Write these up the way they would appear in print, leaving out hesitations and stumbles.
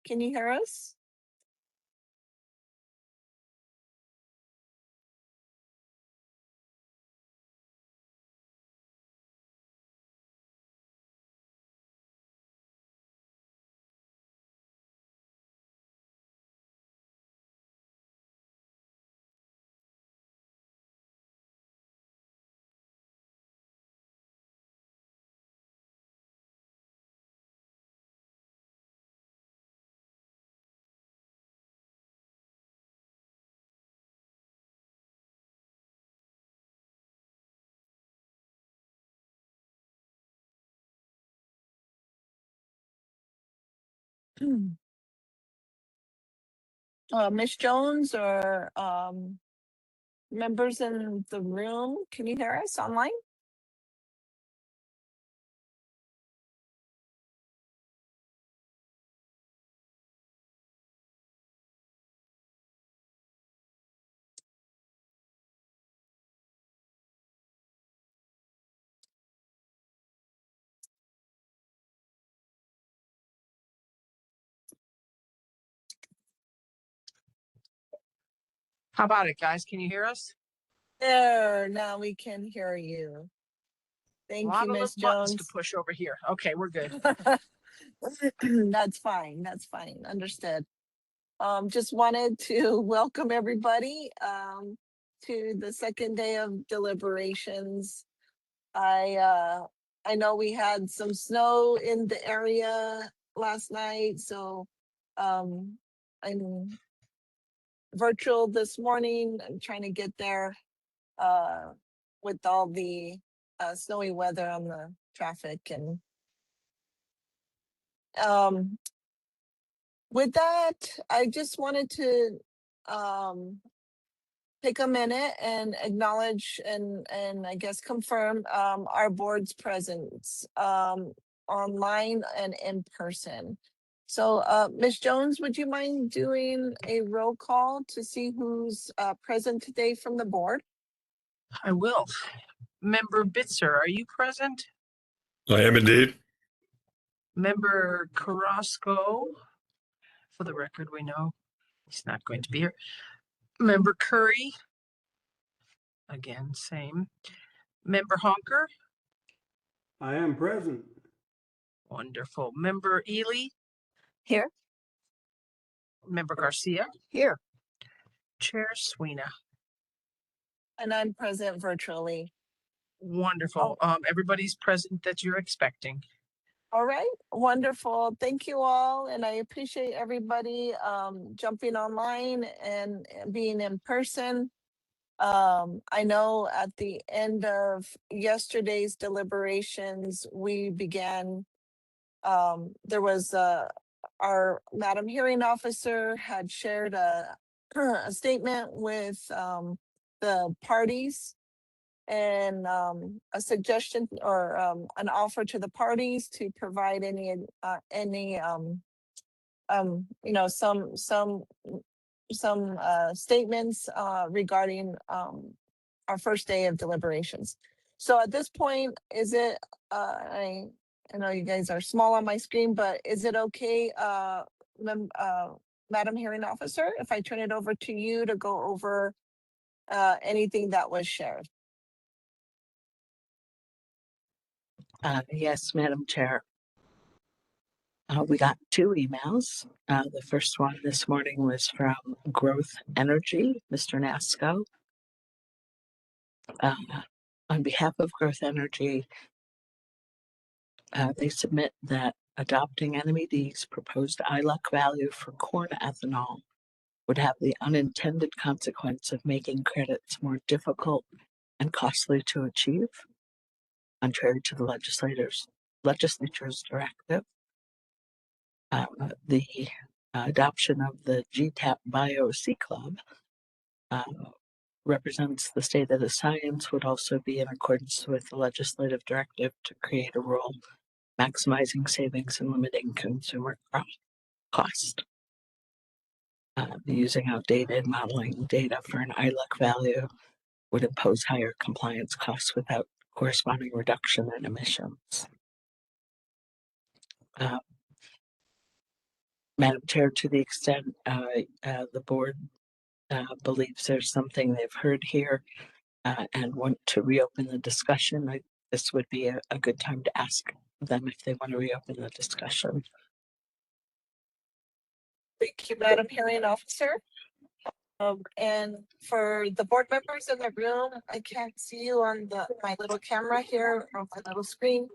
Can you hear us? Miss Jones or members in the room, can you hear us online? How about it, guys? Can you hear us? There, now we can hear you. Thank you, Miss Jones. To push over here. Okay, we're good. That's fine. That's fine. Understood. Just wanted to welcome everybody to the second day of deliberations. I know we had some snow in the area last night, so I'm virtual this morning. I'm trying to get there with all the snowy weather on the traffic. And with that, I just wanted to take a minute and acknowledge and I guess confirm our board's presence online and in person. So Ms. Jones, would you mind doing a roll call to see who's present today from the board? I will. Member Bitzer, are you present? I am indeed. Member Carrasco, for the record, we know he's not going to be here. Member Curry, again, same. Member Honker? I am present. Wonderful. Member Ely? Here. Member Garcia? Here. Chair Sweeney. And I'm present virtually. Wonderful. Everybody's present that you're expecting. All right, wonderful. Thank you all. And I appreciate everybody jumping online and being in person. I know at the end of yesterday's deliberations, we began, there was our Madam Hearing Officer had shared a statement with the parties and a suggestion or an offer to the parties to provide any some statements regarding our first day of deliberations. So at this point, is it I know you guys are small on my screen, but is it okay, Madam Hearing Officer, if I turn it over to you to go over anything that was shared? Yes, Madam Chair. We got two emails. The first one this morning was from Growth Energy, Mr. Nasco. On behalf of Growth Energy, they submit that adopting NMED's proposed ILUC value for corn ethanol would have the unintended consequence of making credits more difficult and costly to achieve, contrary to the legislature's directive. The adoption of the GTAP Bio C Club represents the state of the science, would also be in accordance with the legislative directive to create a rule maximizing savings and limiting consumer cost. Using outdated modeling data for an ILUC value would impose higher compliance costs without corresponding reduction in emissions. Madam Chair, to the extent the board believes there's something they've heard here and want to reopen the discussion, this would be a good time to ask them if they want to reopen the discussion. Thank you, Madam Hearing Officer. And for the board members in the room, I can't see you on my little camera here on my little screen.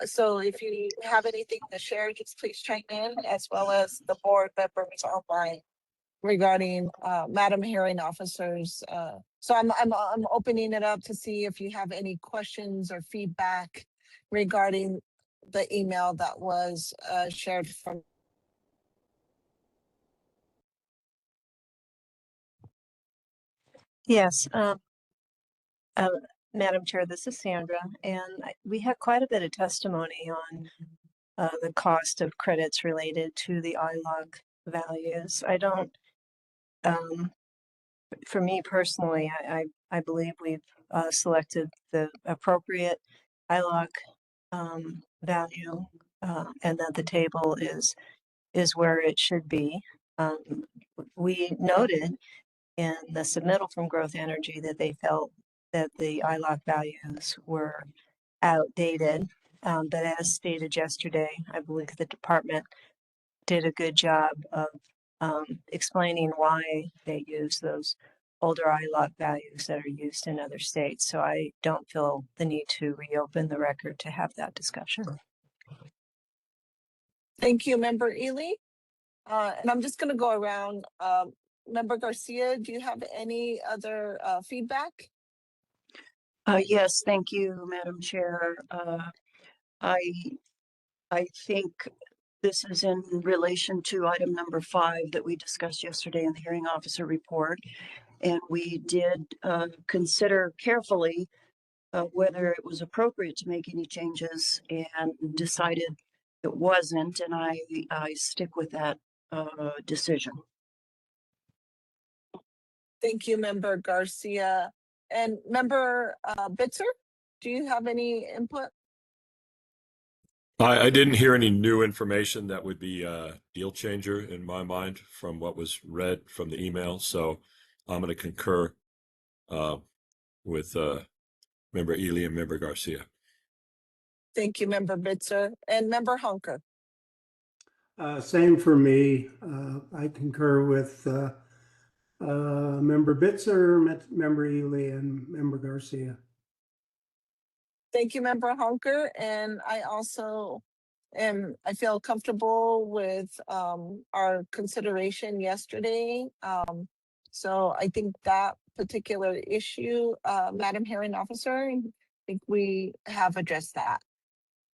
So if you have anything to share, just please chime in, as well as the board members online regarding Madam Hearing Officers. So I'm opening it up to see if you have any questions or feedback regarding the email that was shared from. Yes, Madam Chair, this is Sandra, and we had quite a bit of testimony on the cost of credits related to the ILOC values. I don't, for me personally, I believe we've selected the appropriate ILOC value, and that the table is where it should be. We noted in the submittal from Growth Energy that they felt that the ILOC values were outdated. But as stated yesterday, I believe the department did a good job of explaining why they use those older ILOC values that are used in other states. So I don't feel the need to reopen the record to have that discussion. Thank you, Member Ely. And I'm just going to go around. Member Garcia, do you have any other feedback? Yes, thank you, Madam Chair. I think this is in relation to item number 5 that we discussed yesterday in the hearing officer report. And we did consider carefully whether it was appropriate to make any changes, and decided it wasn't. And I stick with that decision. Thank you, Member Garcia. And Member Bitzer, do you have any input? I didn't hear any new information that would be a deal changer in my mind from what was read from the email. So I'm going to concur with Member Ely and Member Garcia. Thank you, Member Bitzer. And Member Hunker. Same for me. I concur with Member Bitzer, Member Ely, and Member Garcia. Thank you, Member Hunker. And I also I feel comfortable with our consideration yesterday. So I think that particular issue, Madam Hearing Officer, I think we have addressed that.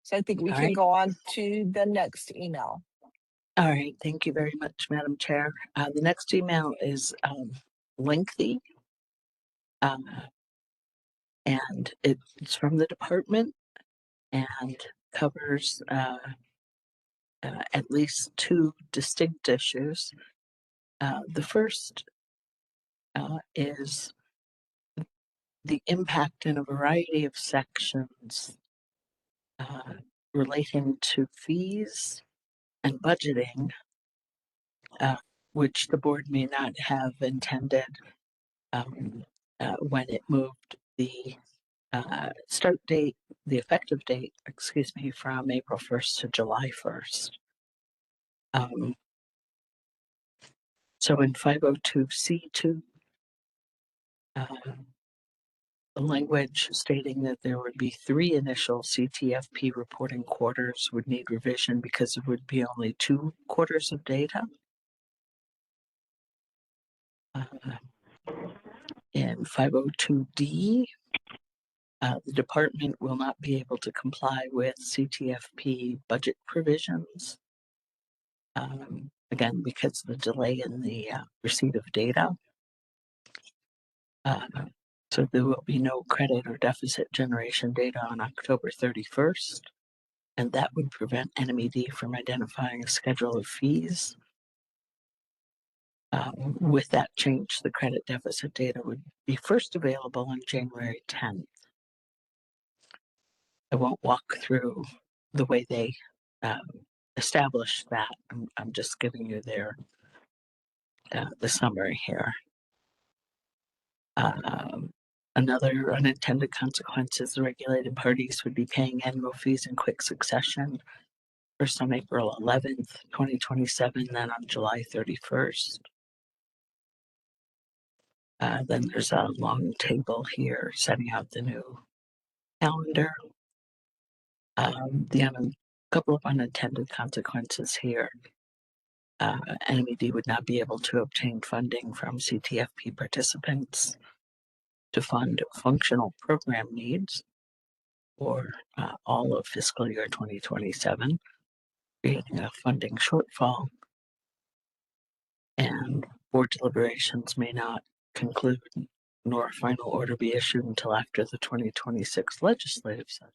So I think we can go on to the next email. All right, thank you very much, Madam Chair. The next email is lengthy, and it's from the department and covers at least 2 distinct issues. The first is the impact in a variety of sections relating to fees and budgeting, which the board may not have intended when it moved the start date, the effective date, excuse me, from April 1st to July 1st. So in 502C2, the language stating that there would be 3 initial CTFP reporting quarters would need revision because it would be only 2 quarters of data. In 502D, the department will not be able to comply with CTFP budget provisions. Again, because of the delay in the receipt of data. So there will be no credit or deficit generation data on October 31st, and that would prevent NMED from identifying a schedule of fees. With that change, the credit deficit data would be first available on January 10th. I won't walk through the way they established that. I'm just giving you the summary here. Another unintended consequence is the regulated parties would be paying annual fees in quick succession, first on April 11th, 2027, then on July 31st. Then there's a long table here setting out the new calendar. Couple of unintended consequences here. NMED would not be able to obtain funding from CTFP participants to fund functional program needs for all of fiscal year 2027, creating a funding shortfall. And board deliberations may not conclude nor a final order be issued until after the 2026 legislative session,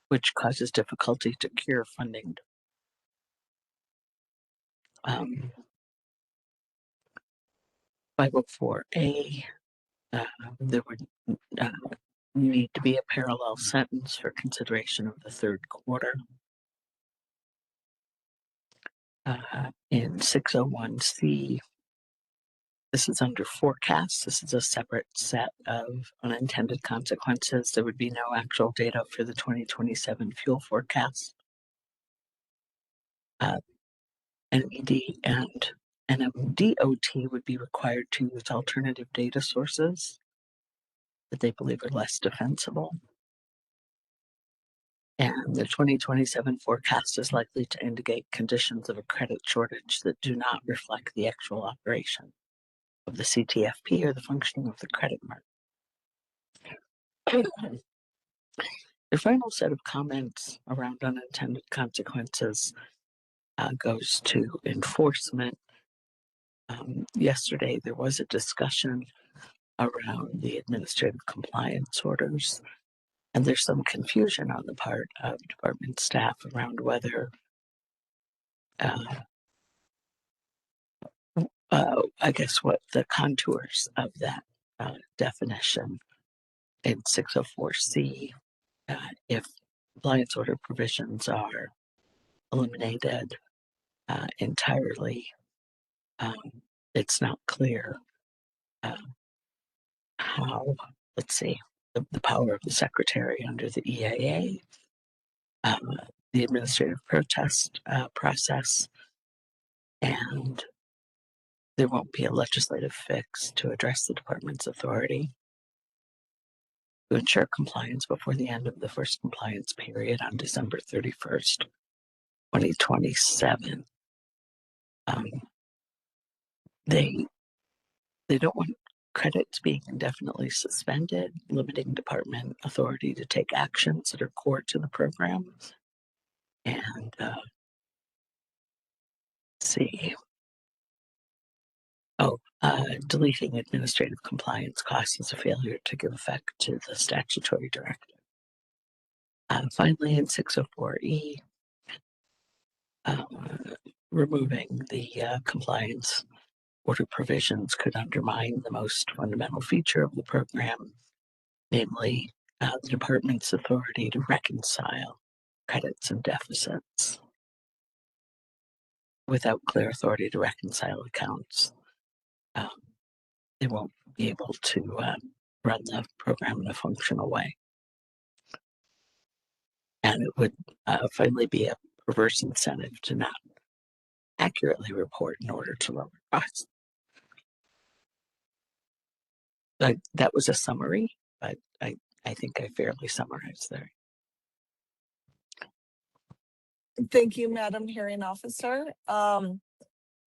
which causes difficulty to cure funding. 504A, there would need to be a parallel sentence for consideration of the third quarter. In 601C, this is under forecasts. This is a separate set of unintended consequences. There would be no actual data for the 2027 fuel forecast. NED and NMDOT would be required to use alternative data sources that they believe are less defensible. And the 2027 forecast is likely to indicate conditions of a credit shortage that do not reflect the actual operation of the CTFP or the functioning of the credit market. The final set of comments around unintended consequences goes to enforcement. Yesterday, there was a discussion around the administrative compliance orders, and there's some confusion on the part of department staff around whether I guess what the contours of that definition in 604C, if compliance order provisions are eliminated entirely, it's not clear how, let's see, the power of the secretary under the EAA, the administrative protest process, and there won't be a legislative fix to address the department's authority to ensure compliance before the end of the first compliance period on December 31st, 2027. They don't want credits being indefinitely suspended, limiting department authority to take actions that are core to the program. And deleting administrative compliance costs is a failure to give effect to the statutory directive. Finally, in 604E, removing the compliance order provisions could undermine the most fundamental feature of the program, namely the department's authority to reconcile credits and deficits. Without clear authority to reconcile accounts, they won't be able to run the program in a functional way. And it would finally be a perverse incentive to not accurately report in order to lower costs. That was a summary, but I think I fairly summarized there. Thank you, Madam Hearing Officer.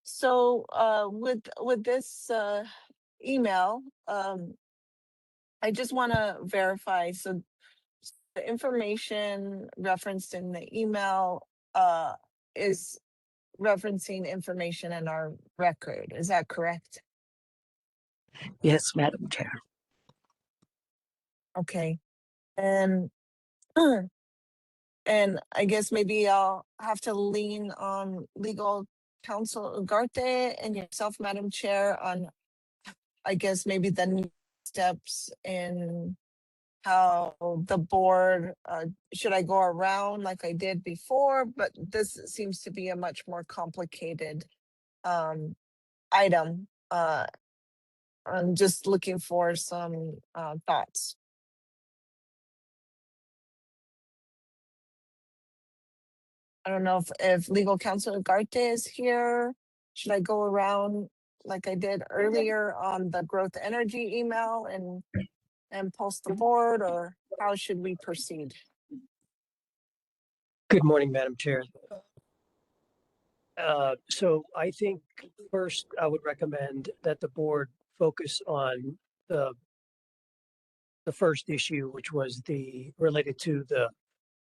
So with this email, I just want to verify. So the information referenced in the email is referencing information in our record. Is that correct? Yes, Madam Chair. Okay. And and I guess maybe I'll have to lean on legal counsel Ugarte and yourself, Madam Chair, on I guess maybe the next steps in how the board, should I go around like I did before? But this seems to be a much more complicated item. I'm just looking for some thoughts. I don't know if legal counsel Ugarte is here. Should I go around like I did earlier on the growth energy email and post the board, or how should we proceed? Good morning, Madam Chair. So I think first I would recommend that the board focus on the first issue, which was related to the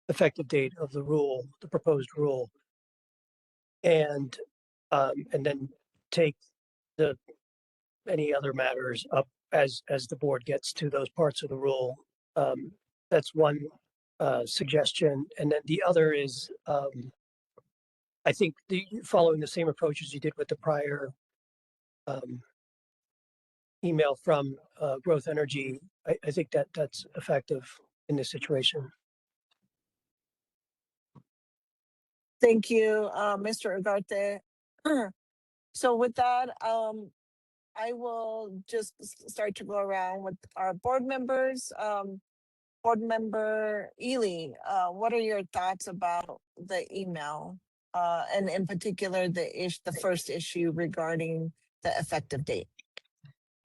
effective date of the rule, the proposed rule, and then take any other matters up as the board gets to those parts of the rule. That's one suggestion, and then the other is I think following the same approach as you did with the prior email from Growth Energy, I think that's effective in this situation. Thank you, Mr. Ugarte. So with that, I will just start to go around with our board members. Board member Ely, what are your thoughts about the email? And in particular, the first issue regarding the effective date?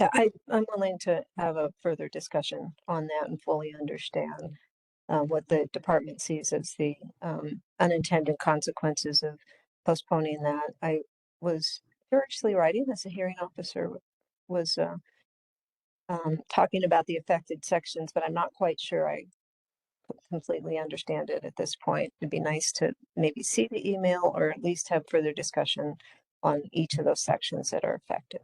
Yeah, I'm willing to have a further discussion on that and fully understand what the department sees as the unintended consequences of postponing that. I was actually writing as a hearing officer was talking about the affected sections, but I'm not quite sure I completely understand it at this point. It'd be nice to maybe see the email or at least have further discussion on each of those sections that are affected.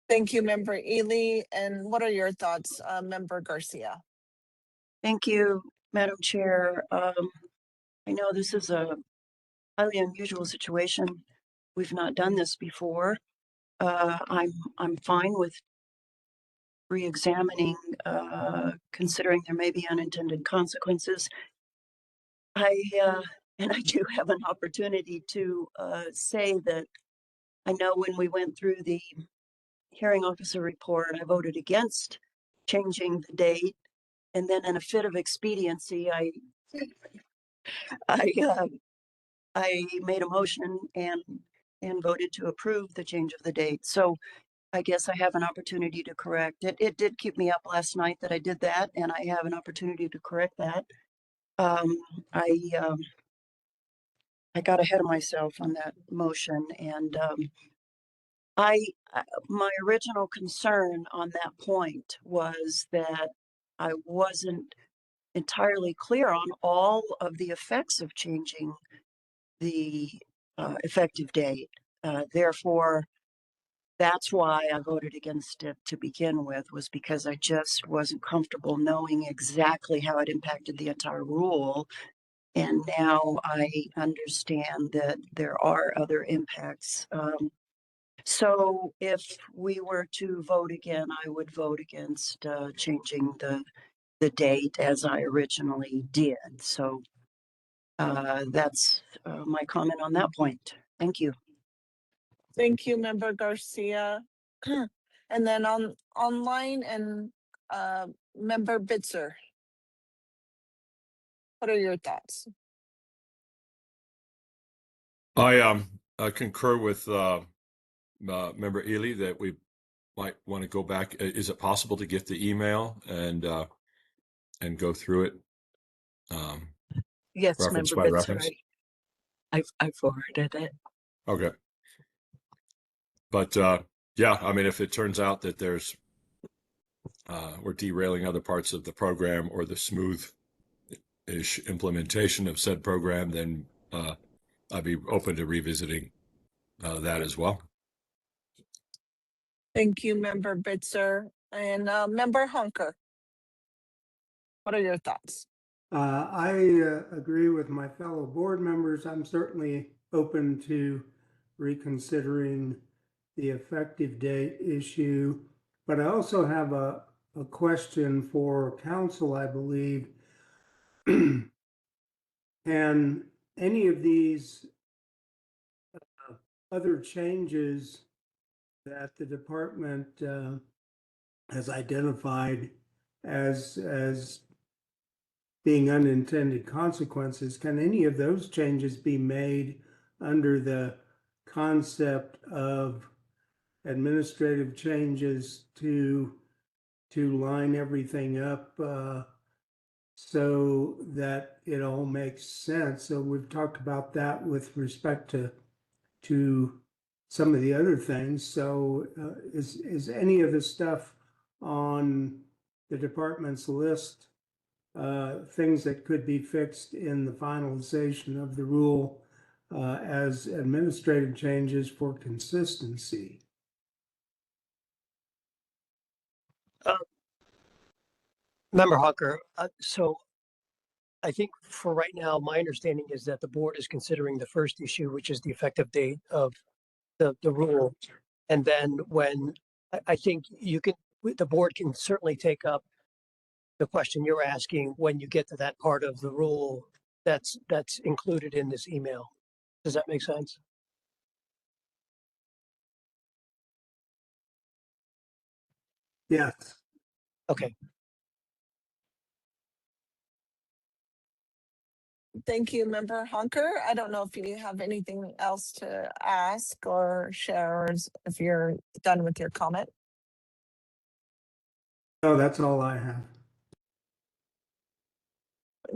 Thank you, Member Ely. And what are your thoughts, Member Garcia? Thank you, Madam Chair. I know this is a highly unusual situation. We've not done this before. I'm fine with re-examining, considering there may be unintended consequences. And I do have an opportunity to say that I know when we went through the hearing officer report, I voted against changing the date. And then in a fit of expediency, I made a motion and voted to approve the change of the date. So I guess I have an opportunity to correct it. It did keep me up last night that I did that, and I have an opportunity to correct that. I got ahead of myself on that motion, and my original concern on that point was that I wasn't entirely clear on all of the effects of changing the effective date. Therefore, that's why I voted against it to begin with, was because I just wasn't comfortable knowing exactly how it impacted the entire rule. And now I understand that there are other impacts. So if we were to vote again, I would vote against changing the date as I originally did. So that's my comment on that point. Thank you. Thank you, Member Garcia. And then online and Member Bitzer. What are your thoughts? I concur with Member Ely that we might want to go back. Is it possible to get the email and go through it? Yes, Reference Member by Bitzer, reference? I forwarded it. Okay. But yeah, I mean, if it turns out that there's we're derailing other parts of the program or the smooth-ish implementation of said program, then I'd be open to revisiting that as well. Thank you, Member Bitzer. And Member Hunker. What are your thoughts? I agree with my fellow board members. I'm certainly open to reconsidering the effective date issue, but I also have a a question for council, I believe. And any of these other changes that the department has identified as being unintended consequences, can any of those changes be made under the concept of administrative changes to line everything up so that it all makes sense? So we've talked about that with respect to some of the other things. So is any of the stuff on the department's list things that could be fixed in the finalization of the rule as administrative changes for consistency? Member Hawker, so I think for right now, my understanding is that the board is considering the first issue, which is the effective date of the rule. And then when I think the board can certainly take up the question you're asking when you get to that part of the rule that's included in this email. Does that make sense? Yes. Okay. Thank you, Member Honker. I don't know if you have anything else to ask or share, or if you're done with your comment. No, that's all I have.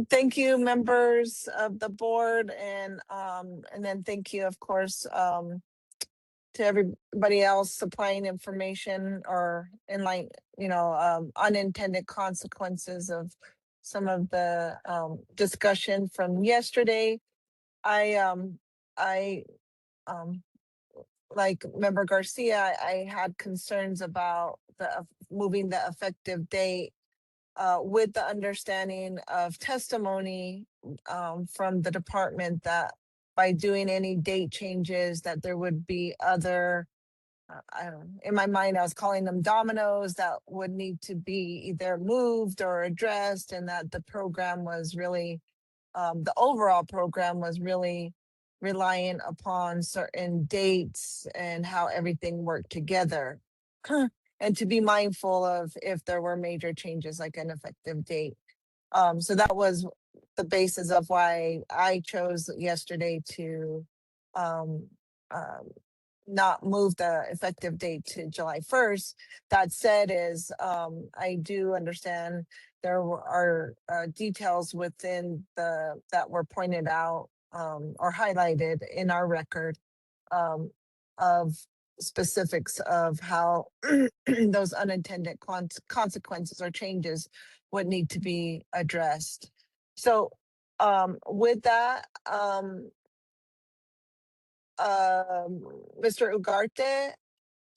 Thank you, members of the board, and then thank you, of course, to everybody else supplying information or unintended consequences of some of the discussion from yesterday. I like Member Garcia, I had concerns about moving the effective date with the understanding of testimony from the department that by doing any date changes that there would be other, in my mind, I was calling them dominoes that would need to be either moved or addressed, and that the program was really, the overall program was really reliant upon certain dates and how everything worked together. And to be mindful of if there were major changes like an effective date. So that was the basis of why I chose yesterday to not move the effective date to July 1st. That said, I do understand there are details within that were pointed out or highlighted in our record of specifics of how those unintended consequences or changes would need to be addressed. So with that, Mr. Ugarte,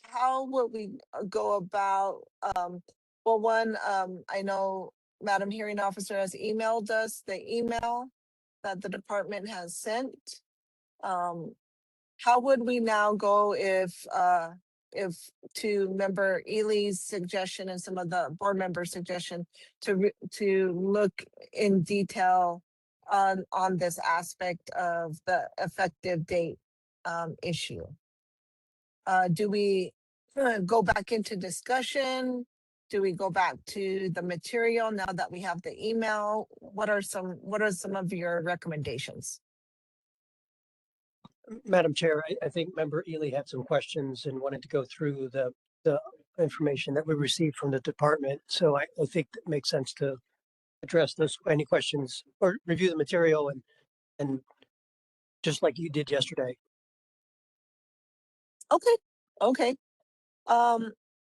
how will we go about, well, one, I know Madam Hearing Officer has emailed us the email that the department has sent. How would we now go if to Member Ely's suggestion and some of the board members' suggestion to look in detail on this aspect of the effective date issue? Do we go back into discussion? Do we go back to the material now that we have the email? What are some of your recommendations? Madam Chair, I think Member Ely had some questions and wanted to go through the information that we received from the department. So I think it makes sense to address any questions or review the material and just like you did yesterday. Okay.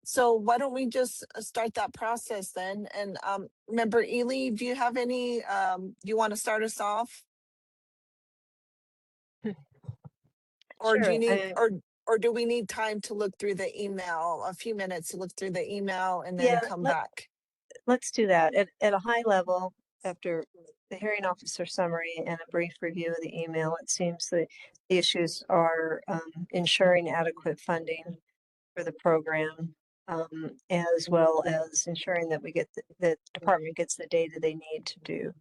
So why don't we just start that process then? And Member Ely, do you have any, do you want to start us off? Or do you need, or do we need time to look through the email, a few minutes to look through the email and then come back? Let's do that. At a high level, after the hearing officer summary and a brief review of the email, it seems that the issues are ensuring adequate funding for the program, as well as ensuring that we get the department gets the data they need to do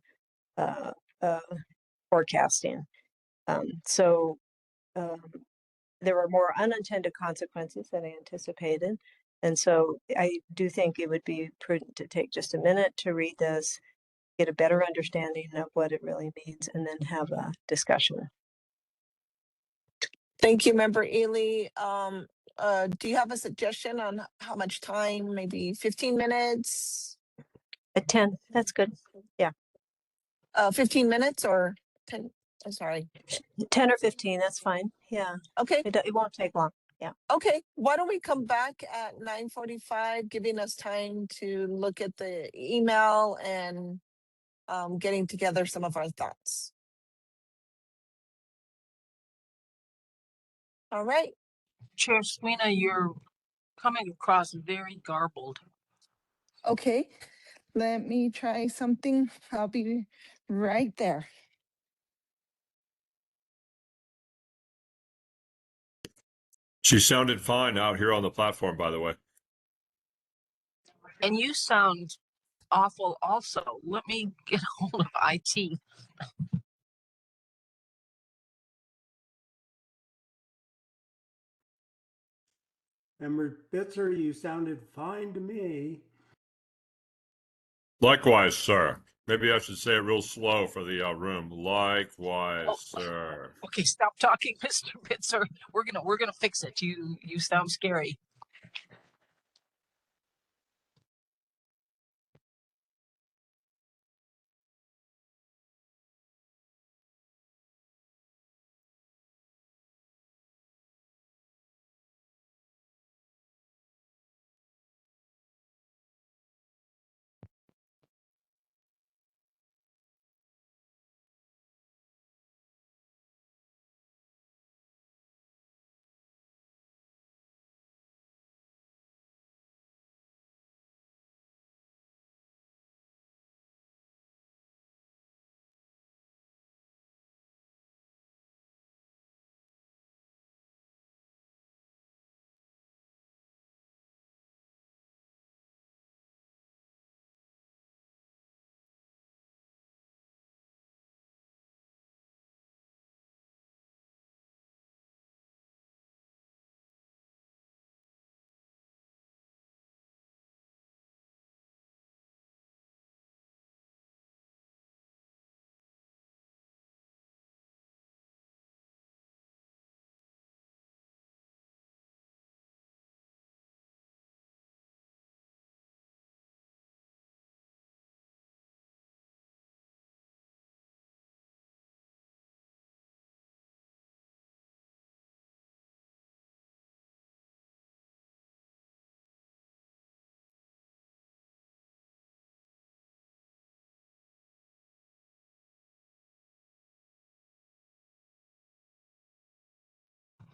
forecasting. So there were more unintended consequences than I anticipated. And so I do think it would be prudent to take just a minute to read this, get a better understanding of what it really means, and then have a discussion. Thank you, Member Ely. Do you have a suggestion on how much time? Maybe 15 minutes? At 10, that's good. 15 minutes or 10? I'm sorry. 10 or 15, that's fine. Yeah, Okay. it won't take long. Yeah. Okay. Why don't we come back at 9:45, giving us time to look at the email and getting together some of our thoughts. All right. Chair Sweeney, you're coming across very garbled. Okay, let me try something. I'll be right there. She sounded fine out here on the platform, by the way. And you sound awful also. Let me get hold of IT. Member Bitzer, you sounded fine to me. Likewise, sir. Maybe I should say it real slow for the room. Likewise, Oh. sir. Okay, stop talking, Mr. Bitzer. We're gonna fix it. You sound scary.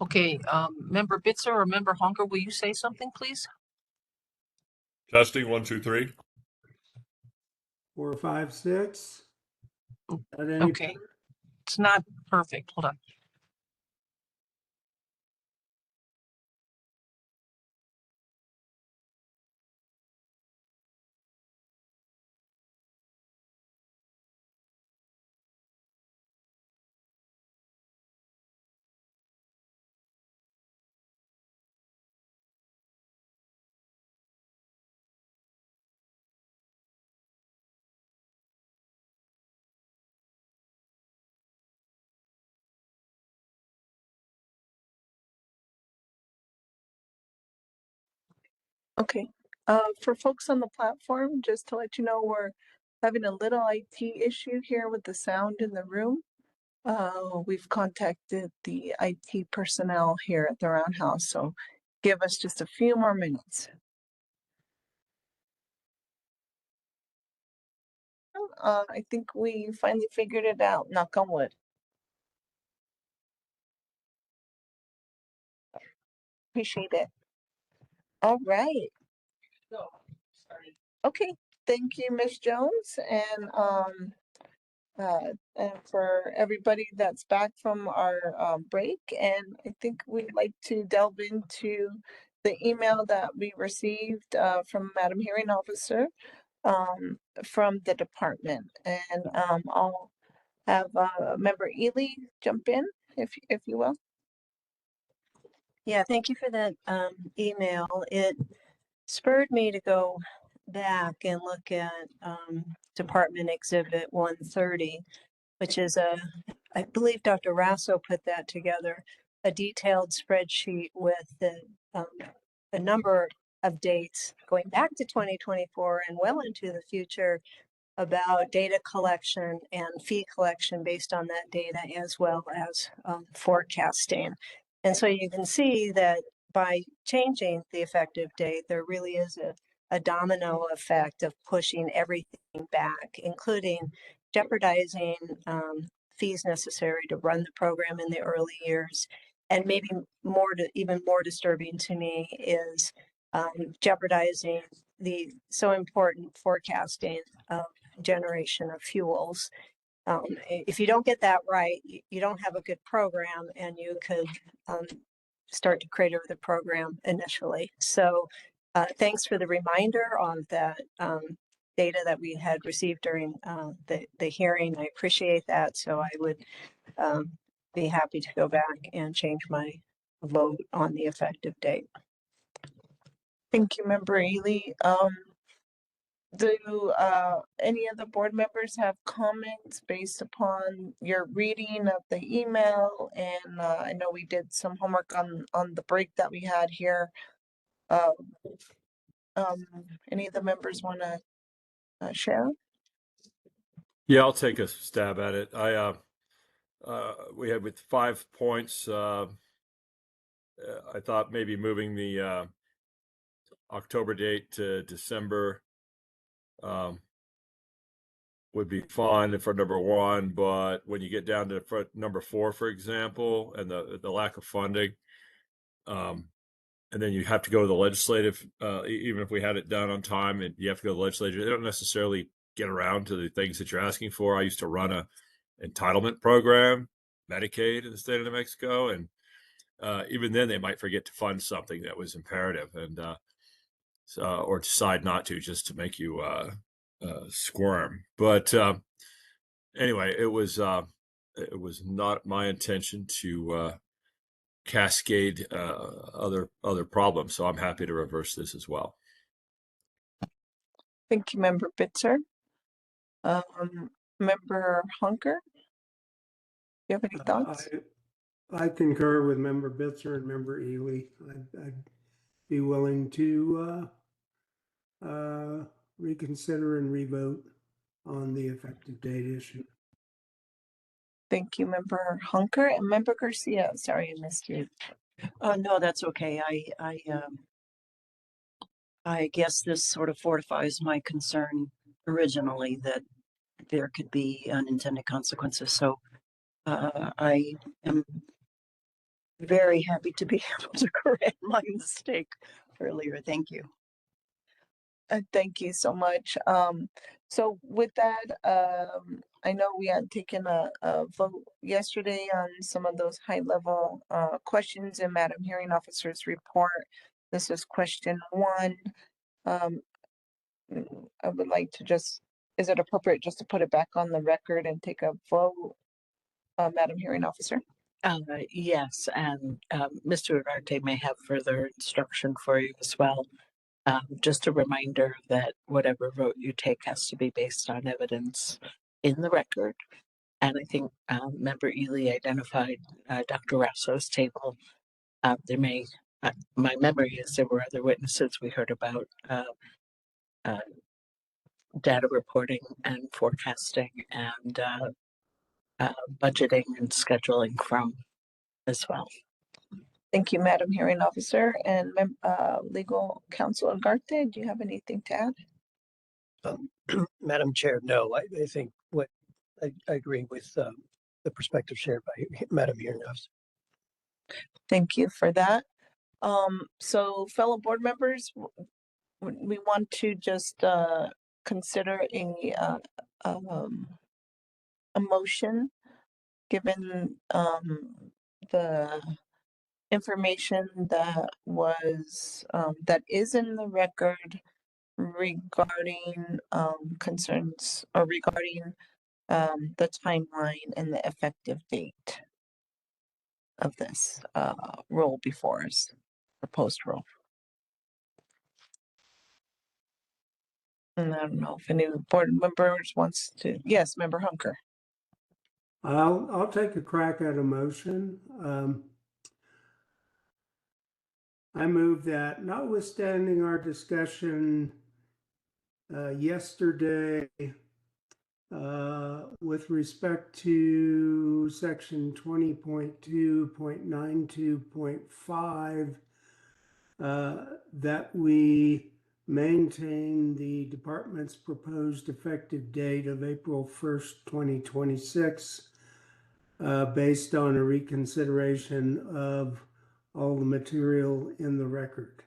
Okay, Member Bitzer or Member Honker, will you say something, please? Testing 1, 2, 3. 4, 5, 6. Okay, it's not perfect. Hold on. Okay, for folks on the platform, just to let you know, we're having a little IT issue here with the sound in the room. We've contacted the IT personnel here at the Roundhouse, so give us just a few more minutes. I think we finally figured it out, knock on wood. Appreciate it. All right. Okay, thank you, Ms. Jones, and for everybody that's back from our break. And I think we'd like to delve into the email that we received from Madam Hearing Officer from the department. And I'll have Member Ely jump in, if you will. Yeah, thank you for that email. It spurred me to go back and look at Department Exhibit 130, which is I believe Dr. Rasso put that together, a detailed spreadsheet with a number of dates going back to 2024 and well into the future about data collection and fee collection based on that data, as well as forecasting. And so you can see that by changing the effective date, there really is a domino effect of pushing everything back, including jeopardizing fees necessary to run the program in the early years. And maybe even more disturbing to me is jeopardizing the so important forecasting of generation of fuels. If you don't get that right, you don't have a good program, and you could start to crater the program initially. So thanks for the reminder on that data that we had received during the hearing. I appreciate that. So I would be happy to go back and change my vote on the effective date. Thank you, Member Ely. Do any of the board members have comments based upon your reading of the email? And I know we did some homework on the break that we had here. Any of the members want to share? Yeah, I'll take a stab at it. We had with 5 points. I thought maybe moving the October date to December would be fine for number 1, but when you get down to number 4, for example, and the lack of funding, and then you have to go to the legislative, even if we had it done on time, and you have to go to the legislature, they don't necessarily get around to the things that you're asking for. I used to run a entitlement program, Medicaid in the state of New Mexico, and even then they might forget to fund something that was imperative, and or decide not to, just to make you squirm. But anyway, it was not my intention to cascade other problems, so I'm happy to reverse this as well. Thank you, Member Bitzer. Member Hunker, you have any thoughts? I concur with Member Bitzer and Member Ely. I'd be willing to reconsider and revote on the effective date issue. Thank you, Member Hunker. And Member Garcia, sorry I missed you. No, that's okay. I guess this sort of fortifies my concern originally that there could be unintended consequences. So I am very happy to be able to correct my mistake earlier. Thank you. Thank you so much. So with that, I know we had taken a vote yesterday on some of those high level questions in Madam Hearing Officer's report. This is question 1. I would like to is it appropriate just to put it back on the record and take a vote, Madam Hearing Officer? Yes, and Mr. Ugarte may have further instruction for you as well. Just a reminder that whatever vote you take has to be based on evidence in the record. And I think Member Ely identified Dr. Rasso's table. My memory is there were other witnesses we heard about data reporting and forecasting and budgeting and scheduling from as well. Thank you, Madam Hearing Officer. And Legal Counsel Ugarte, do you have anything to add? Madam Chair, no, I think I agree with the perspective shared by Madam Hearing Officer. Thank you for that. So fellow board members, we want to just consider a motion given the information that was, that is in the record regarding, concerns or regarding, the timeline and the effective date of this, rule before us, proposed rule. And I don't know if any board members wants to, yes, Member Hunker. I'll take a crack at a motion. I move that notwithstanding our discussion yesterday with respect to section 20.2.92.5, that we maintain the department's proposed effective date of April 1st, 2026, based on a reconsideration of all the material in the record.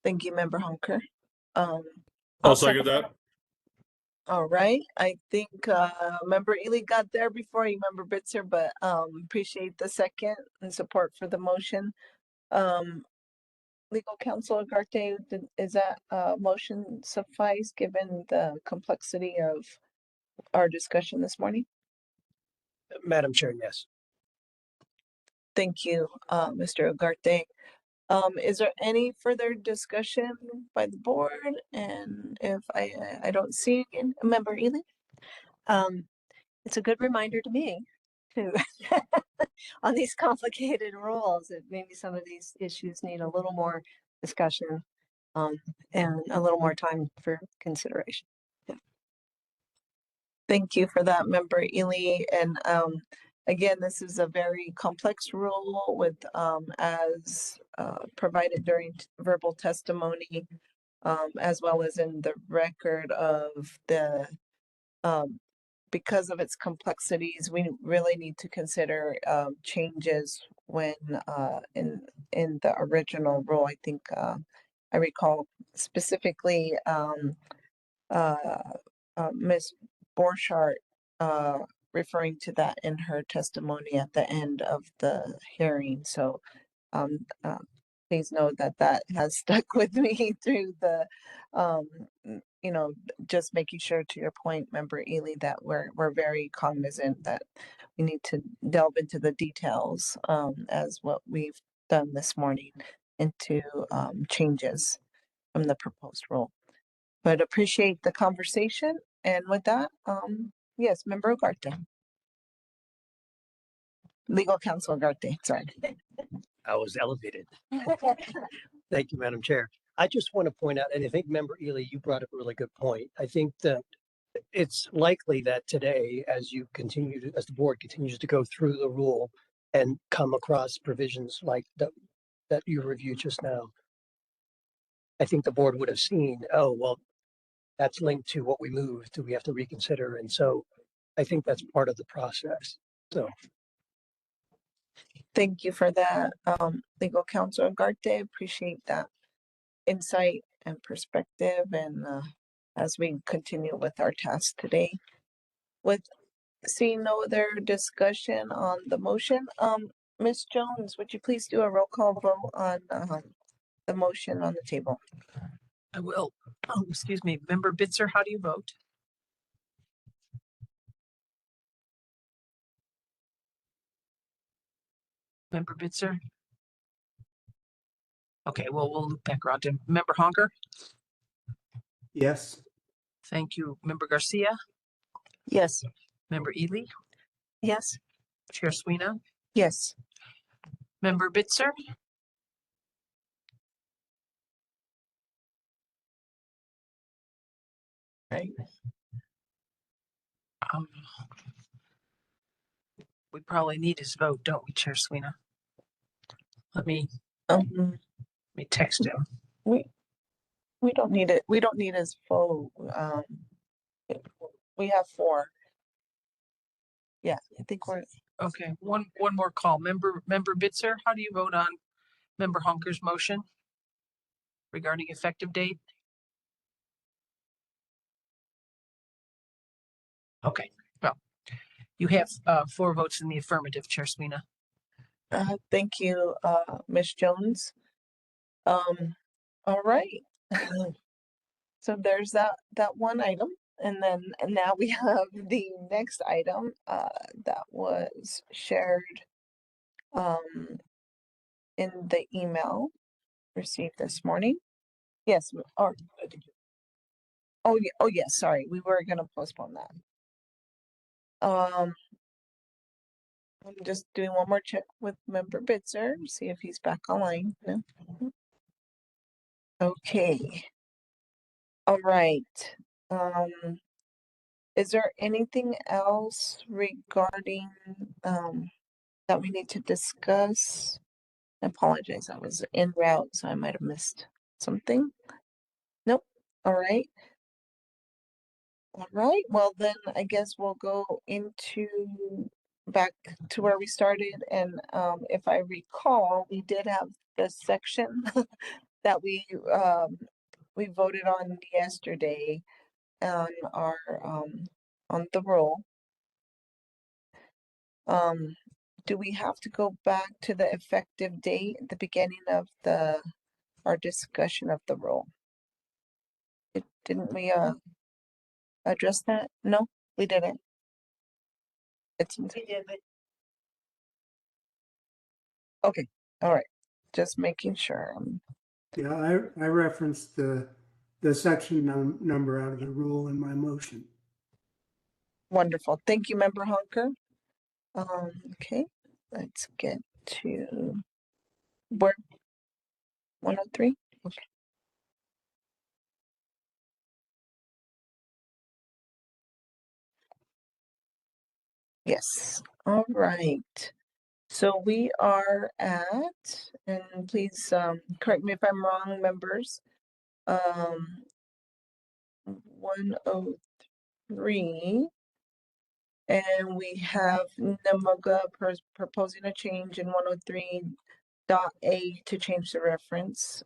Thank you, Member Hunker. I'll second that. All right, I think Member Ely got there before you, Member Bitzer, but appreciate the second and support for the motion. Legal Counsel Agarte, is that motion suffice given the complexity of our discussion this morning? Madam Chair, yes. Thank you, Mr. Agarte. Is there any further discussion by the board? And if I don't see Member Ely? It's a good reminder to me to on these complicated rules that maybe some of these issues need a little more discussion and a little more time for consideration. Thank you for that, Member Ely. And again, this is a very complex rule with, as provided during verbal testimony, as well as in the record of the, because of its complexities, we really need to consider changes when in the original rule. I think I recall specifically Ms. Borchardt referring to that in her testimony at the end of the hearing. So please know that that has stuck with me through the, you know, just making sure, to your point, Member Ely, that we're very cognizant that we need to delve into the details as what we've done this morning into changes from the proposed rule. But appreciate the conversation. And with that, yes, Member Ugarte. Legal Counsel Ugarte, sorry. I was elevated. Thank you, Madam Chair. I just want to point out, and I think Member Ely, you brought up a really good point. I think that it's likely that today, as you continue to, as the board continues to go through the rule and come across provisions like that you reviewed just now, I think the board would have seen, oh, well, that's linked to what we moved. Do we have to reconsider? And so I think that's part of the process. So Thank you for that, Legal Counsel Ugarte. Appreciate that insight and perspective. And as we continue with our task today, with seeing no other discussion on the motion, Ms. Jones, would you please do a roll call vote on the motion on the table? I will. Oh, excuse me. Member Bitzer, how do you vote? Member Bitzer? Okay, well, we'll loop back around to Member Honker. Yes. Thank you. Member Garcia, Yes. Member Ely, Yes. Chair Sweeney, Yes. Member Bitzer. Right. We probably need his vote, don't we, Chair Sweeney? Let me text him. We don't need it. We don't need his vote. We have 4. Yeah, I think we're Okay, one more call. Member Bitzer, how do you vote on Member Honker's motion regarding effective date? Okay, well, you have 4 votes in the affirmative, Chair Sweeney. Thank you, Ms. Jones. All right. So there's that one item. And then now we have the next item that was shared in the email received this morning. Yes, or oh yeah, yes, sorry, we were gonna postpone that. I'm just doing one more check with Member Bitzer, see if he's back online. No? Okay. All right. Is there anything else regarding that we need to discuss? I apologize, I was en route, so I might have missed something. Nope. All right. All right. Well, then I guess we'll go into back to where we started. And if I recall, we did have the section that we voted on yesterday on our on the roll. Do we have to go back to the effective date at the beginning of our discussion of the roll? Didn't we address that? No, we didn't. It's We did, but okay. All right. Just making sure. Yeah, I referenced the section number out of the rule in my motion. Wonderful. Thank you, Member Honker. Okay, let's get to where 103. Okay. Yes. All right. So we are at, and please correct me if I'm wrong, members. 103. And we have Namoga proposing a change in 103.a to change the reference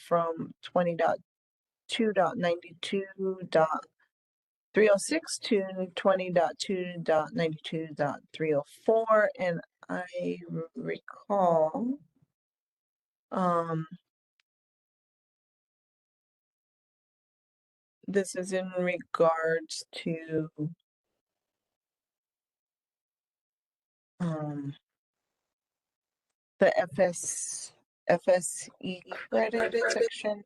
from 20.2.92.306 to 20.2.92.304. And I recall this is in regards to the FSE credit section.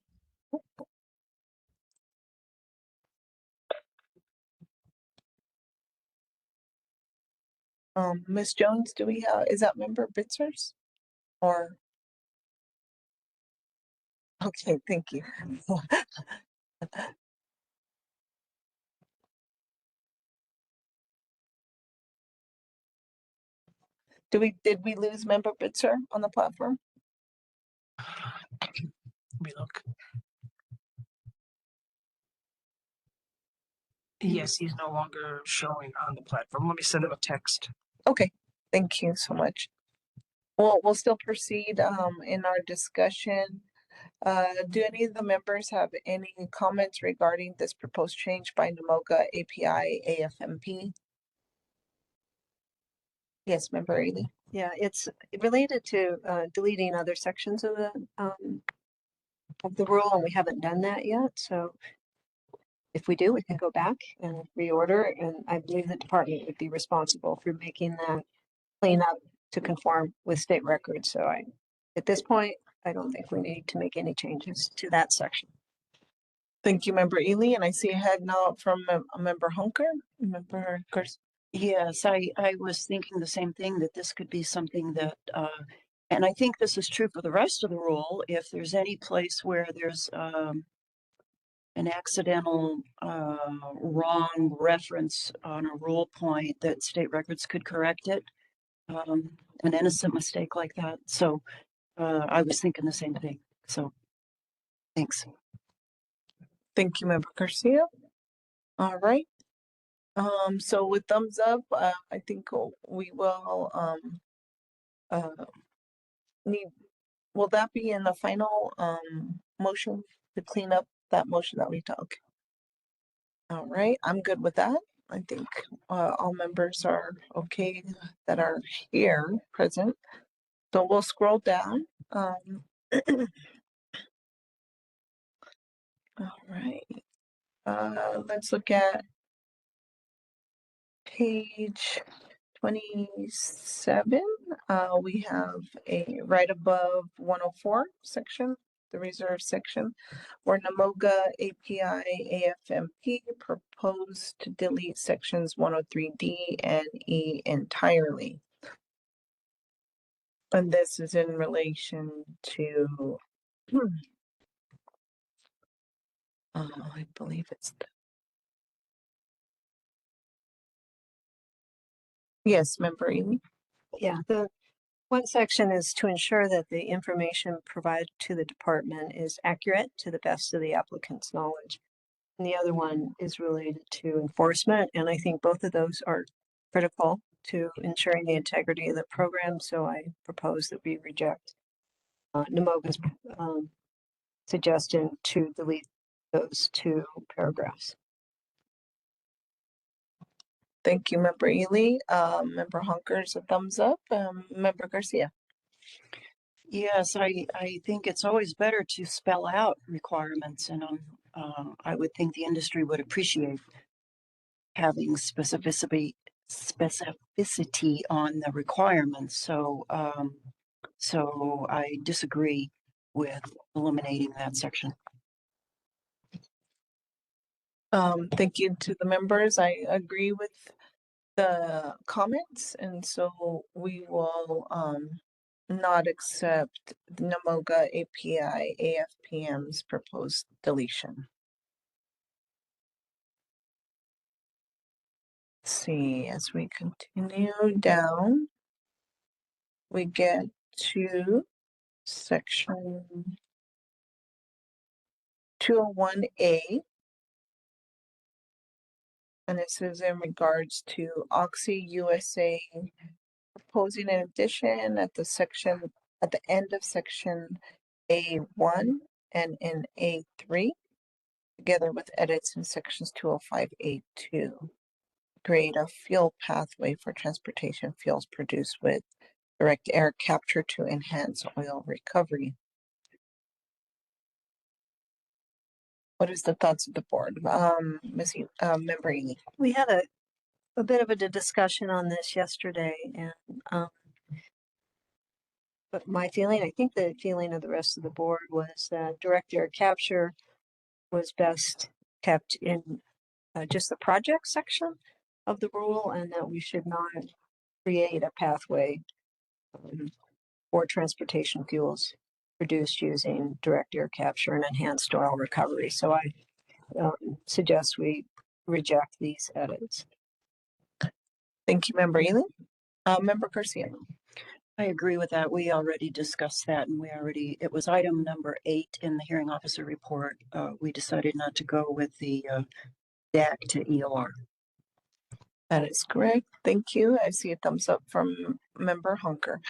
Ms. Jones, do we have, is that Member Bitzers? Or okay, thank you. Did we lose Member Bitzer on the platform? Let me look. Yes, he's no longer showing on the platform. Let me send him a text. Okay, thank you so much. We'll still proceed in our discussion. Do any of the members have any comments regarding this proposed change by Namoga API AFMP? Yes, Member Ailey. yeah, it's related to deleting other sections of the rule, and we haven't done that yet. So if we do, we can go back and reorder, and I believe the department would be responsible for making that cleanup to conform with state records. So at this point, I don't think we need to make any changes to that section. Thank you, Member Ely. And I see a head nod from a Member Hunker. Member Garcia. yes, I was thinking the same thing, that this could be something that, and I think this is true for the rest of the rule. If there's any place where there's an accidental wrong reference on a rule point, that state records could correct it, an innocent mistake like that. So I was thinking the same thing. So thanks. Thank you, Member Garcia. All right. So with thumbs up, I think we will will that be in the final motion to clean up that motion that we took? All right, I'm good with that. I think all members are okay that are here present. So we'll scroll down. All right. Let's look at page 27. We have a right above 104 section, the reserve section, where NAMOGA API AFMP proposed to delete sections 103D and E entirely. And this is in relation to, I believe it's, yes, Member Ely. Yeah, the one section is to ensure that the information provided to the department is accurate to the best of the applicant's knowledge. And the other one is related to enforcement, and I think both of those are critical to ensuring the integrity of the program. So I propose that we reject NAMOGA's suggestion to delete those two paragraphs. Thank you, Member Ely. Member Hunker's a thumbs up. Member Garcia. Yes, I think it's always better to spell out requirements, and I would think the industry would appreciate having specificity on the requirements. So so I disagree with eliminating that section. Thank you to the members. I agree with the comments, and so we will not accept the NAMOGA API AFPM's proposed deletion. Let's see, as we continue down, we get to section 201A. And this is in regards to Oxy USA proposing an addition at the end of section A1 and in A3, together with edits in sections 205A2. Create a fuel pathway for transportation fuels produced with direct air capture to enhance oil recovery. What is the thoughts of the board? Member Ely. We had a bit of a discussion on this yesterday, and but my feeling, I think the feeling of the rest of the board was that direct air capture was best kept in just the project section of the rule, and that we should not create a pathway for transportation fuels produced using direct air capture and enhanced oil recovery. So I suggest we reject these edits. Thank you, Member Ely. Member Garcia. I agree with that. We already discussed that, and it was item number 8 in the hearing officer report. We decided not to go with the DAC to EOR. That is correct. Thank you. I see a thumbs up from Member Hunker.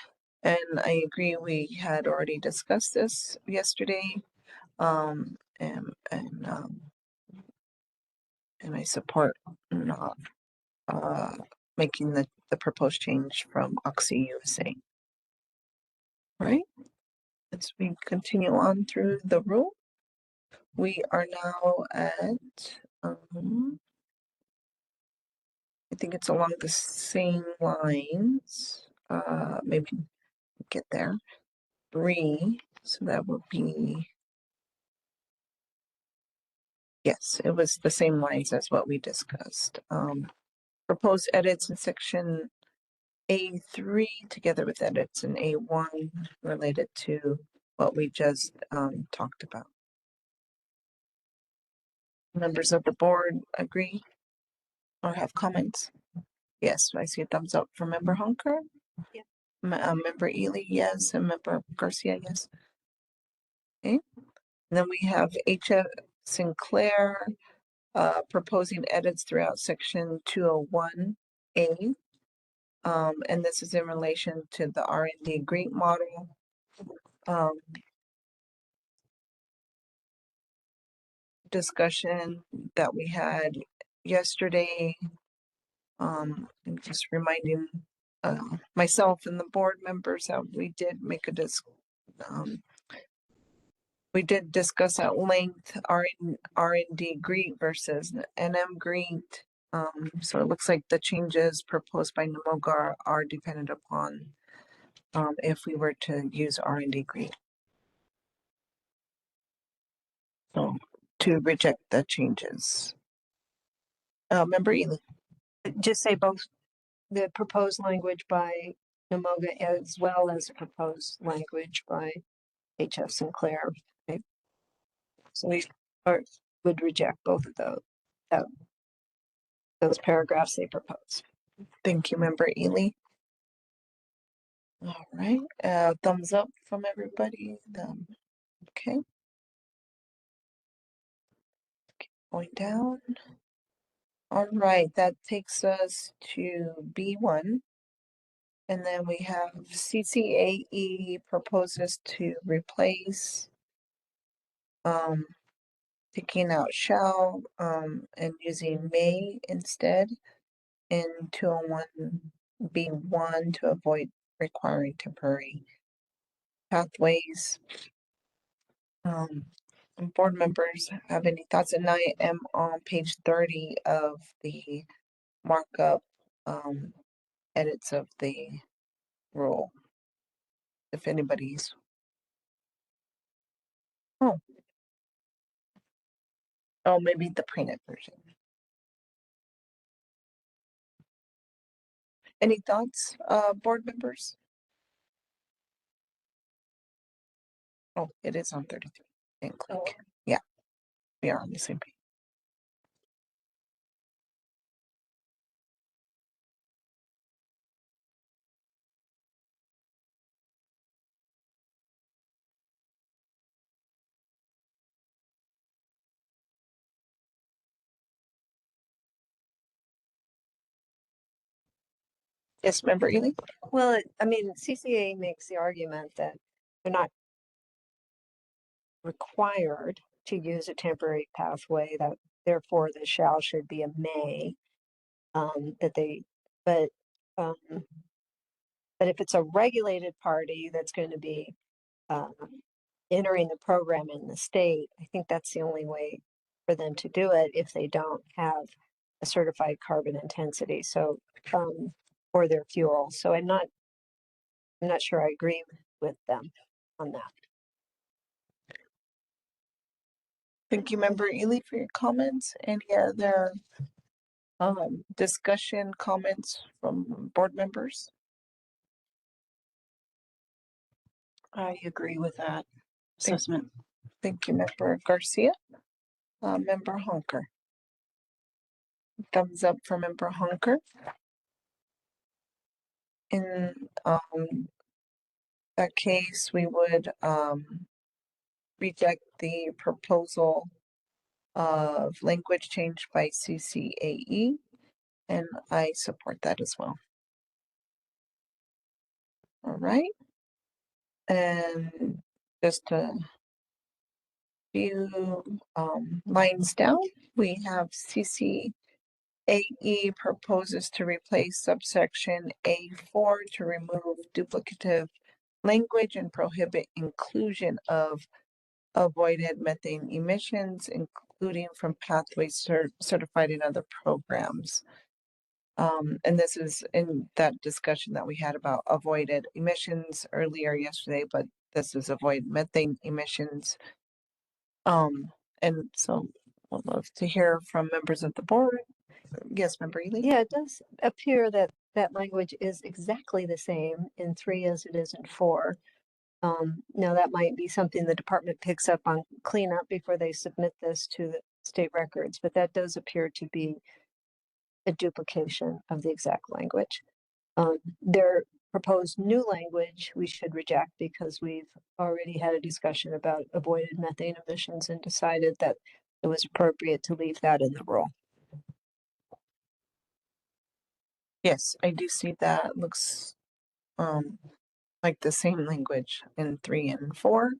And I agree, we had already discussed this yesterday. And I support not making the proposed change from Oxy USA. Right? As we continue on through the rule, we are now at I think it's along the same lines. Maybe get there. 3. So that would be, yes, it was the same lines as what we discussed. Proposed edits in section A3 together with edits in A1 related to what we just talked about. Members of the board agree or have comments? Yes, I see a thumbs up from Member Honker. Yeah. Member Ely, yes, and Member Garcia, yes. Okay. And then we have H.F. Sinclair proposing edits throughout section 201A. And this is in relation to the R&D GREET model. Discussion that we had yesterday. I'm just reminding myself and the board members, we did make a we did discuss at length R&D GREET versus NM GREET. So it looks like the changes proposed by NMOGA are dependent upon if we were to use R&D GREET. So to reject the changes. Member Ely. Just say both the proposed language by NMOGA as well as the proposed language by H.F. Sinclair. Right? So we would reject both of those paragraphs they propose. Thank you, Member Ely. All right, thumbs up from everybody. Okay. Keep going down. All right, that takes us to B1. And then we have CCAE proposes to replace taking out shall and using may instead in 201B1 to avoid requiring temporary pathways. Board members have any thoughts? And I am on page 30 of the markup edits of the rule. If anybody's oh, maybe the printed version. Any thoughts, board members? Oh, it is on 33. And click. Yeah, we are on the same page. Yes, member Ely? Well, I mean, CCA makes the argument that they're not required to use a temporary pathway, that therefore the shall should be a may. But if it's a regulated party that's going to be entering the program in the state, I think that's the only way for them to do it if they don't have a certified carbon intensity. So, or their fuel. So I'm not sure I agree with them on that. Thank you, member Ely, for your comments. Any other discussion, comments from board members? I agree with that assessment. Thank you, member Garcia. Member Honker. Thumbs up for member Honker. In that case, we would reject the proposal of language change by CCAE, and I support that as well. All right. And just a few lines down, we have CCAE proposes to replace subsection A4 to remove duplicative language and prohibit inclusion of avoided methane emissions, including from pathways certified in other programs. And this is in that discussion that we had about avoided emissions earlier yesterday, but this is avoid methane emissions. And so we'd love to hear from members of the board. Yes, member Ely? Yeah, it does appear that that language is exactly the same in 3 as it is in 4. Now that might be something the department picks up on cleanup before they submit this to the state records, but that does appear to be a duplication of the exact language. Their proposed new language we should reject because we've already had a discussion about avoided methane emissions and decided that it was appropriate to leave that in the rule. Yes, I do see that. Looks like the same language in 3 and 4.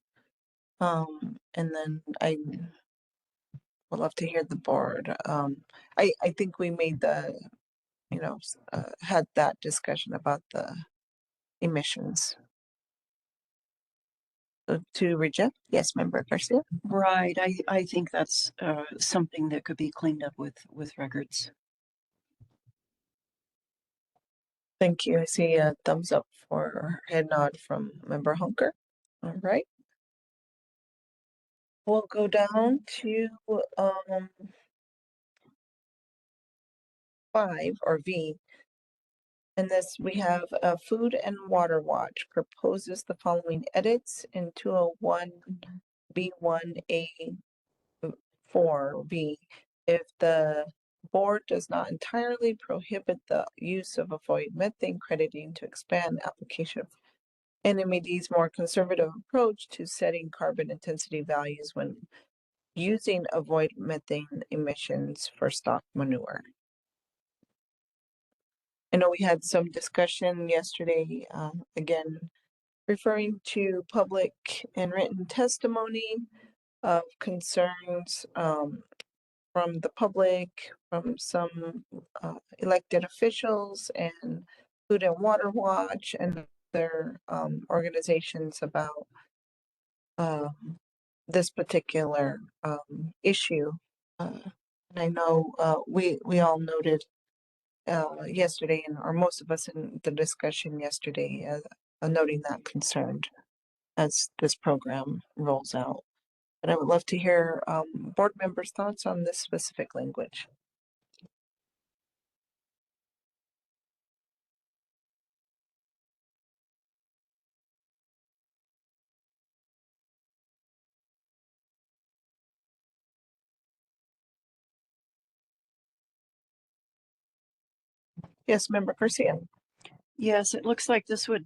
And then I would love to hear the board. I think we made the had that discussion about the emissions. So to reject, yes, Member Garcia. Right. I think that's something that could be cleaned up with records. Thank you. I see a thumbs up or head nod from Member Hunker. All right. We'll go down to 5 or V. In this, we have Food and Water Watch proposes the following edits in 201B1A4B. If the board does not entirely prohibit the use of avoid methane crediting to expand application of NMED's more conservative approach to setting carbon intensity values when using avoid methane emissions for stock manure. I know we had some discussion yesterday, again, referring to public and written testimony of concerns from the public, from some elected officials and Food and Water Watch and their organizations about this particular issue. And I know we all noted yesterday, or most of us in the discussion yesterday, noting that concern as this program rolls out. But I would love to hear board members' thoughts on this specific language. Yes, Member Garcia. Yes, it looks like this would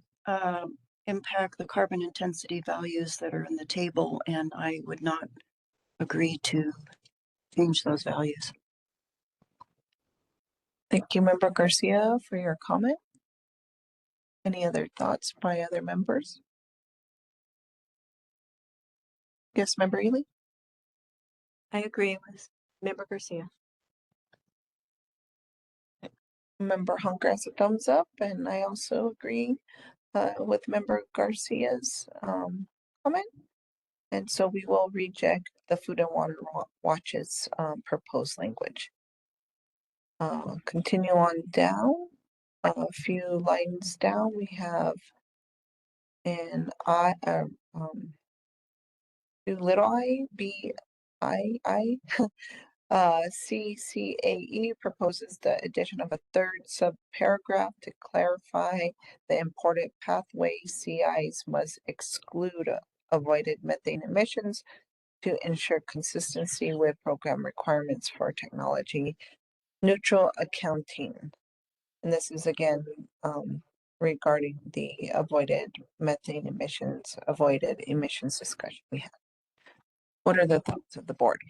impact the carbon intensity values that are in the table, and I would not agree to change those values. Thank you, Member Garcia, for your comment. Any other thoughts by other members? Yes, Member Ely. I agree with Member Garcia. Member Hunker has a thumbs up, and I also agree with Member Garcia's comment. And so we will reject the Food and Water Watch's proposed language. Continue on down. A few lines down, we have an little I, B, I, CCAE proposes the addition of a third subparagraph to clarify the important pathway CIs must exclude avoided methane emissions to ensure consistency with program requirements for technology neutral accounting. And this is again regarding the avoided emissions discussion we had. What are the thoughts of the board?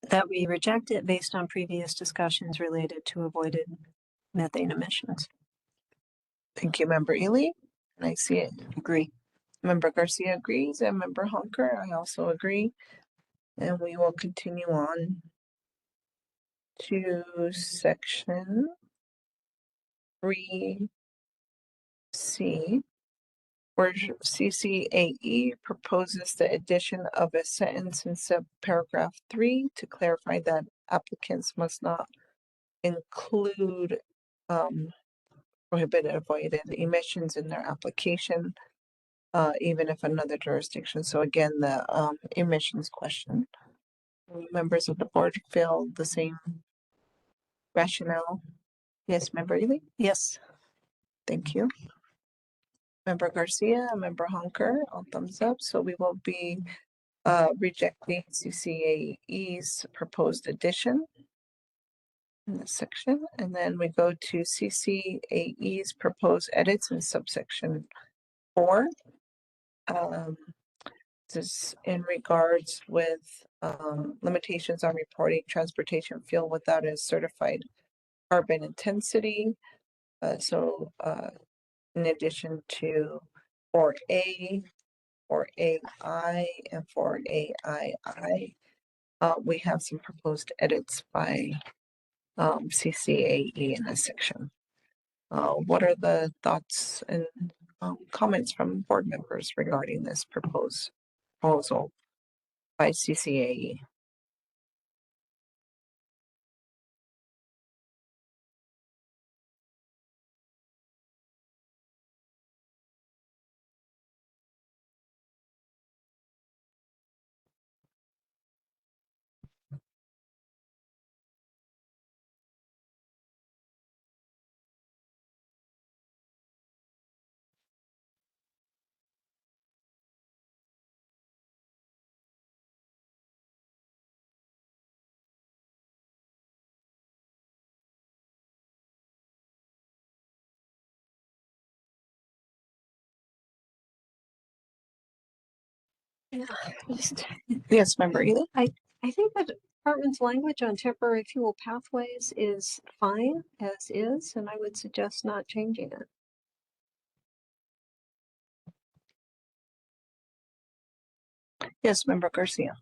That we reject it based on previous discussions related to avoided methane emissions. Thank you, Member Ely. And I see it. Agree. Member Garcia agrees, and Member Hunker, I also agree. And we will continue on to section 3C, where CCAE proposes the addition of a sentence in subparagraph 3 to clarify that applicants must not include prohibited avoided emissions in their application, even if another jurisdiction. So again, the emissions question. Members of the board feel the same rationale? Yes, Member Ely? Yes. Thank you. Member Garcia, Member Hunker, all thumbs up. So we will be rejecting CCAE's proposed addition in this section. And then we go to CCAE's proposed edits in subsection 4. This is in regards with limitations on reporting transportation fuel without a certified carbon intensity. In addition to 4A, 4AI, and 4AII, we have some proposed edits by CCAE in this section. What are the thoughts and comments from board members regarding this proposal by CCAE? Yeah, just, Yes, Member Ely? I think that department's language on temporary fuel pathways is fine as is, and I would suggest not changing it. Yes, Member Garcia.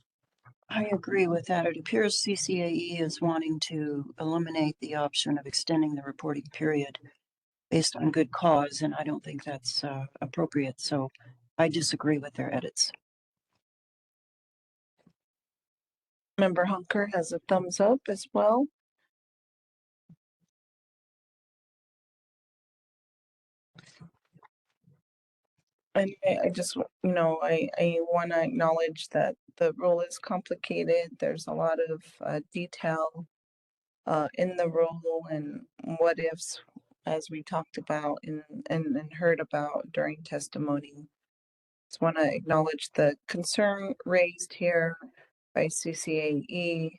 I agree with that. It appears CCAE is wanting to eliminate the option of extending the reporting period based on good cause, and I don't think that's appropriate. So I disagree with their edits. Member Hunker has a thumbs up as well. And I just, I want to acknowledge that the rule is complicated. There's a lot of detail in the rule and what ifs, as we talked about and heard about during testimony. Just want to acknowledge the concern raised here by CCAE.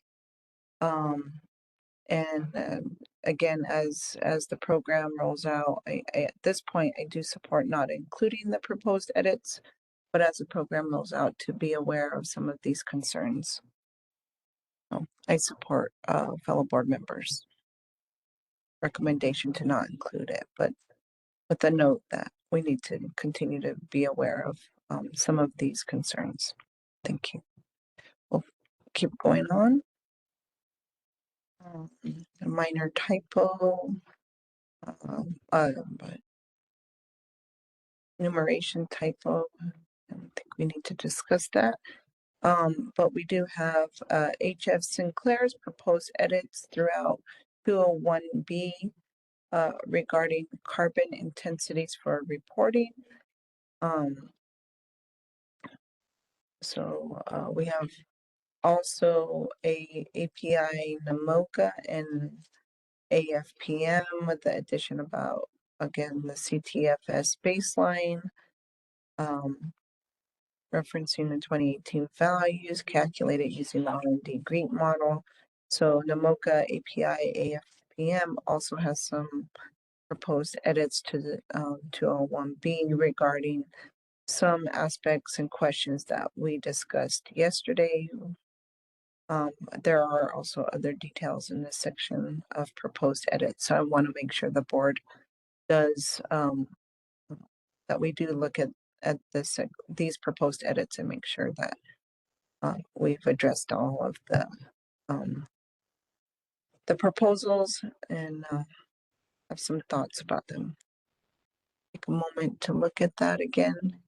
And again, as the program rolls out, I at this point I do support not including the proposed edits, but as the program rolls out, to be aware of some of these concerns. So I support fellow board members' recommendation to not include it, but with a note that we need to continue to be aware of some of these concerns. Thank you. We'll keep going on. A minor typo. But numeration typo. I don't think we need to discuss that. But we do have HF Sinclair's proposed edits throughout 201B regarding carbon intensities for reporting. So we have also a API NAMOCA and AFPM with the addition about, again, the CTFS baseline. Referencing the 2018 values calculated using the R&D GREET model. So NAMOCA API AFPM also has some proposed edits to the 201B regarding some aspects and questions that we discussed yesterday. There are also other details in this section of proposed edits. So I want to make sure the board does, that we do look at these proposed edits and make sure that we've addressed all of the proposals and have some thoughts about them. Take a moment to look at that again.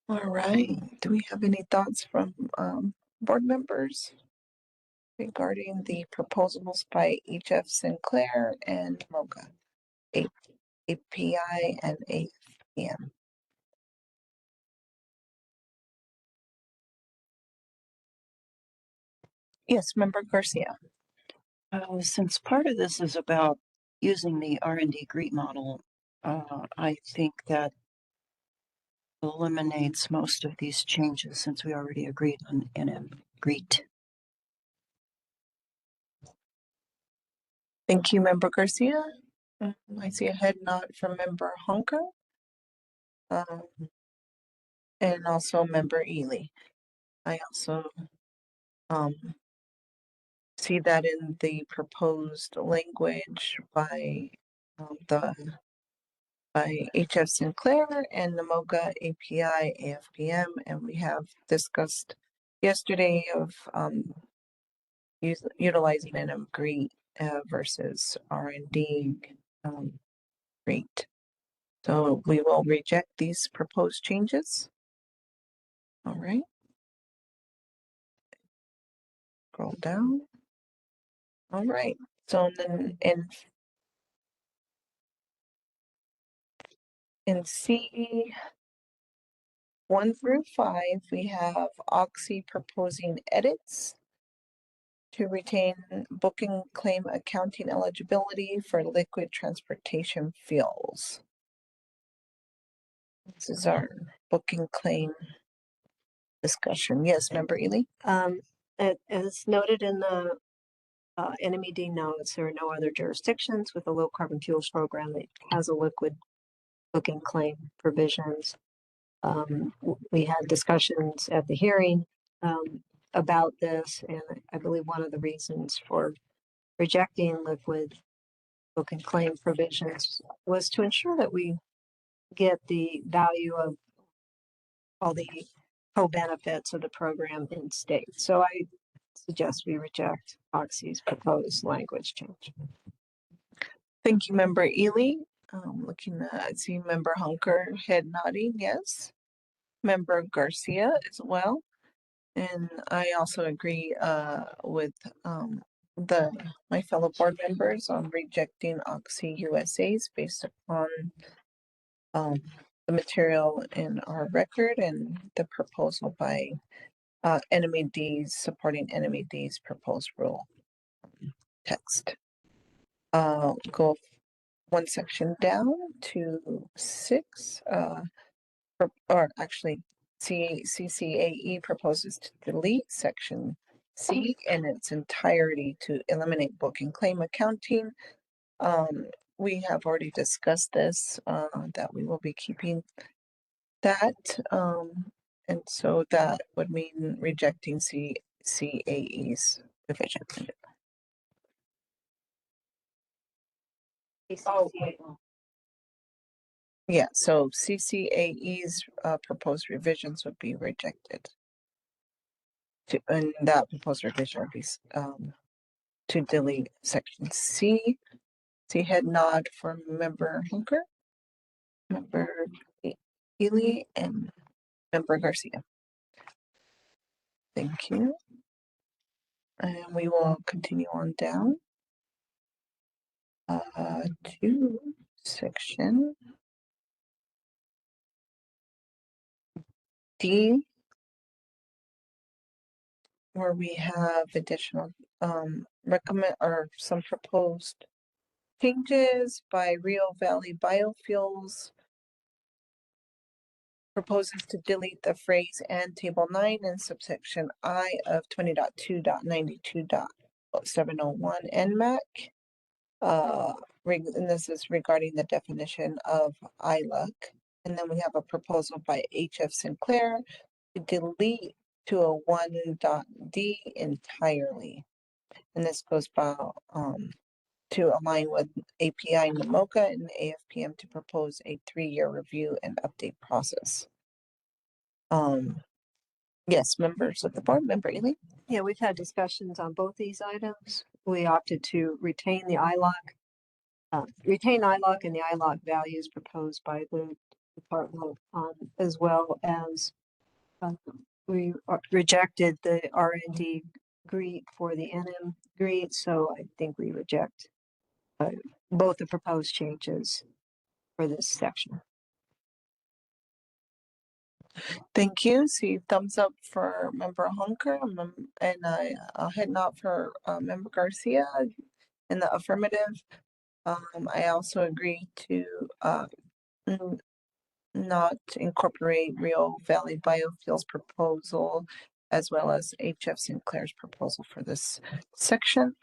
All right. Do we have any thoughts from board members regarding the proposals by HF Sinclair and MOCA, API and AFPM? Yes, Member Garcia. Since part of this is about using the R&D GREET model, I think that eliminates most of these changes since we already agreed on NM GREET. Thank you, Member Garcia. I see a head nod from Member Hunker. And also Member Ely. I also see that in the proposed language by HF Sinclair and Namoga API AFPM, and we have discussed yesterday of utilizing an GREET versus R&D rate. So we will reject these proposed changes. All right. Scroll down. All right. So then in CE 1 through 5, we have Oxy proposing edits to retain booking claim accounting eligibility for liquid transportation fuels. This is our booking claim discussion. Yes, Member Ely? As noted in the NMED notes, there are no other jurisdictions with a low carbon fuels program that has a liquid booking claim provisions. We had discussions at the hearing about this, and I believe one of the reasons for rejecting liquid booking claim provisions was to ensure that we get the value of all the co-benefits of the program in state. So I suggest we reject Oxy's proposed language change. Thank you, Member Ely. Looking at, see Member Hunker head nodding, yes. Member Garcia as well. And I also agree with my fellow board members on rejecting Oxy USA's based upon the material in our record and the proposal by NMED's supporting NMED's proposed rule text. Go one section down to 6, or actually CCAE proposes to delete section C in its entirety to eliminate booking claim accounting. We have already discussed this, that we will be keeping that, and so that would mean rejecting CCAE's division. Yeah, so CCAE's proposed revisions would be rejected. And that proposed revision would be to delete section C. See head nod for Member Hunker, Member Ely, and Member Garcia. Thank you. And we will continue on down to section D, where we have additional recommend or some proposed changes by Rio Valley Biofuels. Proposes to delete the phrase and table 9 in subsection I of 20.2.92.701 NMAC. And this is regarding the definition of ILUC. And then we have a proposal by HF Sinclair to delete to a 1.d entirely. And this goes by to align with API NMOCA and AFPM to propose a 3-year review and update process. Yes, members of the board, Member Ely. Yeah, we've had discussions on both these items. We opted to retain the ILOC, and the ILOC values proposed by the department, as well as we rejected the R&D GREET for the NM GREET. So I think we reject both the proposed changes for this section. Thank you. See thumbs up for Member Hunker, and I'll head nod for Member Garcia in the affirmative. I also agree to not incorporate Rio Valley Biofuels proposal as well as HF Sinclair's proposal for this section.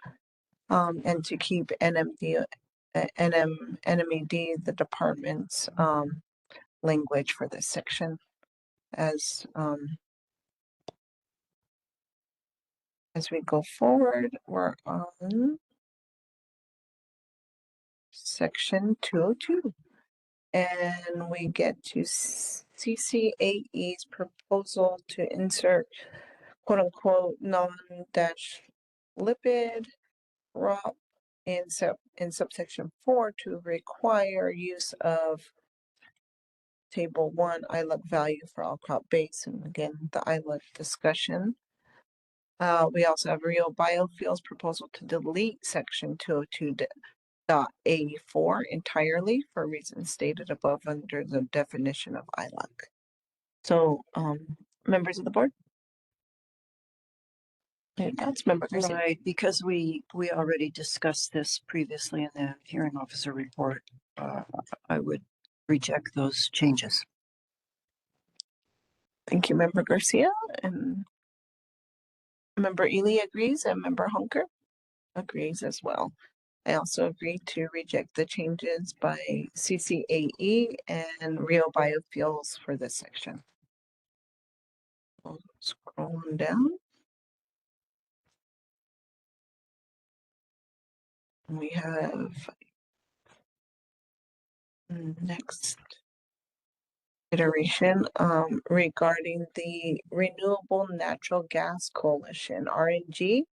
and to keep NMD, NMED, the department's language for this section as we go forward. We're on section 202, and we get to CCAE's proposal to insert quote unquote non-dash lipid ROP in subsection 4 to require use of table 1 ILUC value for all crop base, and again the ILUC discussion. We also have Rio Biofuels proposal to delete section 202.A4 entirely for reasons stated above under the definition of ILUC. So, members of the board? That's member Garcia. Right, because we already discussed this previously in the hearing officer report. I would reject those changes. Thank you, member Garcia, and member Ely agrees, and member Hunker agrees as well. I also agree to reject the changes by CCAE and Rio Biofuels for this section. We'll scroll on down. We have next iteration regarding the Renewable Natural Gas Coalition, RNG,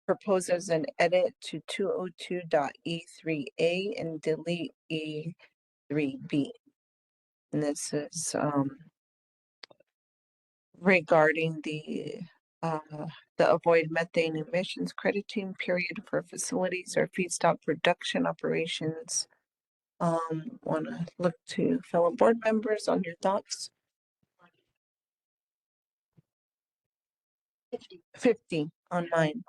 proposes an edit to 202.E3A and delete E3B. And this is regarding the avoid methane emissions crediting period for facilities or feedstock production operations. Want to look to fellow board members on your thoughts. 50 on mine.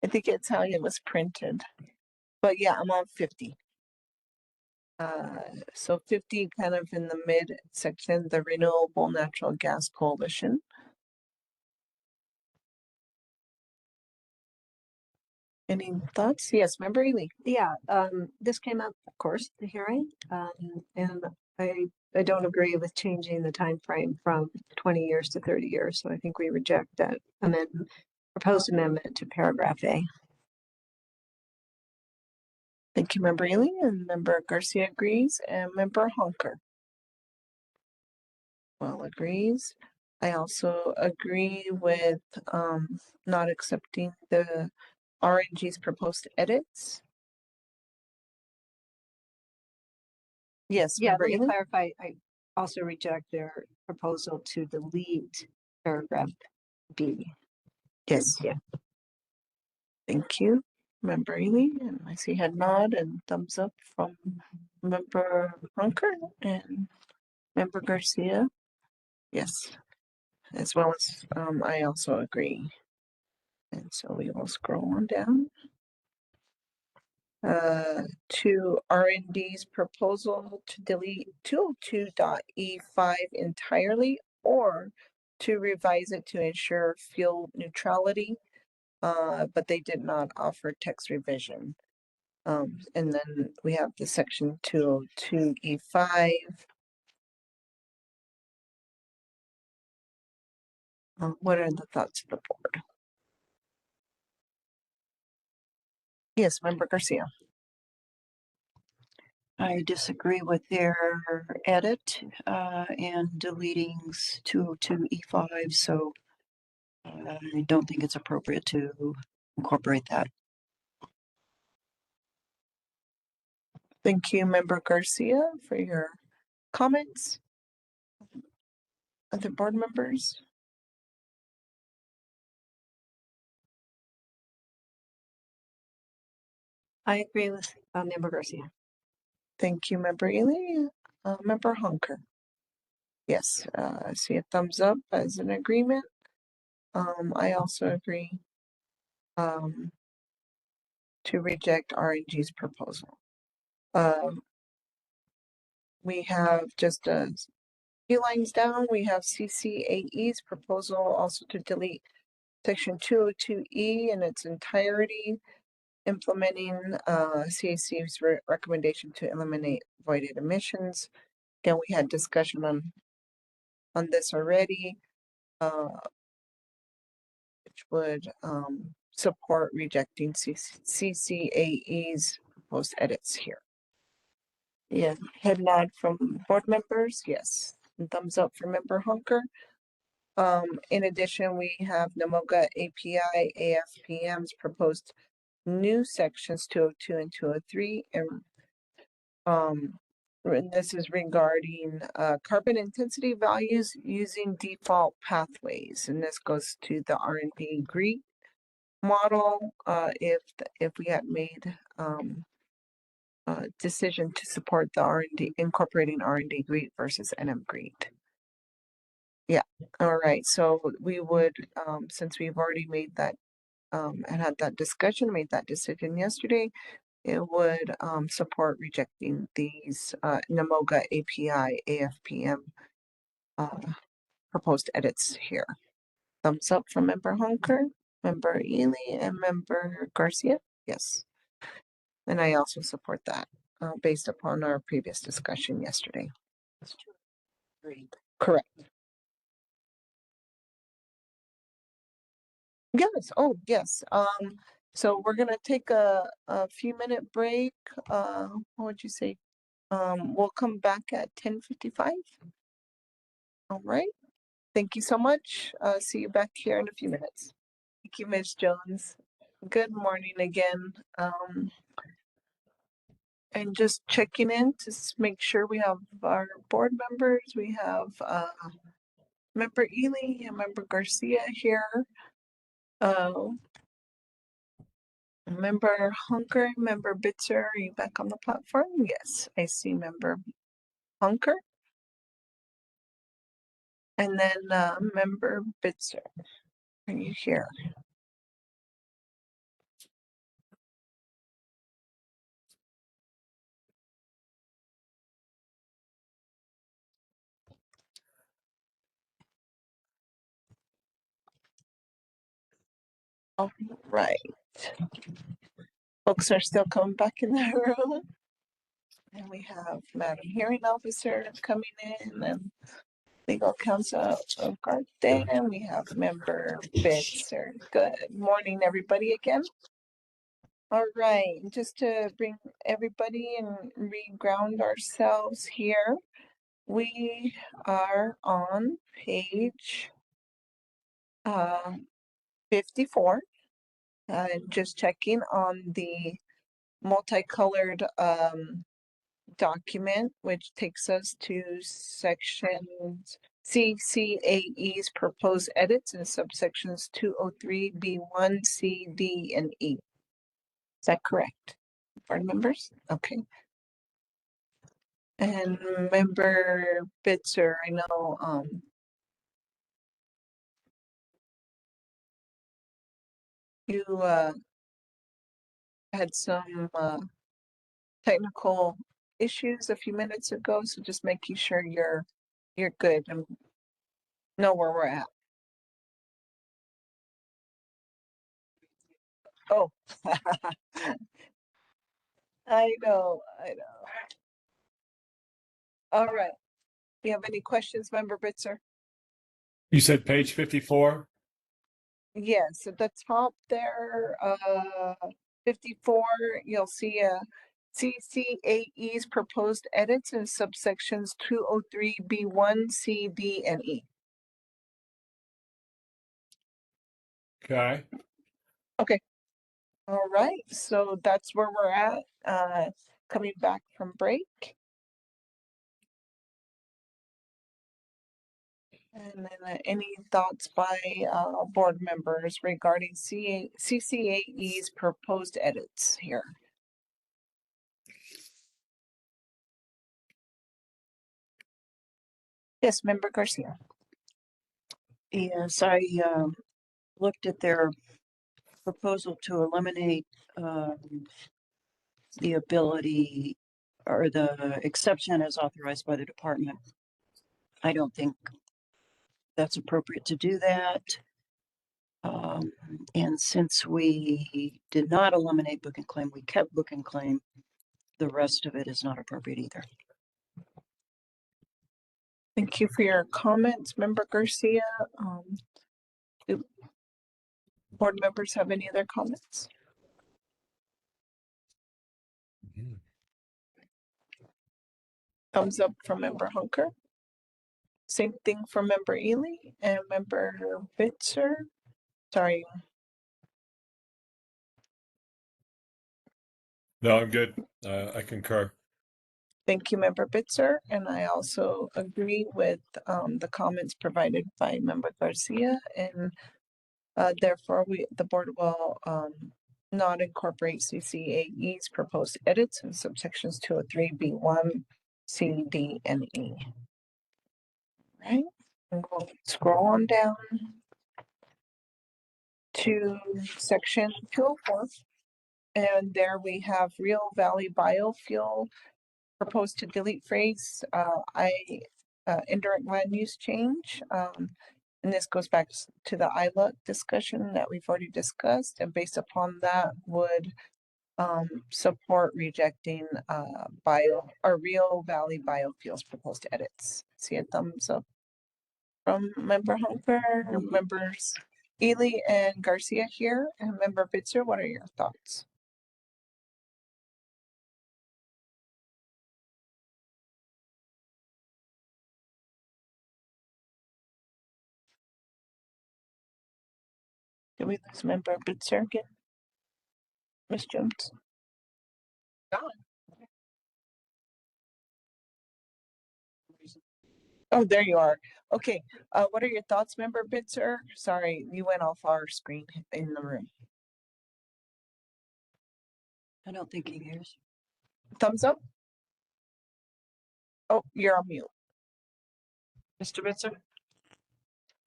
I think it's how it was printed, but yeah, I'm on 50. So 50 kind of in the mid section, the Renewable Natural Gas Coalition. Any thoughts? Yes, member Ely. Yeah, this came up, of course, the hearing, and I don't agree with changing the time frame from 20 years to 30 years. So I think we reject that amendment, proposed amendment to paragraph A. Thank you, member Ely, and member Garcia agrees, and member Honker well agrees. I also agree with not accepting the RNG's proposed edits. Yes, Yeah, member let me Ely? clarify. I also reject their proposal to delete paragraph B. Yes. Yeah. Thank you, member Ely, and I see head nod and thumbs up from member Honker and member Garcia. Yes, as well as I also agree. And so we will scroll on down to R&D's proposal to delete 202.E5 entirely or to revise it to ensure fuel neutrality, but they did not offer text revision. And then we have the section 202E5. What are the thoughts of the board? Yes, member Garcia. I disagree with their edit and deleting 202E5, so I don't think it's appropriate to incorporate that. Thank you, member Garcia, for your comments. Other board members? I agree with member Garcia. Thank you, member Ely. Member Hunker. Yes, I see a thumbs up as an agreement. I also agree to reject RNG's proposal. We have just a few lines down, we have CCAE's proposal also to delete Section 202E in its entirety, implementing CAC's recommendation to eliminate voided emissions. Again, we had discussion on this already, which would support rejecting CCAE's proposed edits here. Yeah, head nod from board members, yes. And thumbs up for member Hunker. In addition, we have NAMOGA API AFPM's proposed new sections 202 and 203, and this is regarding carbon intensity values using default pathways, and this goes to the R&D GREET model. If we had made a decision to support the R&D incorporating R&D GREET versus NM GREET. Yeah, all right. So we would, since we've already made that and had that discussion, made that decision yesterday, it would support rejecting these NAMOGA API AFPM proposed edits here. Thumbs up from member Hunker, member Ely, and member Garcia. Yes. And I also support that based upon our previous discussion yesterday. Correct. Yes. Oh, yes. So we're gonna take a few minute break. What would you say? We'll come back at 10:55. All right. Thank you so much. See you back here in a few minutes. Thank you, Ms. Jones. Good morning again. And just checking in to make sure we have our board members. We have member Ely and member Garcia here. Member Hunker, member Bitzer, are you back on the platform? Yes, I see member Hunker. And then member Bitzer, are you here? All right. Folks are still coming back in the room. And we have Madam Hearing Officer coming in and Legal Counsel of Garden. We have member Bitzer. Good morning, everybody again. All right, just to bring everybody and re-ground ourselves here, we are on page 54. Just checking on the multicolored document, which takes us to sections CCAE's proposed edits in subsections 203B1, C, D, and E. Is that correct, board members? Okay. And member Bitzer, I know you had some technical issues a few minutes ago, so just making sure you're good and know where we're at. Oh, I know. All right. Do you have any questions, member Bitzer? You said page 54? Yes, at the top there, 54, you'll see CCAE's proposed edits in subsections 203B1, C, D, and E. Okay. Okay. All right. So that's where we're at, coming back from break. And then any thoughts by board members regarding CCAE's proposed edits here? Yes, member Garcia. Yes, I looked at their proposal to eliminate the ability or the exception as authorized by the department. I don't think that's appropriate to do that. And since we did not eliminate book and claim, we kept book and claim. The rest of it is not appropriate either. Thank you for your comments, Member Garcia. Do board members have any other comments? Thumbs up from Member Hunker. Same thing for Member Ely and Member Bitzer. Sorry, No, I'm good. I concur. thank you, Member Bitzer. And I also agree with the comments provided by Member Garcia. And therefore, the board will not incorporate CCAE's proposed edits in subsections 203B1, C, D, and E. Right? And we'll scroll on down to section 204. And there we have Real Valley Biofuel proposed to delete phrase indirect land use change. And this goes back to the ILUC discussion that we've already discussed, and based upon that would support rejecting Real Valley Biofuels proposed edits. See a thumbs up from Member Hunker, members Ely and Garcia here, and Member Bitzer. What are your thoughts? Did we lose Member Bitzer again? Ms. Jones? Oh, there you are. Okay, what are your thoughts, Member Bitzer? Sorry, you went off our screen in the room. I don't think he hears. Thumbs up? Oh, you're on mute. Mr. Bitzer?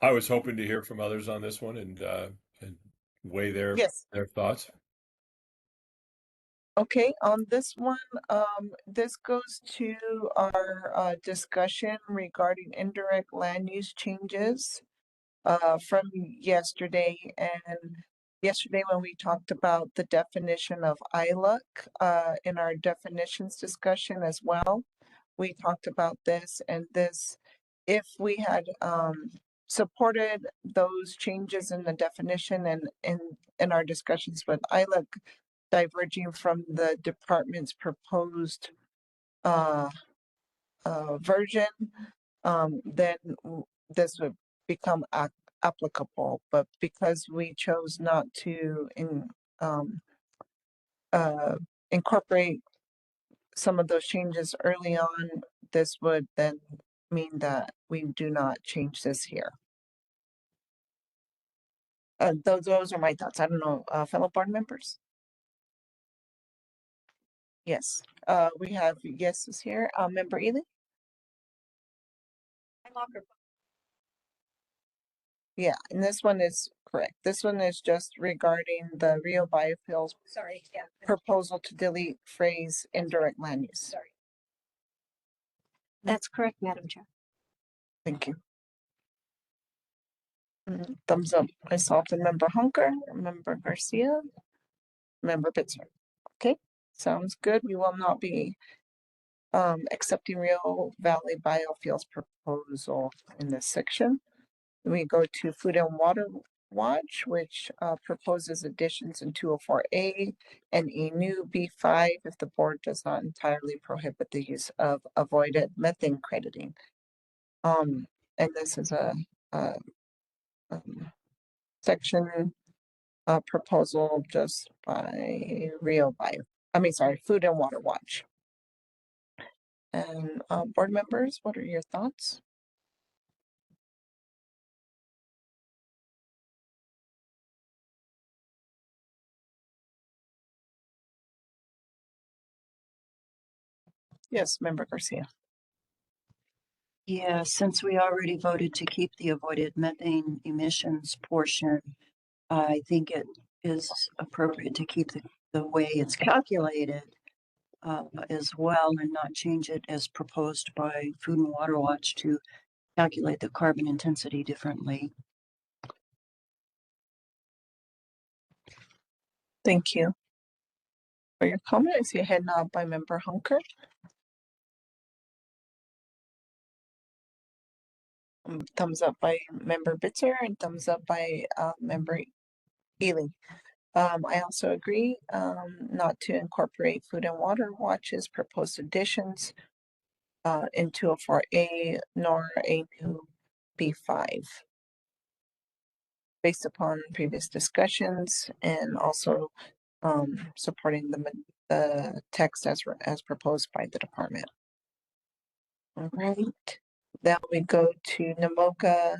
I was hoping to hear from others on this one and weigh their thoughts. Okay, on this one, this goes to our discussion regarding indirect land use changes from yesterday. And yesterday when we talked about the definition of ILUC in our definitions discussion as well, we talked about this, and this, if we had supported those changes in the definition and in our discussions with ILUC, diverging from the department's proposed version, then this would become applicable. But because we chose not to incorporate some of those changes early on, this would then mean that we do not change this here. Those are my thoughts. I don't know, fellow board members. Yes, we have yeses here. Member Ely? Yeah, and this one is correct. This one is just regarding the Rio Biofuels proposal to delete phrase indirect land use. That's correct, Madam Chair. Thank you. Thumbs up. I saw from Member Hunker, Member Garcia, Member Bitzer. Okay, sounds good. We will not be accepting Rio Valley Biofuels proposal in this section. We go to Food and Water Watch, which proposes additions in 204A and a new B5 if the board does not entirely prohibit the use of avoided methane crediting. And this is a section proposal just by Food and Water Watch. And board members, what are your thoughts? Yes, Member Garcia. Yeah, since we already voted to keep the avoided methane emissions portion, I think it is appropriate to keep the way it's calculated as well, and not change it as proposed by Food and Water Watch to calculate the carbon intensity differently. Thank you for your comment. I see a head nod by Member Hunker. Thumbs up by Member Bitzer and thumbs up by Member Ely. I also agree not to incorporate Food and Water Watch's proposed additions in 204A nor a new B5 based upon previous discussions and also supporting the text as proposed by the department. All right, now we go to NAMOCA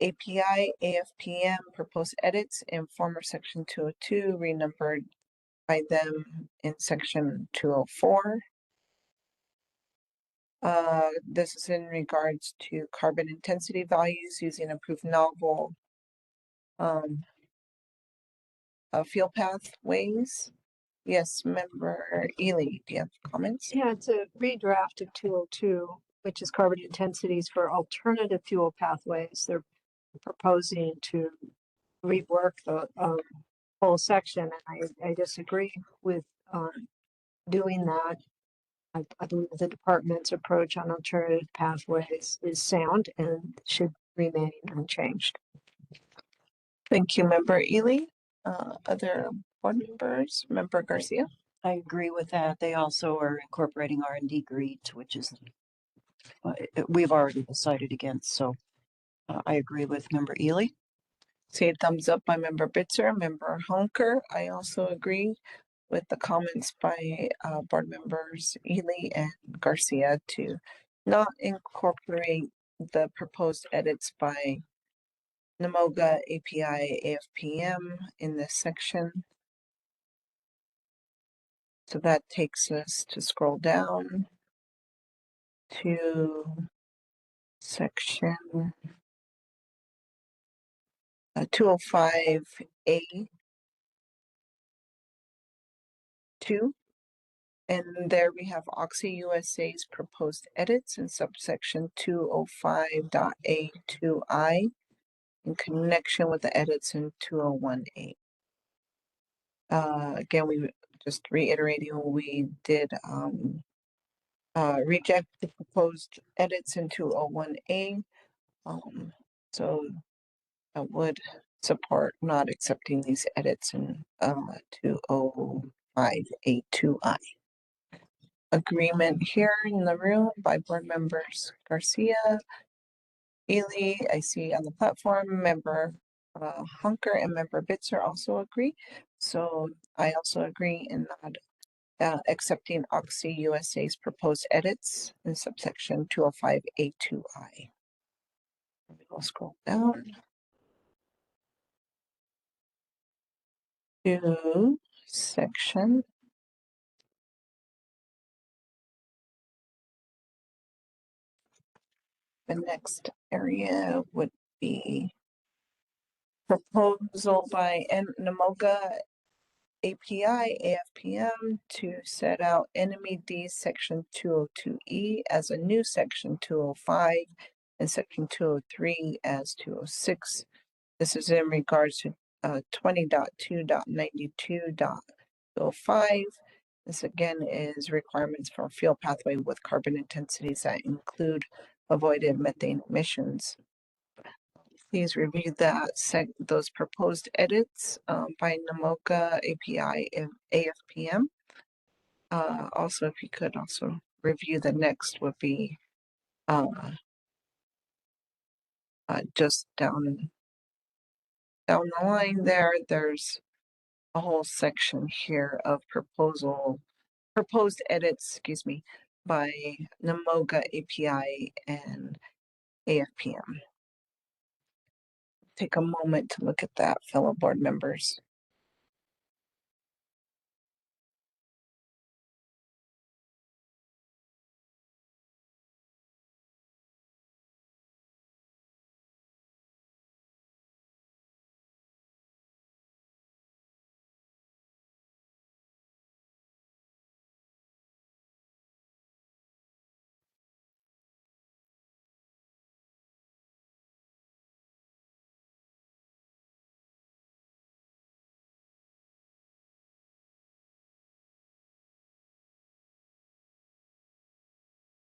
API AFPM proposed edits in former section 202 renumbered by them in section 204. This is in regards to carbon intensity values using approved novel fuel pathways. Yes, Member Ely, do you have comments? Yeah, it's a redraft of 202, which is carbon intensities for alternative fuel pathways. They're proposing to rework the whole section, and I disagree with doing that. I believe the department's approach on alternative pathways is sound and should remain unchanged. Thank you, Member Ely. Other board members, Member Garcia. I agree with that. They also are incorporating R&D GREET, which is we've already decided against. So I agree with Member Ely. See a thumbs up by Member Bitzer, Member Hunker. I also agree with the comments by board members Ely and Garcia to not incorporate the proposed edits by NAMOGA API AFPM in this section. So that takes us to scroll down to section 205A 2. And there we have Oxy USA's proposed edits in subsection 205.A2I in connection with the edits in 201A. Again, we just reiterating, we did reject the proposed edits in 201A. So I would support not accepting these edits in 205A2I. Agreement here in the room by board members Garcia, Ely, I see on the platform, Member Hunker and Member Bitzer also agree. So I also agree in not accepting Oxy USA's proposed edits in subsection 205A2I. We'll scroll down to section the next area would be proposal by NAMOGA API AFPM to set out NMED section 202E as a new section 205 and section 203 as 206. This is in regards to 20.2.92.05. This again is requirements for a fuel pathway with carbon intensities that include avoided methane emissions. Please review those proposed edits by NAMOCA API and AFPM. Also, if you could also review the next would be just down the line there. There's a whole section here of proposed edits, excuse me, by NAMOCA API and AFPM. Take a moment to look at that, fellow board members.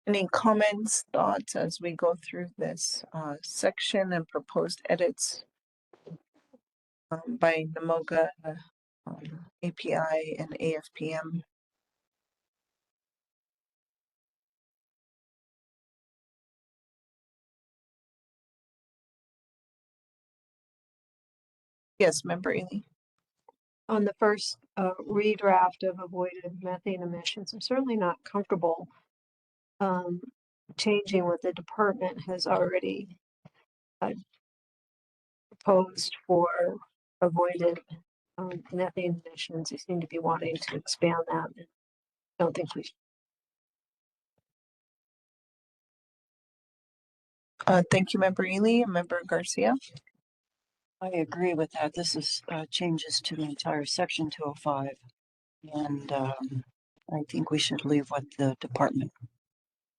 Any comments, thoughts as we go through this section and proposed edits by NMOGA, API, and AFPM? Yes, Member Ely. On the first redraft of avoided methane emissions, I'm certainly not comfortable changing what the department has already proposed for avoided methane emissions. They seem to be wanting to expand that. I don't think we should. Thank you, Member Ely. Member Garcia. I agree with that. This is changes to the entire section 205. And I think we should leave what the department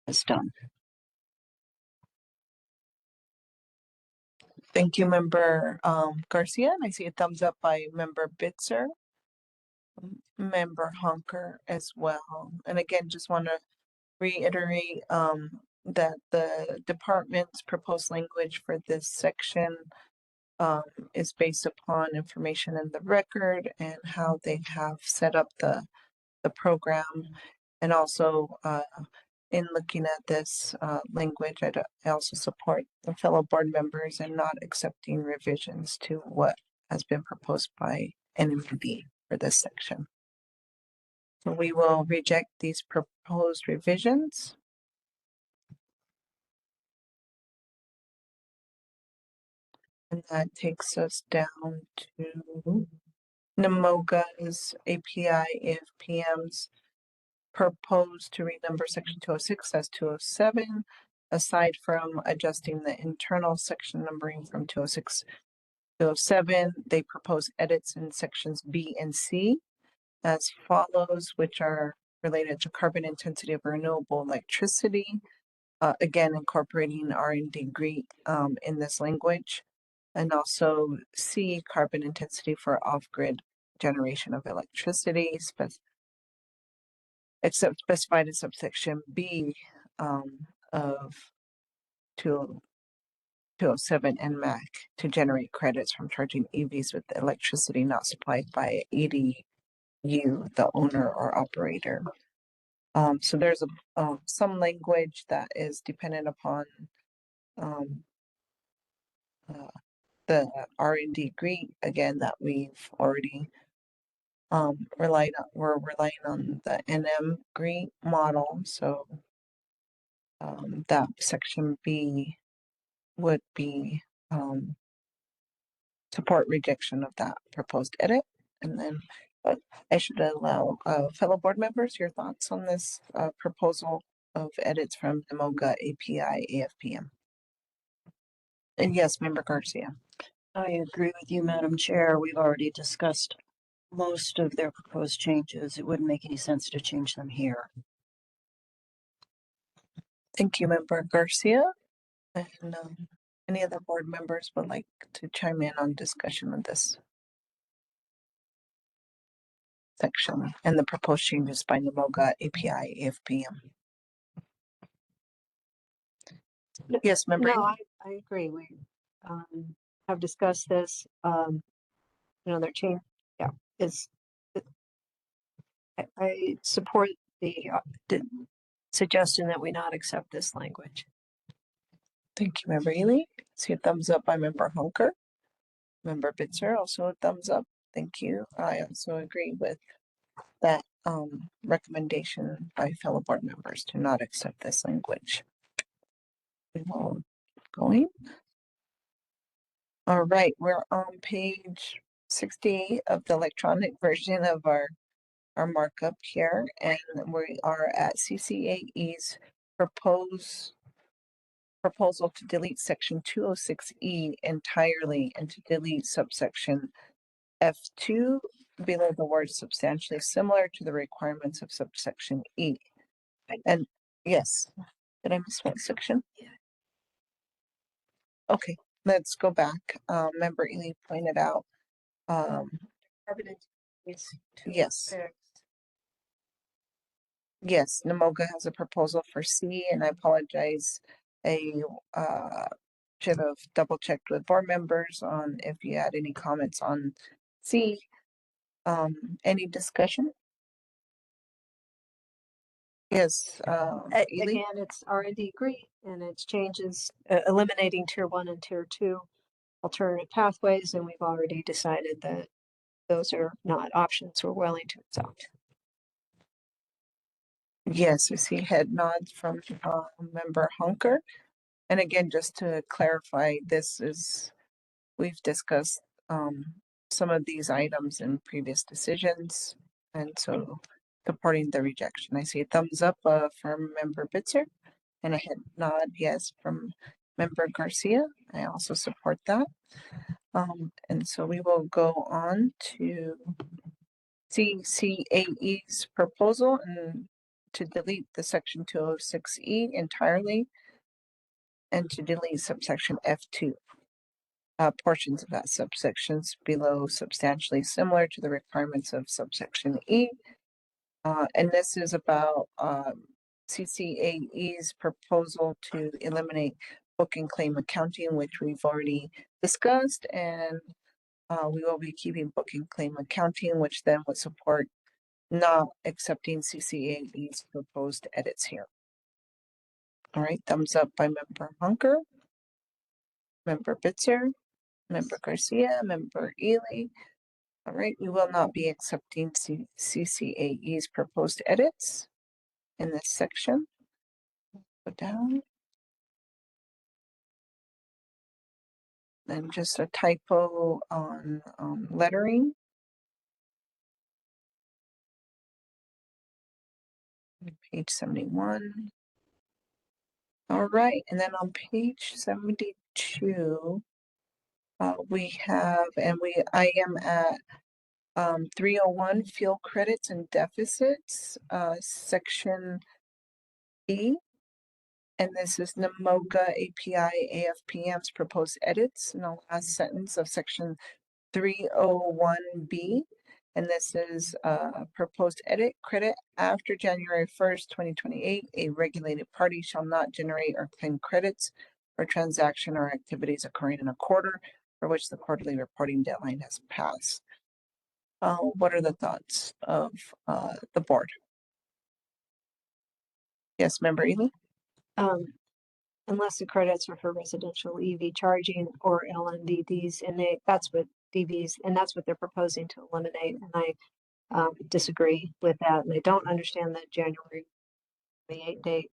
has done. Thank you, Member Garcia. And I see a thumbs up by Member Bitzer, Member Honker as well. And again, just want to reiterate that the department's proposed language for this section is based upon information in the record and how they have set up the program. And also in looking at this language, I also support the fellow board members in not accepting revisions to what has been proposed by NMB for this section. So we will reject these proposed revisions. And that takes us down to NMOGA's API AFPM's proposed to renumber section 206 as 207, aside from adjusting the internal section numbering from 206 to 207. They propose edits in sections B and C as follows, which are related to carbon intensity of renewable electricity, again incorporating R&D GREET in this language, and also C, carbon intensity for off-grid generation of electricity, except specified in subsection B of 207 NMAC to generate credits from charging EVs with electricity not supplied by EDU, the owner or operator. So there's some language that is dependent upon the R&D GREET, again, that we've already we're relying on the NM GREET model. So that section B would be support rejection of that proposed edit. And then I should allow fellow board members your thoughts on this proposal of edits from NMOGA API AFPM. And yes, Member Garcia. I agree with you, Madam Chair. We've already discussed most of their proposed changes. It wouldn't make any sense to change them here. Thank you, Member Garcia. And any other board members would like to chime in on discussion of this section and the proposed changes by NMOGA API AFPM? Yes, Member. No, I agree. We have discussed this. Their change, yeah, I support the suggestion that we not accept this language. Thank you, Member Ely. See a thumbs up by Member Honker. Member Bitzer, also a thumbs up. Thank you. I also agree with that recommendation by fellow board members to not accept this language. We will keep going. All right, we're on page 60 of the electronic version of our markup here, and we are at CCAE's proposal to delete section 206E entirely and to delete subsection F2 below the word substantially similar to the requirements of subsection E. And yes, did I miss one section? Yeah. Okay, let's go back. Member Ely pointed out. Yes. Yes, Namoga has a proposal for C, and I apologize. Should have double checked with board members on if you had any comments on C. Any discussion? Yes, Ely? Again, it's R&D GREET and it's changes, eliminating tier 1 and tier 2 alternative pathways. And we've already decided that those are not options we're willing to adopt. Yes, I see head nods from member Hunker. And again, just to clarify, we've discussed some of these items in previous decisions, and so supporting the rejection. I see a thumbs up from member Bitzer and a head nod yes from member Garcia. I also support that. And so we will go on to CCAE's proposal and to delete the section 206E entirely and to delete subsection F2. Portions of that subsections below substantially similar to the requirements of subsection E. And this is about CCAE's proposal to eliminate book and claim accounting, which we've already discussed, and we will be keeping book and claim accounting, which then would support not accepting CCAE's proposed edits here. All right, thumbs up by member Hunker, member Bitzer, member Garcia, member Ely. All right, we will not be accepting CCAE's proposed edits in this section. Go down. And just a typo on lettering. Page 71. All right, and then on page 72, we have, I am at 301 fuel credits and deficits, section E. And this is NAMOGA API AFPM's proposed edits in the last sentence of section 301B. And this is a proposed edit credit after January 1st, 2028. A regulated party shall not generate or claim credits for transaction or activities occurring in a quarter for which the quarterly reporting deadline has passed. What are the thoughts of the board? Yes, member Ely? Unless the credits are for residential EV charging or LNDDs, and that's what DVs, and that's what they're proposing to eliminate. And I disagree with that, and I don't understand that January 28th date.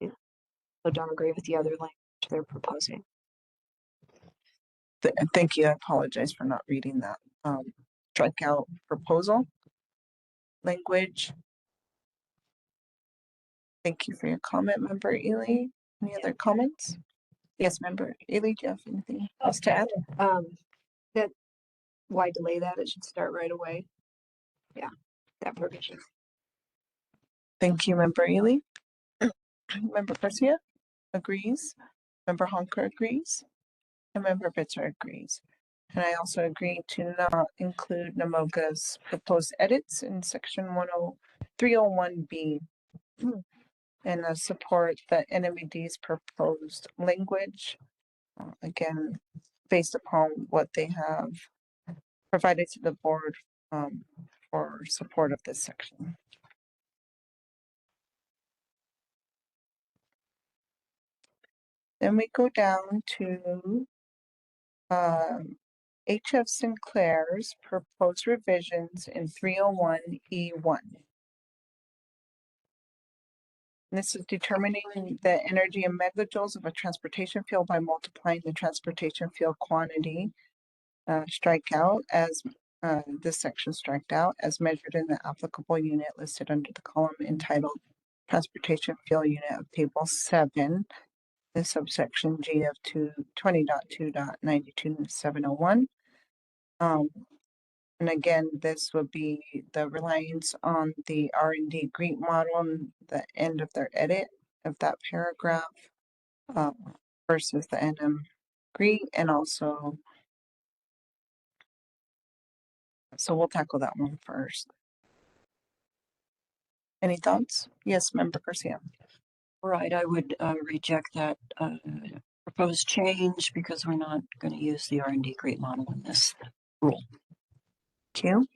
So don't agree with the other language they're proposing. Thank you. I apologize for not reading that. Strikeout proposal language. Thank you for your comment, member Ely. Any other comments? Yes, member Ely, do you have anything else to add? That why delay that? It should start right away. Yeah, that provision. Thank you, member Ely. Member Garcia agrees. Member Honker agrees. And member Bitzer agrees. And I also agree to not include NAMOGA's proposed edits in section 301B and support the NMED's proposed language. Again, based upon what they have provided to the board for support of this section. Then we go down to HF Sinclair's proposed revisions in 301E1. This is determining the energy in megajoules of a transportation fuel by multiplying the transportation fuel quantity, strike out as this section striked out as measured in the applicable unit listed under the column entitled Transportation Fuel Unit of Table 7, the subsection G of 20.2.92.701. And again, this would be the reliance on the R&D GREET model and the end of their edit of that paragraph versus the NM GREET, and also, so we'll tackle that one first. Any thoughts? Yes, Member Garcia. Right, I would reject that proposed change because we're not going to use the R&D GREAT model in this rule. Thank you.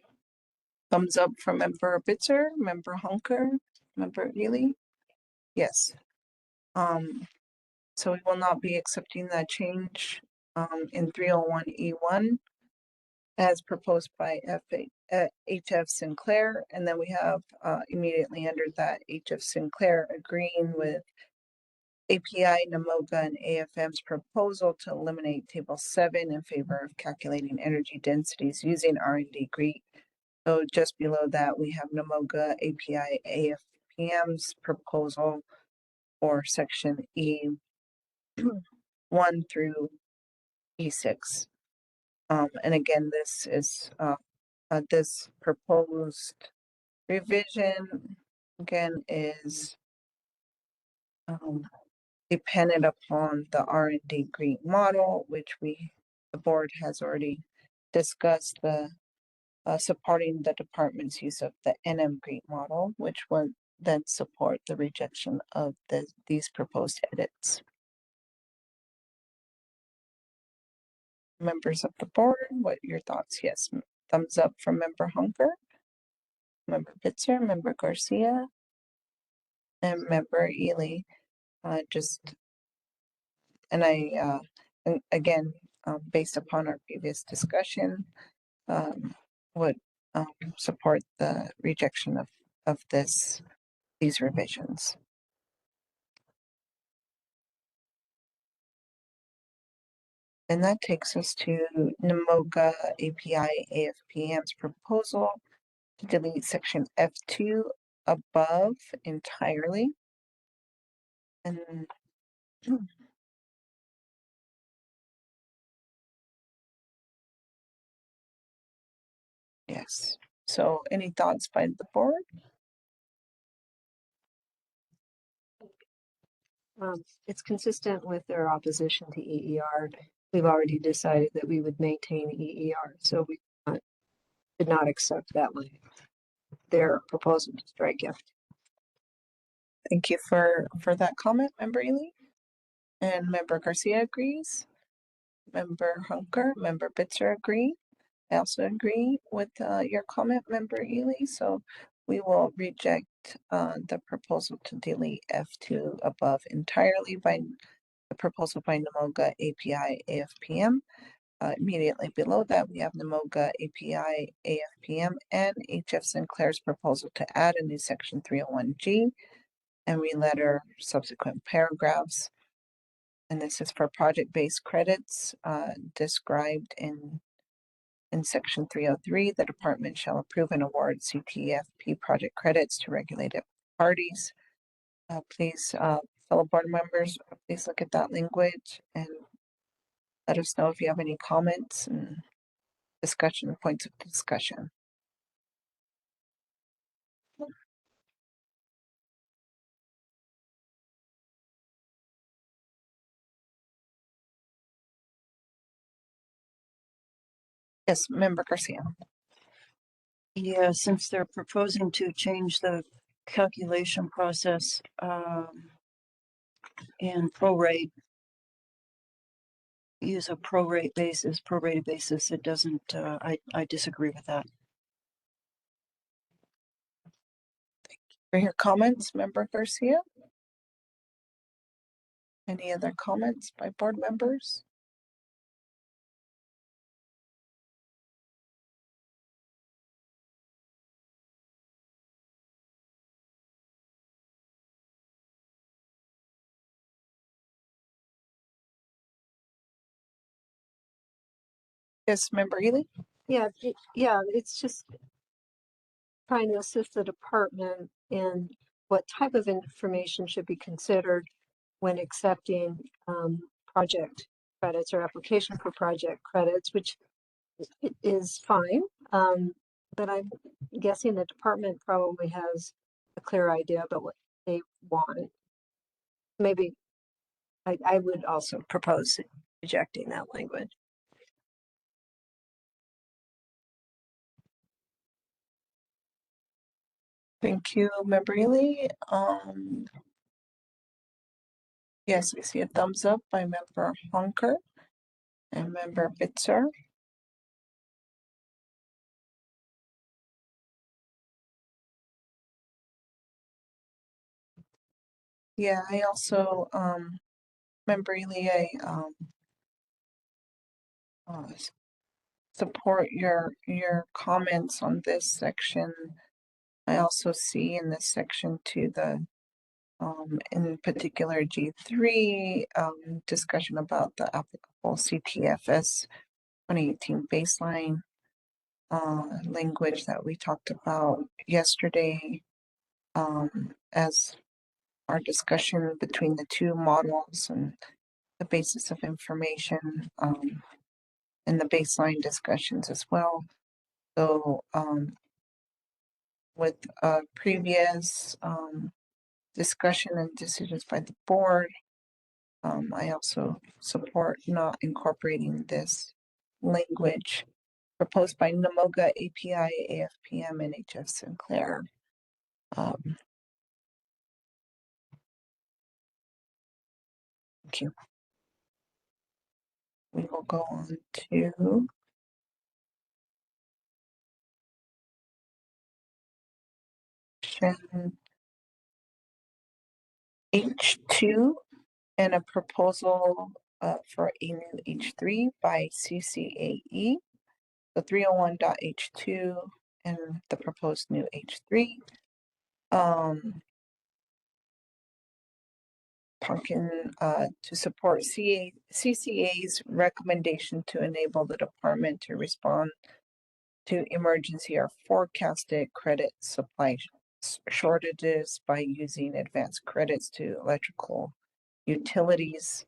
Thumbs up from Member Bitzer, Member Hunker, Member Ely. Yes. So we will not be accepting that change in 301E1 as proposed by HF Sinclair. And then we have immediately under that HF Sinclair agreeing with API, NAMOGA, and AFM's proposal to eliminate Table 7 in favor of calculating energy densities using R&D GREAT. So just below that, we have NAMOGA, API, AFPM's proposal for section E1 through E6. And again, this is this proposed revision, again, is dependent upon the R&D GREAT model, which the board has already discussed the supporting the department's use of the NM GREAT model, which would then support the rejection of these proposed edits. Members of the board, what are your thoughts? Yes, thumbs up from Member Hunker, Member Bitzer, Member Garcia, and Member Ely. And again, based upon our previous discussion, would support the rejection of these revisions. And that takes us to NAMOGA API AFPM's proposal to delete section F2 above entirely. And yes, so any thoughts by the board? It's consistent with their opposition to EER. We've already decided that we would maintain EER, so we did not accept that one. Their proposal to strike F2. Thank you for that comment, Member Ely. And Member Garcia agrees. Member Hunker, Member Bitzer agree. I also agree with your comment, Member Ely. So we will reject the proposal to delete F2 above entirely by the proposal by NAMOGA API AFPM. Immediately below that, we have NAMOGA API AFPM and HF Sinclair's proposal to add a new section 301G and re-letter subsequent paragraphs. And this is for project-based credits described in section 303. The department shall approve and award CTFP project credits to regulated parties. Please, fellow board members, please look at that language and let us know if you have any comments and points of discussion. Yes, Member Garcia. Yeah, since they're proposing to change the calculation process and prorate, use a prorated basis, it doesn't, I disagree with that. For your comments, Member Garcia. Any other comments by board members? Yes, Member Ely. Yeah, it's just trying to assist the department in what type of information should be considered when accepting project credits or application for project credits, which is fine. But I'm guessing the department probably has a clear idea about what they want. Maybe I would also propose rejecting that language. Thank you, Member Ely. Yes, I see a thumbs up by Member Honker and Member Bitzer. Yeah, I also, Member Ely, I support your comments on this section. I also see in this section to the in particular G3 discussion about the applicable CTFS 2018 baseline language that we talked about yesterday as our discussion between the two models and the basis of information and the baseline discussions as well. So with previous discussion and decisions by the board, I also support not incorporating this language proposed by NAMOGA, API, AFPM, and HF Sinclair. Thank you. We will go on to section H2 and a proposal for a new H3 by CCAE. The 301.H2 and the proposed new H3. Talking to support CCA's recommendation to enable the department to respond to emergency or forecasted credit supply shortages by using advanced credits to electrical utilities.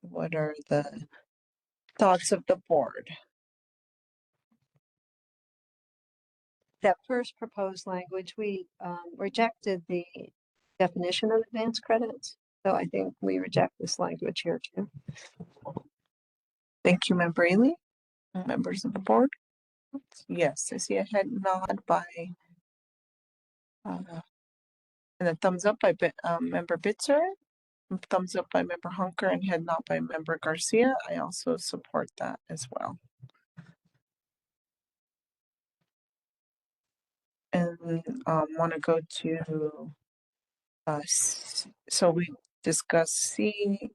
What are the thoughts of the board? That first proposed language, we rejected the definition of advanced credits. So I think we reject this language here too. Thank you, Member Ely. Members of the board? Yes, I see a head nod by and a thumbs up by Member Bitzer, thumbs up by Member Hunker, and head nod by Member Garcia. I also support that as well. And want to go to so we discuss 2,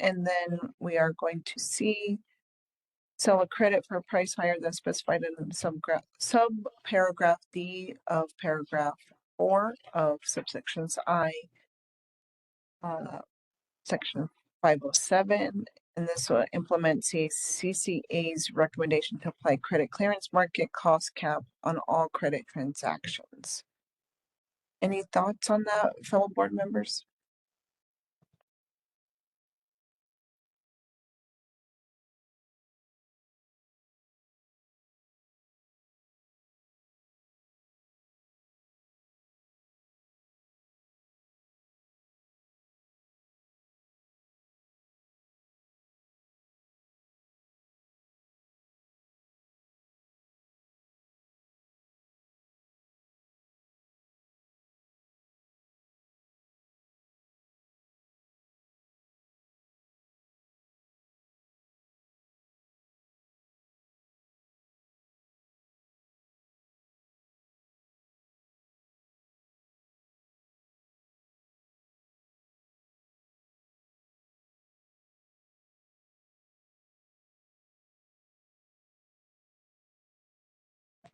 and then we are going to see sell a credit for a price higher than specified in sub-paragraph D of paragraph 4 of subsections I, section 507, and this will implement CCA's recommendation to apply credit clearance market cost cap on all credit transactions. Any thoughts on that, fellow board members?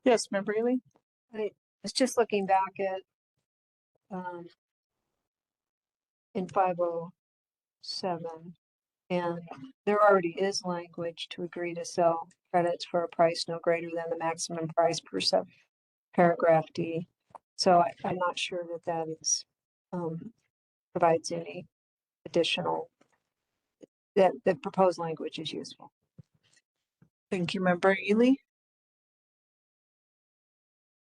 Yes, Member Ely? I was just looking back at in 507, and there already is language to agree to sell credits for a price no greater than the maximum price per paragraph D. So I'm not sure that that is provides any additional, that the proposed language is useful. Thank you, Member Ely.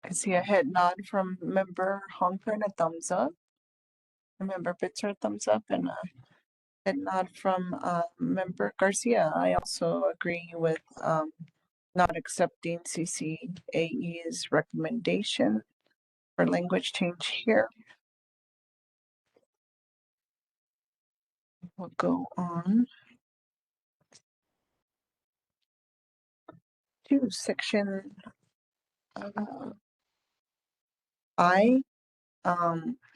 I see a head nod from Member Honker and a thumbs up. Member Bitzer, a thumbs up, and a head nod from Member Garcia. I also agree with not accepting CCAE's recommendation for language change here. We'll go on to section I,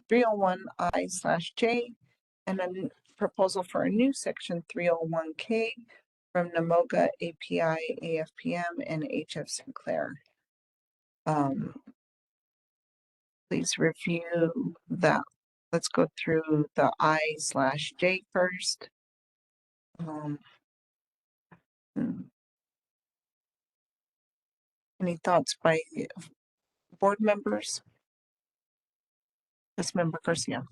301I/J, and a proposal for a new section 301K from NAMOGA API, AFPM, and HF Sinclair. Please review that. Let's go through the I/J first. Any thoughts by board members? This member Garcia.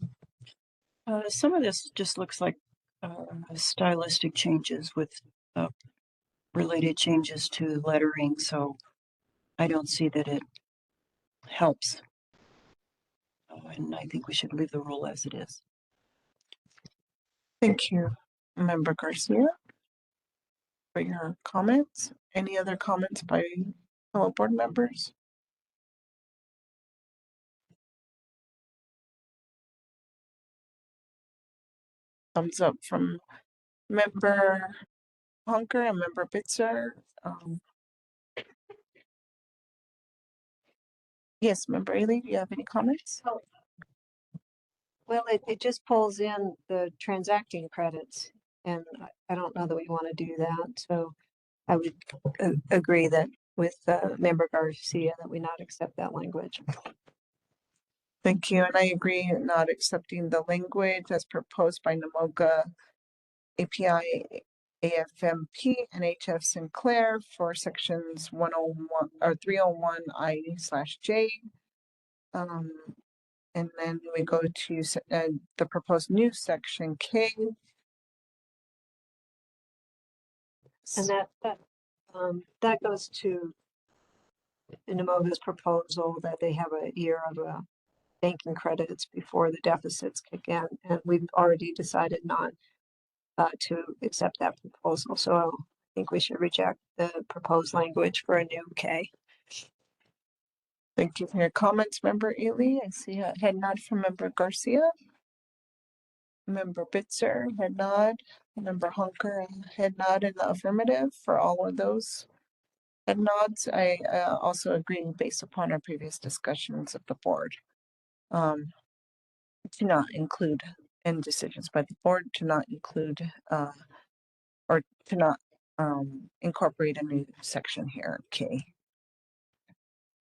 Some of this just looks like stylistic changes with related changes to lettering, so I don't see that it helps. And I think we should leave the rule as it is. Thank you, member Garcia, for your comments. Any other comments by fellow board members? Thumbs up from member Honker and member Bitzer. Yes, member Ailey, do you have any comments? Oh. Well, it just pulls in the transacting credits, and I don't know that we want to do that. So I would agree that with member Garcia that we not accept that language. Thank you, and I agree not accepting the language as proposed by NAMOGA API, AFMP, and HF Sinclair for sections 101 or 301I/J. And then we go to the proposed new section K. And that goes to NAMOGA's proposal that they have a year of banking credits before the deficits kick in, and we've already decided not to accept that proposal. So I think we should reject the proposed language for a new K. Thank you for your comments, member Ely. I see a head nod from member Garcia. Member Bitzer, head nod. Member Hunker, head nod in the affirmative for all of those head nods. I also agree based upon our previous discussions of the board. To not include any decisions by the board, to not include or to not incorporate a new section here, K,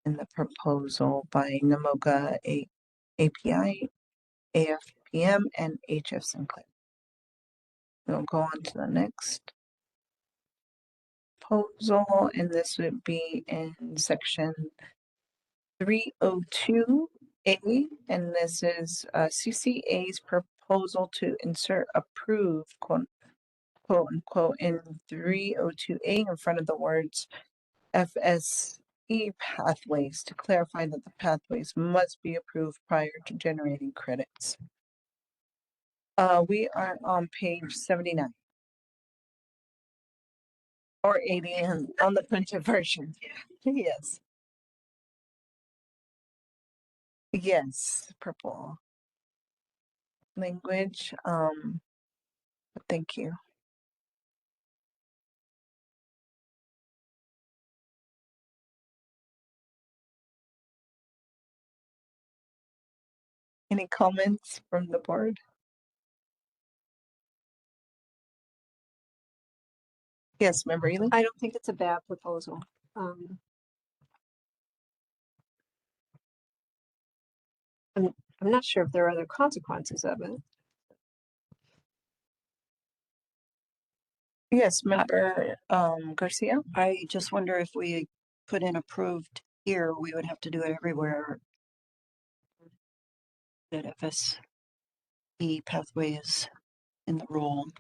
in the proposal by NAMOGA API, AFPM, and HF Sinclair. We'll go on to the next proposal, and this would be in section 302A, and this is CCA's proposal to insert approved, quote unquote, in 302A in front of the words FSE pathways to clarify that the pathways must be approved prior to generating credits. We are on page 79 or 80 on the printed version. Yes. Yes, purple language. Thank you. Any comments from the board? Yes, member Ely? I don't think it's a bad proposal. I'm not sure if there are other consequences of it. Yes, member Garcia? I just wonder if we put in approved here, we would have to do it everywhere that FSE pathway is in the rule.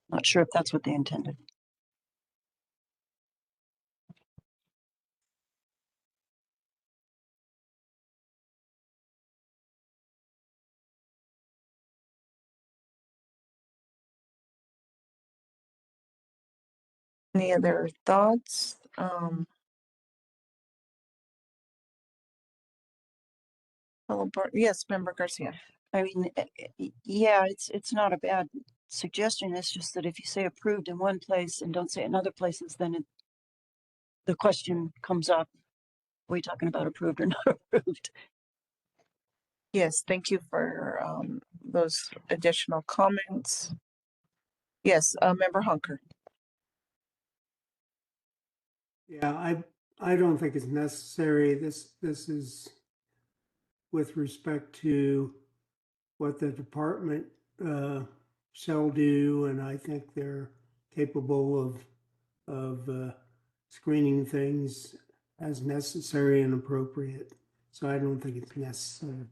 Not sure if that's what they intended. Any other thoughts? Yes, Member Garcia. I mean, yeah, it's not a bad suggestion. It's just that if you say approved in one place and don't say it in other places, then the question comes up, are we talking about approved or not approved? Yes, thank you for those additional comments. Yes, Member Hunker. Yeah, I don't think it's necessary. This is with respect to what the department shall do, and I think they're capable of screening things as necessary and appropriate. So I don't think it's necessary.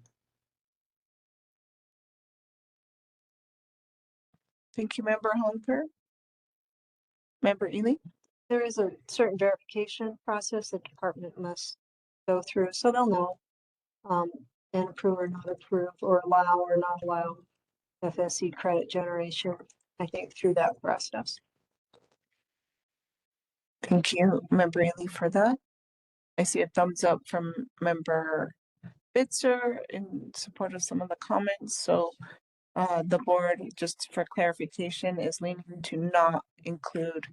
Thank you, Member Hunker. Member Ely? There is a certain verification process the department must go through, so they'll know and approve or not approve, or allow or not allow FSC credit generation, I think, through that process. Thank you, Member Ely, for that. I see a thumbs up from Member Bitzer in support of some of the comments. So the board, just for clarification, is leaning to not include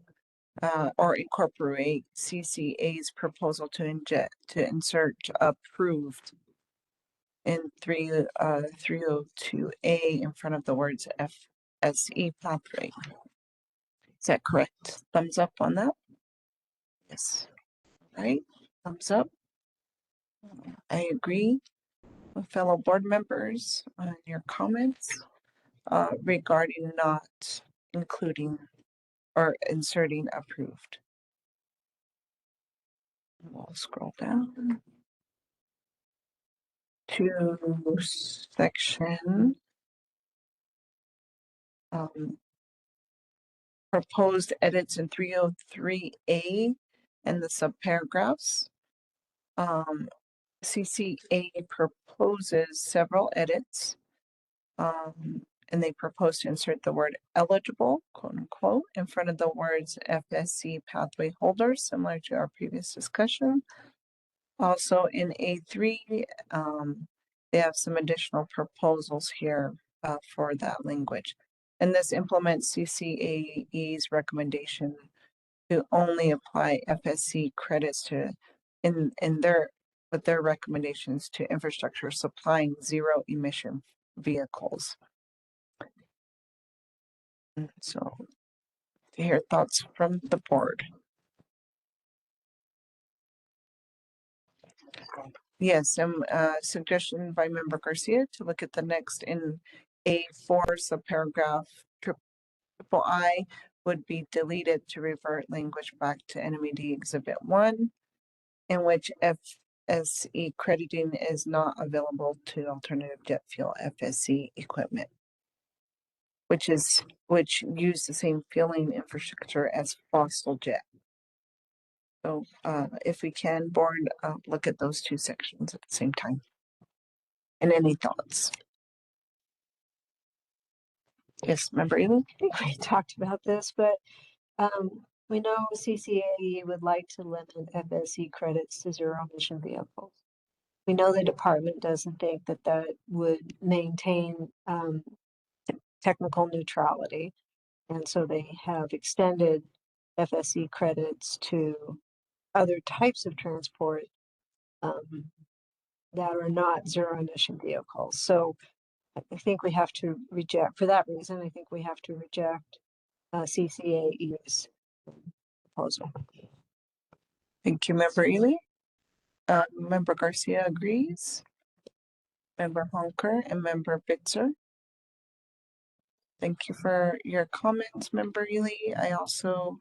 or incorporate CCA's proposal to insert approved in 302A in front of the words FSE pathway. Is that correct? Thumbs up on that? Yes. All right. Thumbs up. I agree with fellow board members on your comments regarding not including or inserting approved. We'll scroll down to section proposed edits in 303A and the subparagraphs. CCA proposes several edits, and they propose to insert the word eligible, quote unquote, in front of the words FSC pathway holders, similar to our previous discussion. Also in A3, they have some additional proposals here for that language. And this implements CCAE's recommendation to only apply FSC credits to their recommendations to infrastructure supplying zero emission vehicles. So to hear thoughts from the board. Yes, suggestion by Member Garcia to look at the next in A4 subparagraph triple I would be deleted to revert language back to NMED Exhibit 1, in which FSE crediting is not available to alternative jet fuel FSC equipment, which use the same fueling infrastructure as fossil jet. So if we can, board, look at those two sections at the same time. And any thoughts? Yes, Member Ely? We talked about this, but we know CCAE would like to limit FSC credits to zero emission vehicles. We know the department doesn't think that that would maintain technical neutrality. And so they have extended FSC credits to other types of transport that are not zero emission vehicles. So I think we have to reject, for that reason, I think we have to reject CCAE's proposal. Thank you, Member Ely. Member Garcia agrees. Member Honker and Member Bitzer. Thank you for your comments, Member Ely. I also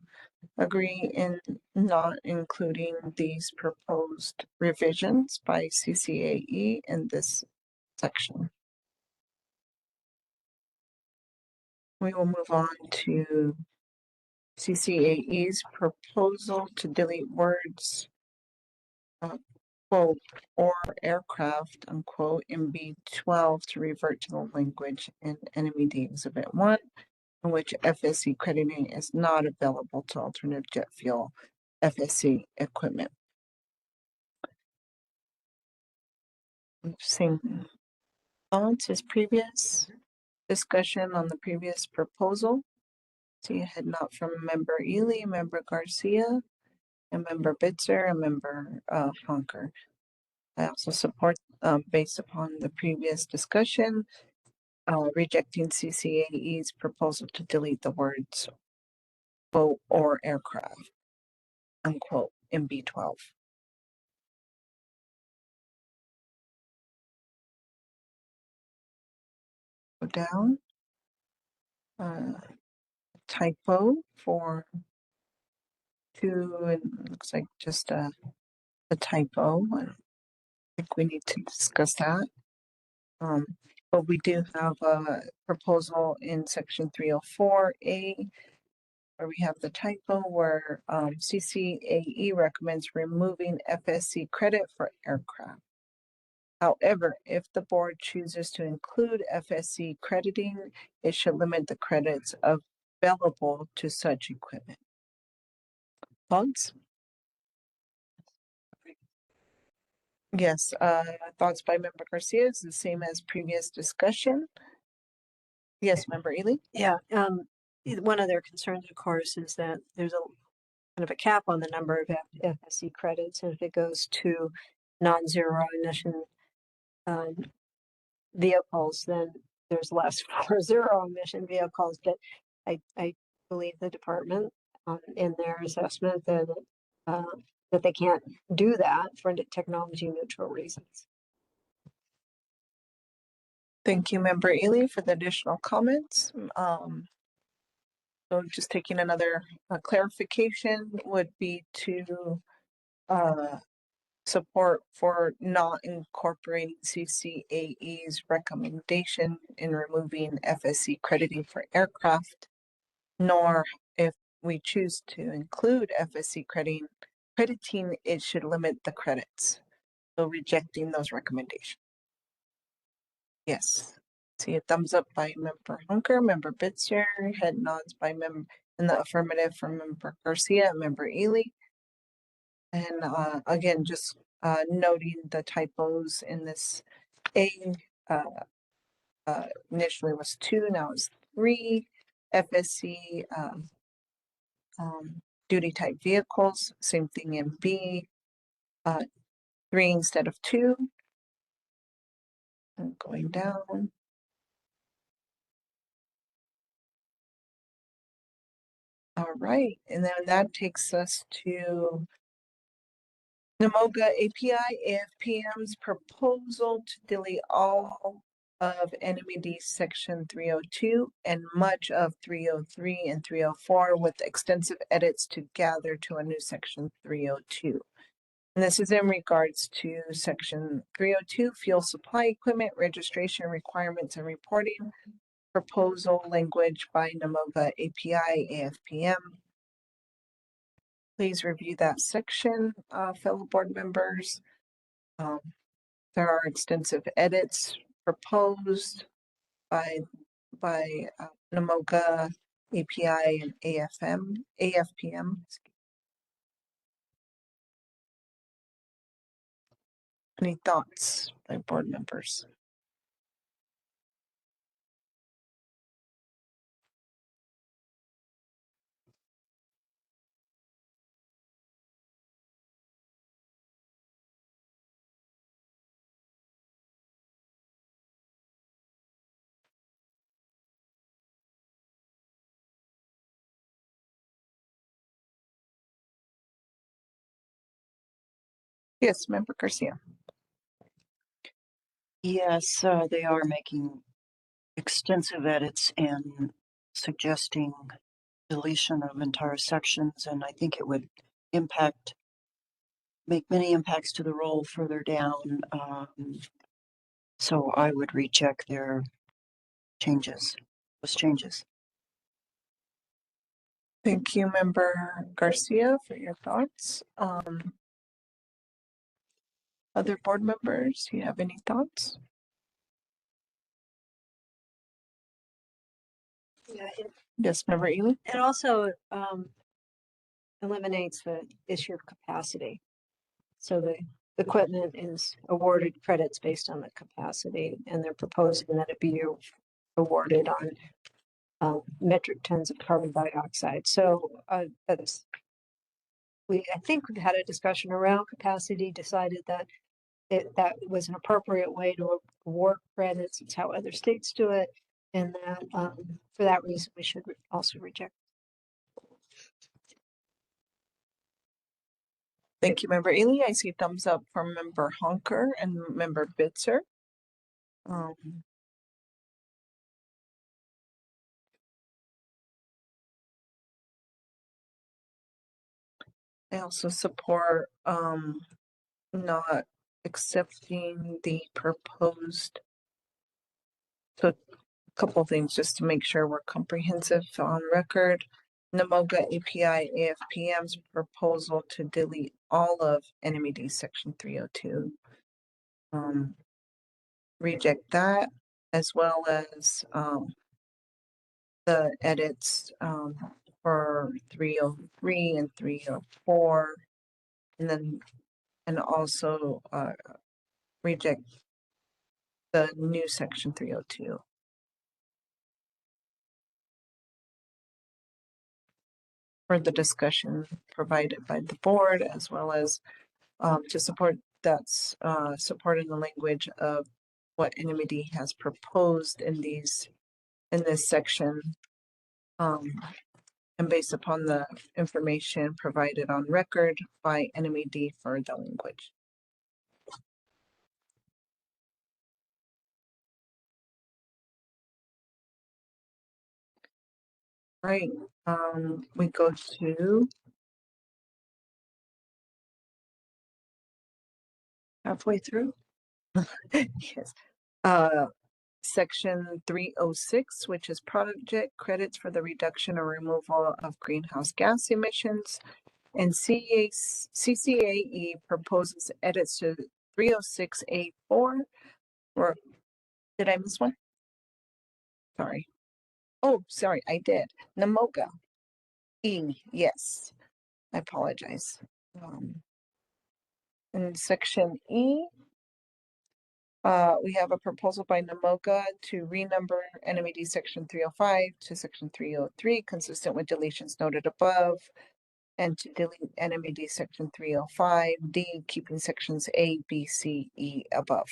agree in not including these proposed revisions by CCAE in this section. We will move on to CCAE's proposal to delete words quote, or aircraft, unquote, in B12 to revert to the language in NMED Exhibit 1, in which FSC crediting is not available to alternative jet fuel FSC equipment. Same thoughts as previous discussion on the previous proposal. See a head nod from Member Ely, Member Garcia, and Member Bitzer, and Member Honker. I also support, based upon the previous discussion, rejecting CCAE's proposal to delete the words boat or aircraft, unquote, in B12. Go down. Typo for two, it looks like just a typo. I think we need to discuss that. But we do have a proposal in section 304A where we have the typo where CCAE recommends removing FSC credit for aircraft. However, if the board chooses to include FSC crediting, it should limit the credits available to such equipment. Thoughts? Yes, thoughts by Member Garcia is the same as previous discussion. Yes, Member Ely? Yeah, one of their concerns, of course, is that there's a kind of a cap on the number of FSC credits, and if it goes to non-zero emission vehicles, then there's less for zero emission vehicles. But I believe the department in their assessment that that they can't do that for technology neutral reasons. Thank you, Member Ely, for the additional comments. So just taking another clarification would be to support for not incorporating CCAE's recommendation in removing FSC crediting for aircraft, nor if we choose to include FSC crediting, it should limit the credits. So rejecting those recommendations. Yes. See a thumbs up by Member Hunker, Member Bitzer, head nods by Member in the affirmative from Member Garcia, Member Ely. And again, just noting the typos in this A initially was 2, now it's 3. FSC duty type vehicles, same thing in B, 3 instead of 2. And going down. All right, and then that takes us to NMOGA API AFPM's proposal to delete all of NMED section 302 and much of 303 and 304 with extensive edits to gather to a new section 302. And this is in regards to section 302, fuel supply equipment, registration requirements and reporting, proposal language by NMOGA API AFPM. Please review that section, fellow board members. There are extensive edits proposed by NMOGA API and AFPM. Any thoughts by board members? Yes, Member Garcia. Yes, they are making extensive edits and suggesting deletion of entire sections, and I think it would make many impacts to the role further down. So I would reject their those changes. Thank you, Member Garcia, for your thoughts. Other board members, do you have any thoughts? Yeah, Yes, Member Ely. it also eliminates the issue of capacity. So the equipment is awarded credits based on the capacity, and they're proposing that it be awarded on metric tons of carbon dioxide. So I think we've had a discussion around capacity, decided that that was an appropriate way to award credits. It's how other states do it, and that for that reason we should also reject. Thank you, Member Ely. I see thumbs up from Member Honker and Member Bitzer. I also support not accepting the proposed. So a couple of things just to make sure we're comprehensive on record. NMOGA API AFPM's proposal to delete all of NMED section 302. Reject that, as well as the edits for 303 and 304, and also reject the new section 302. For the discussion provided by the board, as well as to support that's supporting the language of what NMED has proposed in this section, and based upon the information provided on record by NMED for the language. Right, we go to Halfway through. yes, section 306, which is project credits for the reduction or removal of greenhouse gas emissions, and CCAE proposes edits to 306A4. Or did I miss one? Sorry. Oh, sorry, I did. NMOGA E, yes. I apologize. In section E, we have a proposal by NMOGA to renumber NMED section 305 to section 303, consistent with deletions noted above, and to delete NMED section 305D, keeping sections A, B, C, E above.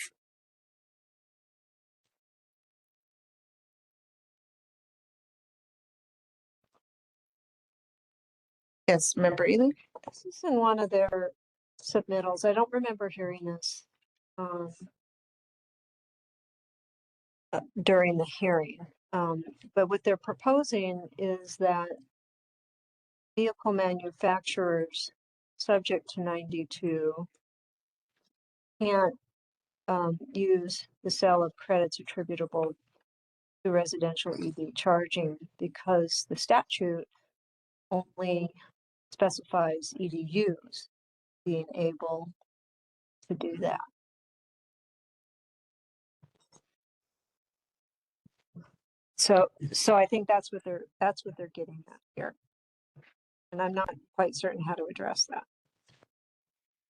Yes, Member Ely? This is in one of their submittals. I don't remember hearing this during the hearing. But what they're proposing is that vehicle manufacturers subject to 92 can't use the sale of credits attributable to residential EV charging because the statute only specifies EDUs being able to do that. So I think that's what they're getting at here, and I'm not quite certain how to address that.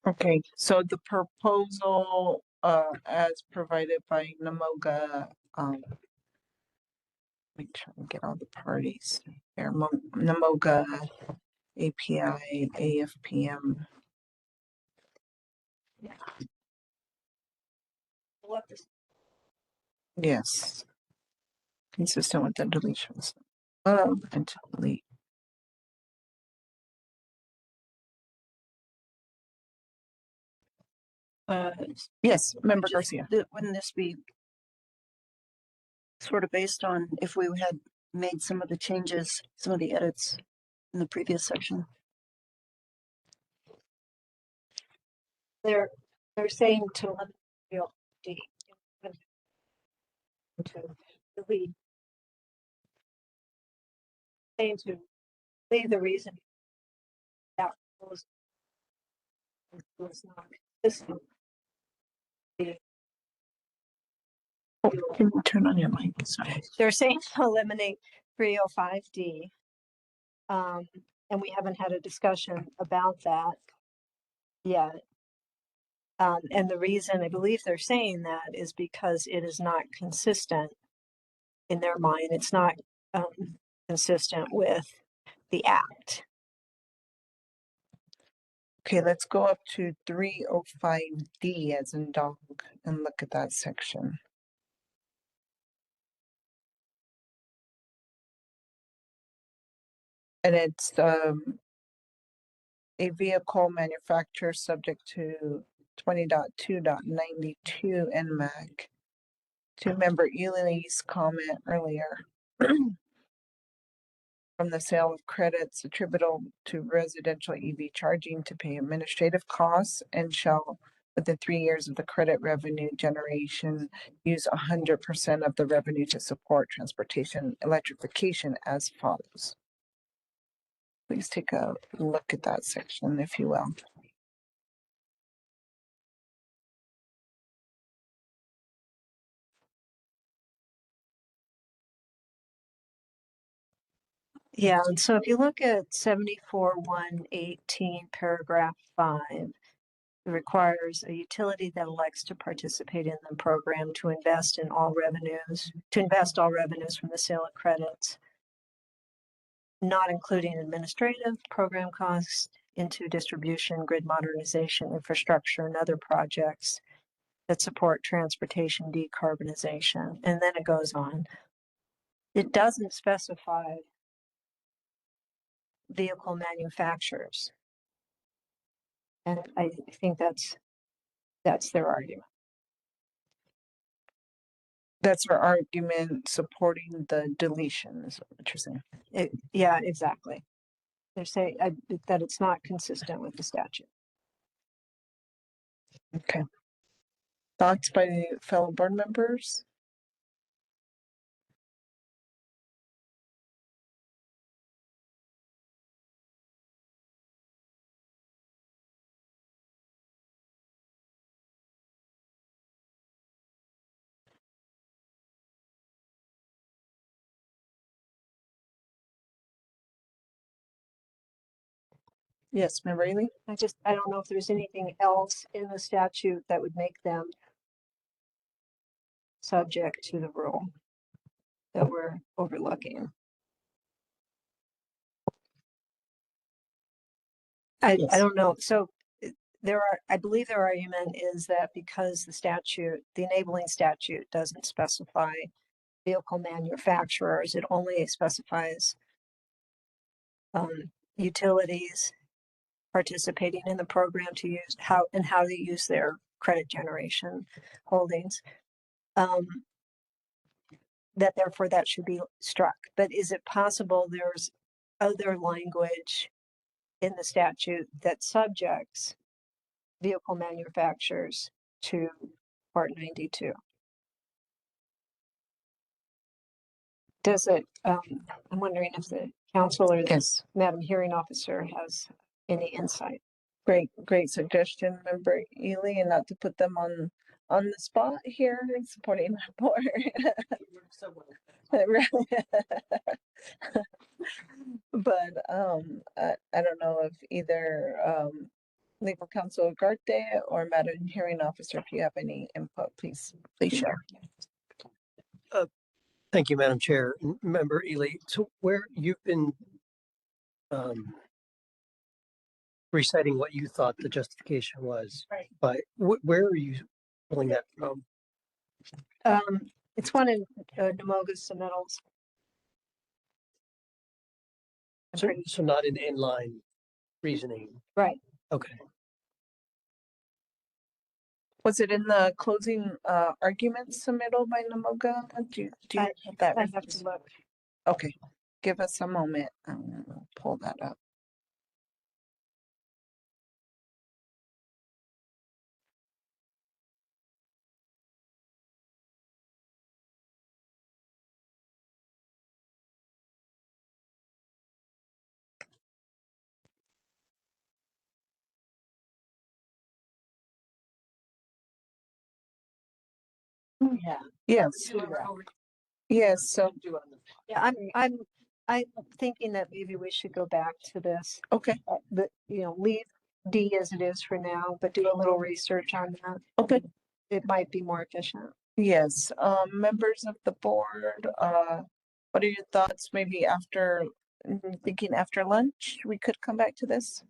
Okay, so the proposal as provided by NMOGA, make sure I get all the parties here. NMOGA, API, AFPM. Yes. Consistent with the deletions and to delete. Yes, Member Garcia. Wouldn't this be sort of based on if we had made some of the changes, some of the edits in the previous section? They're saying to limit to delete, saying to leave the reason that was not consistent. Oh, can you turn on your mic? Sorry. They're saying to eliminate 305D and we haven't had a discussion about that yet. And the reason I believe they're saying that is because it is not consistent in their mind. It's not consistent with the act. Okay, let's go up to 305D as in dog and look at that section. And it's a vehicle manufacturer subject to 20.2.92 NMAC. To member Ely's comment earlier from the sale of credits attributable to residential EV charging to pay administrative costs and shall within 3 years of the credit revenue generation use 100% of the revenue to support transportation electrification as follows. Please take a look at that section, if you will. Yeah, and so if you look at 74.118 paragraph 5, it requires a utility that elects to participate in the program to invest all revenues from the sale of credits, not including administrative program costs, into distribution, grid modernization, infrastructure, and other projects that support transportation decarbonization. And then it goes on. It doesn't specify vehicle manufacturers. And I think that's their argument. That's our argument supporting the deletion, is what you're saying. Yeah, exactly. They're saying that it's not consistent with the statute. Okay. Thoughts by fellow board members? Yes, Member Ely? I don't know if there's anything else in the statute that would make them subject to the rule that we're overlooking. I don't know. So I believe their argument is that because the enabling statute doesn't specify vehicle manufacturers, it only specifies utilities participating in the program to use how they use their credit generation holdings. That therefore that should be struck. But is it possible there's other language in the statute that subjects vehicle manufacturers to Part 92? Does it, I'm wondering if the council or the Madam Hearing Officer has any insight. Great suggestion, Member Ely, and not to put them on the spot here in supporting my board. But I don't know if either legal counsel Ugarte or Madam Hearing Officer, if you have any input, please share. Thank you, Madam Chair. Member Ely, so where you've been reciting what you thought the justification was, Right. But where are you pulling that from? It's one in Nemoga's submittals. So not an inline reasoning. Right. Okay. Was it in the closing arguments submittal by Nemoga? Do you have that? I have to look. Okay, give us a moment. We'll pull that up. Yeah. Yes. Yes. So Yeah, I'm I'm thinking that maybe we should go back to this, Okay, but, leave D as it is for now, but do a little research on that. okay. It might be more efficient. Yes, members of the board, what are your thoughts? Maybe after, thinking after lunch, we could come back to this?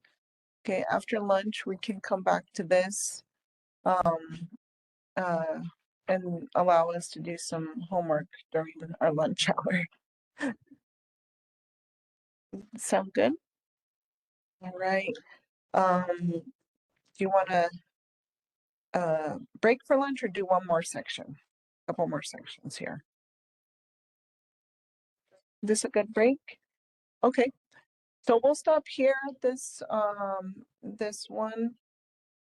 Okay, after lunch, we can come back to this. Uh, and allow us to do some homework during our lunch hour. Sound good? All right. Do you want to break for lunch or do one more section? Couple more sections here. This a good break? Okay. So we'll stop here at this one,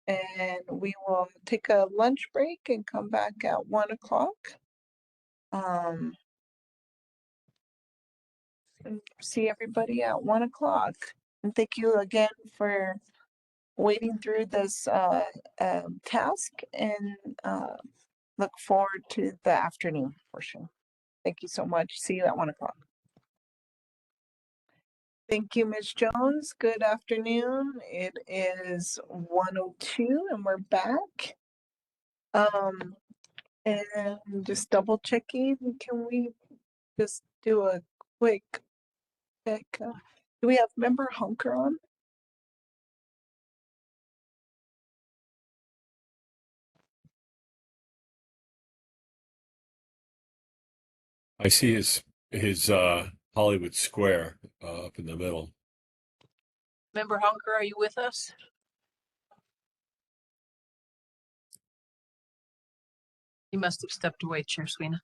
and we will take a lunch break and come back at 1 o'clock. And see everybody at 1 o'clock. And thank you again for wading through this task, and look forward to the afternoon portion. Thank you so much. See you at 1 o'clock. Thank you, Ms. Jones. Good afternoon. It is 1:02 and we're back. And just double checking, can we just do a quick check? Do we have member Hunker on? I see his Hollywood Square up in the middle. Member Hunker, are you with us? He must have stepped away, Chair Sweeney.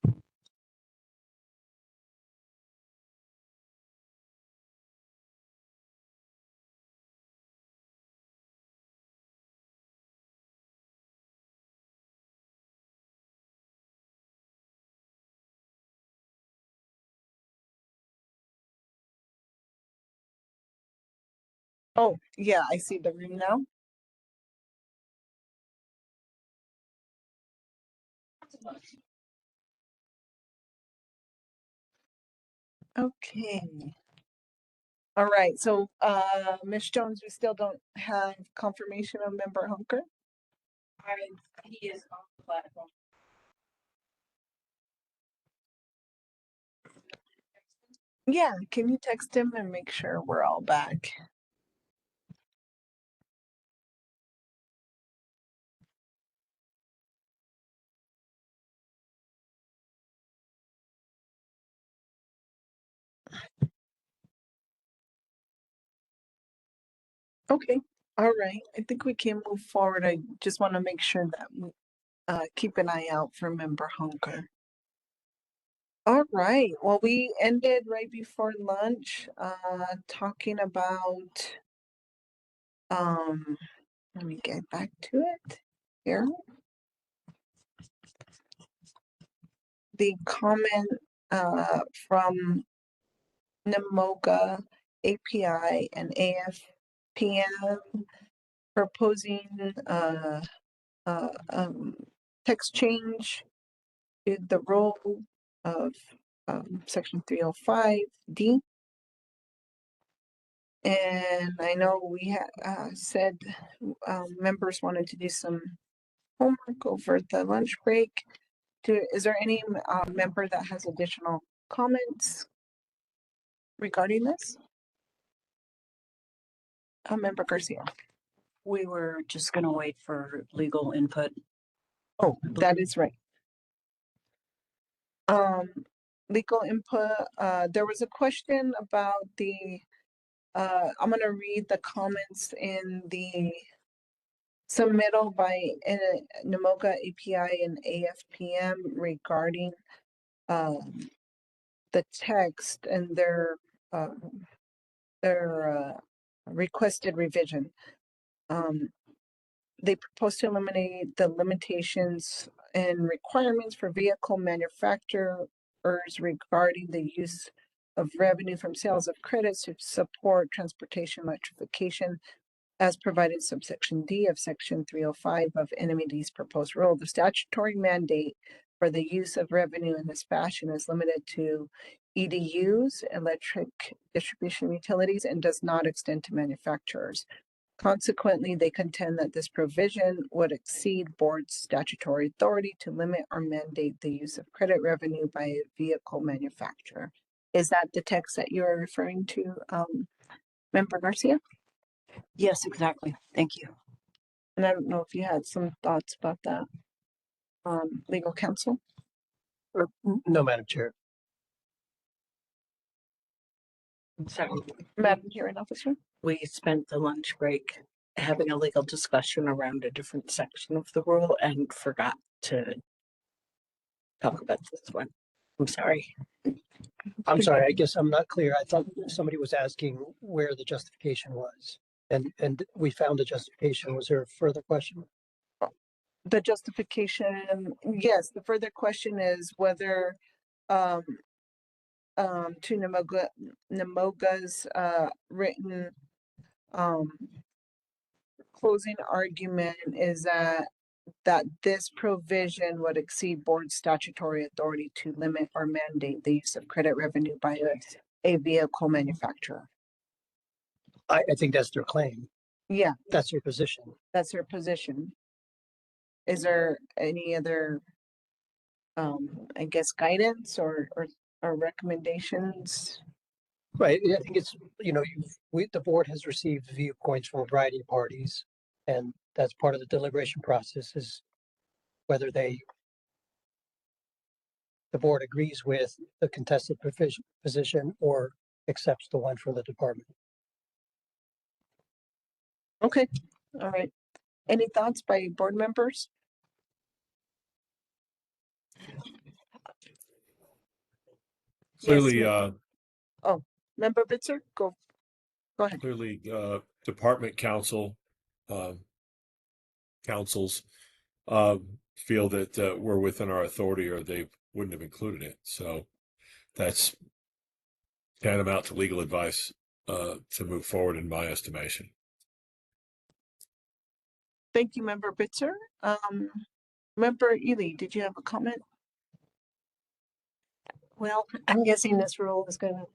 Oh, yeah, I see the room now. Okay. All right, so Ms. Jones, we still don't have confirmation of member Hunker? He is on the platform. Yeah, can you text him and make sure we're all back? Okay, all right. I think we can move forward. I just want to make sure that we keep an eye out for member Hunker. All right, well, we ended right before lunch, talking about, let me get back to it here. The comment from NMOGA, API, and AFPM proposing text change to the role of section 305D. And I know we had said members wanted to do some homework over the lunch break. Is there any member that has additional comments regarding this? Member Garcia. We were just going to wait for legal input. Oh, that is right. Legal input, there was a question about the, I'm gonna read the comments in the submittal by NMOGA API and AFPM regarding the text and their requested revision. They propose to eliminate the limitations and requirements for vehicle manufacturers regarding the use of revenue from sales of credits to support transportation electrification as provided in subsection D of section 305 of NMED's proposed rule. The statutory mandate for the use of revenue in this fashion is limited to EDUs, electric distribution utilities, and does not extend to manufacturers. Consequently, they contend that this provision would exceed board's statutory authority to limit or mandate the use of credit revenue by a vehicle manufacturer. Is that the text that you're referring to, Member Garcia? Yes, exactly. Thank you. And I don't know if you had some thoughts about that, legal counsel. No, Madam Chair. So Madam Hearing Officer? we spent the lunch break having a legal discussion around a different section of the rule and forgot to talk about this one. I'm sorry. I'm sorry, I guess I'm not clear. I thought somebody was asking where the justification was. And we found the justification. Was there a further question? The justification, yes, the further question is whether, to Namoga's, written, closing argument is that this provision would exceed board statutory authority to limit or mandate the use of credit revenue by a vehicle manufacturer. I think that's their claim. Yeah, That's your position. that's her position. Is there any other, I guess, guidance or recommendations? Right. I think it's, the board has received viewpoints from a variety of parties. And that's part of the deliberation process is whether the board agrees with the contested position or accepts the one from the department. Okay, all right. Any thoughts by board members? Clearly, Member Bitzer, go ahead. clearly, department councils feel that we're within our authority or they wouldn't have included it. So that's tantamount to legal advice to move forward in my estimation. Thank you, Member Bitzer. Member Ely, did you have a comment? Well, I'm guessing this rule is going to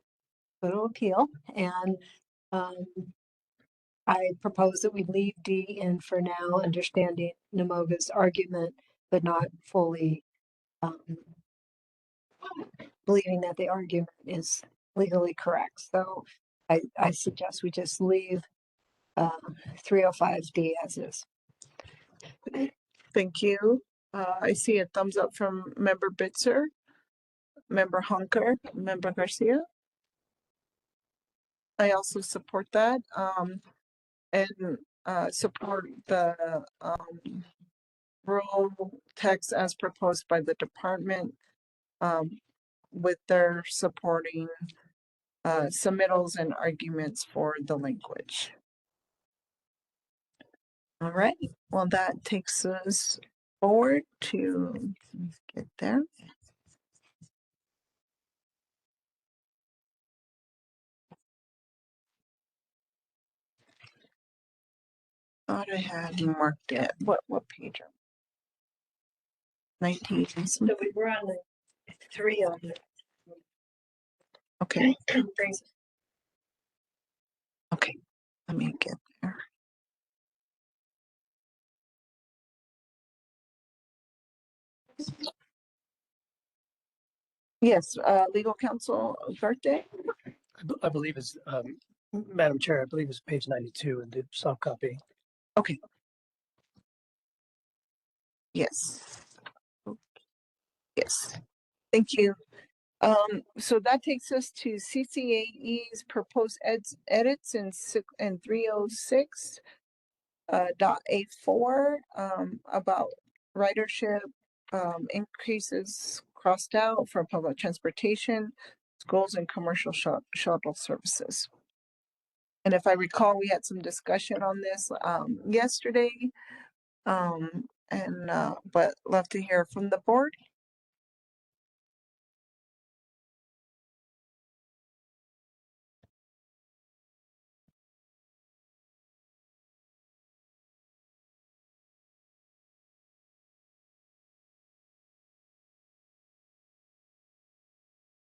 go to appeal, and I propose that we leave D in for now, understanding Namoga's argument, but not fully believing that the argument is legally correct. So I suggest we just leave 305D as is. Thank you. I see a thumbs up from Member Bitzer, Member Hunker, Member Garcia. I also support that, and support the rule text as proposed by the department, with their supporting submittals and arguments for the language. All right, well, that takes us forward to get there. Thought I had marked it. What page are we? 19. So we were on the 3 on it. Okay, Brings okay, let me get there. Yes, legal counsel Ugarte. I believe it's, Madam Chair, I believe it's page 92 in the soft copy. Okay. Yes. Yes. Thank you. So that takes us to CCAE's proposed edits in 306 dot A4 about ridership increases crossed out for public transportation, schools, and commercial shuttle services. And if I recall, we had some discussion on this yesterday, but love to hear from the board.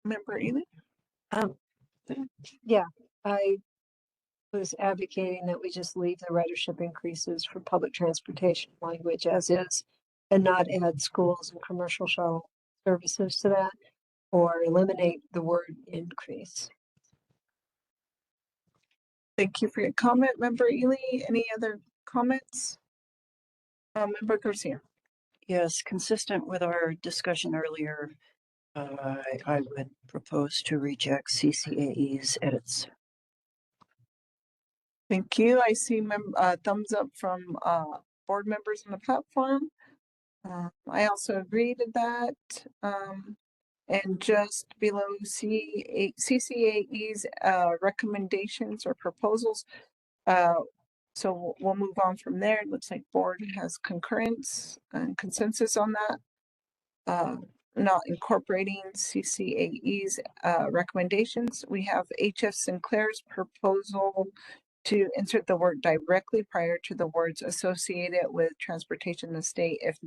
Member Ely? Um, yeah, I was advocating that we just leave the ridership increases for public transportation language as is and not add schools and commercial shuttle services to that or eliminate the word increase. Thank you for your comment, Member Ely. Any other comments? Member Garcia. Yes, consistent with our discussion earlier, I would propose to reject CCAE's edits. Thank you. I see thumbs up from board members on the platform. I also agree to that. And just below CCAE's recommendations or proposals. So we'll move on from there. It looks like board has concurrence and consensus on that. Not incorporating CCAE's recommendations. We have HF Sinclair's proposal to insert the word directly prior to the words associated with transportation in the state if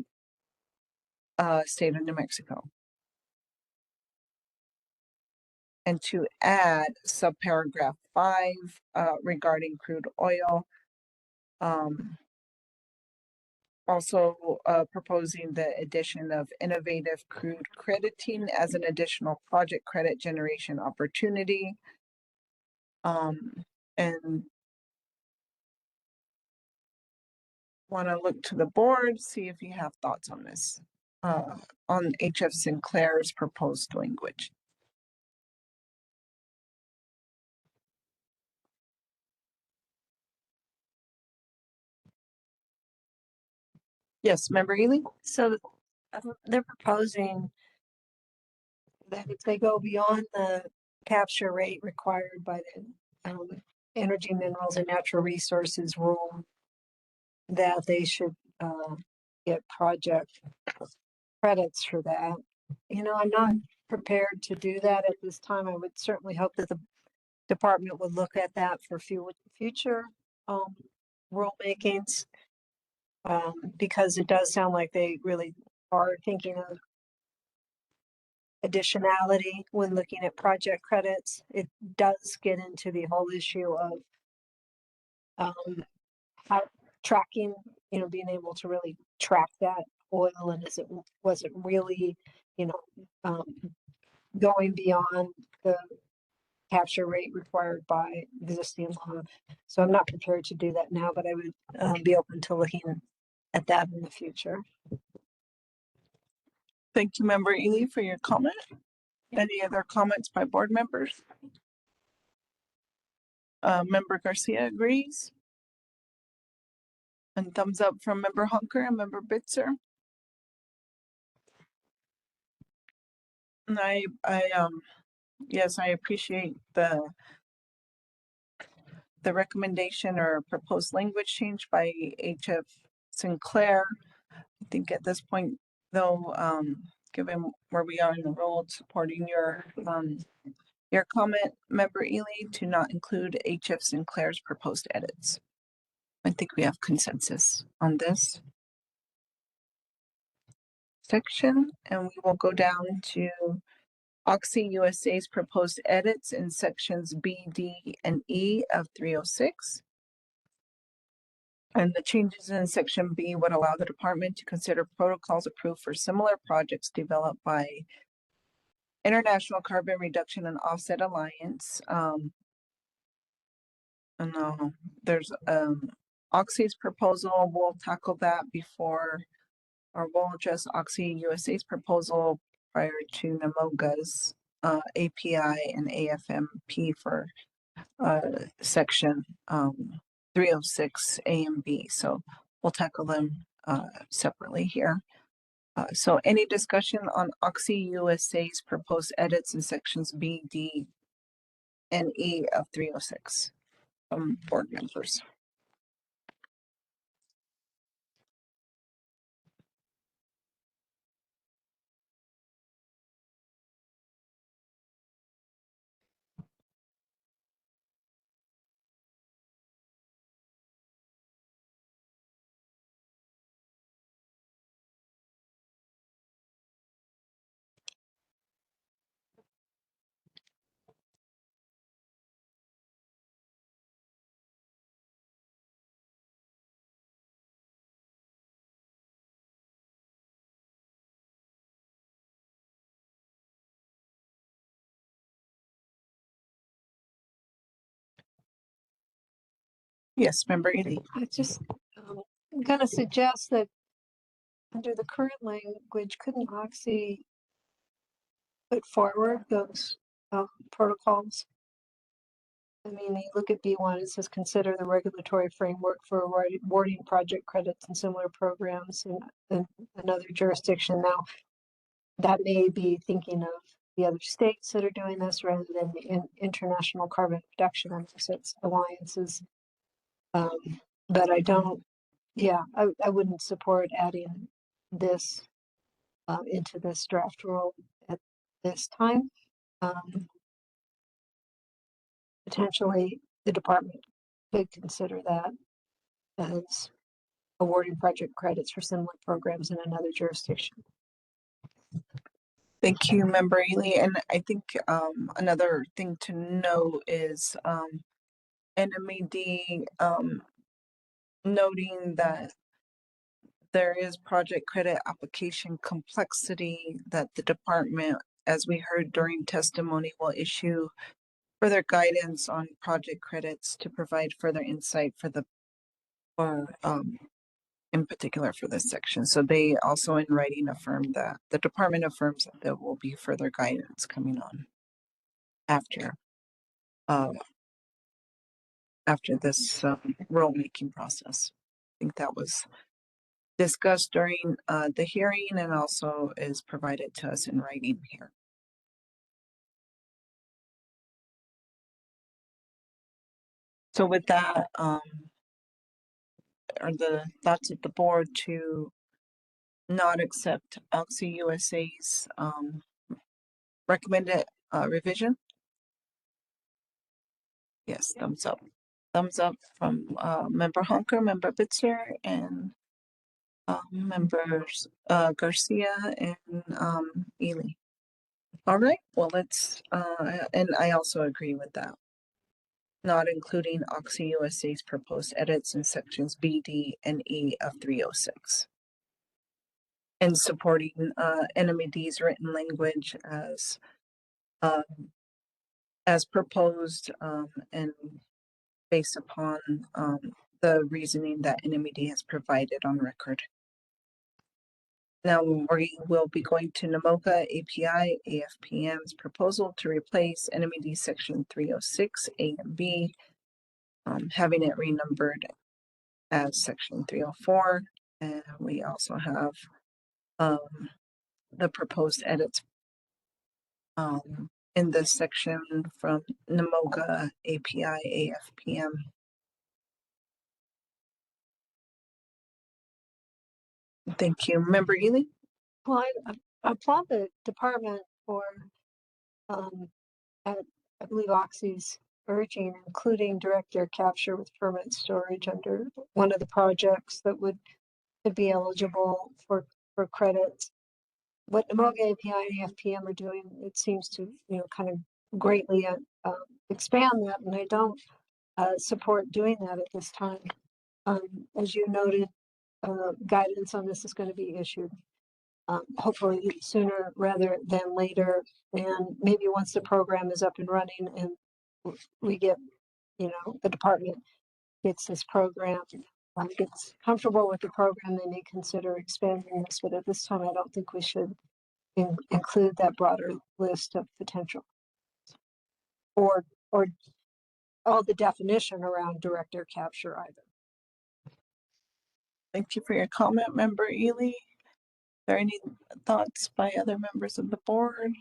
state of New Mexico. And to add subparagraph 5 regarding crude oil. Also proposing the addition of innovative crude crediting as an additional project credit generation opportunity. And want to look to the board, see if you have thoughts on this, on HF Sinclair's proposed language. Yes, Member Ely? So they're proposing that if they go beyond the capture rate required by the Energy, Minerals, and Natural Resources rule, that they should get project credits for that. You know, I'm not prepared to do that at this time. I would certainly hope that the department would look at that for future rulemakings, because it does sound like they really are thinking of additionality when looking at project credits. It does get into the whole issue of how tracking, you know, being able to really track that oil, and was it really, you know, going beyond the capture rate required by existing law. So I'm not prepared to do that now, but I would be open to looking at that in the future. Thank you, Member Ely, for your comment. Any other comments by board members? Member Garcia agrees. And thumbs up from Member Hunker and Member Bitzer. And yes, I appreciate the recommendation or proposed language change by HF Sinclair. I think at this point, though, given where we are in the role, supporting your comment, Member Ely, to not include HF Sinclair's proposed edits. I think we have consensus on this section, and we will go down to Oxy USA's proposed edits in sections B, D, and E of 306. And the changes in section B would allow the department to consider protocols approved for similar projects developed by International Carbon Reduction and Offset Alliance. And there's Oxy's proposal. We'll tackle that before, or we'll address Oxy USA's proposal prior to NAMOGA's API and AFMP for section 306 A and B. So we'll tackle them separately here. So any discussion on Oxy USA's proposed edits in sections B, D, and E of 306 from board members? Yes, Member Ely. I just, I'm gonna suggest that under the current language, couldn't Oxy put forward those protocols? I mean, you look at B1, it says consider the regulatory framework for awarding project credits and similar programs in another jurisdiction. Now, that may be thinking of the other states that are doing this rather than international carbon reduction alliances. But I don't, yeah, I wouldn't support adding this into this draft rule at this time. Potentially, the department could consider that as awarding project credits for similar programs in another jurisdiction. Thank you, Member Ely. And I think another thing to know is NMED noting that there is project credit application complexity that the department, as we heard during testimony, will issue further guidance on project credits to provide further insight in particular for this section. So they also in writing affirmed that the department affirms that there will be further guidance coming on after this rulemaking process. I think that was discussed during the hearing and also is provided to us in writing here. So with that, are the thoughts of the board to not accept Oxy USA's recommended revision? Yes, thumbs up. Thumbs up from Member Hunker, Member Bitzer, and Members Garcia and Ely. All right, well, let's, and I also agree with that. Not including Oxy USA's proposed edits in sections B, D, and E of 306. And supporting NMED's written language as proposed and based upon the reasoning that NMED has provided on record. Now we will be going to NMOGA API AFPM's proposal to replace NMED section 306 A and B, having it renumbered as section 304. And we also have the proposed edits in this section from NMOGA API AFPM. Thank you. Member Ely? Well, I applaud the department for, I believe Oxy's urging, including direct air capture with permanent storage under one of the projects that could be eligible for credits. What NMOGA API and AFPM are doing, it seems to, kind of greatly expand that, and I don't support doing that at this time. As you noted, guidance on this is going to be issued hopefully sooner rather than later, and maybe once the program is up and running and we get, the department gets this program, gets comfortable with the program, they may consider expanding this, but at this time I don't think we should include that broader list of potential or all the definition around direct air capture either. Thank you for your comment, Member Ely. Are there any thoughts by other members of the board?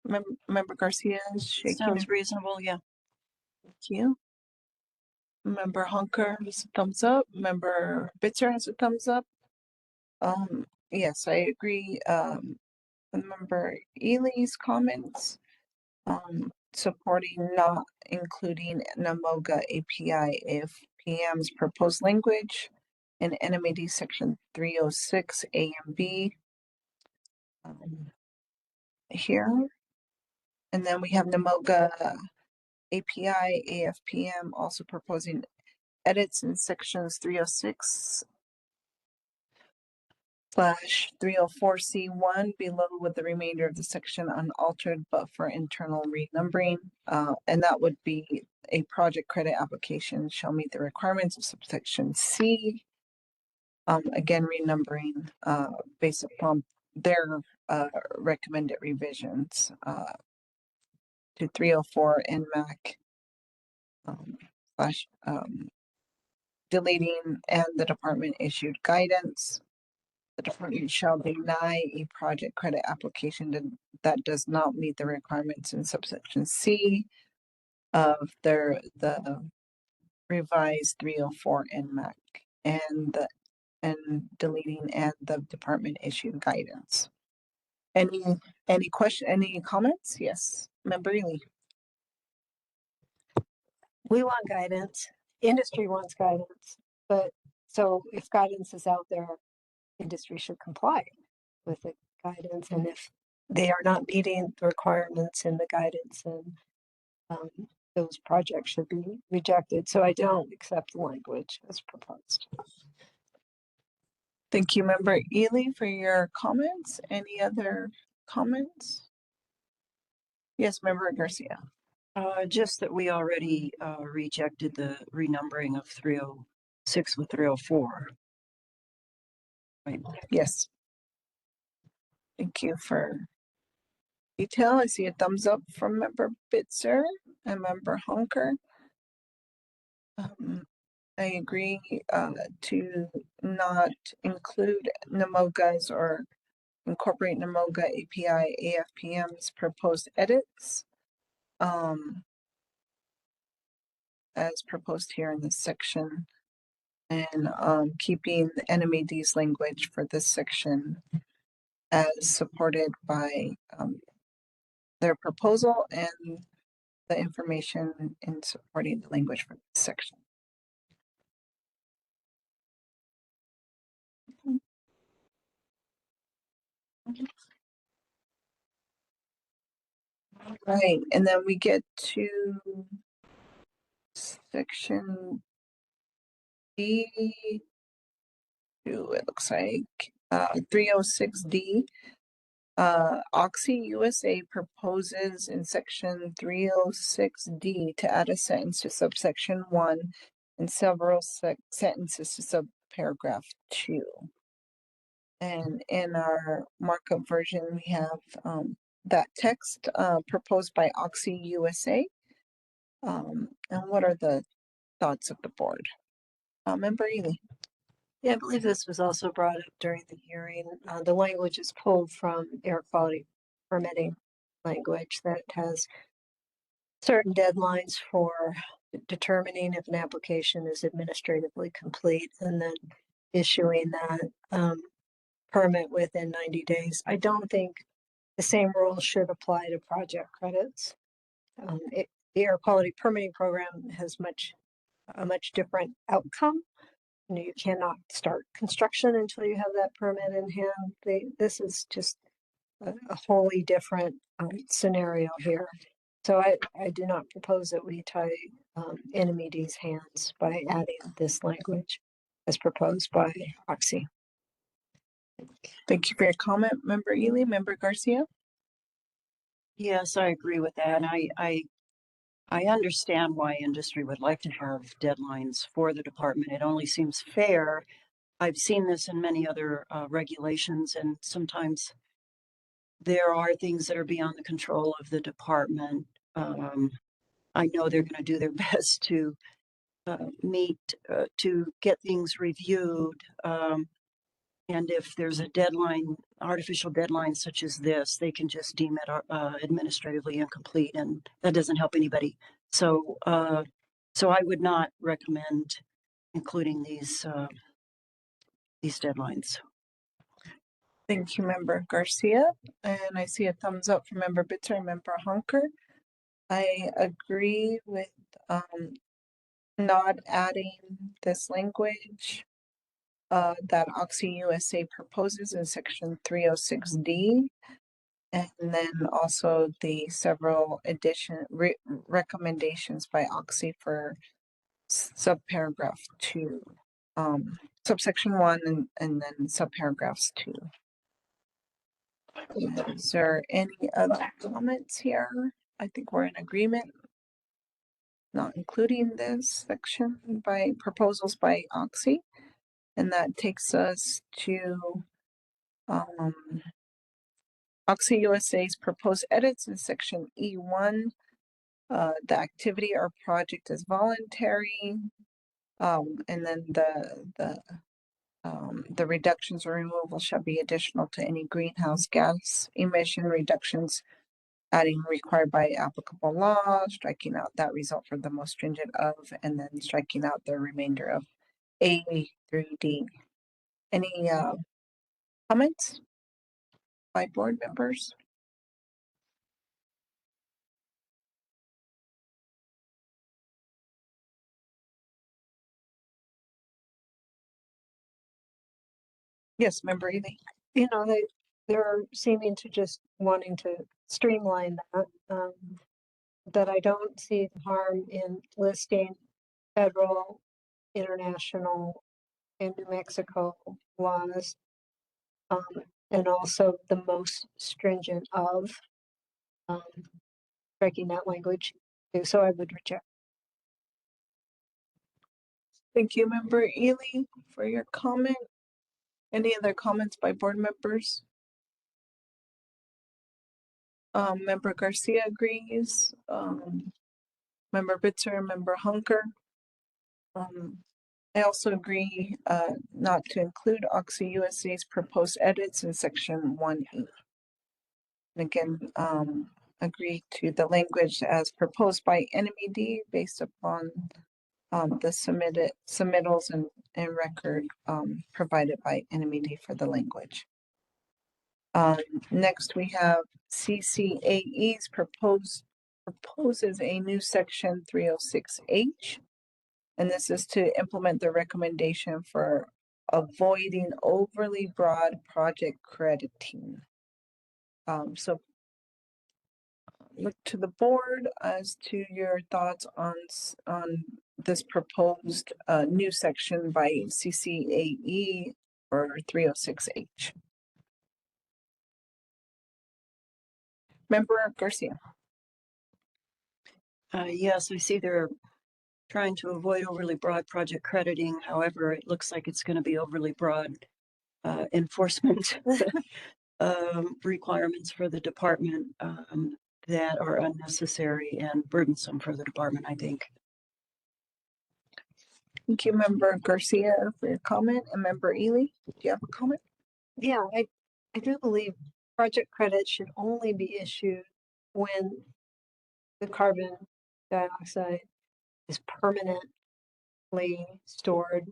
Member Garcia is shaking. Sounds reasonable, yeah. Thank you. Member Hunker has a thumbs up. Member Bitzer has a thumbs up. Yes, I agree. With Member Ely's comments, supporting not including NMOGA API AFPM's proposed language in NMED section 306 A and B here. And then we have NMOGA API AFPM also proposing edits in sections 306 304C1 below with the remainder of the section unaltered but for internal renumbering. And that would be a project credit application shall meet the requirements of subsection C. Again, renumbering based upon their recommended revisions to 304 NMAC deleting and the department issued guidance. The department shall deny a project credit application that does not meet the requirements in subsection C of the revised 304 NMAC and deleting and the department issued guidance. Any question, any comments? Yes, Member Ely. We want guidance. Industry wants guidance, but so if guidance is out there, industry should comply with the guidance. And if they are not meeting the requirements in the guidance, then those projects should be rejected. So I don't accept the language as proposed. Thank you, Member Ely, for your comments. Any other comments? Yes, Member Garcia. Just that we already rejected the renumbering of 306 with 304. Right. Yes. Thank you for detail. I see a thumbs up from Member Bitzer and Member Honker. I agree to not include NMOGAs or incorporate NMOGA API AFPM's proposed edits as proposed here in this section, and keeping the NMAD's language for this section as supported by their proposal and the information in supporting the language for this section. Right, and then we get to section D, it looks like 306D. Oxy USA proposes in section 306D to add a sentence to subsection 1 and several sentences to subparagraph 2. And in our markup version, we have that text proposed by Oxy USA. And what are the thoughts of the board? Member Ely. Yeah, I believe this was also brought up during the hearing. The language is pulled from air quality permitting language that has certain deadlines for determining if an application is administratively complete and then issuing that permit within 90 days. I don't think the same rules should apply to project credits. The air quality permitting program has a much different outcome. You know, you cannot start construction until you have that permit in hand. This is just a wholly different scenario here. So I do not propose that we tie NMED's hands by adding this language as proposed by Oxy. Thank you for your comment, Member Ely. Member Garcia. Yes, I agree with that. And I understand why industry would like to have deadlines for the department. It only seems fair. I've seen this in many other regulations, and sometimes there are things that are beyond the control of the department. I know they're going to do their best to to get things reviewed. And if there's a deadline, artificial deadline such as this, they can just deem it administratively incomplete, and that doesn't help anybody. So, so I would not recommend including these deadlines. Thank you, Member Garcia. And I see a thumbs up from Member Bitzer and Member Honker. I agree with not adding this language that Oxy USA proposes in section 306D, and then also the several recommendations by Oxy for subparagraph 2. subsection 1 and then subparagraphs 2. Is there any other comments here? I think we're in agreement, not including this section by proposals by Oxy. And that takes us to Oxy USA's proposed edits in section E1. The activity or project is voluntary. And then the reductions or removal shall be additional to any greenhouse gas emission reductions, adding required by applicable law, striking out that result for the most stringent of, and then striking out the remainder of A through D. Any comments by board members? Yes, member Ely. You know, they're seeming to just wanting to streamline that. That I don't see the harm in listing federal, international, and New Mexico laws, and also the most stringent of, striking that language. So I would reject. Thank you, member Ely, for your comment. Any other comments by board members? Member Garcia agrees. Member Bitzer, member Hunker. I also agree not to include Oxy USA's proposed edits in section 1E. And again, agree to the language as proposed by NMED based upon the submittals and record provided by NMED for the language. Next, we have CCAE's proposes a new section 306H. And this is to implement the recommendation for avoiding overly broad project crediting. So look to the board as to your thoughts on this proposed new section by CCAE or 306H. Member Garcia. Yes, I see they're trying to avoid overly broad project crediting. However, it looks like it's going to be overly broad enforcement requirements for the department that are unnecessary and burdensome for the department, I think. Thank you, Member Garcia, for your comment. And Member Ely, do you have a comment? Yeah, I do believe project credits should only be issued when the carbon dioxide is permanently stored,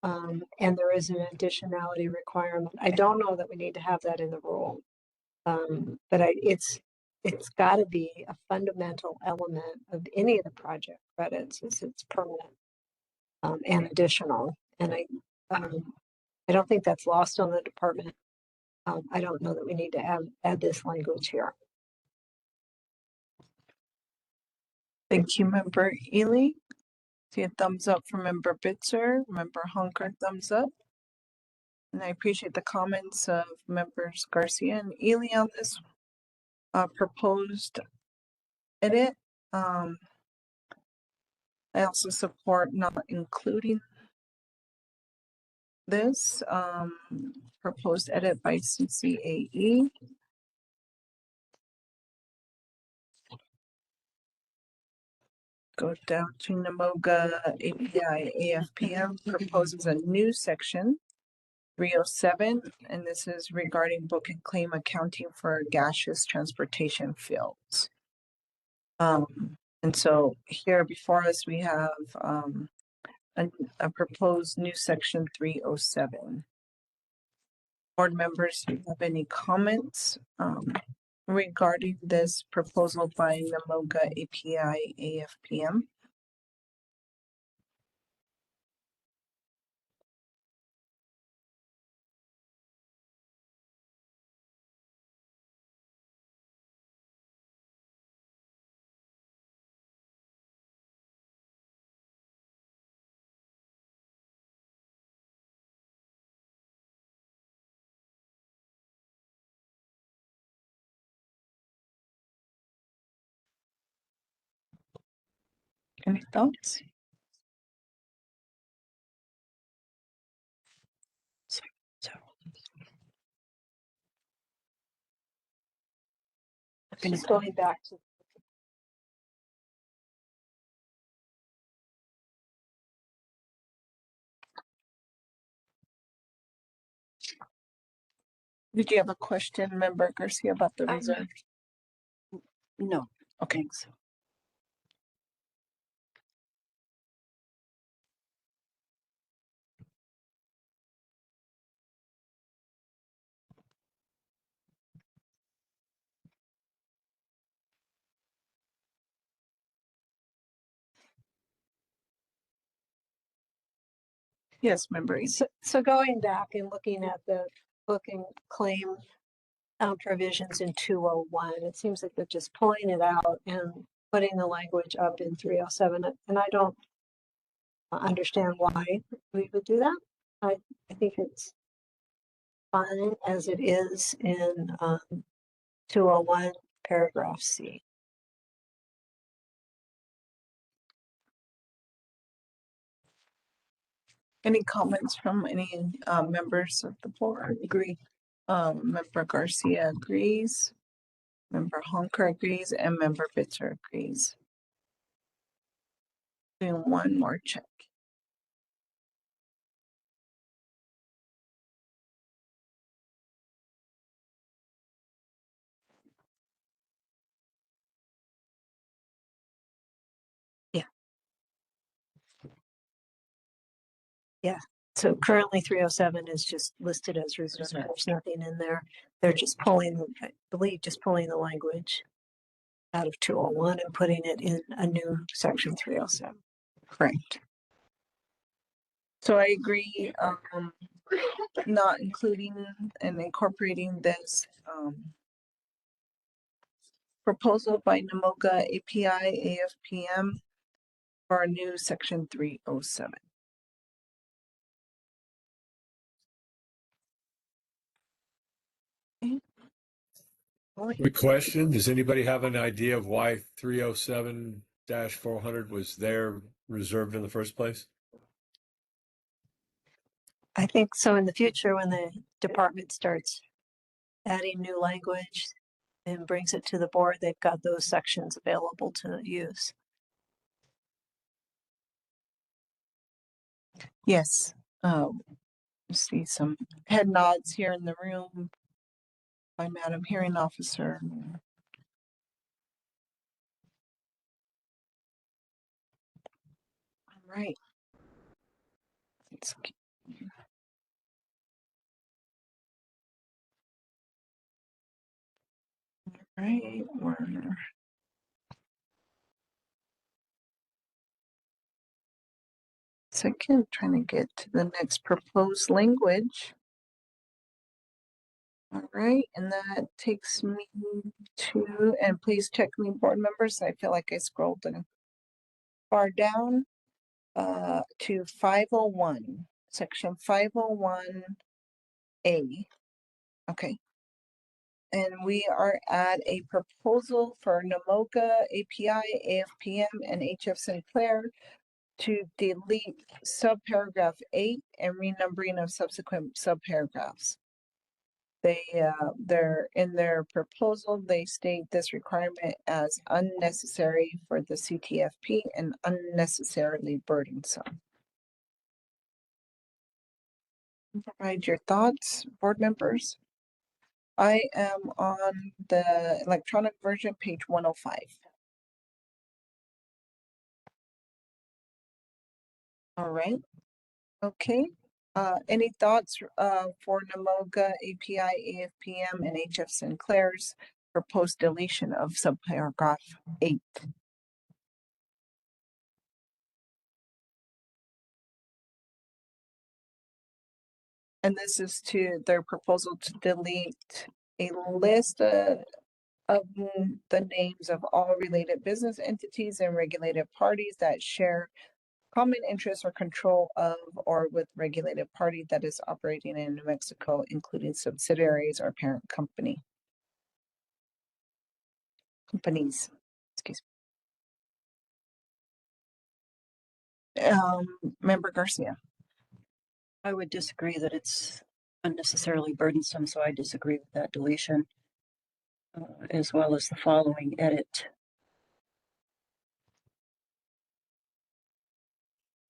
and there is an additionality requirement. I don't know that we need to have that in the rule, but it's got to be a fundamental element of any of the project credits. Is it's permanent and additional, and I don't think that's lost on the department. I don't know that we need to add this language here. Thank you, Member Ely. See a thumbs up from Member Bitzer, Member Hunker, thumbs up. And I appreciate the comments of Members Garcia and Ely on this proposed edit. I also support not including this proposed edit by CCAE. Go down to NMOGA API AFPM proposes a new section 307, and this is regarding book and claim accounting for gaseous transportation fields. And so here before us, we have a proposed new section 307. Board members, do you have any comments regarding this proposal by NMOGA API AFPM? Any thoughts? So Just going back to Did you have a question, Member Garcia, about the Um, reserve? No, Okay. thanks. Yes, Member East. so going back and looking at the booking claim provisions in 201, it seems like they're just pulling it out and putting the language up in 307, and I don't understand why we would do that. I think it's fine as it is in 201 paragraph C. Any comments from any members of the board? Agree. Member Garcia agrees. Member Honker agrees, and Member Bitzer agrees. Doing one more check. So currently 307 is just listed as reserve. There's nothing in there. They're just pulling, I believe, just pulling the language out of 201 and putting it in a new section 307. Correct. So I agree, not including and incorporating this proposal by NAMOGA API AFPM for our new section 307. Quick question. Does anybody have an idea of why 307-400 was there reserved in the first place? I think so in the future when the department starts adding new language and brings it to the board, they've got those sections available to use. Yes, see some head nods here in the room by Madam Hearing Officer. All right. Let's keep. All right, we're second, trying to get to the next proposed language. All right, and that takes me to, and please check me, board members, I feel like I scrolled far down to 501, section 501A. Okay. And we are at a proposal for NAMOGA, API, AFPM, and HF Sinclair to delete subparagraph 8 and renumbering of subsequent subparagraphs. They're in their proposal, they state this requirement as unnecessary for the CTFP and unnecessarily burdensome. Provide your thoughts, board members. I am on the electronic version, page 105. All right. Okay. Any thoughts for NAMOGA, API, AFPM, and HF Sinclair's proposed deletion of subparagraph 8? And this is to their proposal to delete a list of the names of all related business entities and regulated parties that share common interests or control of or with regulated party that is operating in New Mexico, including subsidiaries or parent companies. Excuse me. Member Garcia. I would disagree that it's unnecessarily burdensome, so I disagree with that deletion, as well as the following edit.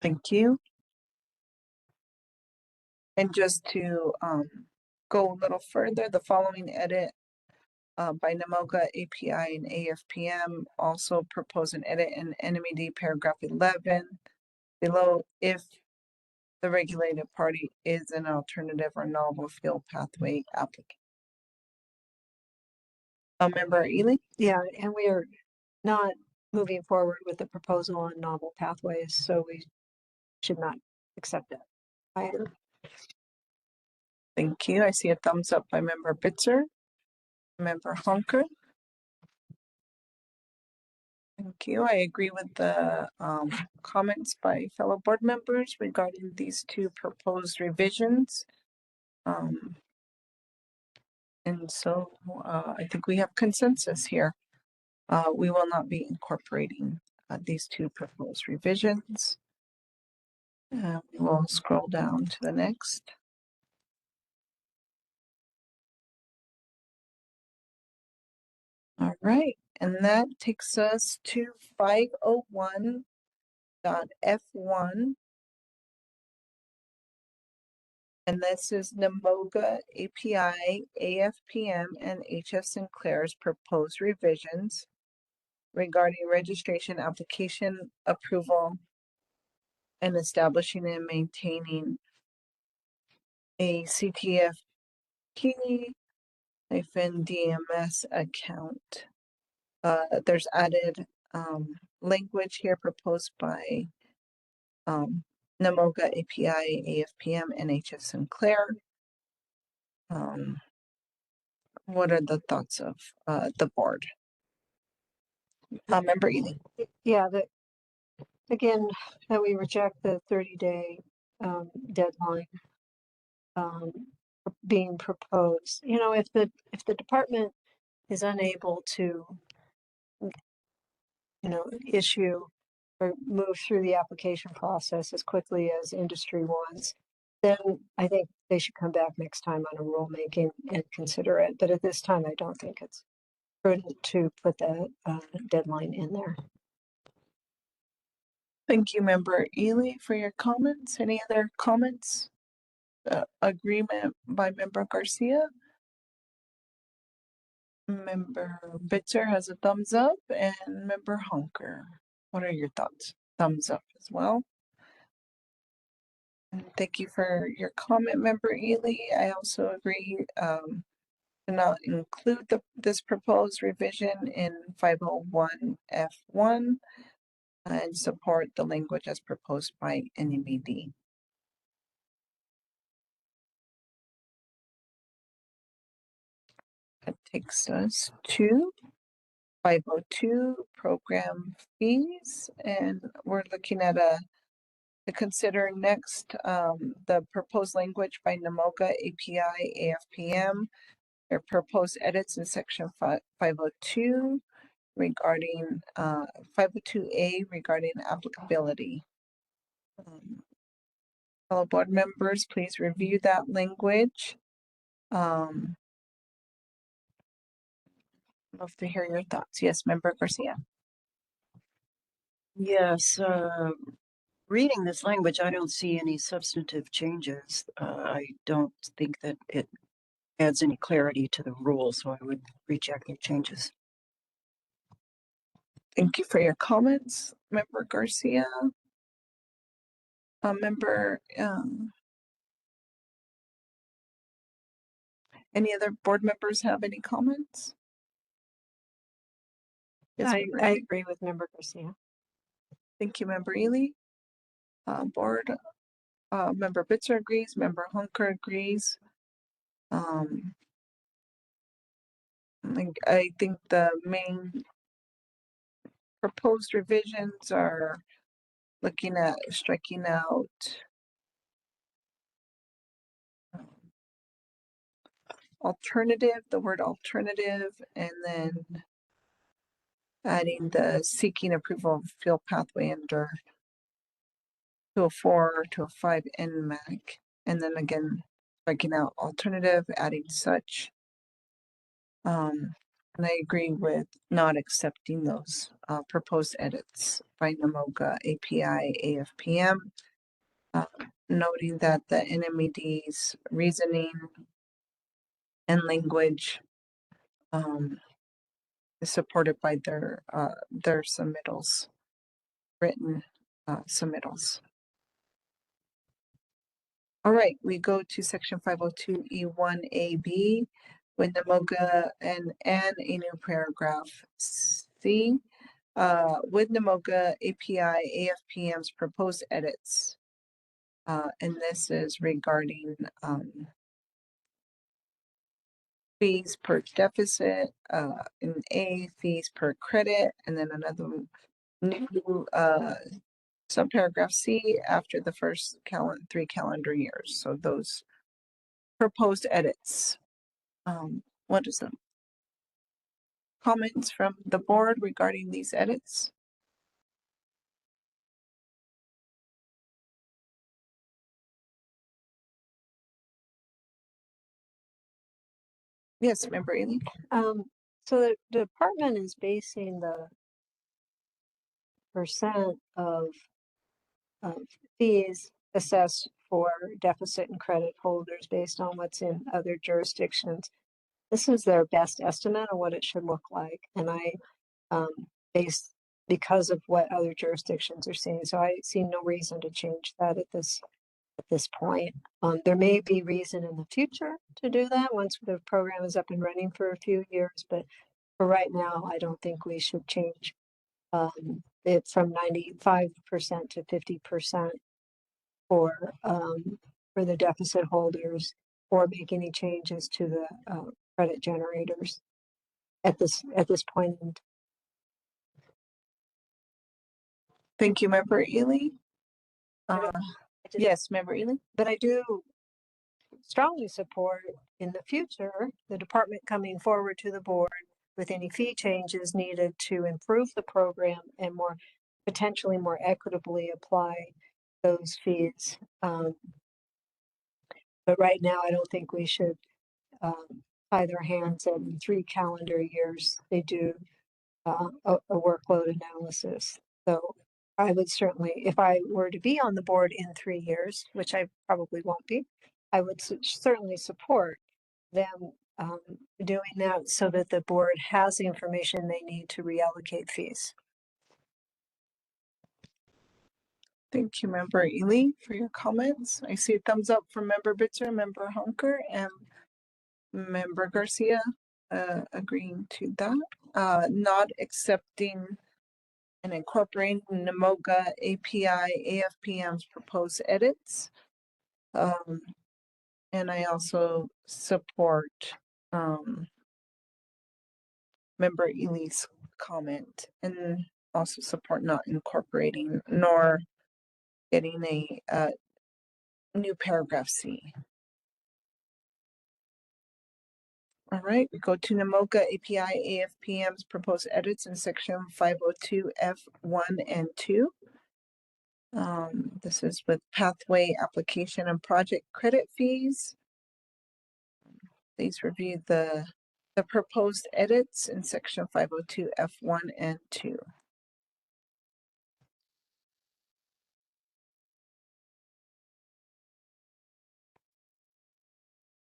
Thank you. And just to go a little further, the following edit by NAMOGA, API, and AFPM also propose an edit in NMED paragraph 11 below if the regulated party is an alternative or novel fuel pathway applicant. Member Ely? Yeah, and we are not moving forward with the proposal on novel pathways, so we should not accept it. Thank you. I see a thumbs up by Member Bitzer. Member Honker? Thank you. I agree with the comments by fellow board members regarding these two proposed revisions. And so I think we have consensus here. We will not be incorporating these two proposed revisions. We'll scroll down to the next. All right, and that takes us to 501.F1. And this is NAMOGA, API, AFPM, and HF Sinclair's proposed revisions regarding registration, application approval, and establishing and maintaining a CTFP-DMS account. There's added language here proposed by NAMOGA, API, AFPM, and HF Sinclair. What are the thoughts of the board? Member Ely? Yeah, again, that we reject the 30-day deadline being proposed. You know, if the department is unable to, issue or move through the application process as quickly as industry wants, then I think they should come back next time on a rulemaking and consider it. But at this time, I don't think it's prudent to put that deadline in there. Thank you, Member Ely, for your comments. Any other comments? Agreement by Member Garcia. Member Bitzer has a thumbs up, and Member Honker. What are your thoughts? Thumbs up as well. And thank you for your comment, Member Ely. I also agree to not include this proposed revision in 501F1 and support the language as proposed by NMED. That takes us to 502 program fees, and we're looking at to consider next the proposed language by NAMOGA, API, AFPM. Their proposed edits in section 502 regarding 502A regarding applicability. Fellow board members, please review that language. Love to hear your thoughts. Yes, Member Garcia. Yes, reading this language, I don't see any substantive changes. I don't think that it adds any clarity to the rule, so I would reject the changes. Thank you for your comments, Member Garcia. Member, any other board members have any comments? Yes, I agree with Member Garcia. Thank you, Member Ely. Board, Member Bitzer agrees, Member Honker agrees. I think the main proposed revisions are looking at striking out alternative, the word alternative, and then adding the seeking approval of fuel pathway under to a 4 to a 5 NMAC, and then again striking out alternative, adding such. And I agree with not accepting those proposed edits by NMOGA, API, AFPM, noting that the NMED's reasoning and language is supported by their submittals, written submittals. All right, we go to section 502E1AB with NMOGA and a new paragraph C. With NMOGA API AFPM's proposed edits. And this is regarding fees per deficit, in A, fees per credit, and then another new subparagraph C after the first 3 calendar years. So those proposed edits. What is them? Comments from the board regarding these edits? Yes, Member Ely. So the department is basing the percent of fees assessed for deficit and credit holders based on what's in other jurisdictions. This is their best estimate of what it should look like, and I based because of what other jurisdictions are seeing. So I see no reason to change that at this point. There may be reason in the future to do that once the program is up and running for a few years, but for right now, I don't think we should change it from 95% to 50% for the deficit holders, or make any changes to the credit generators at this point. Thank you, Member Ely. Yes, Member Ely. But I do strongly support in the future the department coming forward to the board with any fee changes needed to improve the program and potentially more equitably apply those fees. But right now, I don't think we should tie their hands, and in 3 calendar years they do a workload analysis. So I would certainly, if I were to be on the board in 3 years, which I probably won't be, I would certainly support them doing that so that the board has the information they need to reallocate fees. Thank you, Member Ely, for your comments. I see a thumbs up from Member Bitzer, Member Hunker, and Member Garcia agreeing to that. Not accepting and incorporating NMOGA API AFPM's proposed edits. And I also support Member Ely's comment, and also support not incorporating nor getting a new paragraph C. All right, we go to NMOGA API AFPM's proposed edits in section 502 F1 and 2. This is with pathway application and project credit fees. Please review the proposed edits in section 502 F1 and 2.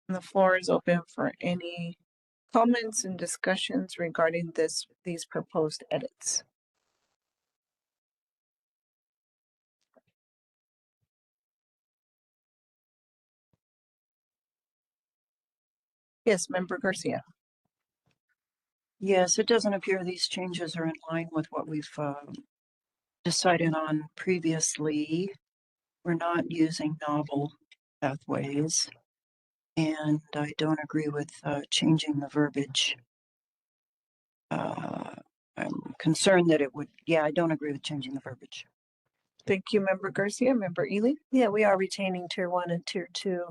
And the floor is open for any comments and discussions regarding these proposed edits. Yes, Member Garcia. Yes, it doesn't appear these changes are in line with what we've decided on previously. We're not using novel pathways, and I don't agree with changing the verbiage. I'm concerned that it would, I don't agree with changing the verbiage. Thank you, Member Garcia. Member Ely? Yeah, we are retaining tier 1 and tier 2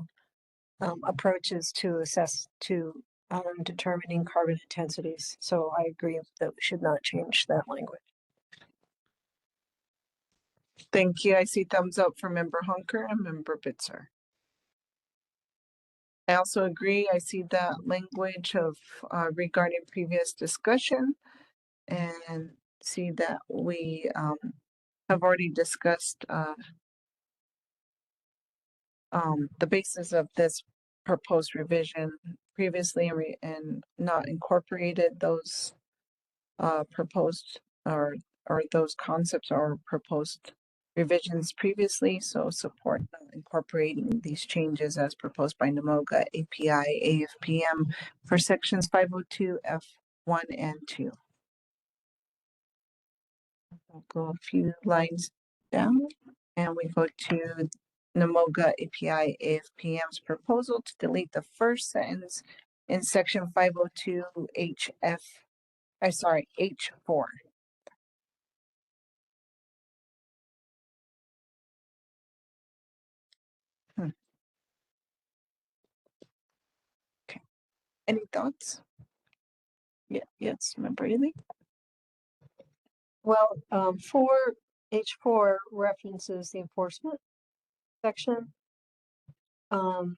approaches to assess determining carbon intensities. So I agree that we should not change that language. Thank you. I see thumbs up from Member Hunker and Member Bitzer. I also agree. I see that language of regarding previous discussion, and see that we have already discussed the basis of this proposed revision previously, and not incorporated those proposed or those concepts or proposed revisions previously. So support incorporating these changes as proposed by NMOGA, API, AFPM for sections 502 F1 and 2. We'll go a few lines down and we go to NMOGA API AFPM's proposal to delete the first sentence in section 502 H4. Okay. Any thoughts? Yeah, yes, Member Ely? Well, H4 references the enforcement section. And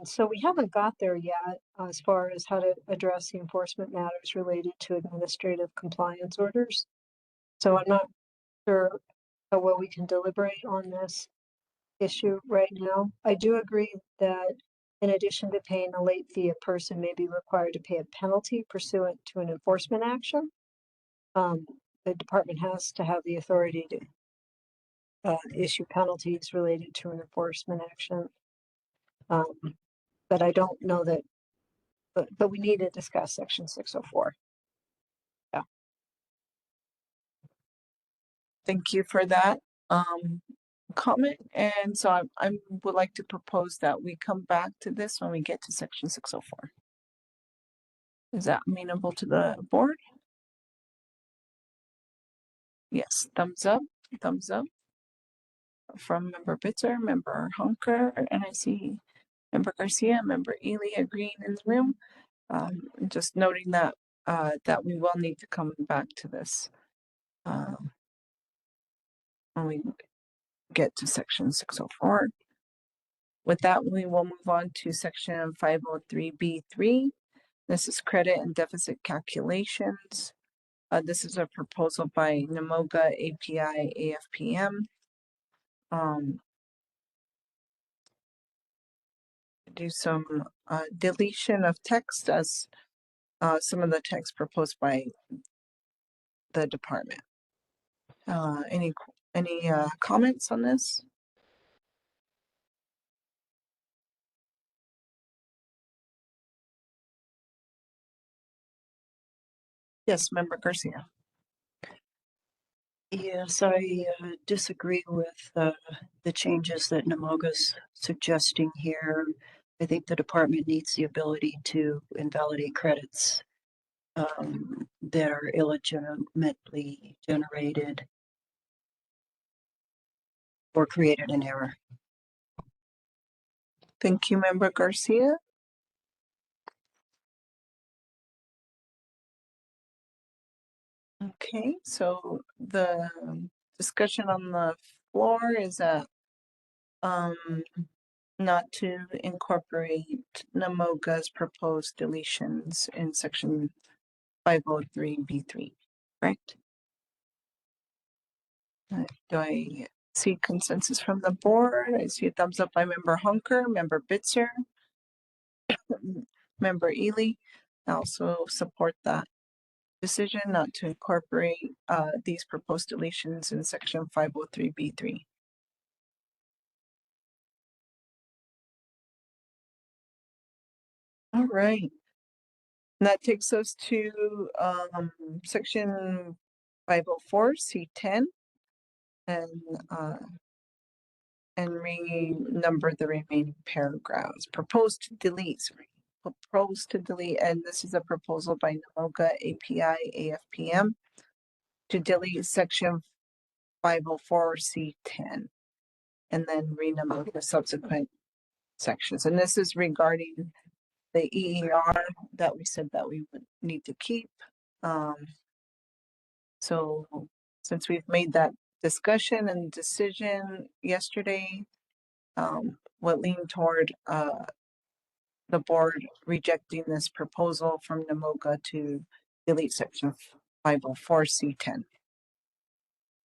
so we haven't got there yet as far as how to address the enforcement matters related to administrative compliance orders. So I'm not sure how well we can deliberate on this issue right now. I do agree that in addition to paying a late fee, a person may be required to pay a penalty pursuant to an enforcement action. The department has to have the authority to issue penalties related to an enforcement action. But I don't know that, but we need to discuss section 604. Yeah. Thank you for that comment. And so I would like to propose that we come back to this when we get to section 604. Is that amenable to the board? Yes, thumbs up from Member Bitzer, Member Hunker, and I see Member Garcia, Member Ely agreeing in the room. Just noting that that we will need to come back to this when we get to section 604. With that, we will move on to section 503B3. This is credit and deficit calculations. This is a proposal by NMOGA API AFPM. Do some deletion of text as some of the text proposed by the department. Any comments on this? Yes, Member Garcia. Yes, I disagree with the changes that NMOGA's suggesting here. I think the department needs the ability to invalidate credits that are illegitimately generated or created in error. Thank you, Member Garcia. Okay, so the discussion on the floor is that not to incorporate NMOGA's proposed deletions in section 503B3, correct? Do I see consensus from the board? I see a thumbs up by Member Hunker, Member Bitzer, Member Ely. I also support that decision not to incorporate these proposed deletions in section 503B3. All right. And that takes us to section 504 C10 and renumber the remaining paragraphs. Proposed to delete, and this is a proposal by NMOGA API AFPM to delete section 504 C10 and then renumber the subsequent sections. And this is regarding the EER that we said that we would need to keep. So since we've made that discussion and decision yesterday, would lean toward the board rejecting this proposal from NAMOGA to delete section 504C10.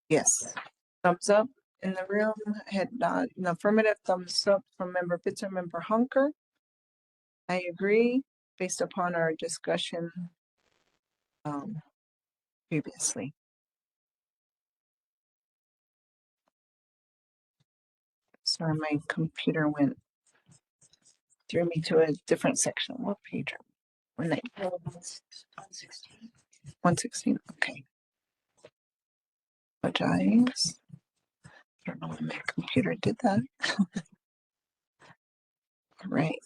Yes. Thumbs up in the room, head nod, an affirmative thumbs up from member Bitzer, member Hunker. I agree based upon our discussion previously. Sorry, my computer threw me to a different section. What page are we? 116. 116, okay. Apologize. I don't know when my computer did that. All right.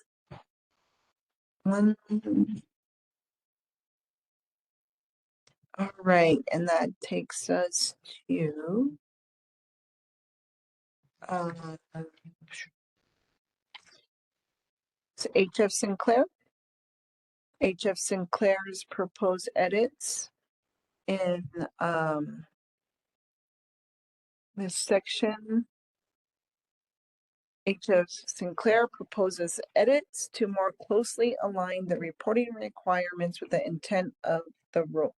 All right, and that takes us to so HF Sinclair. HF Sinclair's proposed edits in this section. HF Sinclair proposes edits to more closely align the reporting requirements with the intent of the rule.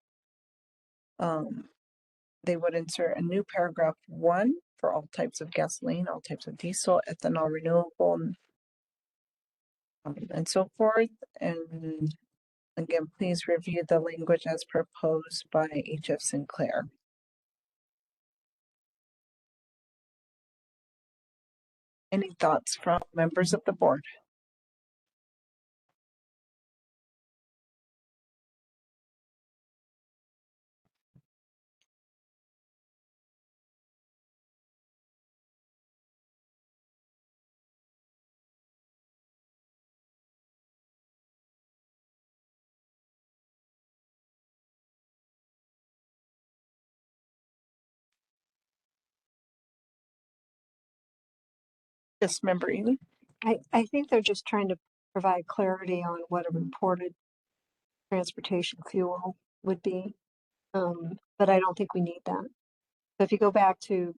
They would insert a new paragraph 1 for all types of gasoline, all types of diesel, ethanol, renewable, and so forth. And again, please review the language as proposed by HF Sinclair. Any thoughts from members of the board? Yes, member Ely? I think they're just trying to provide clarity on what a reported transportation fuel would be. But I don't think we need that. So if you go back to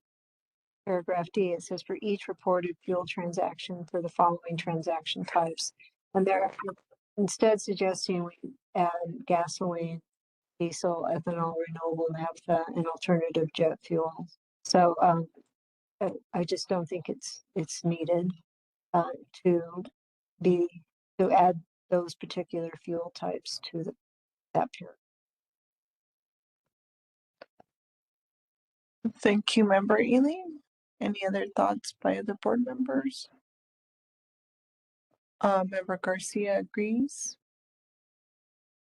paragraph D, it says for each reported fuel transaction for the following transaction types. And they're instead suggesting we add gasoline, diesel, ethanol, renewable naphtha, and alternative jet fuel. So I just don't think it's needed to add those particular fuel types to that period. Thank you, member Ely. Any other thoughts by other board members? Member Garcia agrees.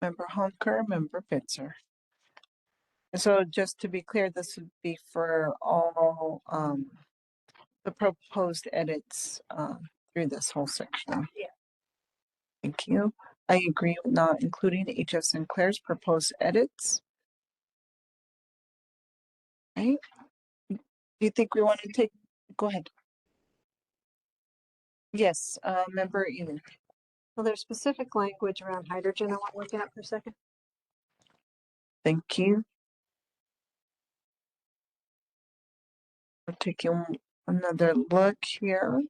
Member Honker, member Bitzer. So just to be clear, this would be for all the proposed edits through this whole section. Yeah. Thank you. I agree with not including HF Sinclair's proposed edits. Right. Do you think we want to take, go ahead. Yes, member Ely. Well, there's specific language around hydrogen I want to look at for a second. Thank you. We're taking another look here.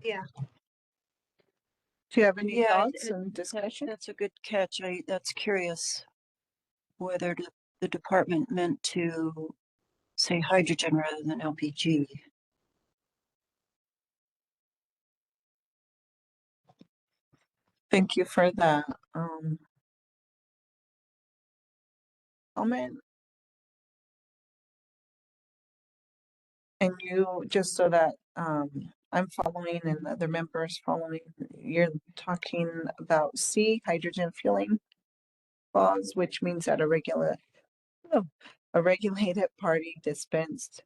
Yeah. Do you have any Yeah, thoughts and discussion? That's a good catch. That's curious whether the department meant to say hydrogen rather than LPG. Thank you for that comment. And you, just so that I'm following and other members following, you're talking about C, hydrogen fueling clause, which means that a regulated party dispensed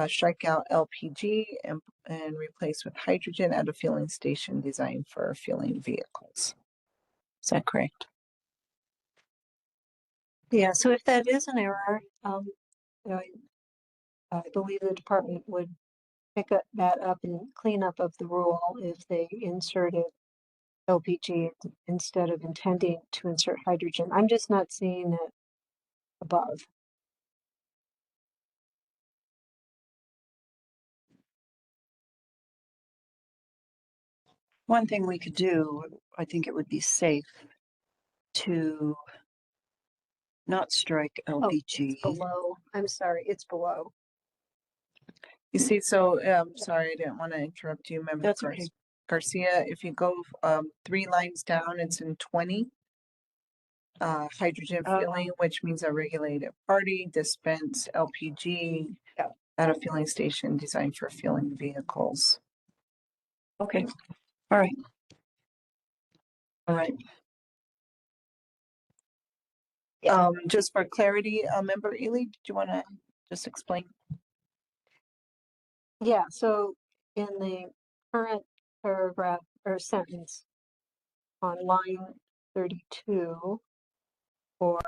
strike out LPG and replace with hydrogen at a fueling station designed for fueling vehicles. Is that correct? Yeah, so if that is an error, you know, I believe the department would pick that up and clean up of the rule if they inserted LPG instead of intending to insert hydrogen. I'm just not seeing it above. One thing we could do, I think it would be safe to not strike Oh, LPG. it's below. I'm sorry, it's below. You see, so sorry, I didn't want to interrupt you, Member That's okay. Garcia. If you go 3 lines down, it's in 20. Hydrogen fueling, which means a regulated party, dispense LPG Yeah. at a fueling station designed for fueling vehicles. Okay. All right. All right. Just for clarity, Member Ely, did you want to just explain? Yeah, so in the current paragraph or sentence on line 32 or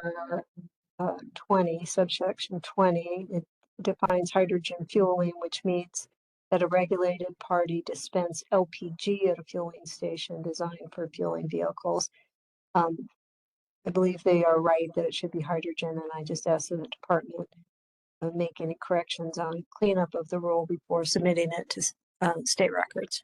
20, subsection 20, it defines hydrogen fueling, which means that a regulated party dispense LPG at a fueling station designed for fueling vehicles. I believe they are right that it should be hydrogen, and I just asked that the department make any corrections on cleanup of the rule before submitting it to state records.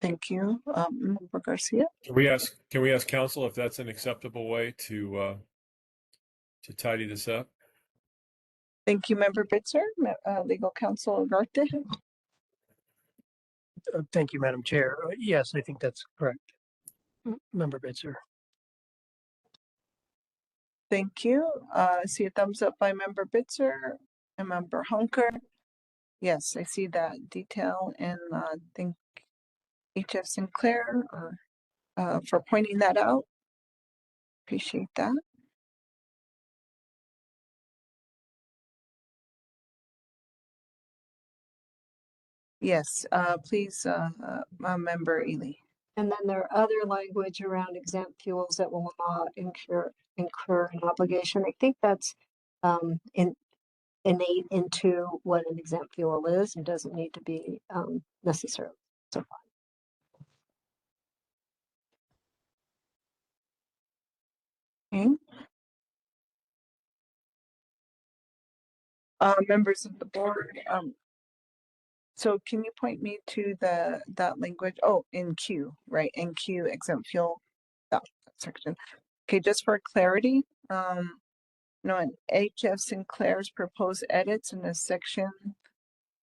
Thank you, Member Garcia. Can we ask counsel if that's an acceptable way to tidy this up? Thank you, Member Bitzer. Legal Counsel Ugarte. Thank you, Madam Chair. Yes, I think that's correct. Member Bitzer. Thank you. I see a thumbs up by Member Bitzer and Member Hunker. Yes, I see that detail, and thank HF Sinclair for pointing that out. Appreciate that. Yes, please, Member Ely. And then there are other language around exempt fuels that will not incur an obligation. I think that's innate into what an exempt fuel is and doesn't need to be necessarily so far. Okay. Members of the board, so can you point me to that language? Oh, in Q, right? In Q, exempt fuel, that section. Okay, just for clarity, in HF Sinclair's proposed edits in this section,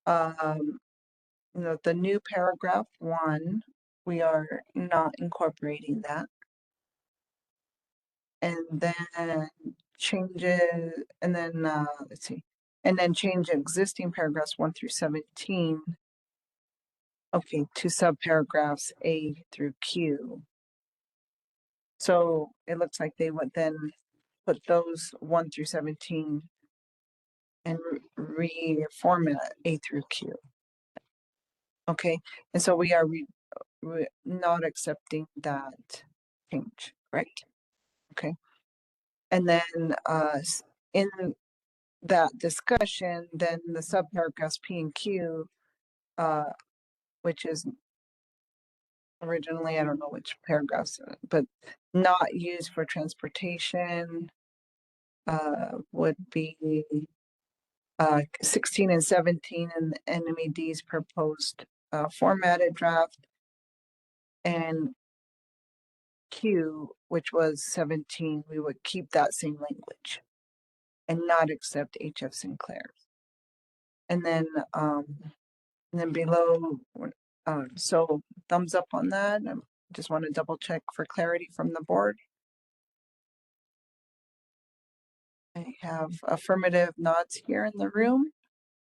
the new paragraph 1, we are not incorporating that. And then changes, and then let's see, and then change existing paragraphs 1 through 17. Okay, to subparagraphs A through Q. So it looks like they would then put those 1 through 17 and reformat A through Q. Okay, and so we are not accepting that change, right? Okay, and then in that discussion, then the subparagraphs P and Q, which is originally, I don't know which paragraphs, but not used for transportation, would be 16 and 17 in the NMED's proposed formatted draft, and Q, which was 17, we would keep that same language and not accept HF Sinclair's. And then below, so thumbs up on that. I just want to double check for clarity from the board. I have affirmative nods here in the room.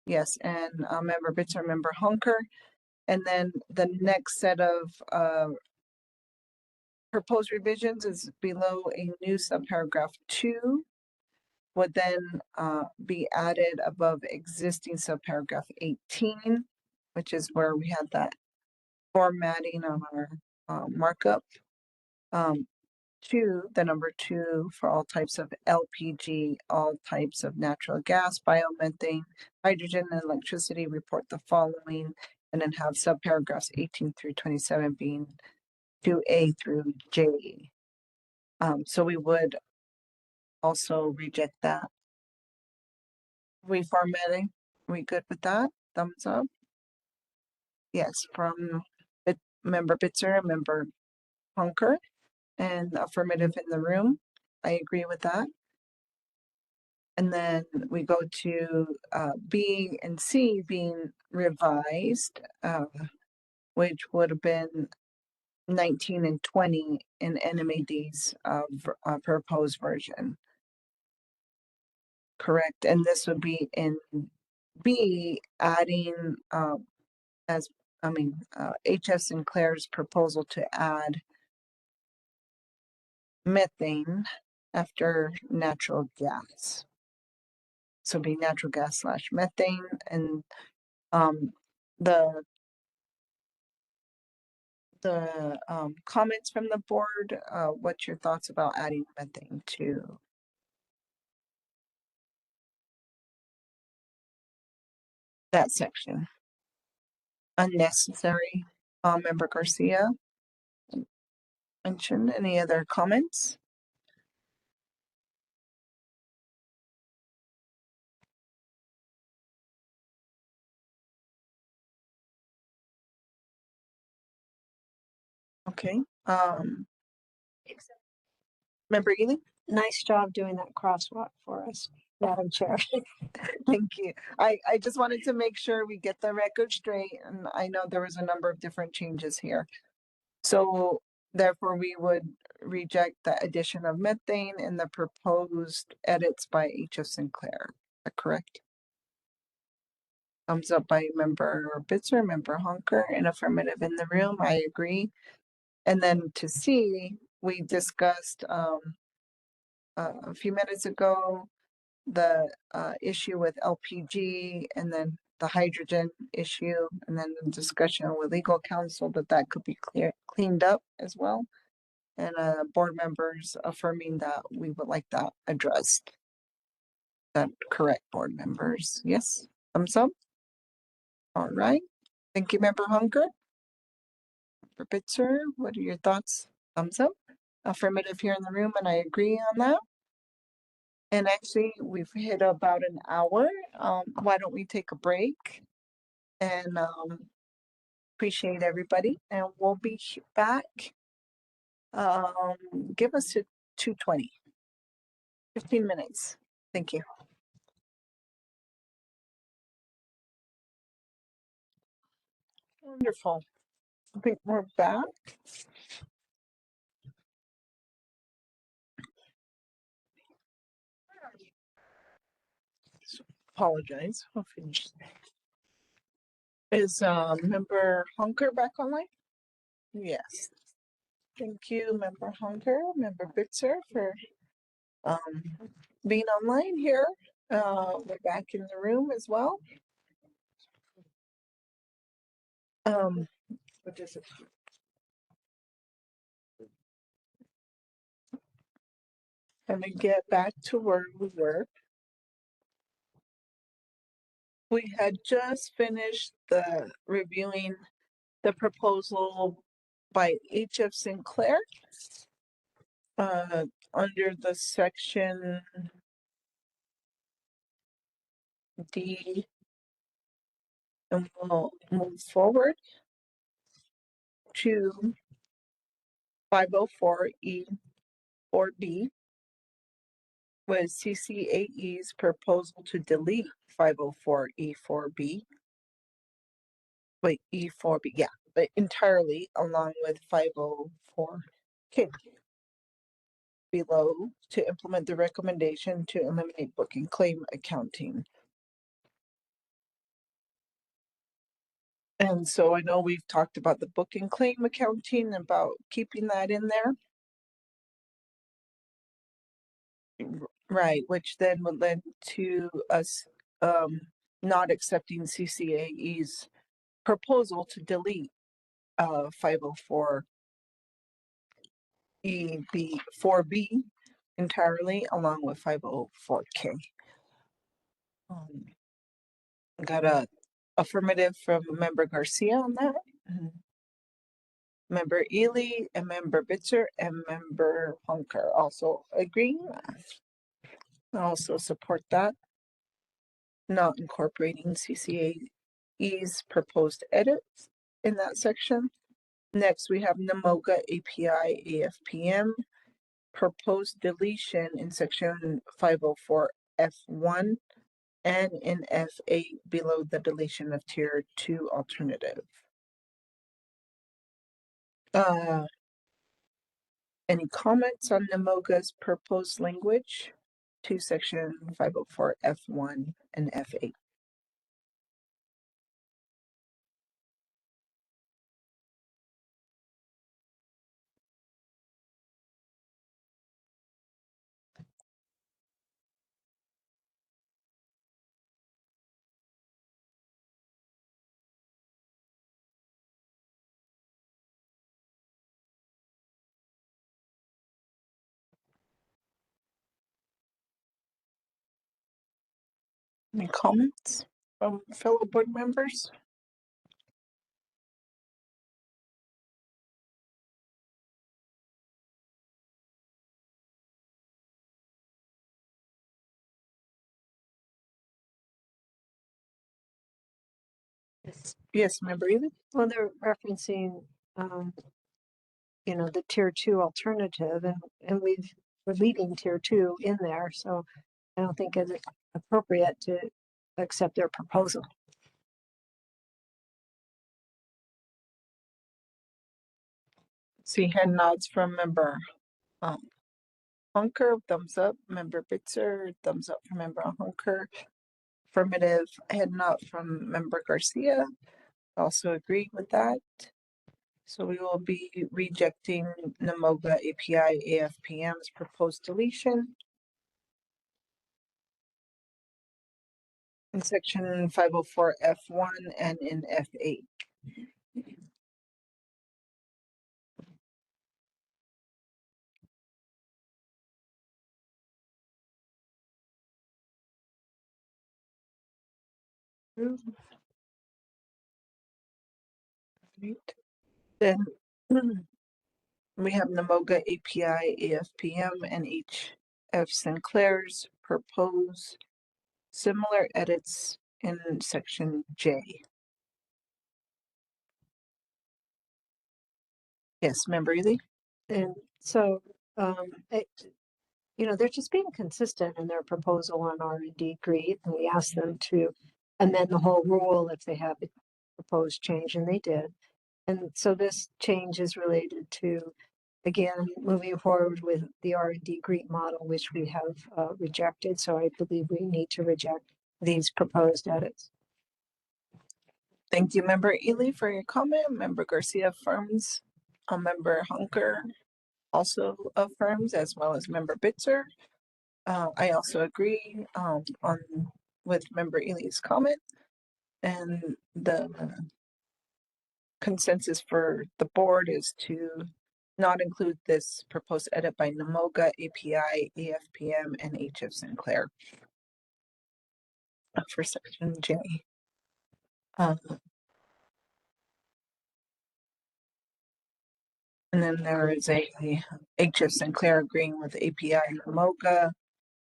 Yes, and Member Bitzer, Member Hunker. And then the next set of proposed revisions is below a new subparagraph 2. would then be added above existing subparagraph 18, which is where we had that formatting on our markup. To the number 2 for all types of LPG, all types of natural gas, biomethane, hydrogen, and electricity, report the following, and then have subparagraphs 18 through 27 being 2A through J. So we would also reject that. Reformatting, we good with that? Thumbs up? Yes, from member Bitzer, member Hunker, and affirmative in the room. I agree with that. And then we go to B and C being revised, which would have been 19 and 20 in NMAD's proposed version. Correct. And this would be in B, adding H.F. Sinclair's proposal to add methane after natural gas. So be natural gas / methane, and the comments from the board. What's your thoughts about adding methane to that section? Unnecessary. Member Garcia mentioned. Any other comments? Okay. Member Ely? Nice job doing that crosswalk for us, Madam Chair. Thank you. I just wanted to make sure we get the record straight, and I know there was a number of different changes here. So therefore, we would reject the addition of methane in the proposed edits by H.F. Sinclair. Is that correct? Thumbs up by member Bitzer, member Honker, and affirmative in the room. I agree. And then to C, we discussed a few minutes ago the issue with LPG, and then the hydrogen issue, and then the discussion with legal counsel that could be cleaned up as well. And board members affirming that we would like that addressed. That correct, board members? Yes, thumbs up. All right. Thank you, member Hunker. Member Bitzer, what are your thoughts? Thumbs up. Affirmative here in the room, and I agree on that. And actually, we've hit about an hour. Why don't we take a break? And appreciate everybody. And we'll be back. Give us to 2:20. 15 minutes. Thank you. Wonderful. I think we're back. Apologize. I'll finish. Is member Hunker back online? Yes. Thank you, member Hunker, member Bitzer, for being online here. We're back in the room as well. What is it? Let me get back to where we were. We had just finished the reviewing the proposal by H.F. Sinclair under the section D, and we'll move forward to 504E or B was CCAE's proposal to delete 504E4B. Wait, E4B, yeah, but entirely along with 504K below to implement the recommendation to eliminate book and claim accounting. And so I know we've talked about the book and claim accounting, about keeping that in there. Right, which then would lead to us not accepting CCAE's proposal to delete 504 EB 4B entirely, along with 504K. Got a affirmative from Member Garcia on that. Member Ely and Member Bitzer and Member Hunker also agreeing. I also support that. Not incorporating CCAE's proposed edits in that section. Next, we have NAMOGA API AFPM proposed deletion in section 504 F1 and in F8 below the deletion of tier 2 alternative. Any comments on NAMOGA's proposed language to section 504 F1 and F8? Any comments from fellow board members? Yes, Member Ely? Well, they're referencing, you know, the tier 2 alternative, and we're leaving tier 2 in there, so I don't think it's appropriate to accept their proposal. See head nods from Member Hunker, thumbs up. Member Bitzer, thumbs up from Member Hunker. Affirmative head nod from Member Garcia. Also agree with that. So we will be rejecting NAMOGA API AFPM's proposed deletion. In section 504 F1 and in F8. Right. Then we have NAMOGA API AFPM and HF Sinclair's proposed similar edits in section J. Yes, Member Ely? And so, you know, they're just being consistent in their proposal on R&D GREET, and we asked them to amend the whole rule if they have a proposed change, and they did. And so this change is related to, again, moving forward with the R&D GREET model, which we have rejected. So I believe we need to reject these proposed edits. Thank you, Member Ely, for your comment. Member Garcia affirms. Member Hunker also affirms, as well as Member Bitzer. I also agree with Member Ely's comment, and the consensus for the board is to not include this proposed edit by NAMOGA API AFPM and HF Sinclair for section J. And then there is a HF Sinclair agreeing with API NAMOGA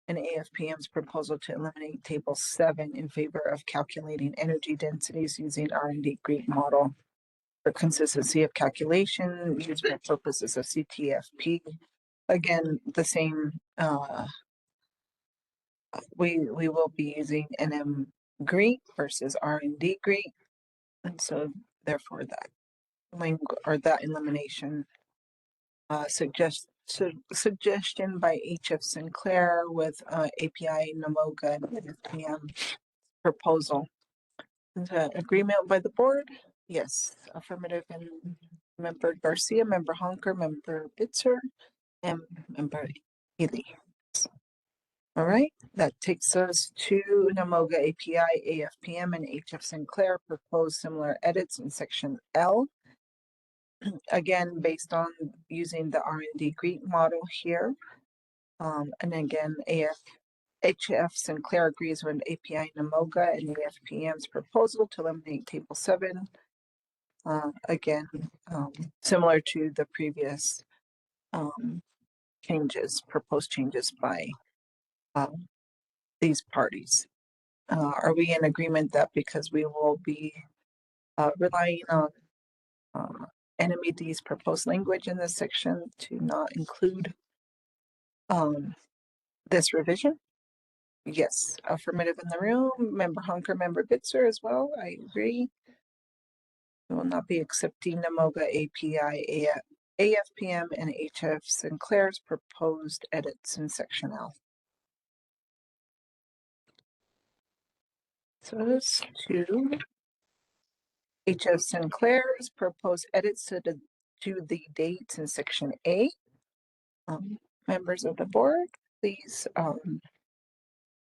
and AFPM's proposal to eliminate table 7 in favor of calculating energy densities using R&D GREET model for consistency of calculation used for purposes of CTFP. Again, the same, we will be using NM GREET versus R&D GREET. And so therefore that elimination suggestion by HF Sinclair with API NAMOGA and AFPM proposal. Agreement by the board? Yes, affirmative. And Member Garcia, Member Honker, Member Bitzer, and Member Ely. All right, that takes us to NAMOGA API, AFPM, and HF Sinclair proposed similar edits in section L. Again, based on using the R&D Greek model here. And again, HF Sinclair agrees with API NAMOGA and AFPM's proposal to eliminate Table 7. Again, similar to the previous proposed changes by these parties. Are we in agreement that because we will be relying on NMED's proposed language in this section to not include this revision? Yes, affirmative in the room. Member Hunker, Member Bitzer as well. I agree. We will not be accepting NAMOGA API, AFPM, and HF Sinclair's proposed edits in section L. So this to HF Sinclair's proposed edits to the dates in section A. Members of the board, please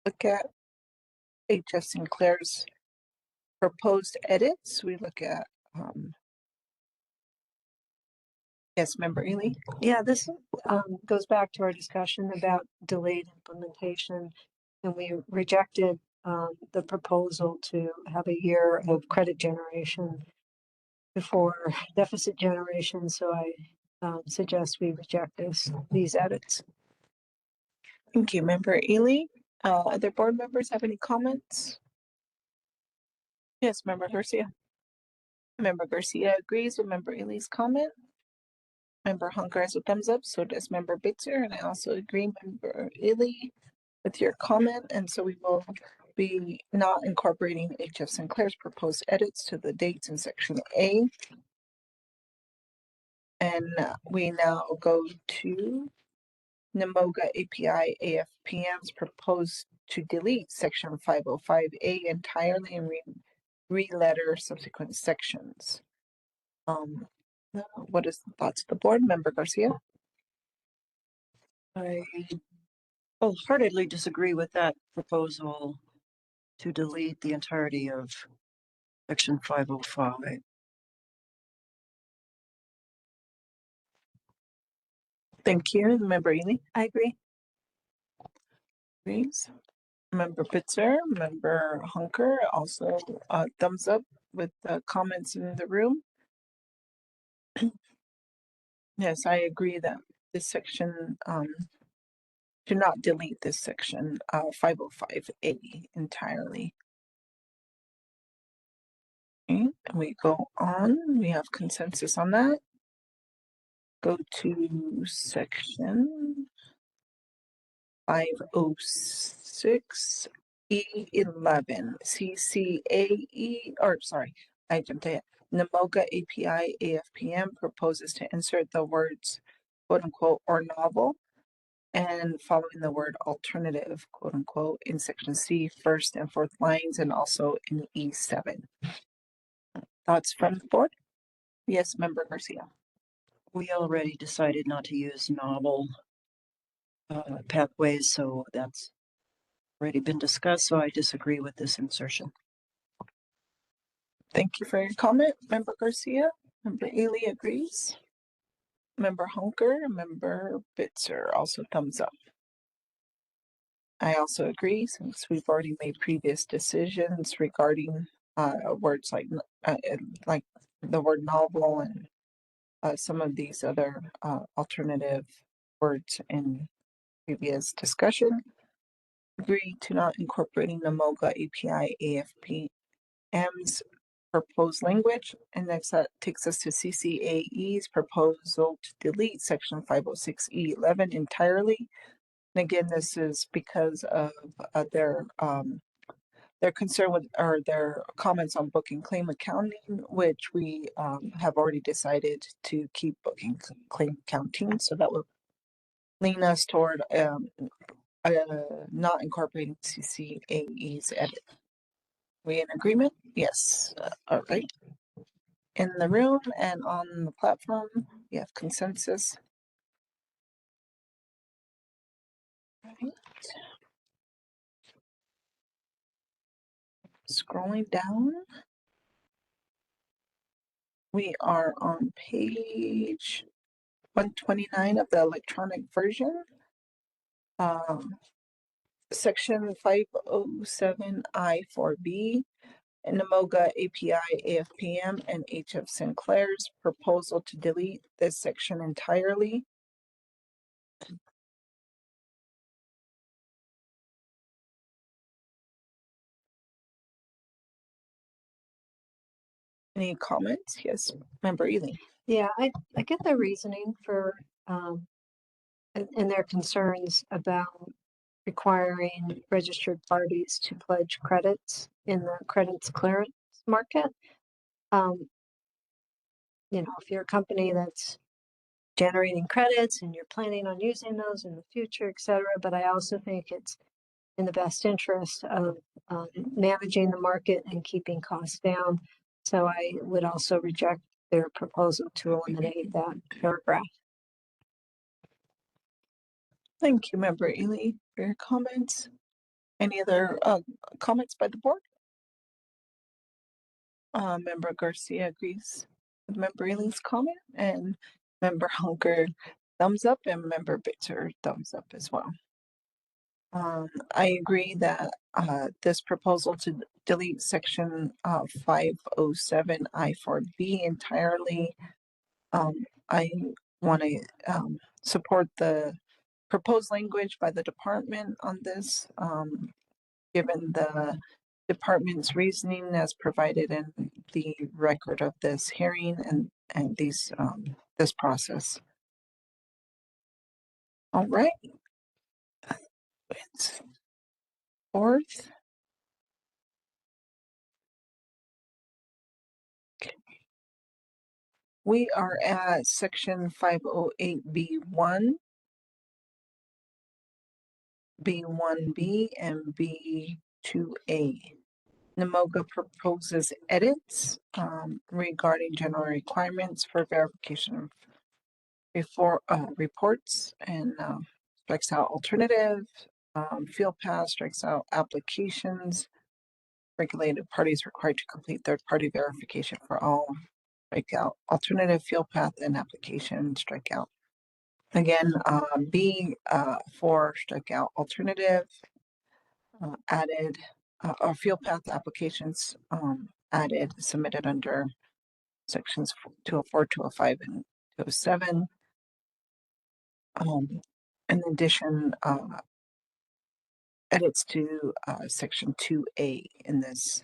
look at HF Sinclair's proposed edits. We look at yes, Member Ely. Yeah, this goes back to our discussion about delayed implementation, and we rejected the proposal to have a year of credit generation before deficit generation. So I suggest we reject these edits. Thank you, Member Ely. Other board members have any comments? Yes, Member Garcia. Member Garcia agrees with Member Ely's comment. Member Hunker has a thumbs up, so does Member Bitzer, and I also agree, Member Ely, with your comment, and so we will be not incorporating HF Sinclair's proposed edits to the dates in section A. And we now go to NAMOGA API AFPM's proposed to delete section 505A entirely and re-letter subsequent sections. What is the thoughts of the board? Member Garcia? I wholeheartedly disagree with that proposal to delete the entirety of section 505. Thank you. Member Ely? I agree. Agrees. Member Bitzer, Member Hunker, also thumbs up with the comments in the room. Yes, I agree that this section do not delete this section 505A entirely. Okay, and we go on. We have consensus on that. Go to section 506 E11 CCAE, or sorry, I jumped ahead. NAMOGA API AFPM proposes to insert the words quote unquote or novel and following the word alternative quote unquote in section C first and fourth lines and also in E7. Thoughts from the board? Yes, Member Garcia. We already decided not to use novel pathways, so that's already been discussed, so I disagree with this insertion. Thank you for your comment, Member Garcia. Member Ely agrees. Member Hunker, Member Bitzer also thumbs up. I also agree, since we've already made previous decisions regarding words like the word novel and some of these other alternative words in previous discussion. Agree to not incorporating the NAMOGA API AFPM's proposed language. And next that takes us to CCAE's proposal to delete section 506E11 entirely. And again, this is because of their concern with, or their comments on booking claim accounting, which we have already decided to keep booking claim accounting. So that will lean us toward not incorporating CCAE's edit. We in agreement? Yes. All right. In the room and on the platform, we have consensus. Right. scrolling down. We are on page 129 of the electronic version. Section 507I4B, NMOGA API AFPM and HF Sinclair's proposal to delete this section entirely. Any comments? Yes, Member Ely. Yeah, I get their reasoning for, and their concerns about requiring registered parties to pledge credits in the credits clearance market. You know, if you're a company that's generating credits and you're planning on using those in the future, et cetera, but I also think it's in the best interest of managing the market and keeping costs down. So I would also reject their proposal to eliminate that paragraph. Thank you, Member Ely, for your comments. Any other comments by the board? Member Garcia agrees with Member Ely's comment, and Member Hunker thumbs up, and Member Bitzer thumbs up as well. I agree that this proposal to delete section 507 I4B entirely. I want to support the proposed language by the department on this, given the department's reasoning as provided in the record of this hearing and these this process. All right. It's fourth. Okay. We are at section 508B1, B1B, and B2A. NMOGA proposes edits regarding general requirements for verification of reports and strikes out alternative, field pass, strikes out applications, regulated parties required to complete third-party verification for all, strike out alternative field path and application, strike out. Again, B for strike out alternative, added or field path applications added, submitted under sections 204, 205, and 207. In addition, edits to section 2A in this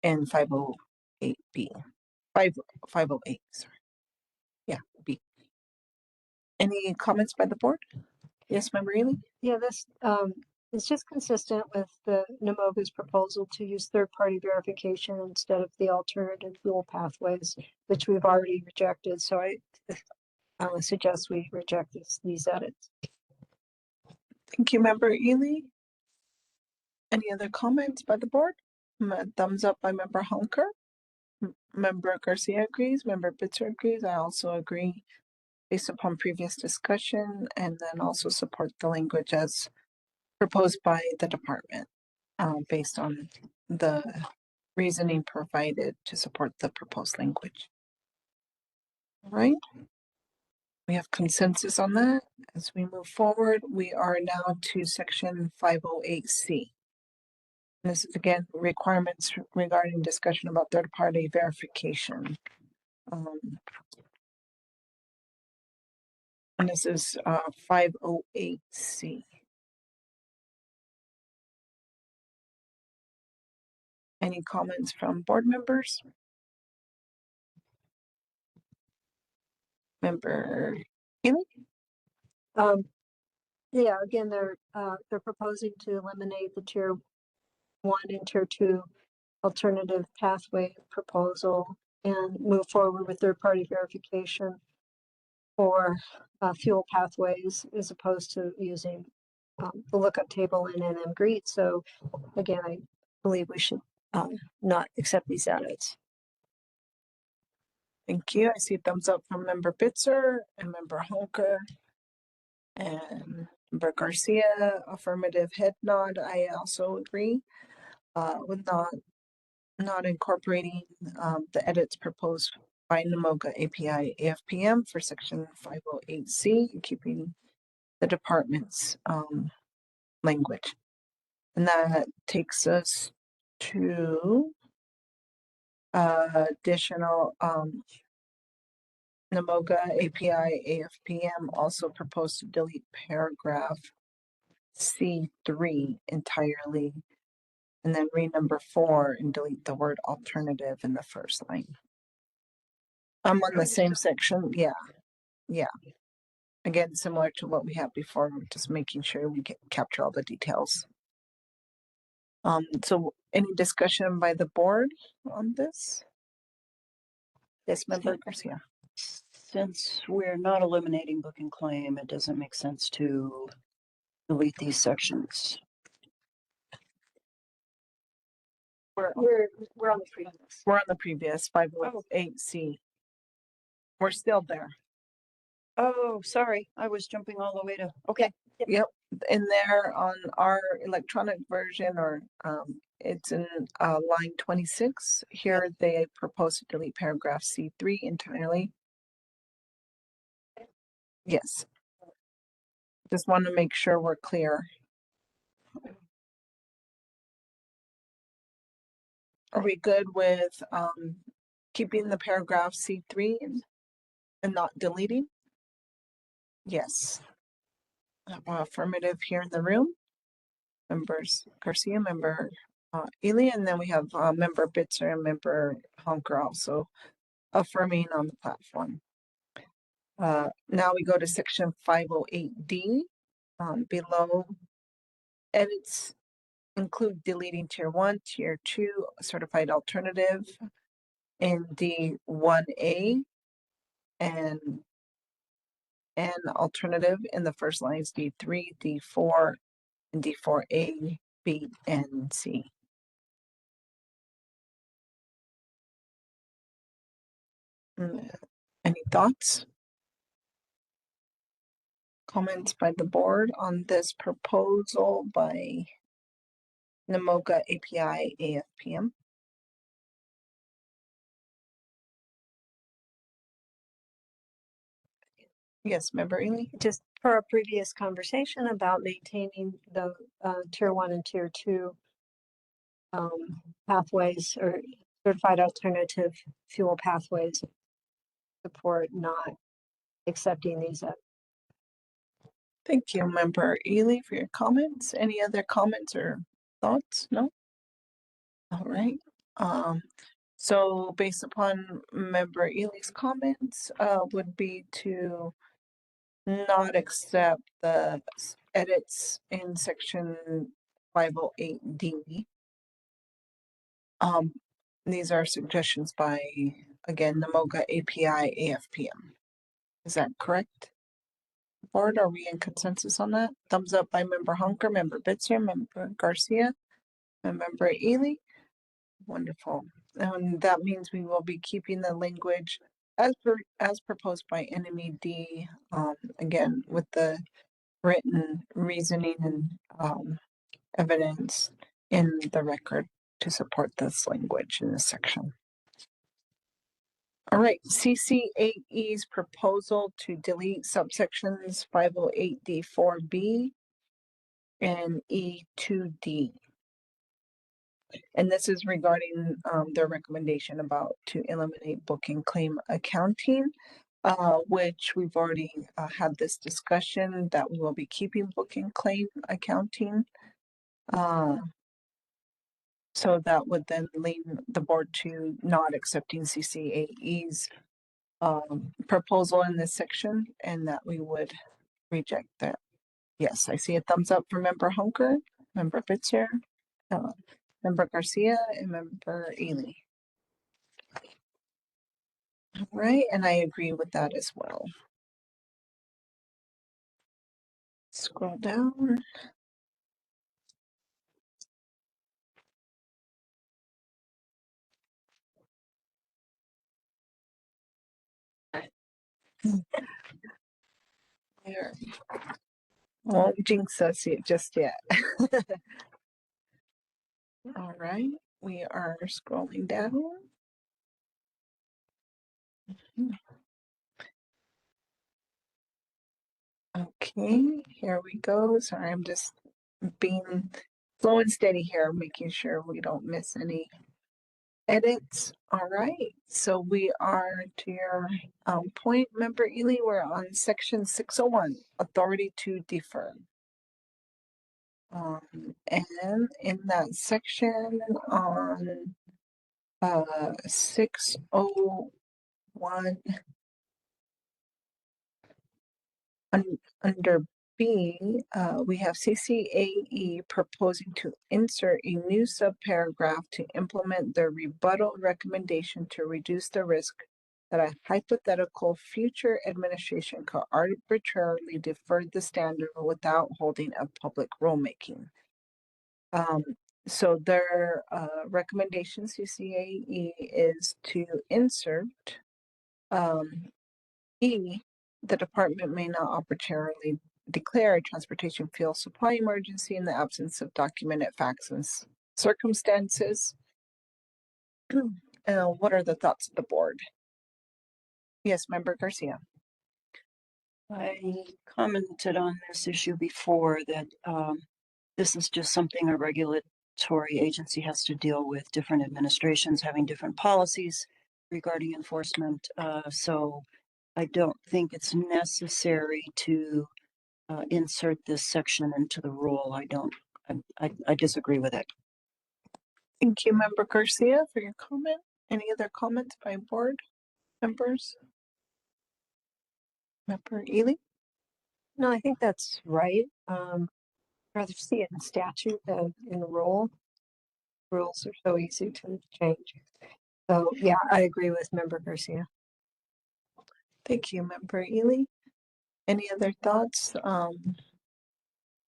and 508B. 508, sorry. Yeah, B. Any comments by the board? Yes, Member Ely? Yeah, this is just consistent with the NMOGA's proposal to use third-party verification instead of the alternative fuel pathways, which we've already rejected. So I would suggest we reject these edits. Thank you, Member Ely. Any other comments by the board? Thumbs up by Member Hunker. Member Garcia agrees. Member Bitzer agrees. I also agree based upon previous discussion, and then also support the language as proposed by the department based on the reasoning provided to support the proposed language. All right. We have consensus on that. As we move forward, we are now to section 508C. This is again requirements regarding discussion about third-party verification. And this is 508C. Any comments from board members? Member Ely? Yeah, again, they're proposing to eliminate the tier 1 and tier 2 alternative pathway proposal and move forward with third-party verification for fuel pathways as opposed to using the lookup table in NM-GREET. So again, I believe we should not accept these edits. Thank you. I see thumbs up from Member Bitzer and Member Honker and Member Garcia. Affirmative head nod. I also agree. with not incorporating the edits proposed by NMOGA API AFPM for section 508C, keeping the department's language. And that takes us to additional NMOGA API AFPM also proposed to delete paragraph C3 entirely, and then read number 4 and delete the word alternative in the first line. I'm on the same section. Yeah. Again, similar to what we had before, just making sure we capture all the details. So any discussion by the board on this? Yes, Member Garcia. Since we're not eliminating book and claim, it doesn't make sense to delete these sections. We're on the previous. We're on the previous 508C. We're still there. Oh, sorry. I was jumping all the way to, okay. Yep. In there on our electronic version, or it's in line 26. Here they propose to delete paragraph C3 entirely. Yes. Just want to make sure we're clear. Are we good with keeping the paragraph C3 and not deleting? Yes. Affirmative here in the room. Members Garcia, Member Ely, and then we have Member Bitzer and Member Honker also affirming on the platform. Now we go to section 508D. Below, edits include deleting tier 1, tier 2, certified alternative in D1A and alternative in the first lines D3, D4, and D4A, B, and C. Any thoughts? Comments by the board on this proposal by NMOGA API AFPM? Yes, Member Ely? Just for our previous conversation about maintaining the tier 1 and tier 2 pathways or certified alternative fuel pathways, support not accepting these. Thank you, Member Ely, for your comments. Any other comments or thoughts? No? All right. So based upon Member Ely's comments, would be to not accept the edits in section 508D. These are suggestions by, again, NMOGA API AFPM. Is that correct? Board, are we in consensus on that? Thumbs up by Member Honker, Member Bitzer, Member Garcia, and Member Ely. Wonderful. And that means we will be keeping the language as proposed by NMED, again, with the written reasoning and evidence in the record to support this language in this section. All right, CC8E's proposal to delete subsections 508D4B and E2D. And this is regarding their recommendation about to eliminate book and claim accounting, which we've already had this discussion that we will be keeping book and claim accounting. So that would then lead the board to not accepting CC8E's proposal in this section, and that we would reject that. Yes, I see a thumbs up for Member Honker, Member Bitzer, Member Garcia, and Member Ely. All right, and I agree with that as well. Scroll down. There. Won't jinx us yet, just yet. All right, we are scrolling down. Okay, here we go. Sorry, I'm just being slow and steady here, making sure we don't miss any edits. All right, so we are to your point, Member Ely. We're on section 601, authority to defer. And in that section on 601 under B, we have CCAE proposing to insert a new subparagraph to implement the rebuttal recommendation to reduce the risk that a hypothetical future administration could arbitrarily defer the standard without holding a public rulemaking. So their recommendation, CCAE, is to insert E, the department may not arbitrarily declare a transportation fuel supply emergency in the absence of documented facts and circumstances. What are the thoughts of the board? Yes, Member Garcia. I commented on this issue before that this is just something a regulatory agency has to deal with, different administrations having different policies regarding enforcement. So I don't think it's necessary to insert this section into the rule. I disagree with it. Thank you, Member Garcia, for your comment. Any other comments by board members? Member Ely? No, I think that's right. Rather see it in statute than in the rule. Rules are so easy to change. So yeah, I agree with Member Garcia. Thank you, Member Ely. Any other thoughts?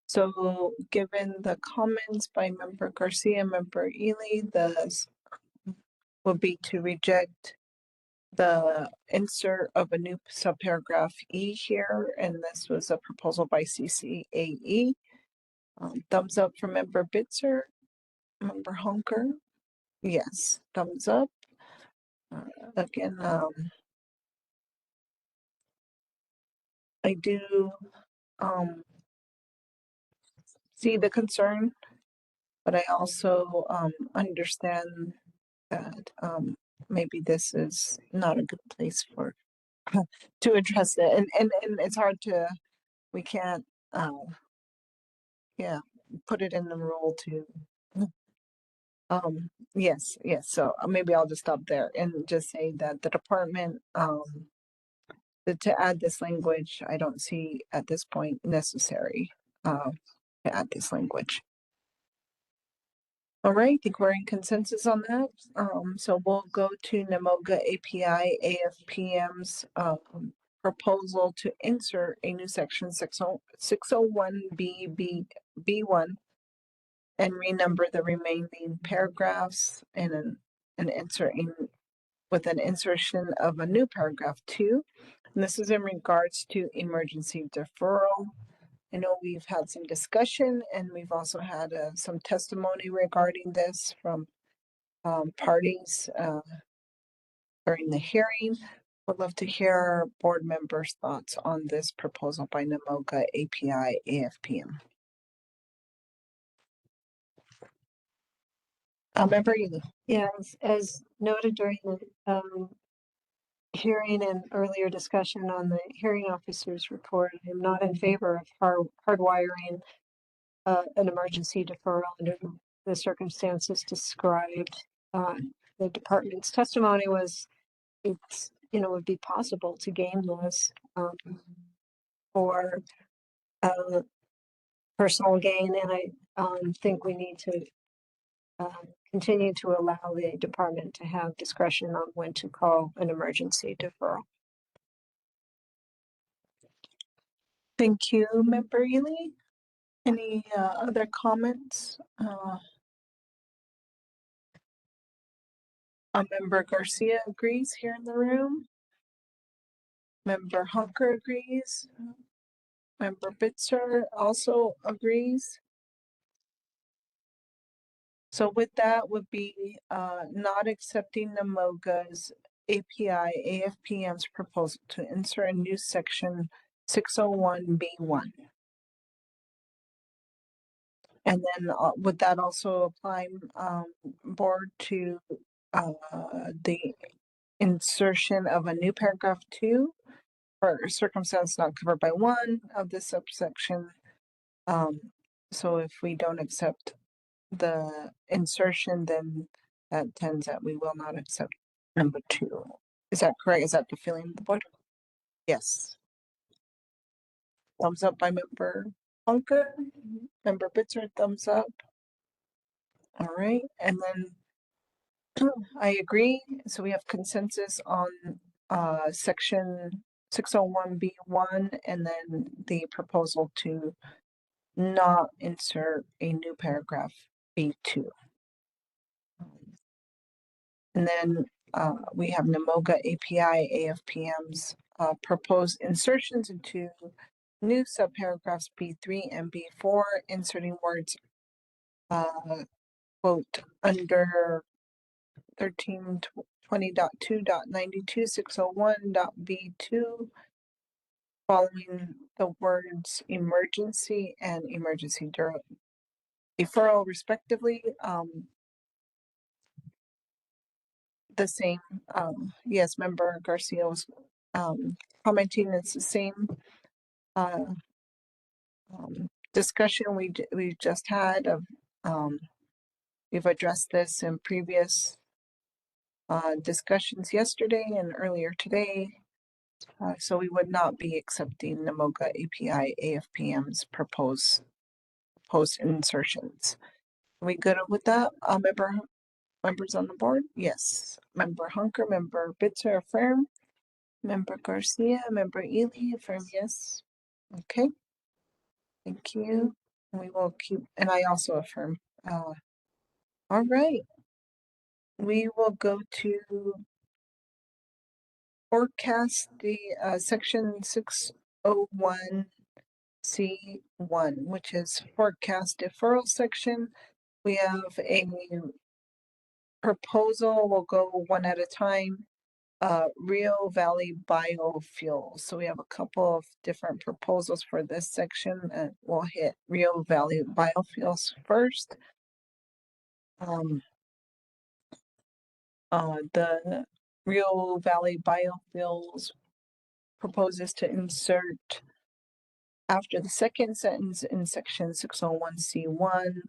So given the comments by Member Garcia and Member Ely, would be to reject the insert of a new subparagraph E here, and this was a proposal by CCAE. Thumbs up from Member Bitzer. Member Honker? Yes, thumbs up. Again, I do see the concern, but I also understand that maybe this is not a good place for to address it, and it's hard to, we can't yeah, put it in the rule to yes, so maybe I'll just stop there and just say that the department to add this language, I don't see at this point necessary to add this language. All right, I think we're in consensus on that. So we'll go to NAMOGA API AFPM's proposal to insert a new section 601B1 and renumber the remaining paragraphs and with an insertion of a new paragraph 2. And this is in regards to emergency deferral. I know we've had some discussion and we've also had some testimony regarding this from parties during the hearing. Would love to hear board members' thoughts on this proposal by NAMOGA API AFPM. Member Ely. Yeah, as noted during the hearing and earlier discussion on the hearing officer's report, I am not in favor of hardwiring an emergency deferral under the circumstances described. The department's testimony was it's, would be possible to game this for personal gain, and I think we need to continue to allow the department to have discretion on when to call an emergency deferral. Thank you, Member Ely. Any other comments? Member Garcia agrees here in the room. Member Hunker agrees. Member Bitzer also agrees. So with that would be not accepting the MOGA's API AFPM's proposal to insert a new section 601B1. And then would that also apply, board, to the insertion of a new paragraph 2 for circumstance not covered by 1 of this subsection? So if we don't accept the insertion, then that tends that we will not accept number 2. Is that correct? Is that the feeling of the board? Yes. Thumbs up by member Hunker. Member Bitzer, thumbs up. All right, and then I agree. So we have consensus on section 601B1 and then the proposal to not insert a new paragraph B2. And then we have NAMOGA API AFPM's proposed insertions into new subparagraphs B3 and B4, inserting words quote under 1320.2.92.601.B2 following the words emergency and emergency deferral respectively. The same, yes, member Garcia was commenting it's the same discussion we just had of we've addressed this in previous discussions yesterday and earlier today. So we would not be accepting the MOGA API AFPM's proposed insertions. Are we good with that? Members on the board? Yes. Member Hunker, member Bitzer, affirm. Member Garcia, member Ely, affirm yes. Okay. Thank you. We will keep, and I also affirm. All right. We will go to forecast the section 601C1, which is forecast deferral section. We have a proposal. We'll go one at a time. Rio Valley biofuels. So we have a couple of different proposals for this section, and we'll hit Rio Valley biofuels first. The Rio Valley biofuels proposes to insert after the second sentence in section 601C1,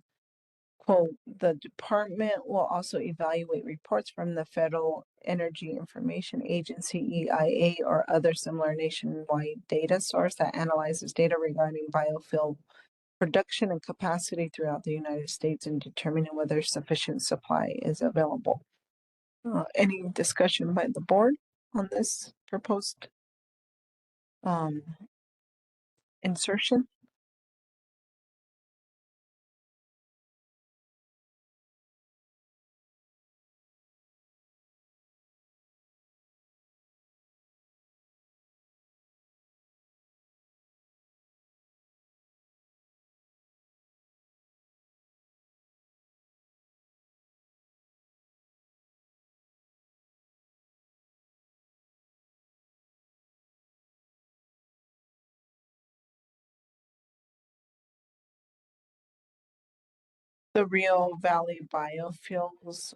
quote, the department will also evaluate reports from the Federal Energy Information Agency, EIA, or other similar nationwide data source that analyzes data regarding biofuel production and capacity throughout the United States and determining whether sufficient supply is available. Any discussion by the board on this proposed insertion? The Rio Valley biofuels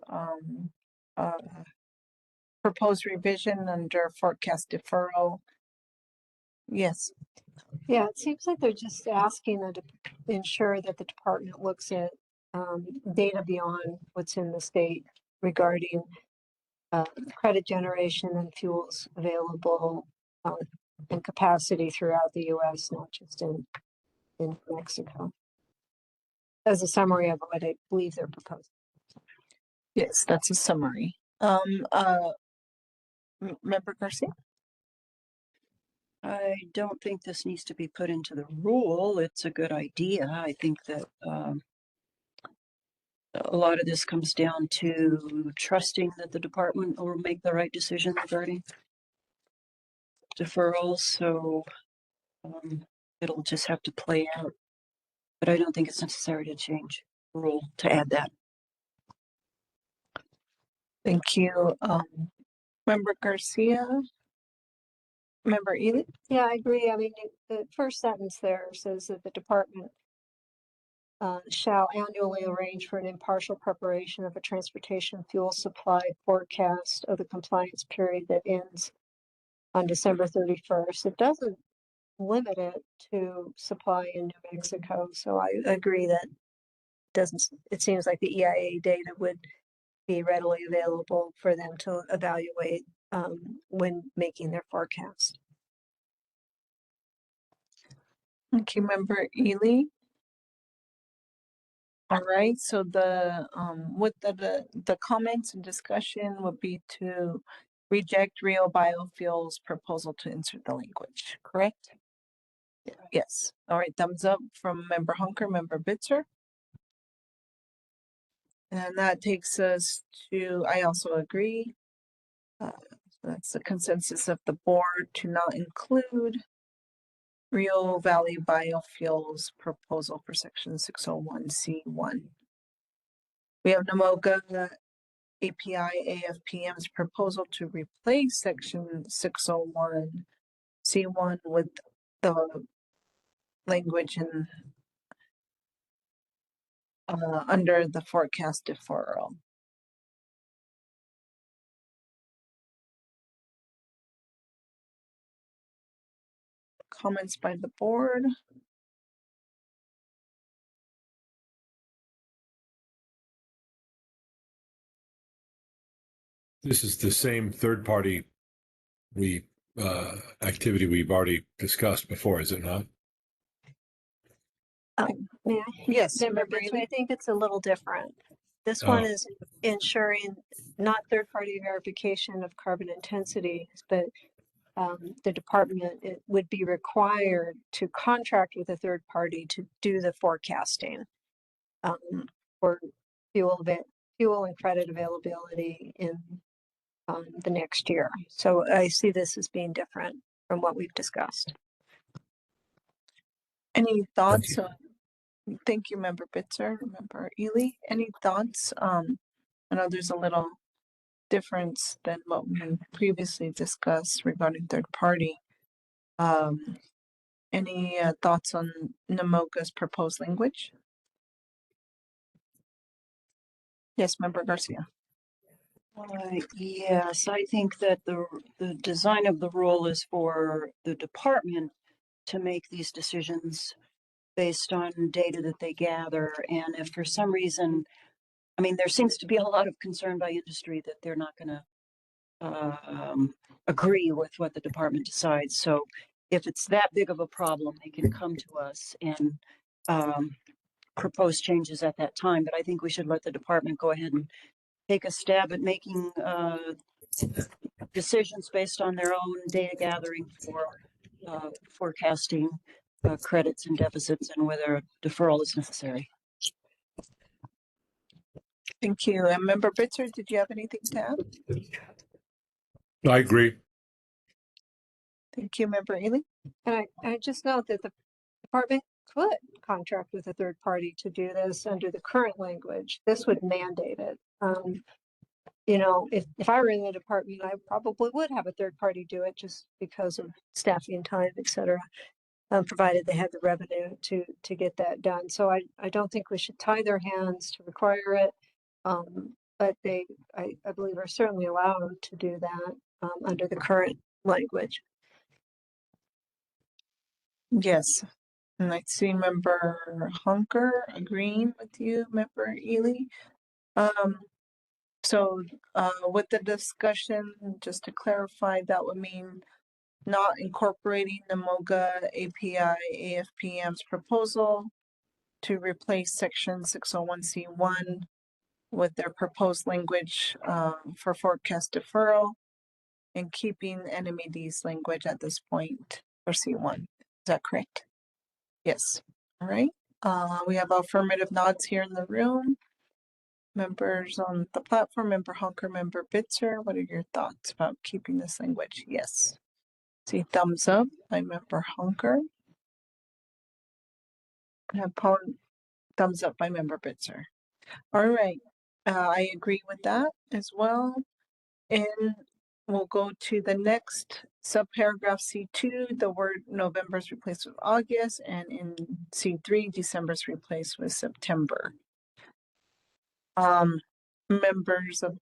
proposed revision under forecast deferral. Yes. Yeah, it seems like they're just asking to ensure that the department looks at data beyond what's in the state regarding credit generation and fuels available and capacity throughout the U.S., not just in Mexico. As a summary of what I believe they're proposing. Yes, that's a summary. Member Garcia? I don't think this needs to be put into the rule. It's a good idea. I think that a lot of this comes down to trusting that the department will make the right decision regarding deferrals. So it'll just have to play out. But I don't think it's necessary to change the rule to add that. Thank you. Member Garcia, Member Ely. Yeah, I agree. I mean, the first sentence there says that the department shall annually arrange for an impartial preparation of a transportation fuel supply forecast of the compliance period that ends on December 31st. It doesn't limit it to supply in New Mexico. So I agree that it seems like the EIA data would be readily available for them to evaluate when making their forecast. Thank you, Member Ely. All right, so the with the comments and discussion would be to reject Rio Biofuels proposal to insert the language, correct? Yes. All right, thumbs up from Member Hunker, Member Bitzer. And that takes us to, I also agree. So that's the consensus of the board to not include Rio Valley Biofuels proposal for section 601C1. We have NAMOGA API AFPM's proposal to replace section 601C1 with the language in under the forecast deferral. Comments by the board. This is the same third-party activity we've already discussed before, is it not? May I? Yes, Member Member Bitzer, Ely? I think it's a little different. This Oh. one is ensuring not third-party verification of carbon intensity, but the department would be required to contract with a third party to do the forecasting for fuel and credit availability in the next year. So I see this as being different from what we've discussed. Any thoughts on, thank you, Member Bitzer, Member Ely. Any thoughts? I know there's a little difference than what we previously discussed regarding third party. Any thoughts on NAMOGA's proposed language? Yes, Member Garcia. Yes, I think that the design of the rule is for the department to make these decisions based on data that they gather. And if for some reason, I mean, there seems to be a lot of concern by industry that they're not going to agree with what the department decides. So if it's that big of a problem, they can come to us and propose changes at that time. But I think we should let the department go ahead and take a stab at making decisions based on their own data gathering for forecasting credits and deficits and whether a deferral is necessary. Thank you. And Member Bitzer, did you have anything to add? I agree. Thank you, Member Ely. And I just note that the department could contract with a third party to do this under the current language. This would mandate it. You know, if I were in the department, I probably would have a third party do it just because of staffing time, et cetera, provided they had the revenue to get that done. So I don't think we should tie their hands to require it. But I believe are certainly allowed to do that under the current language. Yes. And I see Member Hunker agreeing with you, Member Ely. So with the discussion, just to clarify, that would mean not incorporating the MOGA API AFPM's proposal to replace section 601C1 with their proposed language for forecast deferral and keeping NMED's language at this point for C1. Is that correct? Yes. All right. We have affirmative nods here in the room. Members on the platform, Member Hunker, Member Bitzer, what are your thoughts about keeping this language? Yes. See thumbs up by Member Hunker. I have thumbs up by Member Bitzer. All right. I agree with that as well. And we'll go to the next subparagraph C2, the word November is replaced with August, and in C3, December is replaced with September. Members of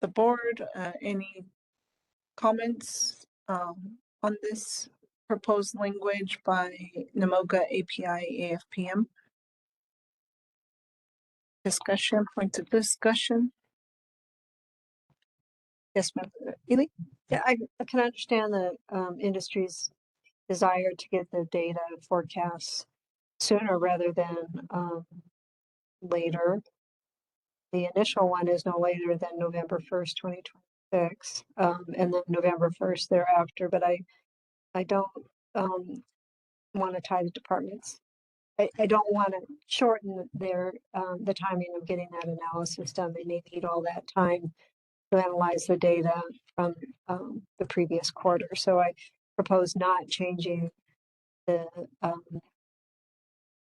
the board, any comments on this proposed language by NMOGA API AFPM? Discussion, points of discussion? Yes, Member Ely? Yeah, I can understand the industry's desire to get the data forecasts sooner rather than later. The initial one is no later than November 1st, 2026, and then November 1st thereafter. But I don't want to tie the departments. I don't want to shorten their the timing of getting that analysis done. They may need all that time to analyze the data from the previous quarter. So I propose not changing the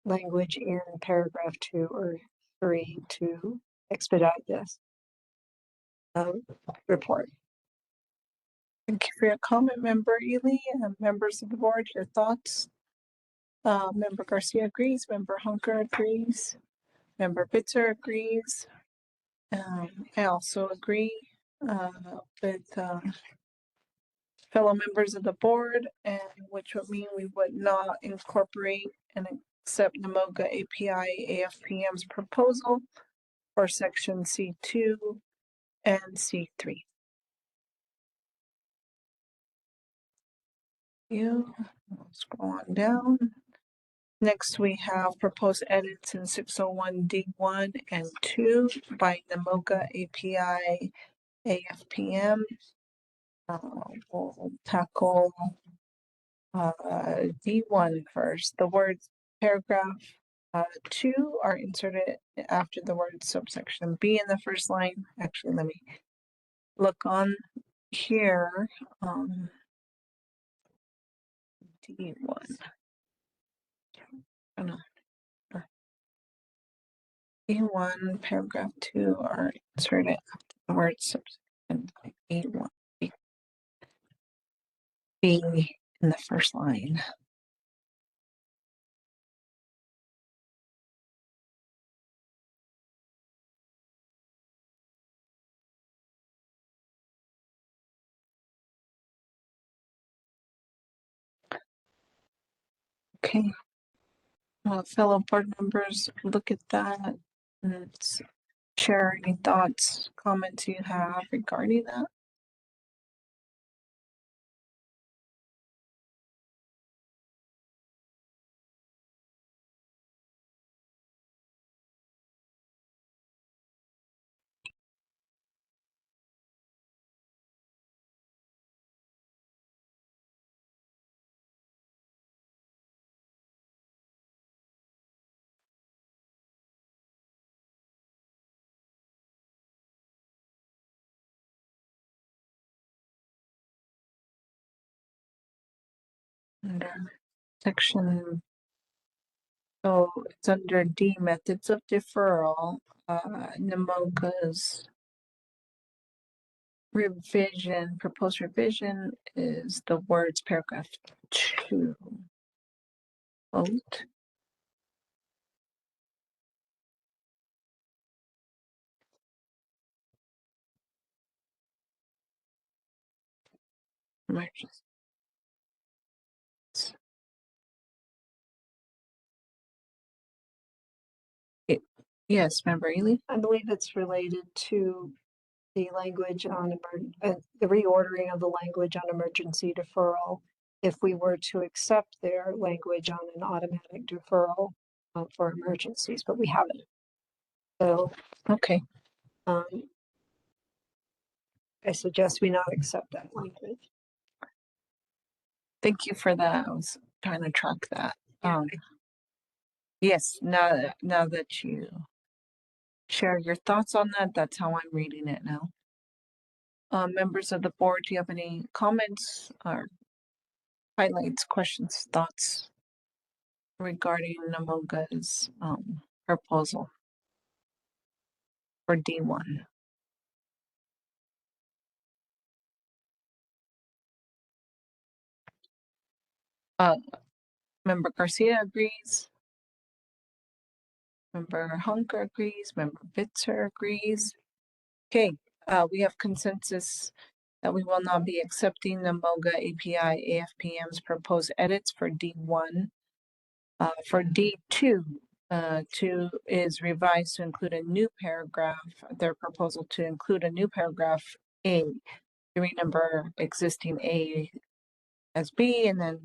language in paragraph 2 or 3 to expedite this report. Thank you for your comment, Member Ely. Members of the board, your thoughts? Member Garcia agrees. Member Hunker agrees. Member Bitzer agrees. I also agree with fellow members of the board, and which would mean we would not incorporate and accept NMOGA API AFPM's proposal for section C2 and C3. Let's go on down. Next, we have proposed edits in 601 D1 and 2 by NMOGA API AFPM. We'll tackle D1 first. The words paragraph 2 are inserted after the word subsection B in the first line. Actually, let me look on here. D1. D1, paragraph 2 are inserted after the word subsection A1. B in the first line. Okay. Fellow board members, look at that and share any thoughts, comments you have regarding that. Under section, so it's under D, methods of deferral. NMOGA's revision, proposed revision is the words paragraph 2. Vote. Emergency. Yes, Member Ely? I believe it's related to the language on the reordering of the language on emergency deferral. If we were to accept their language on an automatic deferral for emergencies, but we haven't. So, Okay. I suggest we not accept that language. Thank you for that. I was trying to track that. Yeah. Yes, now that you share your thoughts on that, that's how I'm reading it now. Members of the board, do you have any comments or highlights, questions, thoughts regarding NMOGA's proposal for D1. Member Garcia agrees. Member Hunker agrees. Member Bitzer agrees. Okay, we have consensus that we will not be accepting the MOGA API AFPM's proposed edits for D1. For D2, 2 is revised to include a new paragraph, their proposal to include a new paragraph A, to renumber existing A as B, and then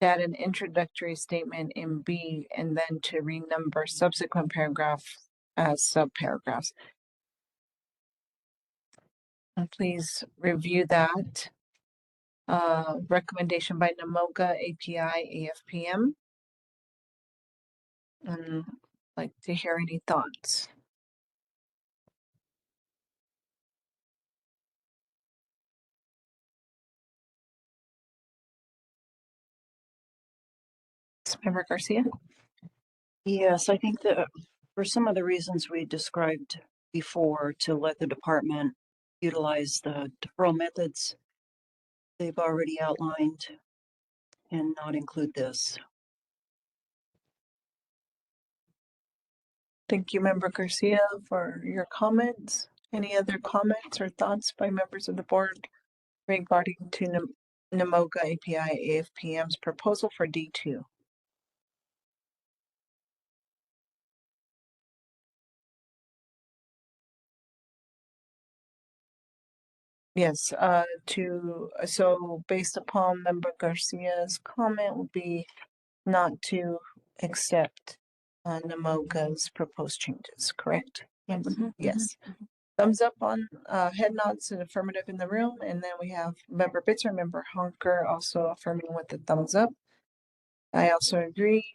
add an introductory statement in B, and then to renumber subsequent paragraphs as subparagraphs. And please review that. Recommendation by NAMOGA API AFPM. And like to hear any thoughts. Member Garcia? Yes, I think that for some of the reasons we described before, to let the department utilize the deferral methods they've already outlined and not include this. Thank you, Member Garcia, for your comments. Any other comments or thoughts by members of the board regarding to NAMOGA API AFPM's proposal for D2? Yes, so based upon Member Garcia's comment would be not to accept NAMOGA's proposed changes, correct? Yes. Yes. Thumbs up on head nods and affirmative in the room, and then we have Member Bitzer, Member Honker also affirming with the thumbs up. I also agree.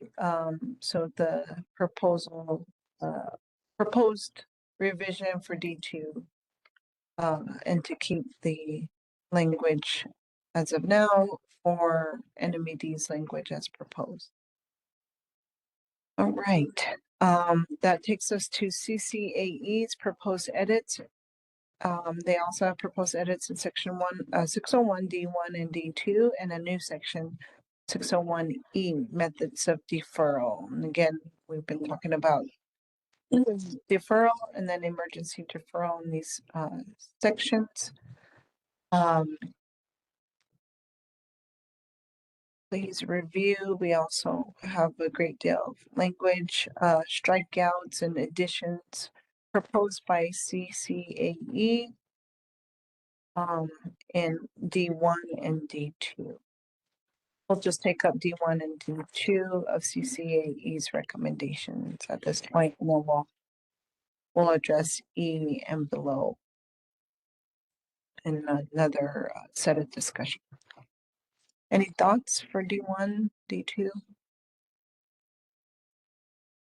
So the proposed revision for D2, and to keep the language as of now for NMED's language as proposed. All right. That takes us to CCAE's proposed edits. They also have proposed edits in section 601 D1 and D2, and a new section 601E, methods of deferral. And again, we've been talking about deferral and then emergency deferral in these sections. Please review. We also have a great deal of language, strikeouts and additions proposed by CCAE in D1 and D2. We'll just take up D1 and D2 of CCAE's recommendations at this point, and then we'll address E and below in another set of discussion. Any thoughts for D1, D2?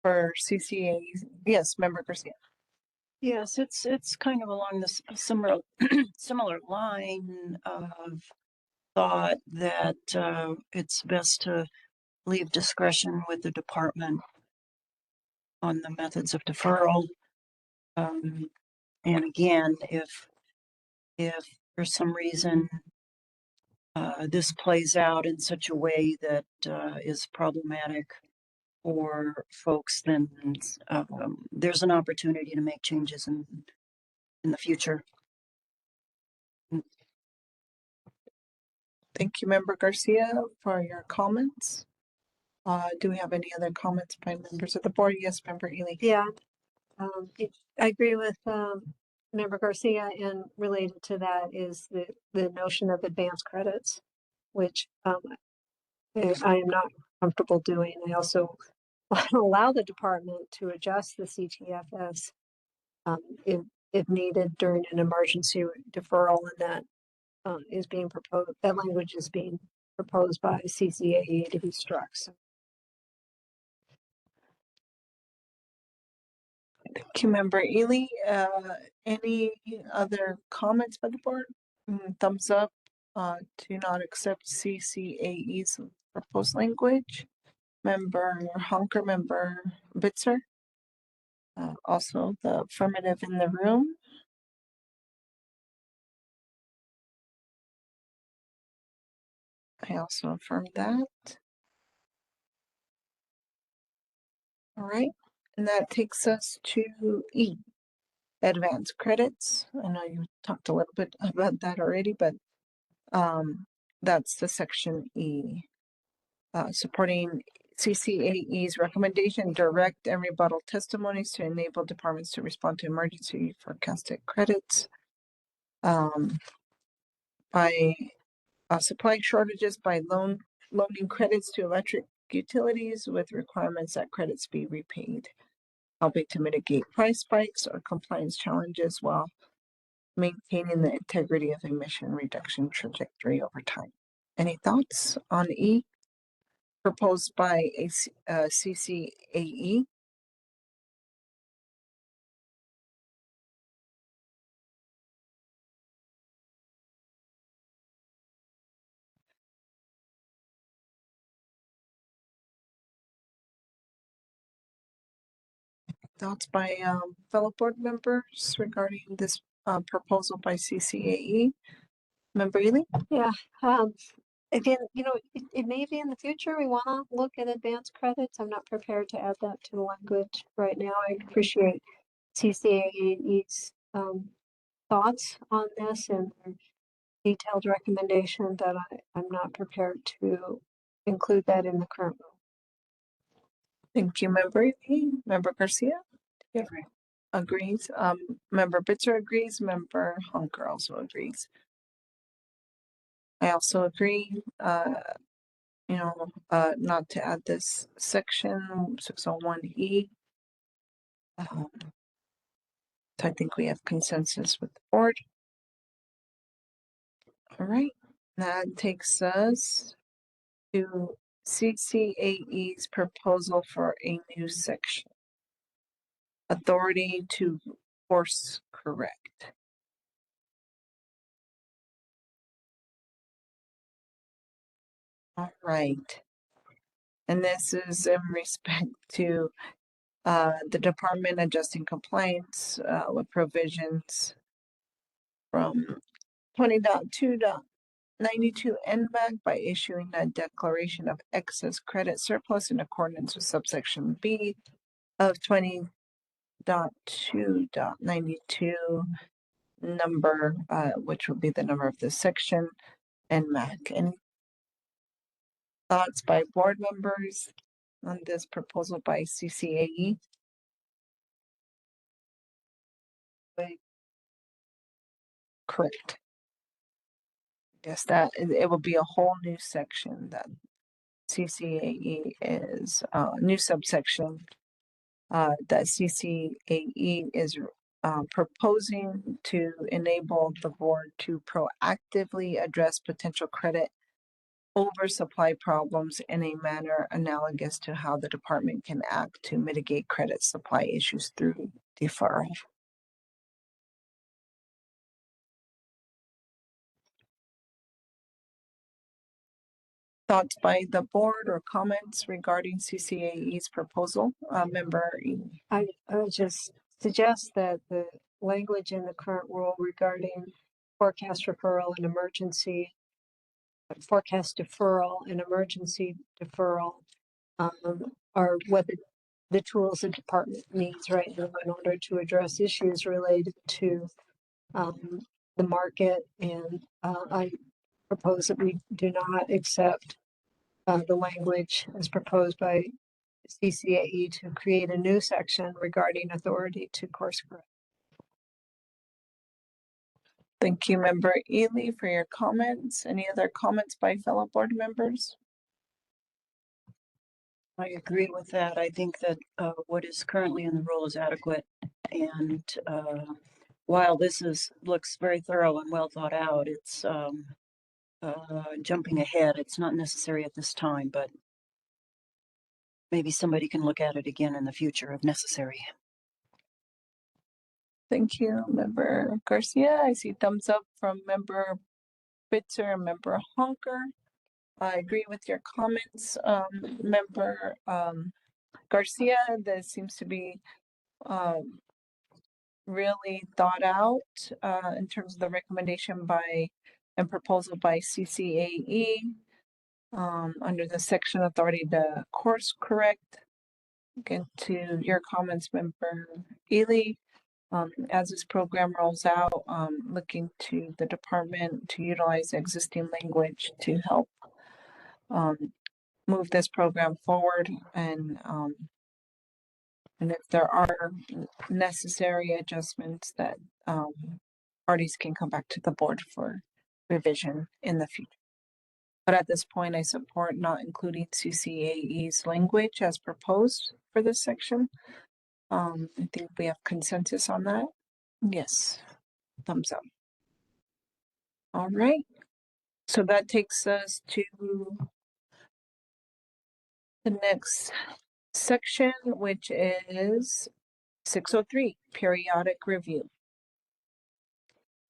For CCAE? Yes, Member Garcia. Yes, it's kind of along this similar similar line of thought that it's best to leave discretion with the department on the methods of deferral. And again, if for some reason this plays out in such a way that is problematic for folks, then there's an opportunity to make changes in the future. Thank you, Member Garcia, for your comments. Do we have any other comments by members of the board? Yes, Member Ely. Yeah, I agree with Member Garcia, and related to that is the notion of advanced credits, which I am not comfortable doing. I also allow the department to adjust the CTFS if needed during an emergency deferral, and that is being proposed. That language is being proposed by CCAE to be struck. So. Thank you, Member Ely. Any other comments by the board? Thumbs up to not accept CCAE's proposed language. Member Honker, Member Bitzer. Also the affirmative in the room. I also affirm that. All right, and that takes us to E, advanced credits. I know you talked a little bit about that already, but that's the section E. Supporting CCAE's recommendation, direct and rebuttal testimonies to enable departments to respond to emergency forecasted credits. By supplying shortages by loaning credits to electric utilities with requirements that credits be repaid, helping to mitigate price spikes or compliance challenges while maintaining the integrity of emission reduction trajectory over time. Any thoughts on E? Proposed by a CCAE. Thoughts by fellow board members regarding this proposal by CCAE? Member Ely? Yeah, again, it may be in the future, we wanna look at advanced credits. I'm not prepared to add that to the language right now. I appreciate CCAE's, thoughts on this and their detailed recommendation, that I'm not prepared to include that in the current rule. Thank you, Member Ely. Member Garcia? Yeah. Agrees. Member Bitzer agrees. Member Hunker also agrees. I also agree, not to add this section 601E. So I think we have consensus with the board. All right, that takes us to CCAE's proposal for a new section. Authority to course correct. All right. And this is in respect to the department adjusting compliance with provisions from 20.2.92 NBAC by issuing a declaration of excess credit surplus in accordance with subsection B of 20.2.92 number, which would be the number of this section, NMAC. Any thoughts by board members on this proposal by CCAE? Correct. Yes, that it will be a whole new section that CCAE is new subsection that CCAE is proposing to enable the board to proactively address potential credit oversupply problems in a manner analogous to how the department can act to mitigate credit supply issues through deferral. Thoughts by the board or comments regarding CCAE's proposal? Member E. I would just suggest that the language in the current rule regarding forecast deferral and emergency deferral are what the tools the department needs right now in order to address issues related to the market. And I propose that we do not accept the language as proposed by CCAE to create a new section regarding authority to course correct. Thank you, Member Ely, for your comments. Any other comments by fellow board members? I agree with that. I think that what is currently in the rule is adequate. And while this looks very thorough and well thought out, it's jumping ahead. It's not necessary at this time, but maybe somebody can look at it again in the future if necessary. Thank you, Member Garcia. I see thumbs up from Member Bitzer and Member Honker. I agree with your comments, Member Garcia. There seems to be really thought out in terms of the recommendation by and proposal by CCAE under the section authority to course correct. Again, to your comments, Member Ely. As this program rolls out, looking to the department to utilize existing language to help move this program forward, and if there are necessary adjustments, that parties can come back to the board for revision in the future. But at this point, I support not including CCAE's language as proposed for this section. I think we have consensus on that. Yes, thumbs up. All right. So that takes us to the next section, which is 603, periodic review.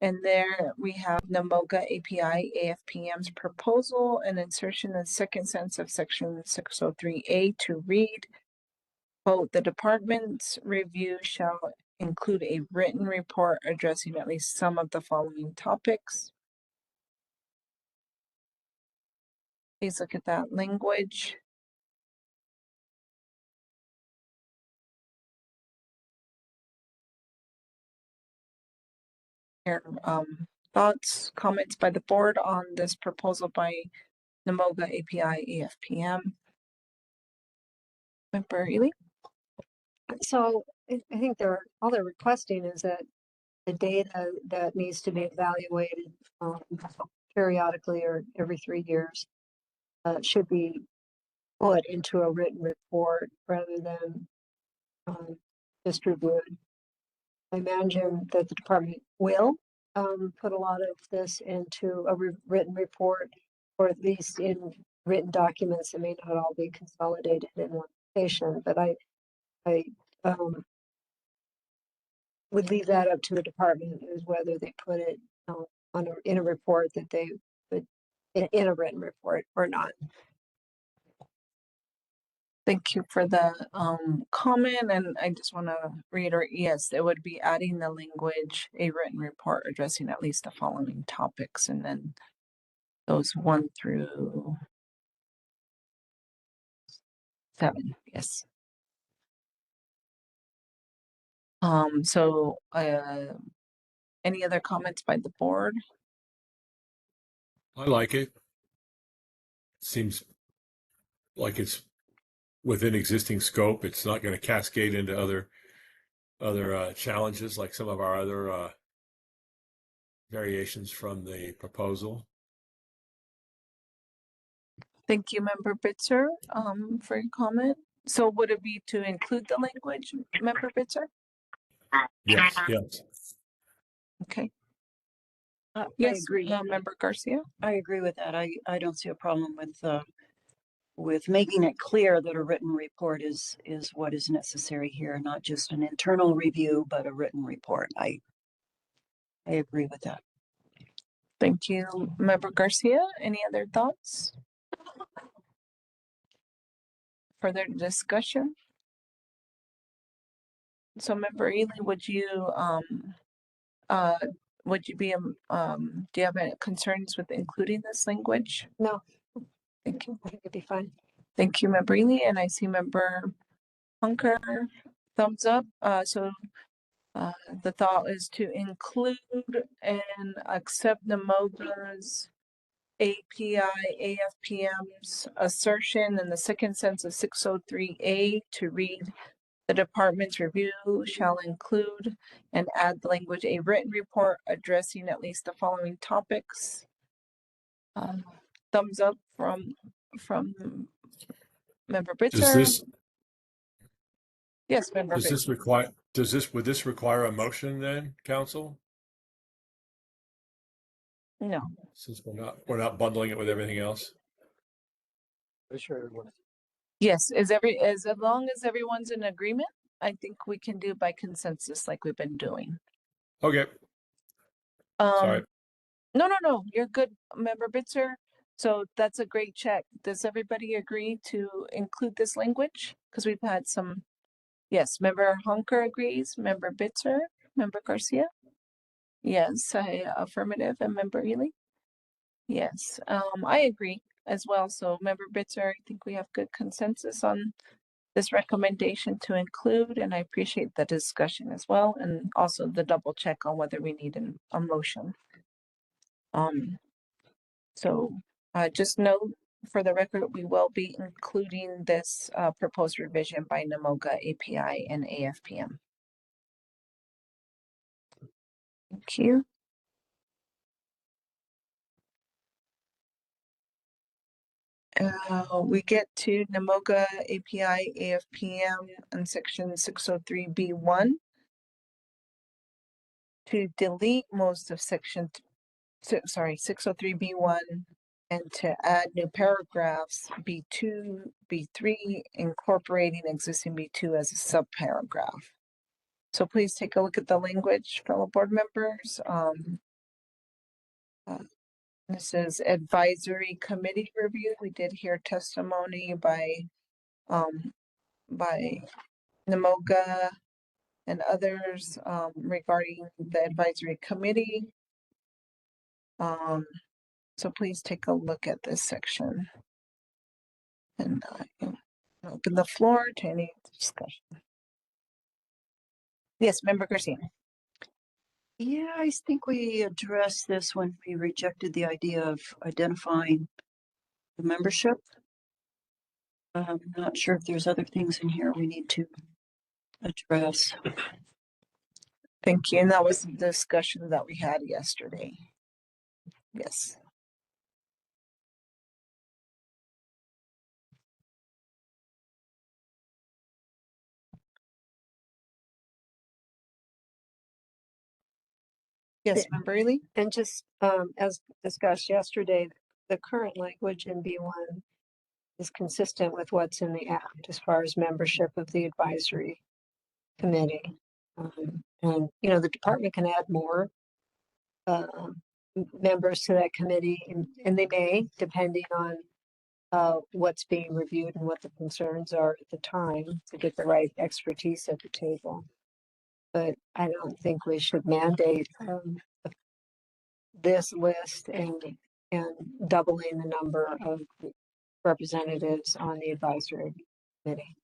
And there we have NAMOGA API AFPM's proposal and insertion in the second sentence of section 603A to read, quote, the department's review shall include a written report addressing at least some of the following topics. Please look at that language. Here, thoughts, comments by the board on this proposal by NAMOGA API AFPM. Member Ely? So I think all they're requesting is that the data that needs to be evaluated periodically or every 3 years should be put into a written report rather than distributed. I imagine that the department will put a lot of this into a written report, or at least in written documents that may not all be consolidated in one location. But I would leave that up to the department as whether they put it in a report that they would in a written report or not. Thank you for the comment, and I just want to reiterate, yes, it would be adding the language, a written report addressing at least the following topics, and then those 1 through 7, yes. So any other comments by the board? I like it. Seems like it's within existing scope. It's not going to cascade into other challenges like some of our other variations from the proposal. Thank you, Member Bitzer, for your comment. So would it be to include the language, Member Bitzer? Yes, yes. Okay. Yes, I agree. Member Garcia? I agree with that. I don't see a problem with making it clear that a written report is what is necessary here, not just an internal review, but a written report. I agree with that. Thank you, Member Garcia. Any other thoughts? Further discussion? So, Member Ely, would you be do you have any concerns with including this language? No. Thank you. I think it'd be fine. Thank you, Member Ely, and I see Member Hunker thumbs up. So the thought is to include and accept NAMOGA's API AFPM's assertion in the second sentence of 603A to read, the department's review shall include and add the language, a written report addressing at least the following topics. Thumbs up from Member Bitzer. Yes, Member Bitzer. Would this require a motion then, Council? No. Since we're not bundling it with everything else. Yes, as long as everyone's in agreement, I think we can do by consensus like we've been doing. Okay. Sorry. No, you're good, Member Bitzer. So that's a great check. Does everybody agree to include this language? Because we've had some Yes, member Honker agrees, member Bitzer, member Garcia. Yes, I affirmative, and member Ely. Yes, I agree as well. So member Bitzer, I think we have good consensus on this recommendation to include, and I appreciate the discussion as well, and also the double check on whether we need a motion. So just note for the record, we will be including this proposed revision by NAMOGA, API, and AFPM. Thank you. We get to NAMOGA, API, AFPM, and section 603B1 to delete most of section, 603B1, and to add new paragraphs, B2, B3, incorporating existing B2 as a subparagraph. So please take a look at the language, fellow board members. This is advisory committee review. We did hear testimony by NAMOGA and others regarding the advisory committee. So please take a look at this section. And open the floor to any discussion. Yes, member Garcia. Yeah, I think we addressed this when we rejected the idea of identifying the membership. I'm not sure if there's other things in here we need to address. Thank you. And that was the discussion that we had yesterday. Yes. Yes, member Ely. And just as discussed yesterday, the current language in B1 is consistent with what's in the act as far as membership of the advisory committee. And, you know, the department can add more members to that committee, and they may, depending on what's being reviewed and what the concerns are at the time to get the right expertise at the table. But I don't think we should mandate this list and doubling the number of representatives on the advisory committee.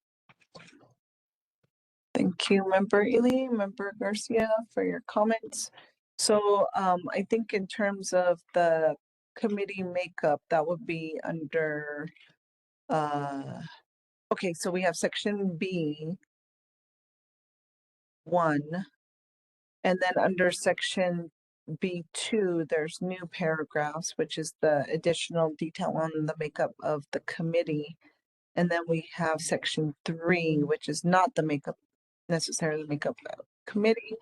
Thank you, member Ely, member Garcia, for your comments. So I think in terms of the committee makeup, that would be under okay, so we have section B1, and then under section B2, there's new paragraphs, which is the additional detail on the makeup of the committee. And then we have section 3, which is not the makeup, necessarily makeup of committee,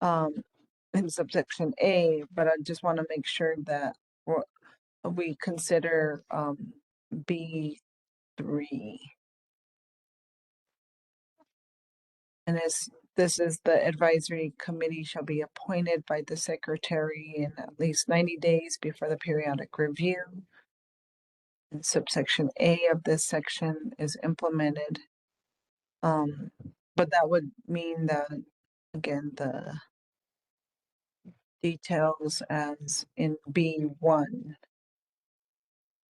in subsection A, but I just want to make sure that we consider B3. And this is the advisory committee shall be appointed by the secretary in at least 90 days before the periodic review. And subsection A of this section is implemented. But that would mean that, again, the details as in B1.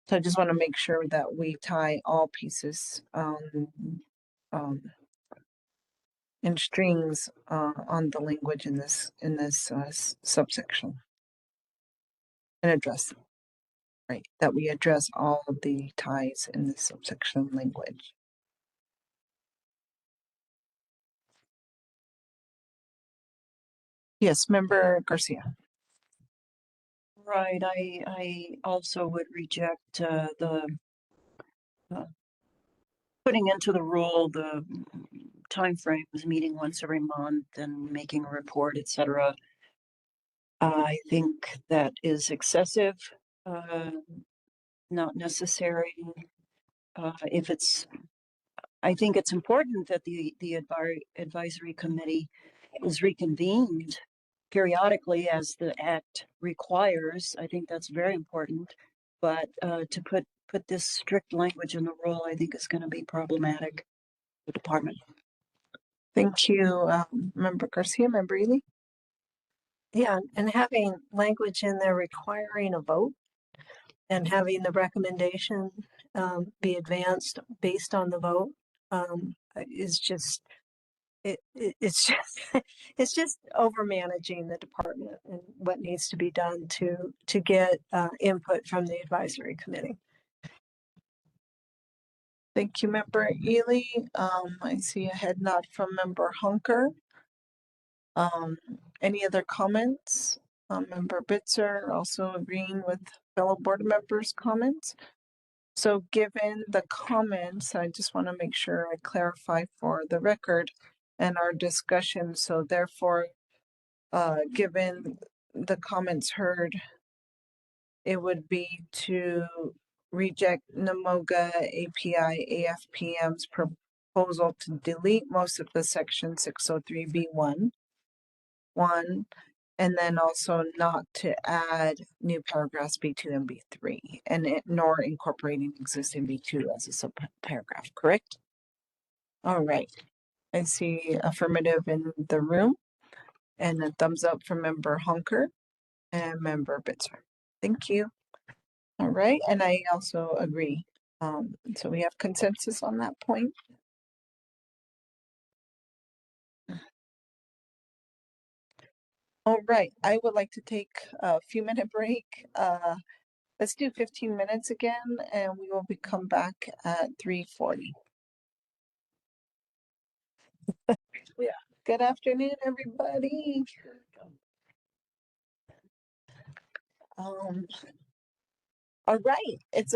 So I just want to make sure that we tie all pieces in strings on the language in this subsection, and address them, right? That we address all of the ties in this subsection language. Yes, member Garcia. Right, I also would reject the putting into the rule the timeframes, meeting once every month and making a report, etc. I think that is excessive, not necessary. If it's, I think it's important that the advisory committee is reconvened periodically as the act requires. I think that's very important. But to put this strict language in the rule, I think is going to be problematic for the department. Thank you, Member Garcia, Member Ely. Yeah, and having language in there requiring a vote and having the recommendation be advanced based on the vote is just it's just it's just over managing the department and what needs to be done to get input from the advisory committee. Thank you, Member Ely. I see a head nod from Member Hunker. Any other comments? Member Bitzer also agreeing with fellow board members' comments. So given the comments, I just want to make sure I clarify for the record and our discussion. So therefore, given the comments heard, it would be to reject NAMOGA API AFPM's proposal to delete most of the section 603B1, and then also not to add new paragraphs B2 and B3, and nor incorporating existing B2 as a subparagraph, correct? All right. I see affirmative in the room and a thumbs up from Member Honker and Member Bitzer. Thank you. All right, and I also agree. So we have consensus on that point. All right, I would like to take a few minute break. Let's do 15 minutes again, and we will come back at 3:40. Yeah. Good afternoon, everybody. All right, it's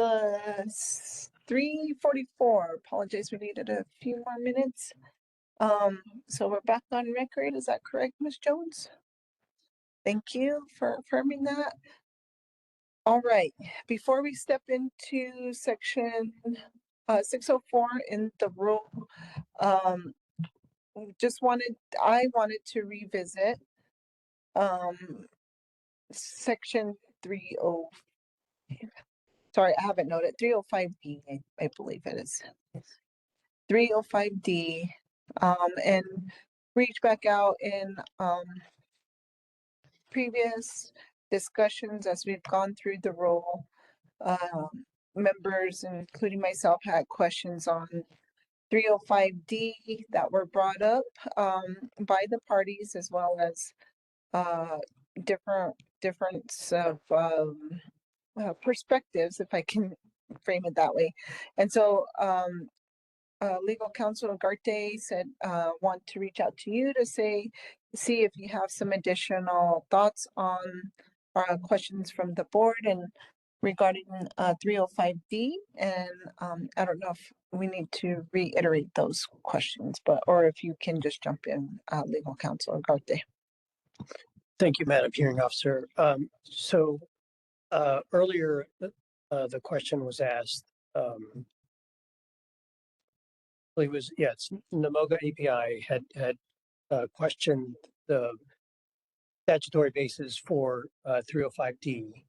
3:44. Apologize, we needed a few more minutes. So we're back on record. Is that correct, Ms. Jones? Thank you for affirming that. All right, before we step into section 604 in the rule, I wanted to revisit section 30. Sorry, I haven't noted 305D. I believe it is 305D, and reach back out in previous discussions as we've gone through the rule. Members, including myself, had questions on 305D that were brought up by the parties, as well as difference of perspectives, if I can frame it that way. And so legal counsel Ugarte said want to reach out to you to see if you have some additional thoughts on questions from the board and regarding 305D, and I don't know if we need to reiterate those questions, or if you can just jump in, legal counsel Ugarte. Thank you, Madam Hearing Officer. Earlier, the question was asked. It was, yes, NAMOGA API had questioned the statutory basis for 305D,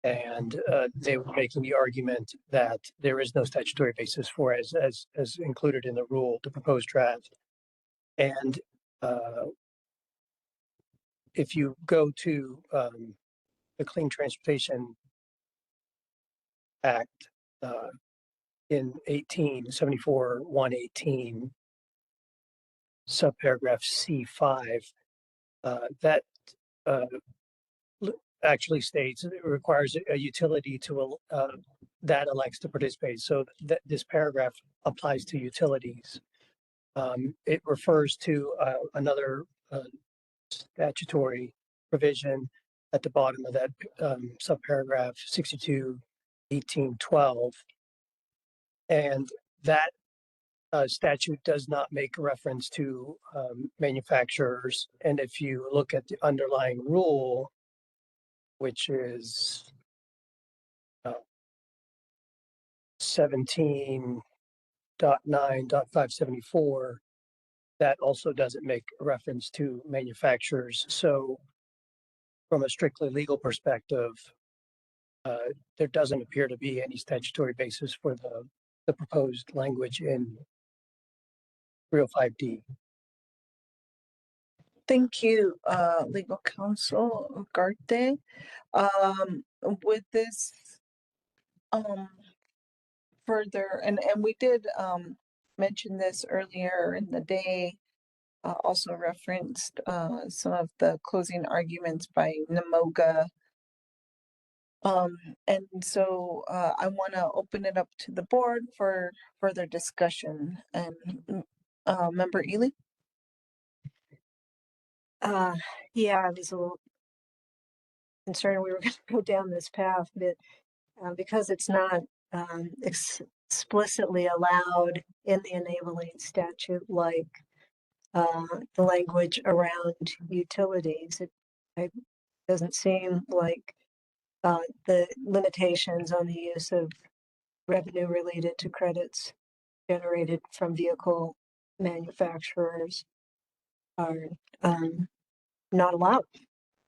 and they were making the argument that there is no statutory basis for as included in the rule, the proposed draft. And if you go to the Clean Transportation Act in 118, subparagraph C5, that actually states it requires a utility to that elects to participate. So that this paragraph applies to utilities. It refers to another statutory provision at the bottom of that subparagraph 62:18:12, and that statute does not make reference to manufacturers. And if you look at the underlying rule, which is 17.9.574, that also doesn't make reference to manufacturers. So from a strictly legal perspective, there doesn't appear to be any statutory basis for the proposed language in 305D. Thank you, legal counsel Ugarte. With this, further, and we did, mention this earlier in the day, also referenced, some of the closing arguments by Namoga. And so, I want to open it up to the board for further discussion. And, Member Ely? Yeah, I was a little concerned we were going to go down this path, but because it's not explicitly allowed in the enabling statute, like the language around utilities, it doesn't seem like the limitations on the use of revenue related to credits generated from vehicle manufacturers are not allowed.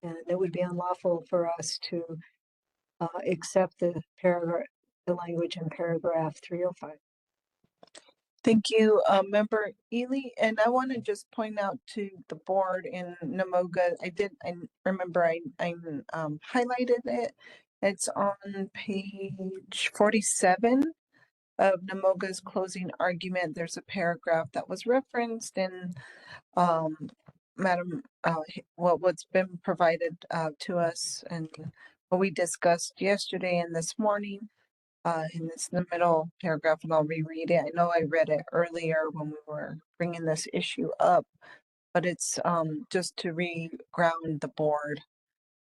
And it would be unlawful for us to accept the language in paragraph 305. Thank you, Member Ely. And I want to just point out to the board in Namoga, I remember I highlighted it. It's on page 47 of Namoga's closing argument. There's a paragraph that was referenced in Madam, what's been provided to us and what we discussed yesterday and this morning. And it's in the middle paragraph, and I'll reread it. I know I read it earlier when we were bringing this issue up, but it's just to re-ground the board.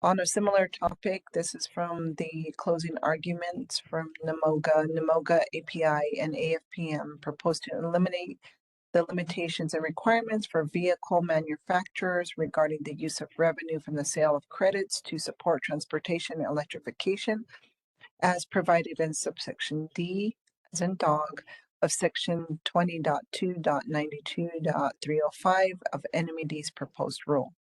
On a similar topic, this is from the closing arguments from Namoga. Namoga API and AFPM propose to eliminate the limitations and requirements for vehicle manufacturers regarding the use of revenue from the sale of credits to support transportation and electrification, as provided in subsection D, as in dog, of section 20.2.92.305 of NMED's proposed rule.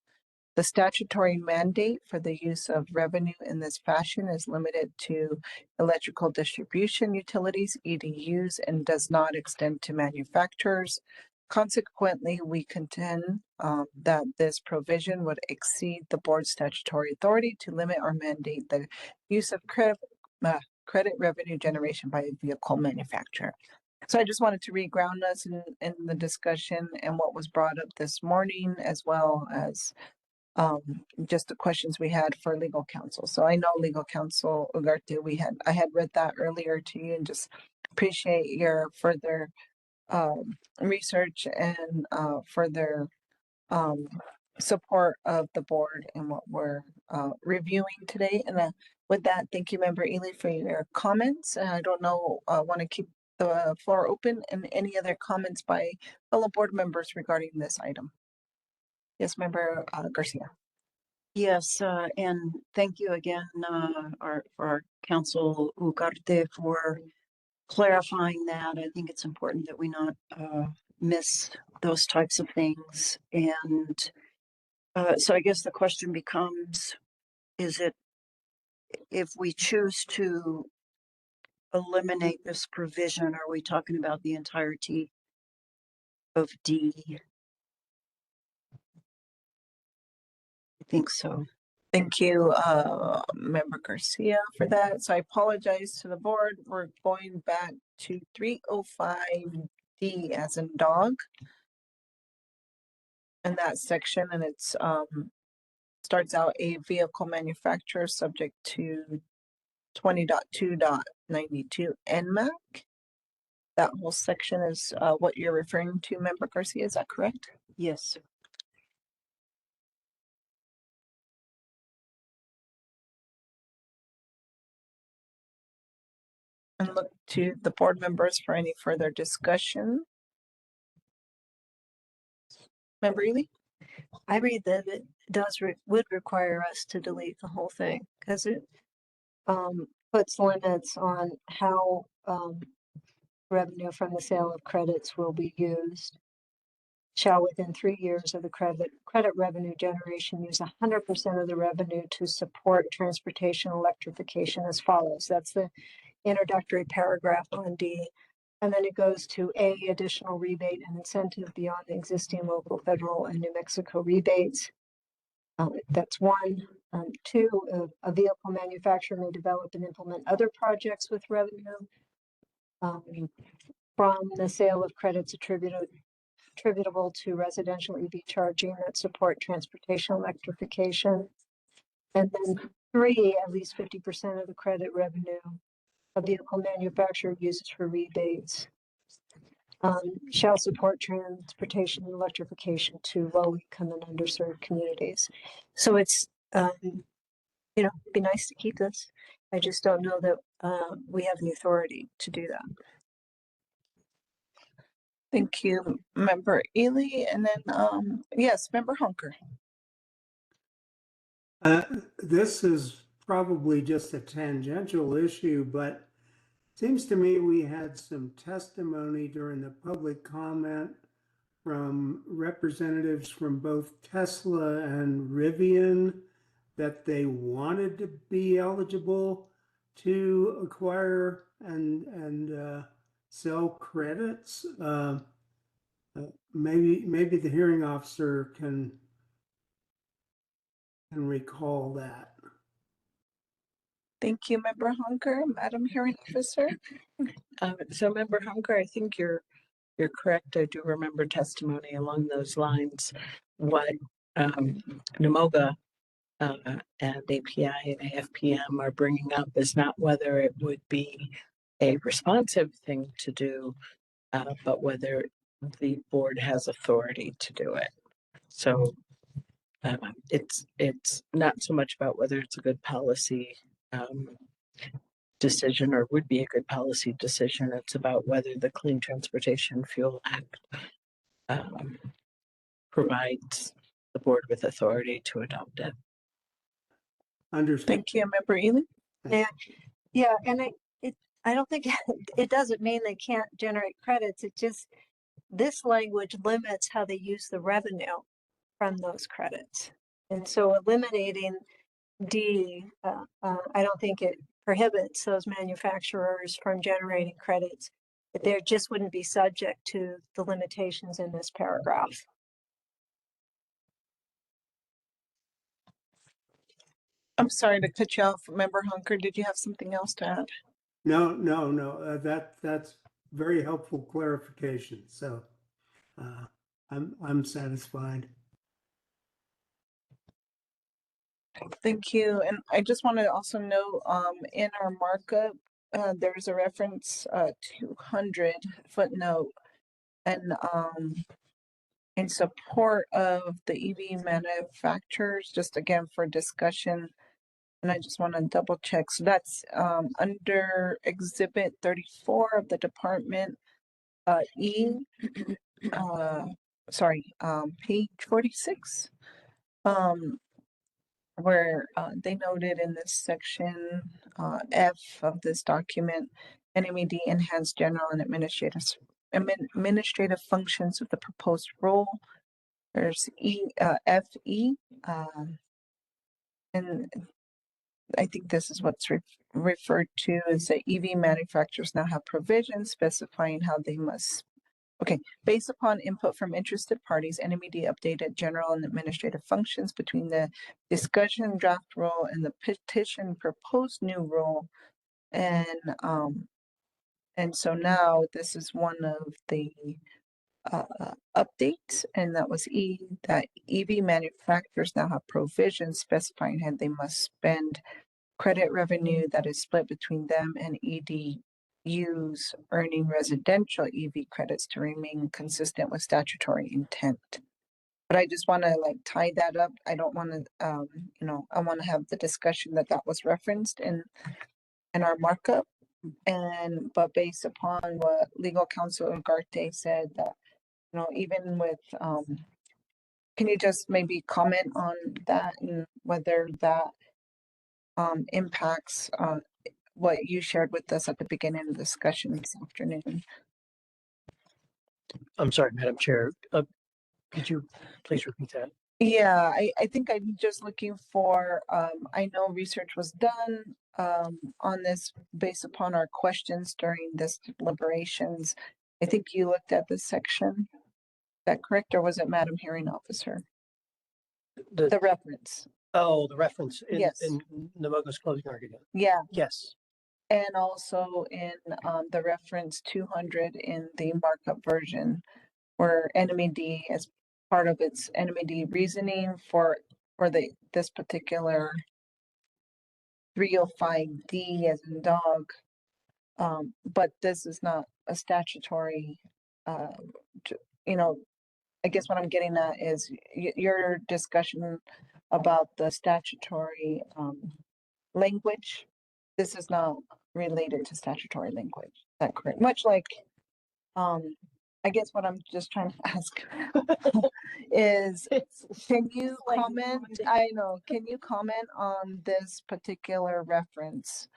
The statutory mandate for the use of revenue in this fashion is limited to electrical distribution utilities, EDUs, and does not extend to manufacturers. Consequently, we contend that this provision would exceed the board's statutory authority to limit or mandate the use of credit revenue generation by a vehicle manufacturer. So I just wanted to re-ground us in the discussion and what was brought up this morning, as well as just the questions we had for legal counsel. So I know legal counsel Ugarte, I had read that earlier to you, and just appreciate your further research and further support of the board and what we're reviewing today. And with that, thank you, Member Ely, for your comments. I don't know, I want to keep the floor open, and any other comments by fellow board members regarding this item. Yes, Member Garcia. Yes, and thank you again, for our counsel Ugarte for clarifying that. I think it's important that we not miss those types of things. And so I guess the question becomes, is it, if we choose to eliminate this provision, are we talking about the entirety of D? I think so. Thank you, Member Garcia, for that. So I apologize to the board. We're going back to 305D as in dog. In that section, and it's starts out a vehicle manufacturer subject to 20.2.92 NMAC. That whole section is what you're referring to, Member Garcia, is that correct? Yes. And look to the board members for any further discussion. Member Ely? I read that it would require us to delete the whole thing because it puts limits on how revenue from the sale of credits will be used. Shall within 3 years of the credit revenue generation use 100% of the revenue to support transportation electrification as follows. That's the introductory paragraph on D. And then it goes to A, additional rebate and incentive beyond the existing local, federal, and New Mexico rebates. That's one. Two, a vehicle manufacturer may develop and implement other projects with revenue from the sale of credits attributable to residential EV charging that support transportation electrification. And then three, at least 50% of the credit revenue a vehicle manufacturer uses for rebates shall support transportation and electrification to low-income and underserved communities. So it's, you know, it'd be nice to keep this. I just don't know that we have the authority to do that. Thank you, Member Ely. And then, yes, Member Hunker. This is probably just a tangential issue, but it seems to me we had some testimony during the public comment from representatives from both Tesla and Rivian that they wanted to be eligible to acquire and sell credits. Maybe the hearing officer can recall that. Thank you, Member Hunker. Madam Hearing Officer. So Member Hunker, I think you're correct. I do remember testimony along those lines. What NMOGA and API and AFPM are bringing up is not whether it would be a responsive thing to do, but whether the board has authority to do it. So it's not so much about whether it's a good policy decision or would be a good policy decision. It's about whether the Clean Transportation Fuel Act provides the board with authority to adopt it. Understood. Thank you, Member Ely. Yeah, and I don't think it doesn't mean they can't generate credits. It just, this language limits how they use the revenue from those credits. And so eliminating D, I don't think it prohibits those manufacturers from generating credits. They just wouldn't be subject to the limitations in this paragraph. I'm sorry to cut you off, Member Hunker. Did you have something else to add? No. That's very helpful clarification. So I'm satisfied. Thank you. And I just want to also note in our markup, there's a reference 200 footnote and in support of the EV manufacturers, just again for discussion. And I just want to double check. So that's under Exhibit 34 of the Department E, page 46. Where they noted in this section F of this document, NMED enhanced general and administrative functions of the proposed rule. There's FE, and I think this is what's referred to as the EV manufacturers now have provisions specifying how they must. Okay, based upon input from interested parties, NMED updated general and administrative functions between the discussion draft rule and the petition proposed new rule. And so now this is one of the updates, and that was E, that EV manufacturers now have provisions specifying how they must spend credit revenue that is split between them and EDUs earning residential EV credits to remain consistent with statutory intent. But I just want to like tie that up. I don't want to, I want to have the discussion that was referenced in our markup. But based upon what legal counsel Ugarte said, that, even with, can you just maybe comment on that and whether that impacts what you shared with us at the beginning of the discussion this afternoon? I'm sorry, Madam Chair. Could you please repeat that? Yeah, I think I'm just looking for, I know research was done on this based upon our questions during this deliberations. I think you looked at this section. Is that correct, or was it Madam Hearing Officer? The reference. Oh, the reference Yes. in Namogo's closing argument. Yeah, Yes. and also in the reference 200 in the markup version, where NMED as part of its NMED reasoning for this particular 305D as in dog. But this is not a statutory, you know, I guess what I'm getting at is your discussion about the statutory language. This is not related to statutory language. Is that correct? Much like, I guess what I'm just trying to ask is, can you comment? I know, can you comment on this particular reference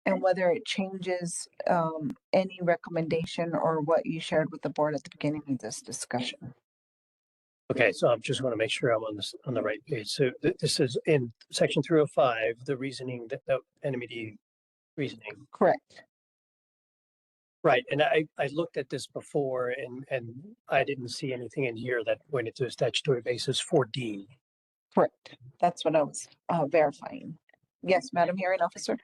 and whether it changes any recommendation or what you shared with the board at the beginning of this discussion? Okay, so I just want to make sure I'm on the right page. So this is in section 305, the reasoning that the NMED reasoning. Correct. Right, and I looked at this before and I didn't see anything in here that went into a statutory basis for D. Correct. That's what I was verifying. Yes, Madam Hearing Officer.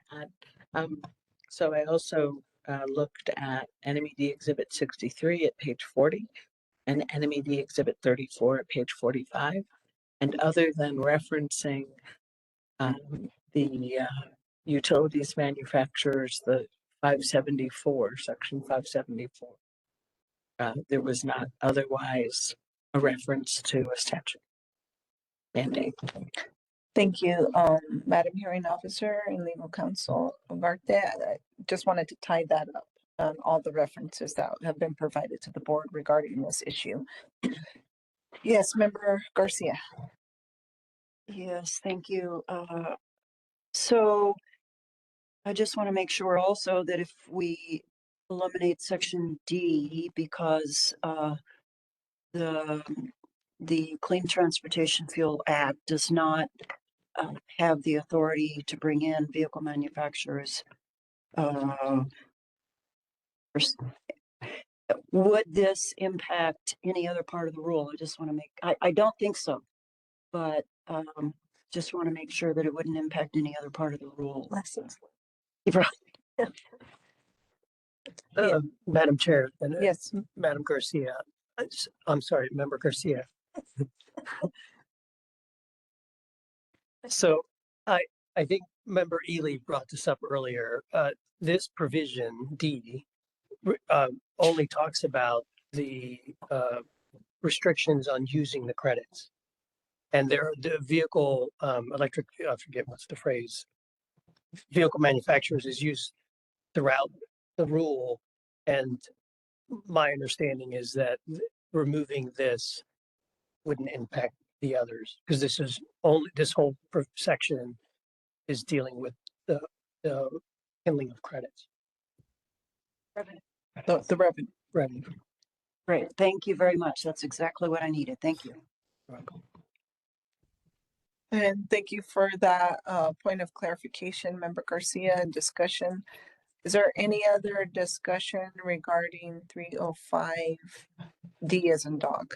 So I also looked at NMED Exhibit 63 at page 40 and NMED Exhibit 34 at page 45. And other than referencing the utilities manufacturers, the 574, section 574, there was not otherwise a reference to a statute mandate. Thank you, Madam Hearing Officer and Legal Counsel Ugarte. I just wanted to tie that up on all the references that have been provided to the board regarding this issue. Yes, Member Garcia. Yes, thank you. So I just want to make sure also that if we eliminate section D, because the Clean Transportation Fuel Act does not have the authority to bring in vehicle manufacturers. Would this impact any other part of the rule? I just want to make, I don't think so, but just want to make sure that it wouldn't impact any other part of the rule. Lessons. Madam Chair, and Yes. Madam Garcia, I'm sorry, Member Garcia. So I think Member Ely brought this up earlier. This provision D only talks about the restrictions on using the credits, and the vehicle electric, I forget what's the phrase, vehicle manufacturers is used throughout the rule. And my understanding is that removing this wouldn't impact the others, because this whole section is dealing with the handling of credits. The revenue. Revenue. Great, thank you very much. That's exactly what I needed. Thank you. You're welcome. And thank you for that point of clarification, Member Garcia, and discussion. Is there any other discussion regarding 305D as in dog?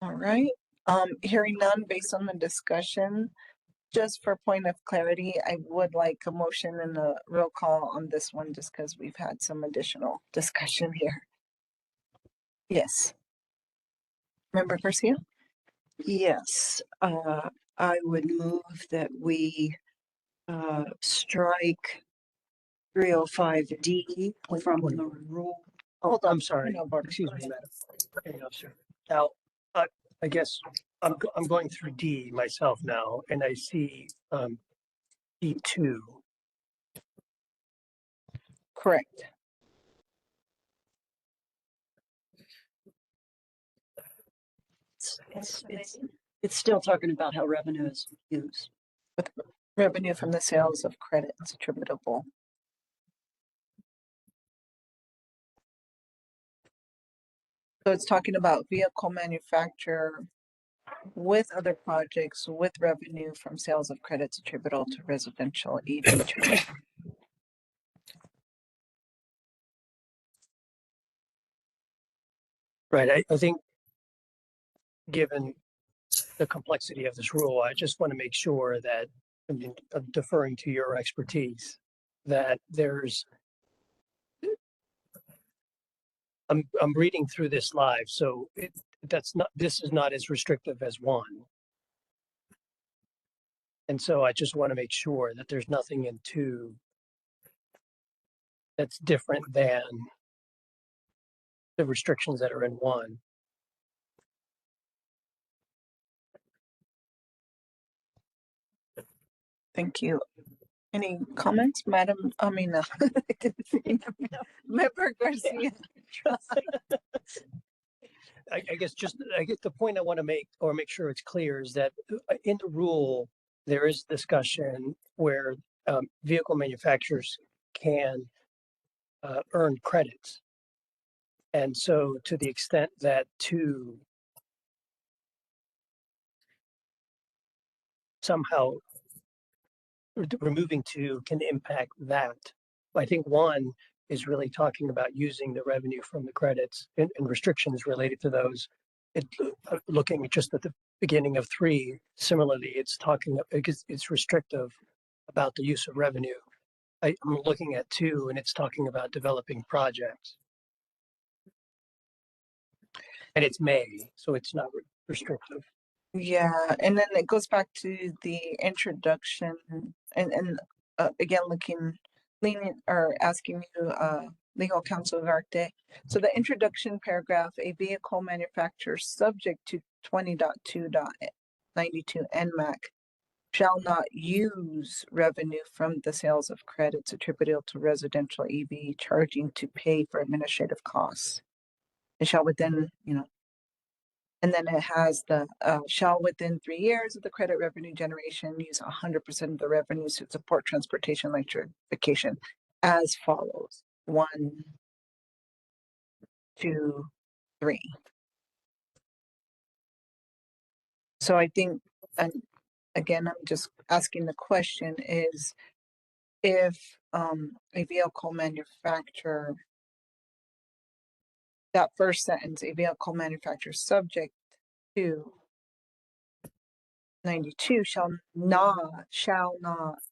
All right, hearing none based on the discussion, just for point of clarity, I would like a motion and a roll call on this one, just because we've had some additional discussion here. Yes. Member Garcia? Yes, I would move that we strike 305D from the rule. Hold on, I'm sorry. No, Barbara, Excuse go me, ahead. Madam Officer. Now, I guess I'm going through D myself now, and I see D2. Correct. It's still talking about how revenue is used. With revenue from the sales of credits attributable. So it's talking about vehicle manufacturer with other projects with revenue from sales of credits attributable to residential EV charging. Right. I think given the complexity of this rule, I just want to make sure that, I mean, I'm deferring to your expertise, that I'm reading through this live, so this is not as restrictive as one. And so I just want to make sure that there's nothing in 2 that's different than the restrictions that are in 1. Thank you. Any comments, Madam? I mean, I didn't see you. Member Garcia. I guess the point I want to make, or make sure it's clear, is that in the rule, there is discussion where vehicle manufacturers can earn credits. And so to the extent that somehow removing 2 can impact that, I think 1 is really talking about using the revenue from the credits and restrictions related to those. Looking just at the beginning of 3, similarly, it's talking because it's restrictive about the use of revenue. I'm looking at 2, and it's talking about developing projects. And it's May, so it's not restrictive. Yeah, and then it goes back to the introduction and again leaning or asking you, legal counsel Ugarte. So the introduction paragraph, a vehicle manufacturer subject to 20.2.92 NMAC shall not use revenue from the sales of credits attributable to residential EV charging to pay for administrative costs. It shall within, and then it has the shall within 3 years of the credit revenue generation use 100% of the revenues to support transportation electrification as follows: 1, 2, 3. So I think, and again, I'm just asking the question is if a vehicle manufacturer, that first sentence, a vehicle manufacturer subject to 92 shall not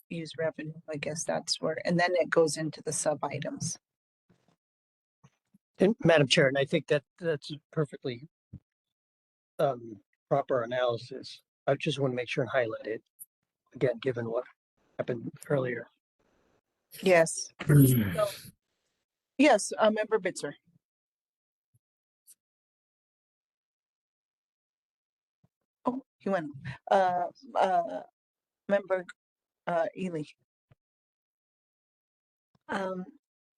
use revenue. I guess that's where, and then it goes into the sub items. And Madam Chair, and I think that's perfectly proper analysis. I just want to make sure and highlight it again, given what happened earlier. Yes. So, yes, Member Bitzer. Oh, he went. Member Ely.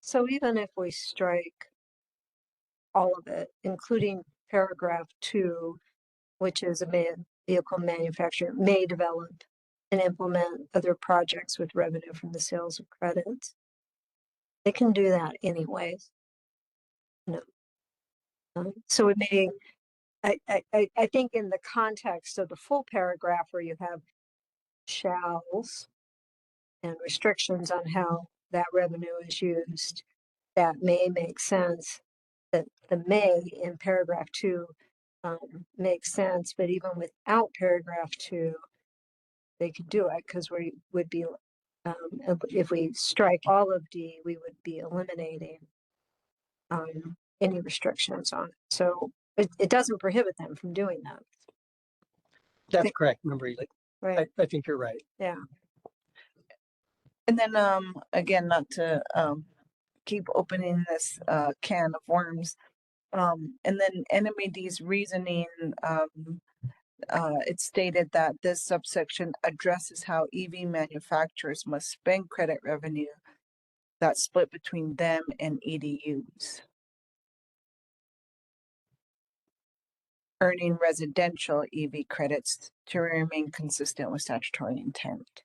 So even if we strike all of it, including paragraph 2, which is a vehicle manufacturer may develop and implement other projects with revenue from the sales of credits, they can do that anyways. So it may, I think in the context of the full paragraph where you have shalls and restrictions on how that revenue is used, that may make sense. That the may in paragraph 2 makes sense, but even without paragraph 2, they could do it because we would be, if we strike all of D, we would be eliminating any restrictions on it. So it doesn't prohibit them from doing that. That's correct, Member Ely. Right. I think you're right. Yeah. And then again, not to keep opening this can of worms. And then NMAD's reasoning, it stated that this subsection addresses how EV manufacturers must spend credit revenue that's split between them and EDUs. Earning residential EV credits to remain consistent with statutory intent.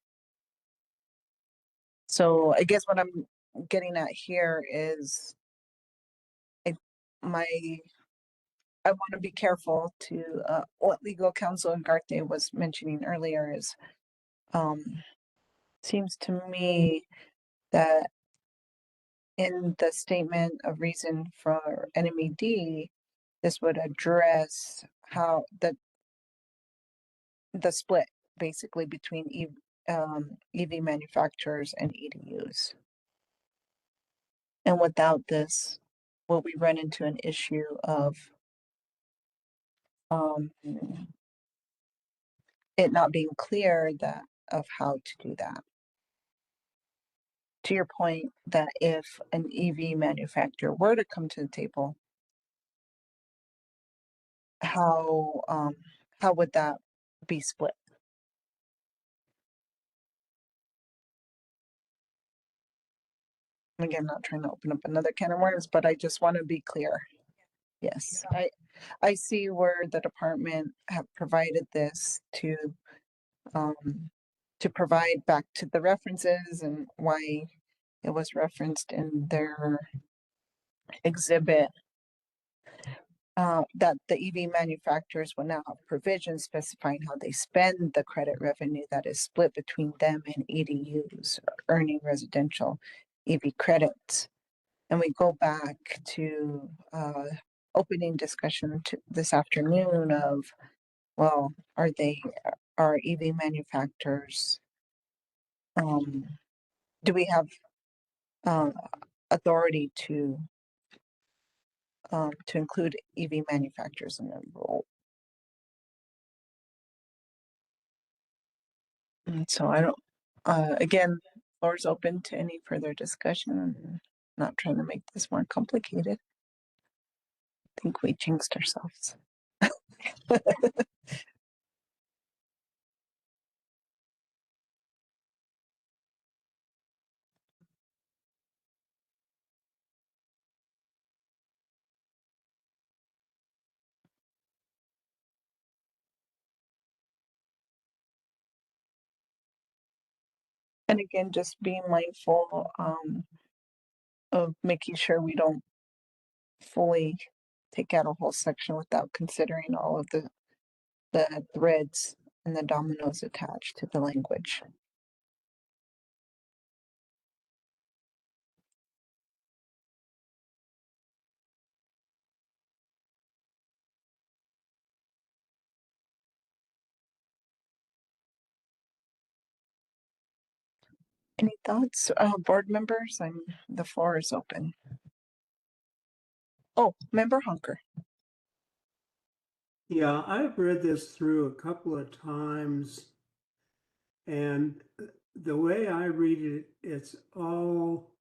So I guess what I'm getting at here is my I want to be careful to what legal counsel Ugarte was mentioning earlier is seems to me that in the statement of reason for NMED, this would address how the split basically between EV manufacturers and EDUs. And without this, will we run into an issue of it not being clear that of how to do that? To your point that if an EV manufacturer were to come to the table, how would that be split? Again, I'm not trying to open up another can of worms, but I just want to be clear. Yes, I see where the department have provided this to provide back to the references and why it was referenced in their exhibit. That the EV manufacturers will now have provisions specifying how they spend the credit revenue that is split between them and EDUs earning residential EV credits. And we go back to opening discussion this afternoon of, well, are EV manufacturers, do we have authority to include EV manufacturers in the role? And so I don't, again, floor's open to any further discussion. I'm not trying to make this more complicated. I think we jinxed ourselves. And again, just being mindful of making sure we don't fully take out a whole section without considering all of the threads and the dominoes attached to the language. Any thoughts, board members? The floor is open. Oh, Member Hunker. Yeah, I've read this through a couple of times, and the way I read it, it's all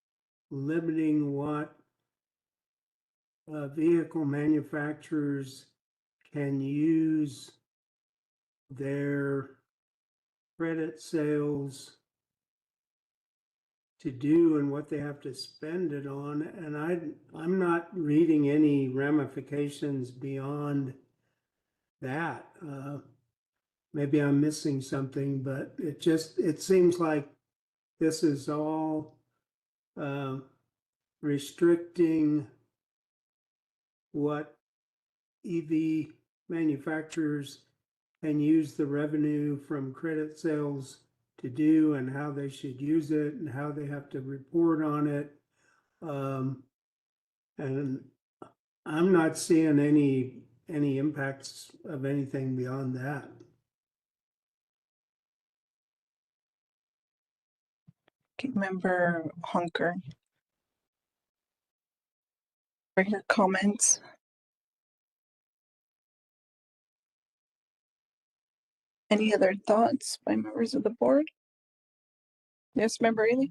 limiting what vehicle manufacturers can use their credit sales to do and what they have to spend it on. And I'm not reading any ramifications beyond that. Maybe I'm missing something, but it seems like this is all restricting what EV manufacturers can use the revenue from credit sales to do and how they should use it and how they have to report on it. And I'm not seeing any impacts of anything beyond that. Okay, Member Hunker. For your comments. Any other thoughts by members of the board? Yes, Member Ely?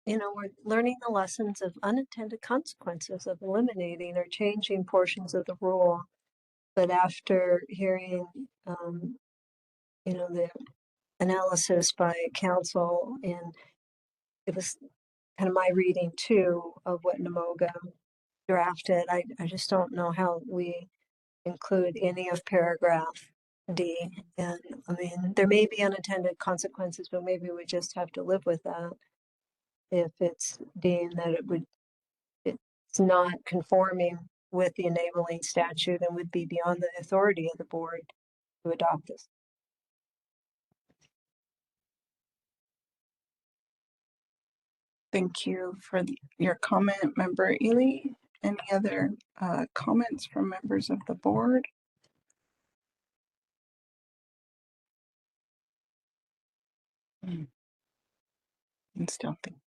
You know, we're learning the lessons of unintended consequences of eliminating or changing portions of the rule. But after hearing, you know, the analysis by council, and it was kind of my reading too of what Namoga drafted, I just don't know how we include any of paragraph D. And I mean, there may be unintended consequences, but maybe we just have to live with that. If it's deemed that it's not conforming with the enabling statute and would be beyond the authority of the board to adopt this. Thank you for your comment, Member Ely. Any other comments from members of the board? I'm still thinking.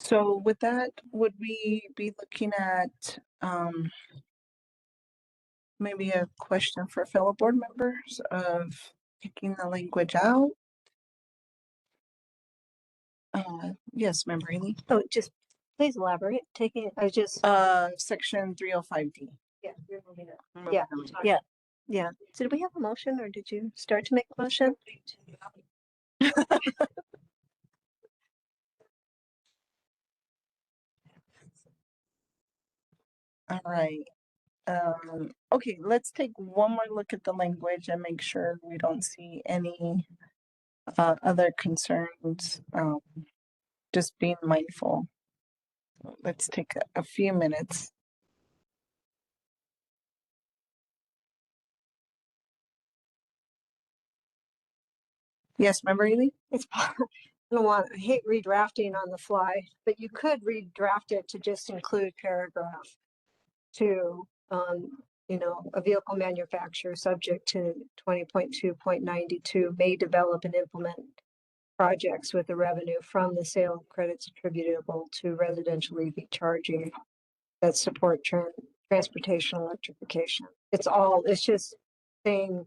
So with that, would we be looking at maybe a question for fellow board members of taking the language out? Yes, Member Ely. Oh, just please elaborate. Taking, I just, Section 305D. yeah, you're moving it. Yeah, yeah, yeah. So did we have a motion or did you start to make a motion? All right. Okay, let's take one more look at the language and make sure we don't see any other concerns. Just being mindful. Let's take a few minutes. Yes, Member Ely? It's, I don't want, I hate redrafting on the fly, but you could redraft it to just include paragraph 2, you know, a vehicle manufacturer subject to 20.2.92 may develop and implement projects with the revenue from the sale of credits attributable to residential EV charging that support transportation electrification. It's just saying,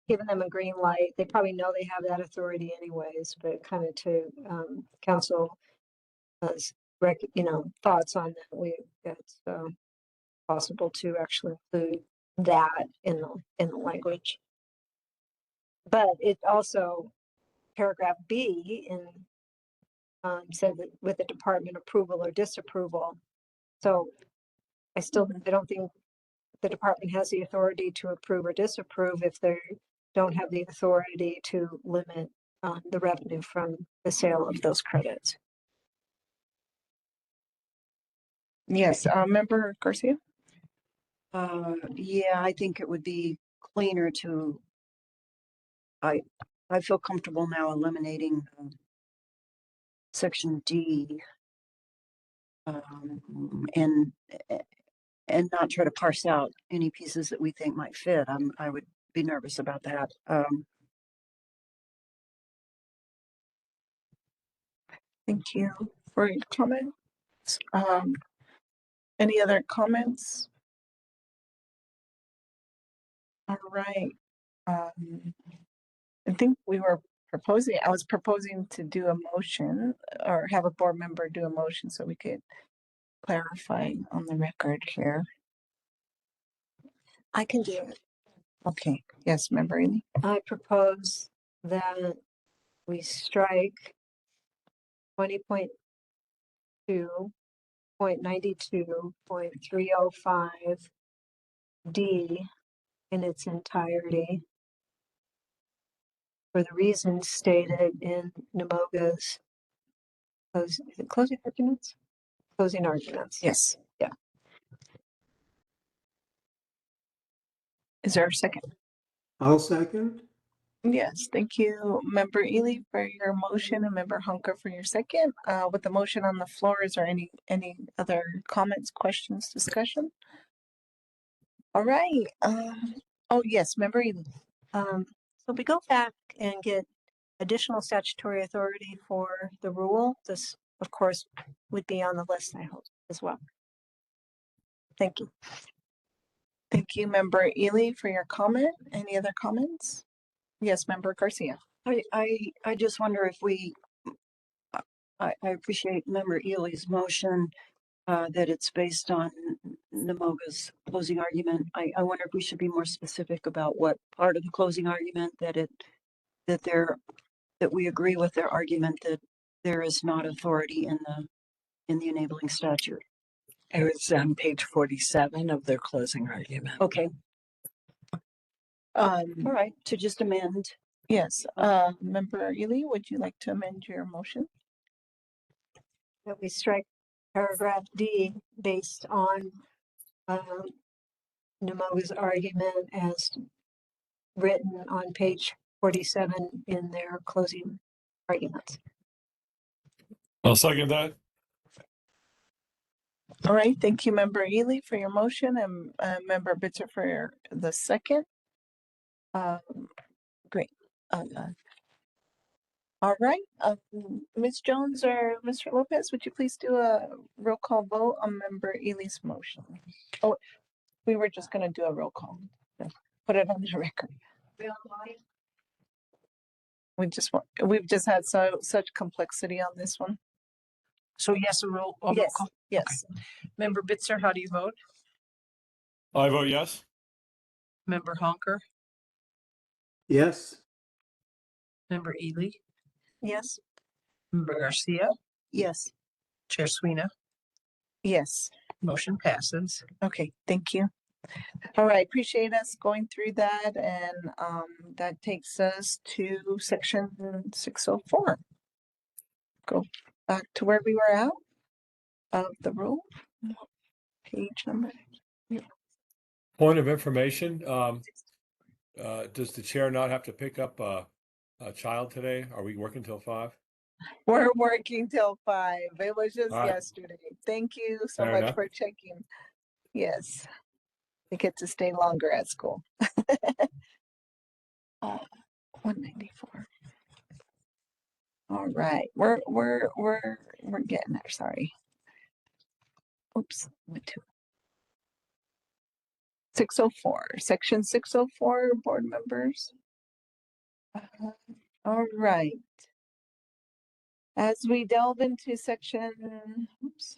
giving them a green light. They probably know they have that authority anyways, but kind of to council, you know, thoughts on that. It's possible to actually include that in the language. But it also, paragraph B in said that with the department approval or disapproval. So I don't think the department has the authority to approve or disapprove if they don't have the authority to limit the revenue from the sale of those credits. Yes, Member Garcia? Yeah, I think it would be cleaner to, I feel comfortable now eliminating section D and not try to parse out any pieces that we think might fit. I would be nervous about that. Thank you for your comments. Any other comments? All right. I think I was proposing to do a motion or have a board member do a motion so we could clarify on the record here. I can do it. Okay. Yes, Member Ely. I propose that we strike 20.2.92.305 D in its entirety for the reasons stated in Namoga's closing arguments? Closing arguments. Yes. Yeah. Is there a second? I'll second. Yes, thank you, Member Ely, for your motion and Member Hunker for your second. With the motion on the floor, is there any other comments, questions, discussion? All right. Oh yes, Member Ely. So we go back and get additional statutory authority for the rule. This, of course, would be on the list, I hope, as well. Thank you. Thank you, Member Ely, for your comment. Any other comments? Yes, Member Garcia. I just wonder if I appreciate Member Ely's motion that it's based on Namoga's closing argument. I wonder if we should be more specific about what part of the closing argument that we agree with their argument that there is not authority in the enabling statute. It was on page 47 of their closing argument. Okay. All right, to just amend Yes, Member Ely, would you like to amend your motion? That we strike paragraph D based on Namoga's argument as written on page 47 in their closing arguments. I'll second that. All right, thank you, Member Ely, for your motion, and Member Bitzer for the second. Great. All right, Ms. Jones or Mr. Lopez, would you please do a roll call vote on Member Ely's motion? Oh, we were just gonna do a roll call. Put it on the record. We've just had such complexity on this one. So yes, a roll call. Yes. Member Bitzer, how do you vote? I vote yes. Member Honker, Yes, Member Ely, Yes. Member Garcia, Yes. Chair Sweeney, Yes. motion passes. Okay, thank you. All right, appreciate us going through that, and that takes us to section 604. Go back to where we were at of the rule. Page number. Point of information, does the chair not have to pick up a child today? Are we working till 5? We're working till 5. It was just All right. yesterday. Thank you so Fair much enough. for checking. Yes, we get to stay longer at school. 194. All right, we're getting there. Sorry. Oops, went to 604, section 604, board members. All right. As we delve into section, oops,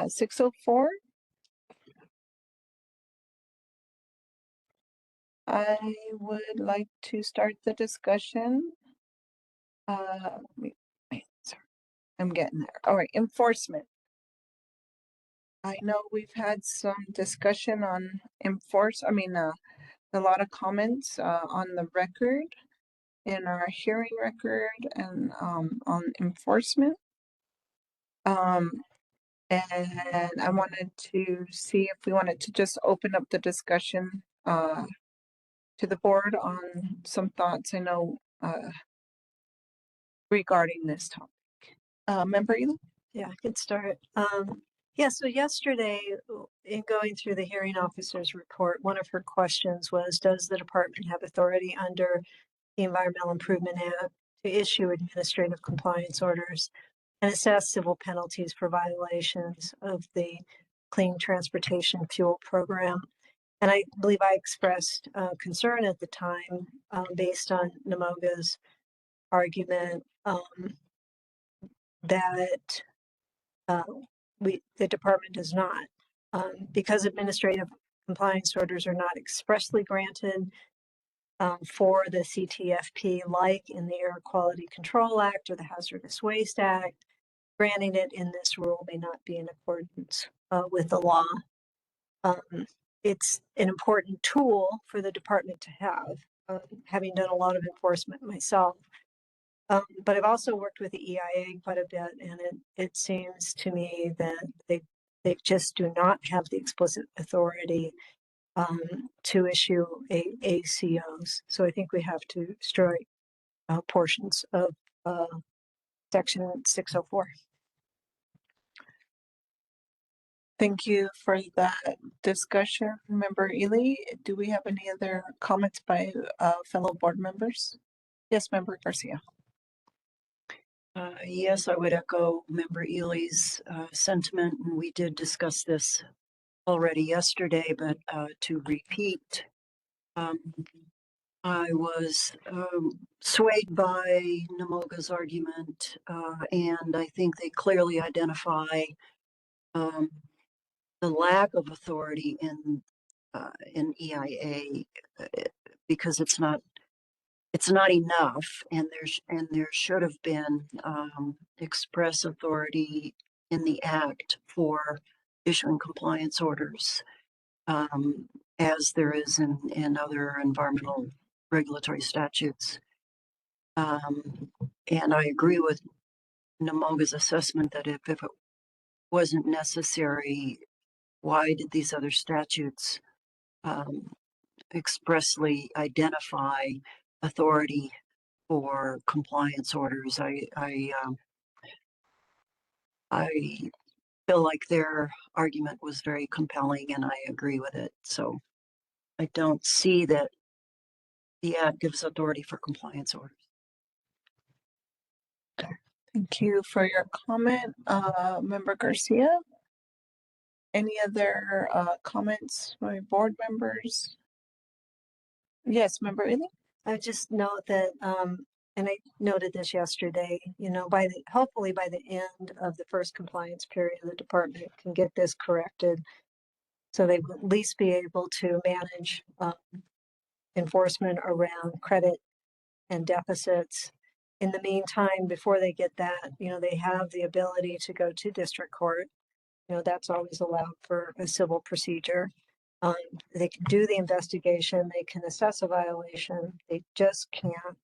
604, I would like to start the discussion. Wait, sorry, I'm getting there. All right, enforcement. I know we've had some discussion on a lot of comments on the record, in our hearing record, and on enforcement. And I wanted to see if we wanted to just open up the discussion to the board on some thoughts I know regarding this topic. Member Ely? Yeah, I could start. Yeah, so yesterday in going through the hearing officer's report, one of her questions was, does the department have authority under the Environmental Improvement Act to issue administrative compliance orders and assess civil penalties for violations of the Clean Transportation Fuel Program? And I believe I expressed concern at the time based on Namoga's argument that the department does not, because administrative compliance orders are not expressly granted for the CTFP, like in the Air Quality Control Act or the Hazardous Waste Act. Granting it in this rule may not be in accordance with the law. It's an important tool for the department to have, having done a lot of enforcement myself. But I've also worked with the EIA quite a bit, and it seems to me that they just do not have the explicit authority to issue ACOs. So I think we have to strike portions of section 604. Thank you for that discussion, Member Ely. Do we have any other comments by fellow board members? Yes, Member Garcia. Yes, I would echo Member Ely's sentiment, and we did discuss this already yesterday, but to repeat, I was swayed by Namoga's argument, and I think they clearly identify the lack of authority in EIA because it's not enough, and there should have been express authority in the act for issuing compliance orders, as there is in other environmental regulatory statutes. And I agree with Namoga's assessment that if it wasn't necessary, why did these other statutes expressly identify authority for compliance orders? I feel like their argument was very compelling, and I agree with it. So I don't see that the Act gives authority for compliance orders. Thank you for your comment, Member Garcia. Any other comments by board members? Yes, Member Ely? I just note that, and I noted this yesterday, you know, hopefully by the end of the first compliance period, the department can get this corrected. So they will at least be able to manage enforcement around credit and deficits. In the meantime, before they get that, you know, they have the ability to go to district court. You know, that's always allowed for a civil procedure. They can do the investigation, they can assess a violation, they just can't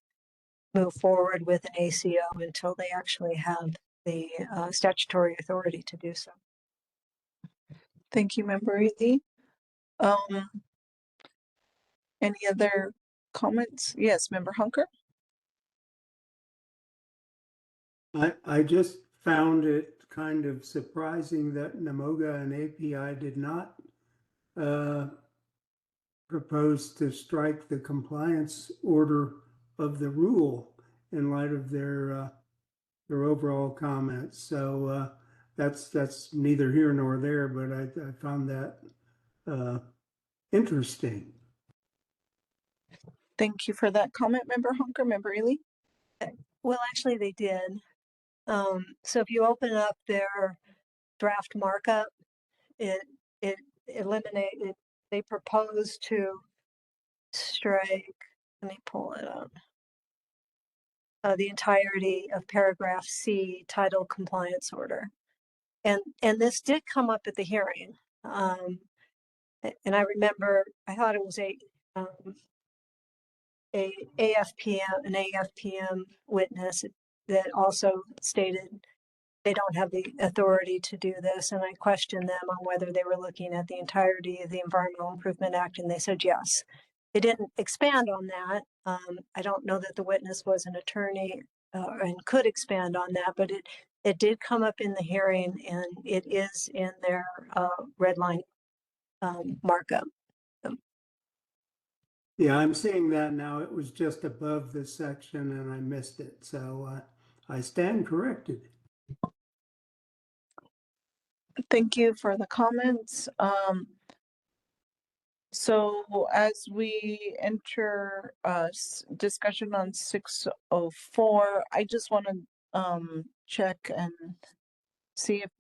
move forward with an ACO until they actually have the statutory authority to do so. Thank you, Member Ely. Any other comments? Yes, Member Hunker? I just found it kind of surprising that Namoga and API did not propose to strike the compliance order of the rule in light of their overall comments. So that's neither here nor there, but I found that interesting. Thank you for that comment, Member Hunker. Member Ely? Well, actually they did. So if you open up their draft markup, it eliminated, they proposed to strike, let me pull it up, the entirety of paragraph C, title compliance order. And this did come up at the hearing. And I remember, I thought it was an AFPM witness that also stated they don't have the authority to do this. And I questioned them on whether they were looking at the entirety of the Environmental Improvement Act, and they said yes. They didn't expand on that. I don't know that the witness was an attorney and could expand on that, but it did come up in the hearing, and it is in their red line markup. Yeah, I'm seeing that now. It was just above this section and I missed it. So I stand corrected. Thank you for the comments. So as we enter discussion on 604, I just want to check and see if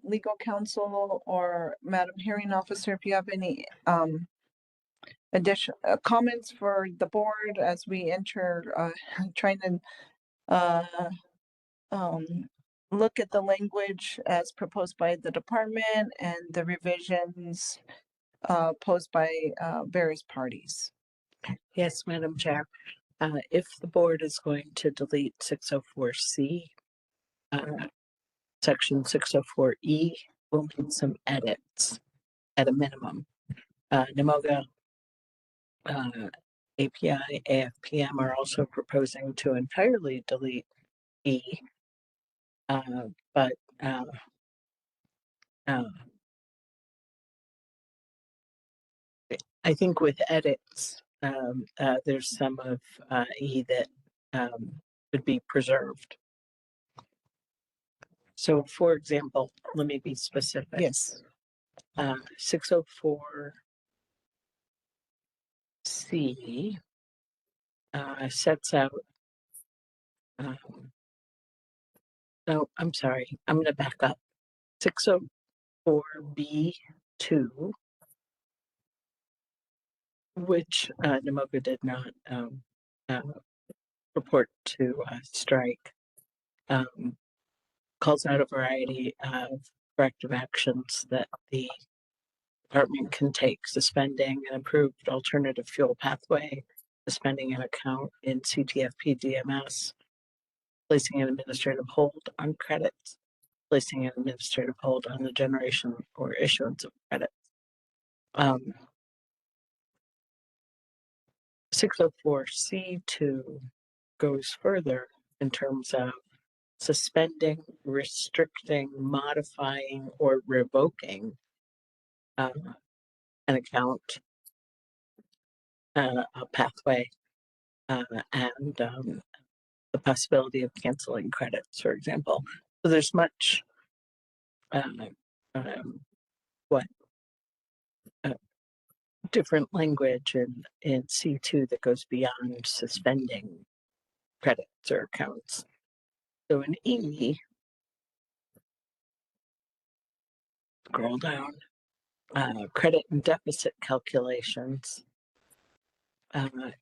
legal counsel or Madam Hearing Officer, if you have any additional comments for the board as we enter trying to look at the language as proposed by the department and the revisions posed by various parties. Yes, Madam Chair. If the board is going to delete 604C, section 604E will need some edits at a minimum. NMOGA, API, AFPM are also proposing to entirely delete E, but I think with edits, there's some of E that could be preserved. So, for example, let me be specific. Yes. 604C sets out. No, I'm sorry. I'm going to back up. 604B2, which NMOGA did not purport to strike, calls out a variety of corrective actions that the department can take: suspending an approved alternative fuel pathway, suspending an account in CTFP DMS, placing an administrative hold on credits, placing an administrative hold on the generation or issuance of credits. 604C2 goes further in terms of suspending, restricting, modifying, or revoking an account, a pathway, and the possibility of canceling credits, for example. So there's much different language in C2 that goes beyond suspending credits or accounts. So in E, scroll down, credit and deficit calculations.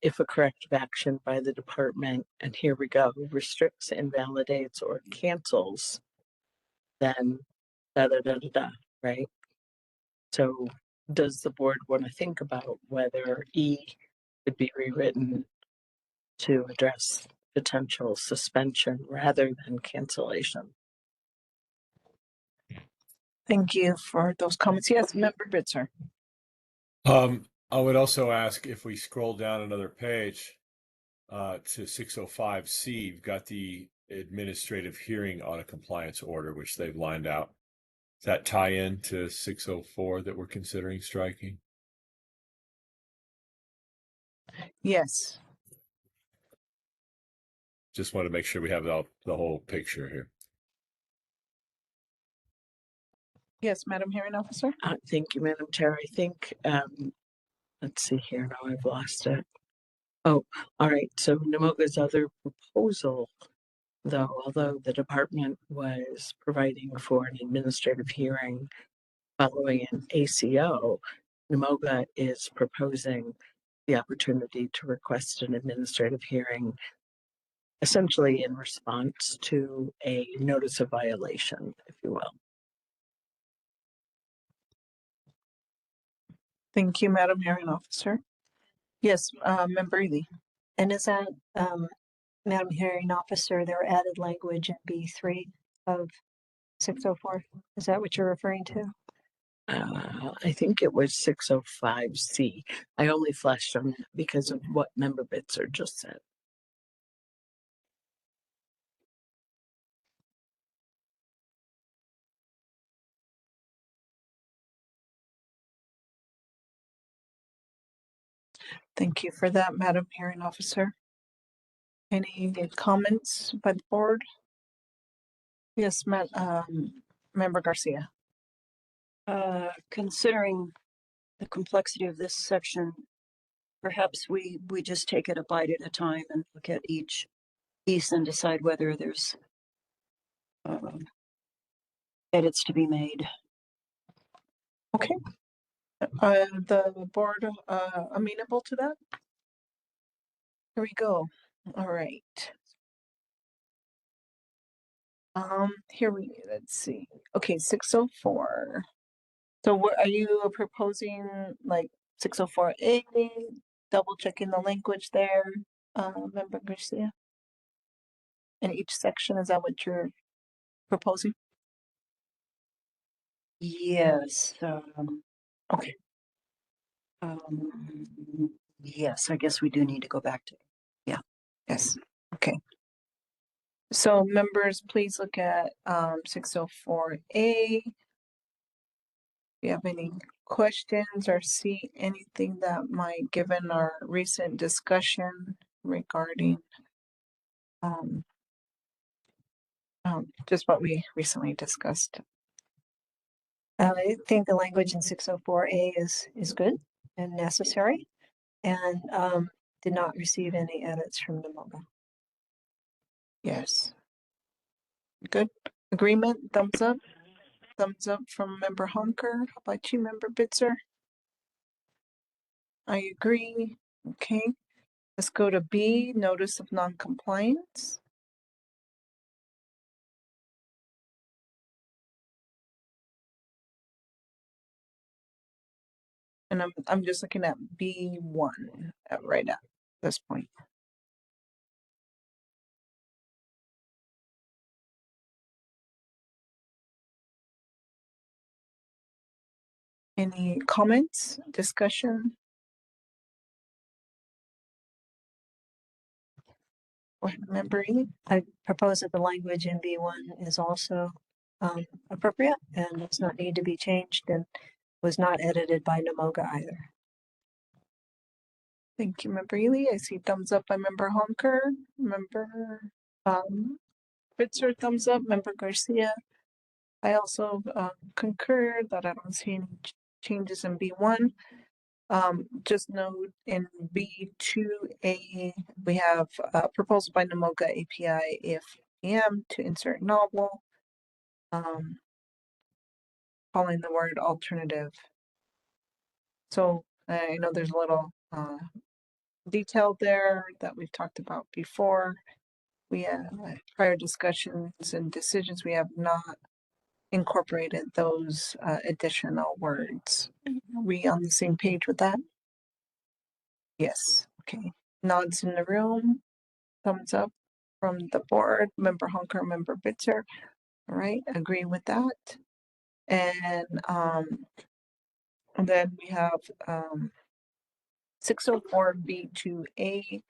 If a corrective action by the department, and here we go, restricts, invalidates, or cancels, then right? So does the board want to think about whether E could be rewritten to address potential suspension rather than cancellation? Thank you for those comments. Yes, Member Bitzer. I would also ask if we scroll down another page to 605C, you've got the administrative hearing on a compliance order, which they've lined out. Does that tie in to 604 that we're considering striking? Yes. Just want to make sure we have the whole picture here. Yes, Madam Hearing Officer. Thank you, Madam Chair. I think, let's see here, now I've lost it. Oh, all right. So NMOGA's other proposal, though, although the department was providing for an administrative hearing following an ACO, NMOGA is proposing the opportunity to request an administrative hearing essentially in response to a notice of violation, if you will. Thank you, Madam Hearing Officer. Yes, Member Ely. And is that, Madam Hearing Officer, there added language in B3 of 604? Is that what you're referring to? I think it was 605C. I only flashed on that because of what Member Bitzer just said. Thank you for that, Madam Hearing Officer. Any comments by the board? Yes, Member Garcia. Considering the complexity of this section, perhaps we just take it a bite at a time and look at each piece and decide whether there's edits to be made. Okay. The board amenable to that? Here we go. All right. Let's see. Okay, 604. So what are you proposing, like 604A, double checking the language there, Member Garcia? In each section, is that what you're proposing? Yes. Okay. Yes, I guess we do need to go back to, yeah. Yes. Okay. So members, please look at 604A. If you have any questions or see anything that might, given our recent discussion regarding just what we recently discussed. I think the language in 604A is good and necessary, and did not receive any edits from NMOGA. Yes. Good. Agreement, thumbs up. Thumbs up from Member Honker. How about you, Member Bitzer? I agree. Okay. Let's go to B, notice of non-compliance. And I'm just looking at B1 right now. this point. Any comments, discussion? Board Member Ely? I propose that the language in B1 is also appropriate and does not need to be changed and was not edited by Namoga either. Thank you, Member Ely. I see thumbs up by Member Honker. Member Bitzer, thumbs up. Member Garcia. I also concur that I don't see any changes in B1. Just note in B2A, we have a proposal by Namoga API AFPM to insert novel, calling the word alternative. So I know there's a little detail there that we've talked about before. We have prior discussions and decisions. We have not incorporated those additional words. Are we on the same page with that? Yes. Okay. Nods in the room. Thumbs up from the board. Member Honker, Member Bitzer. All right. Agree with that. And then we have 604B2A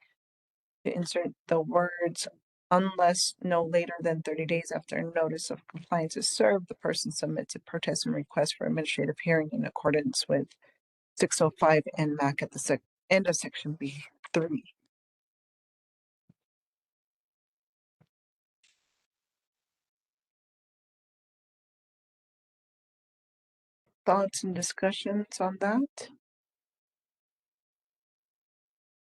to insert the words unless no later than 30 days after notice of compliance is served, the person submits a protest and request for administrative hearing in accordance with 605 and MAC at the end of section B3. Thoughts and discussions on that?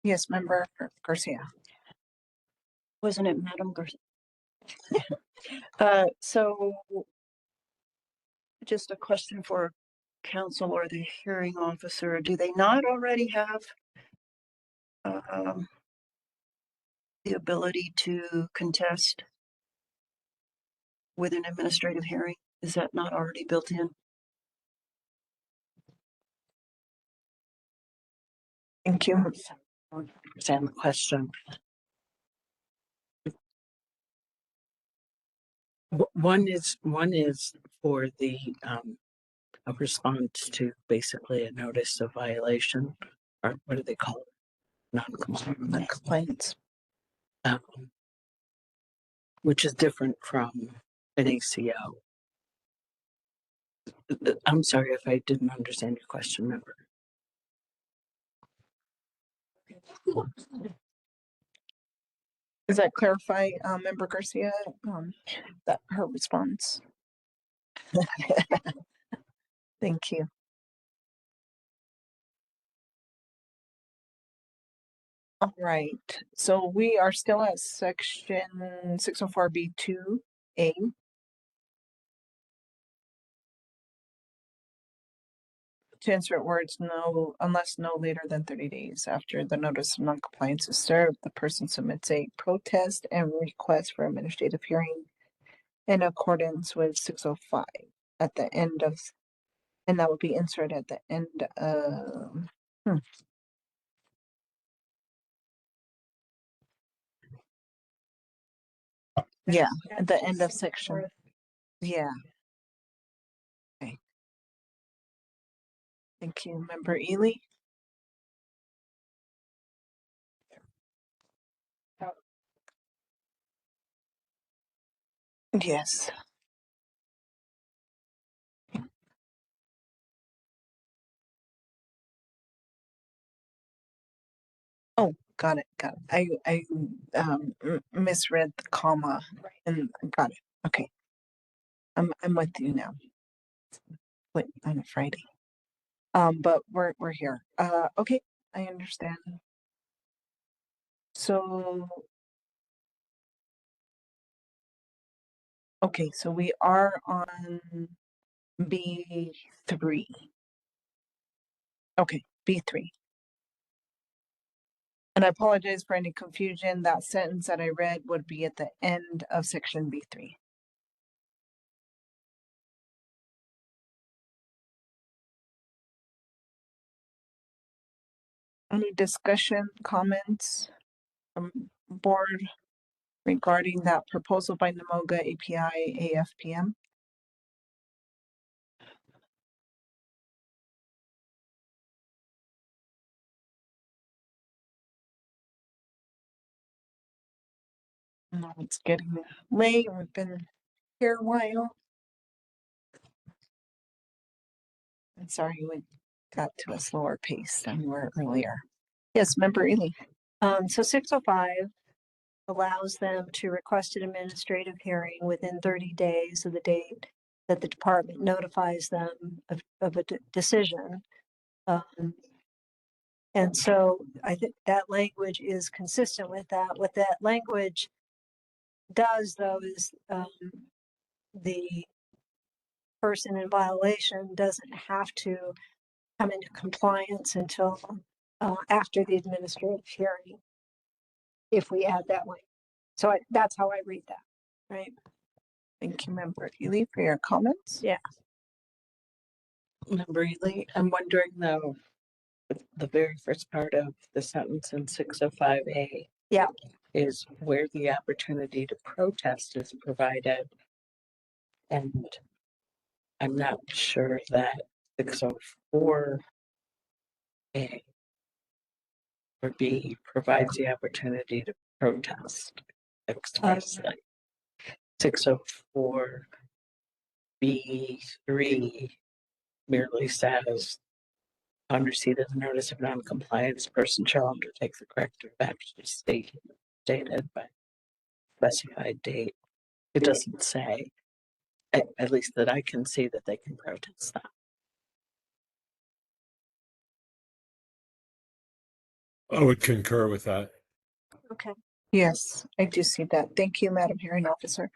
Yes, Member Garcia. Wasn't it Madam Garcia? So just a question for council or the hearing officer. Do they not already have the ability to contest with an administrative hearing? Is that not already built in? Thank you. Understand the question. One is for the a response to basically a notice of violation, or what do they call it? Non-compliance. Which is different from an ACO. I'm sorry if I didn't understand your question, member. Does that clarify, Member Garcia, that her response? Thank you. All right, so we are still at section 604B2A. To insert words no, unless no later than 30 days after the notice of non-compliance is served, the person submits a protest and request for administrative hearing in accordance with 605 at the end of, and that would be inserted at the end of, yeah, at the end of section. Yeah. Okay. Thank you, Member Ely. Yes. Oh, got it. Got it. I misread the comma and got it. Okay. I'm with you now. Wait, on a Friday. But we're here. Okay, I understand. So okay, so we are on B3. Okay, B3. And I apologize for any confusion. That sentence that I read would be at the end of section B3. Any discussion, comments from board regarding that proposal by Namoga API AFPM? No, it's getting late. We've been here a while. I'm sorry we got to a slower pace than we were earlier. Yes, Member Ely. So 605 allows them to request an administrative hearing within 30 days of the date that the department notifies them of a decision. And so I think that language is consistent with that. What that language does, though, is the person in violation doesn't have to come into compliance until after the administrative hearing, if we add that way. So that's how I read that, right? Thank you, Member Ely, for your comments. Yeah. Member Ely, I'm wondering though, the very first part of the sentence in 605A. Yeah. Is where the opportunity to protest is provided. And I'm not sure that 604A or B provides the opportunity to protest expressly. 604B3 merely says, upon receipt of the notice of non-compliance, person shall undertake the corrective action stated by specified date. It doesn't say, at least that I can see, that they can protest that. I would concur with that. Okay. Yes, I do see that. Thank you, Madam Hearing Officer.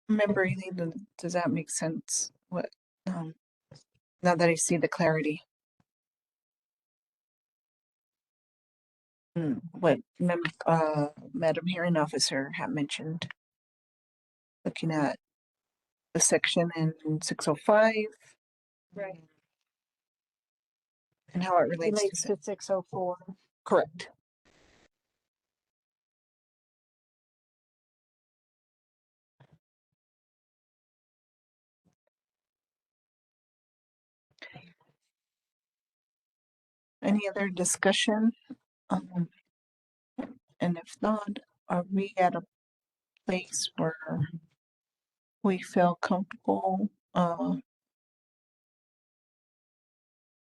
Member Ely, does that make sense? What, now that I see the clarity? What Madam Hearing Officer had mentioned, looking at the section in 605. Right. And how it relates To 604. correct. Any other discussion? And if not, are we at a place where we feel comfortable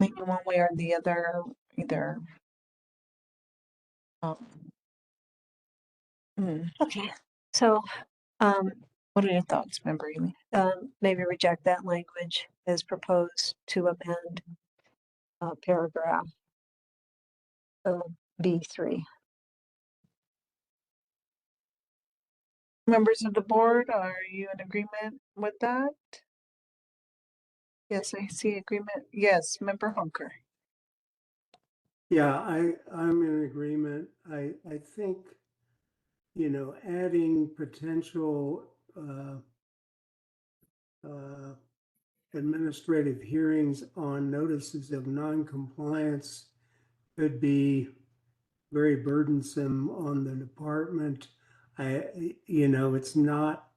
leaning one way or the other, either Okay. So what are your thoughts, Member Ely? maybe reject that language as proposed to amend paragraph B3. Members of the board, are you in agreement with that? Yes, I see agreement. Yes, Member Hunker. Yeah, I'm in agreement. I think, adding potential administrative hearings on notices of non-compliance could be very burdensome on the department. It's not,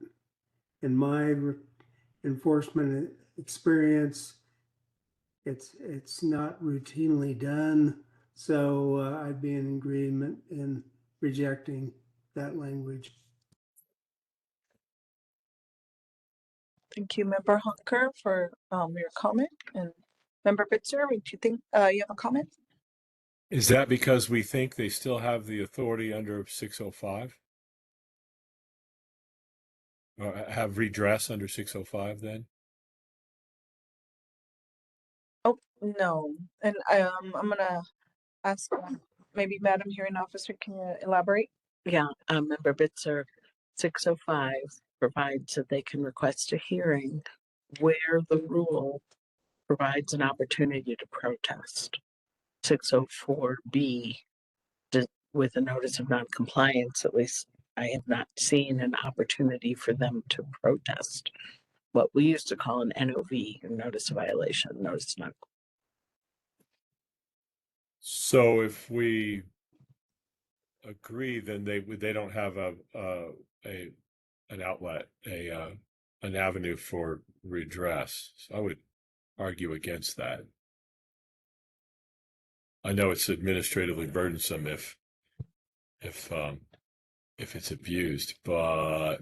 in my enforcement experience, it's not routinely done. So I'd be in agreement in rejecting that language. Thank you, Member Hunker, for your comment. And Member Bitzer, do you think you have a comment? Is that because we think they still have the authority under 605? Or have redress under 605 then? Oh, no. And I'm gonna ask maybe Madam Hearing Officer, can you elaborate? Yeah, Member Bitzer, 605 provides that they can request a hearing where the rule provides an opportunity to protest. 604B, with a notice of non-compliance, at least I have not seen an opportunity for them to protest. what we used to call an NOV, notice of violation, notice not. So if we agree, then they don't have an outlet, an avenue for redress. So I would argue against that. I know it's administratively burdensome if it's abused, but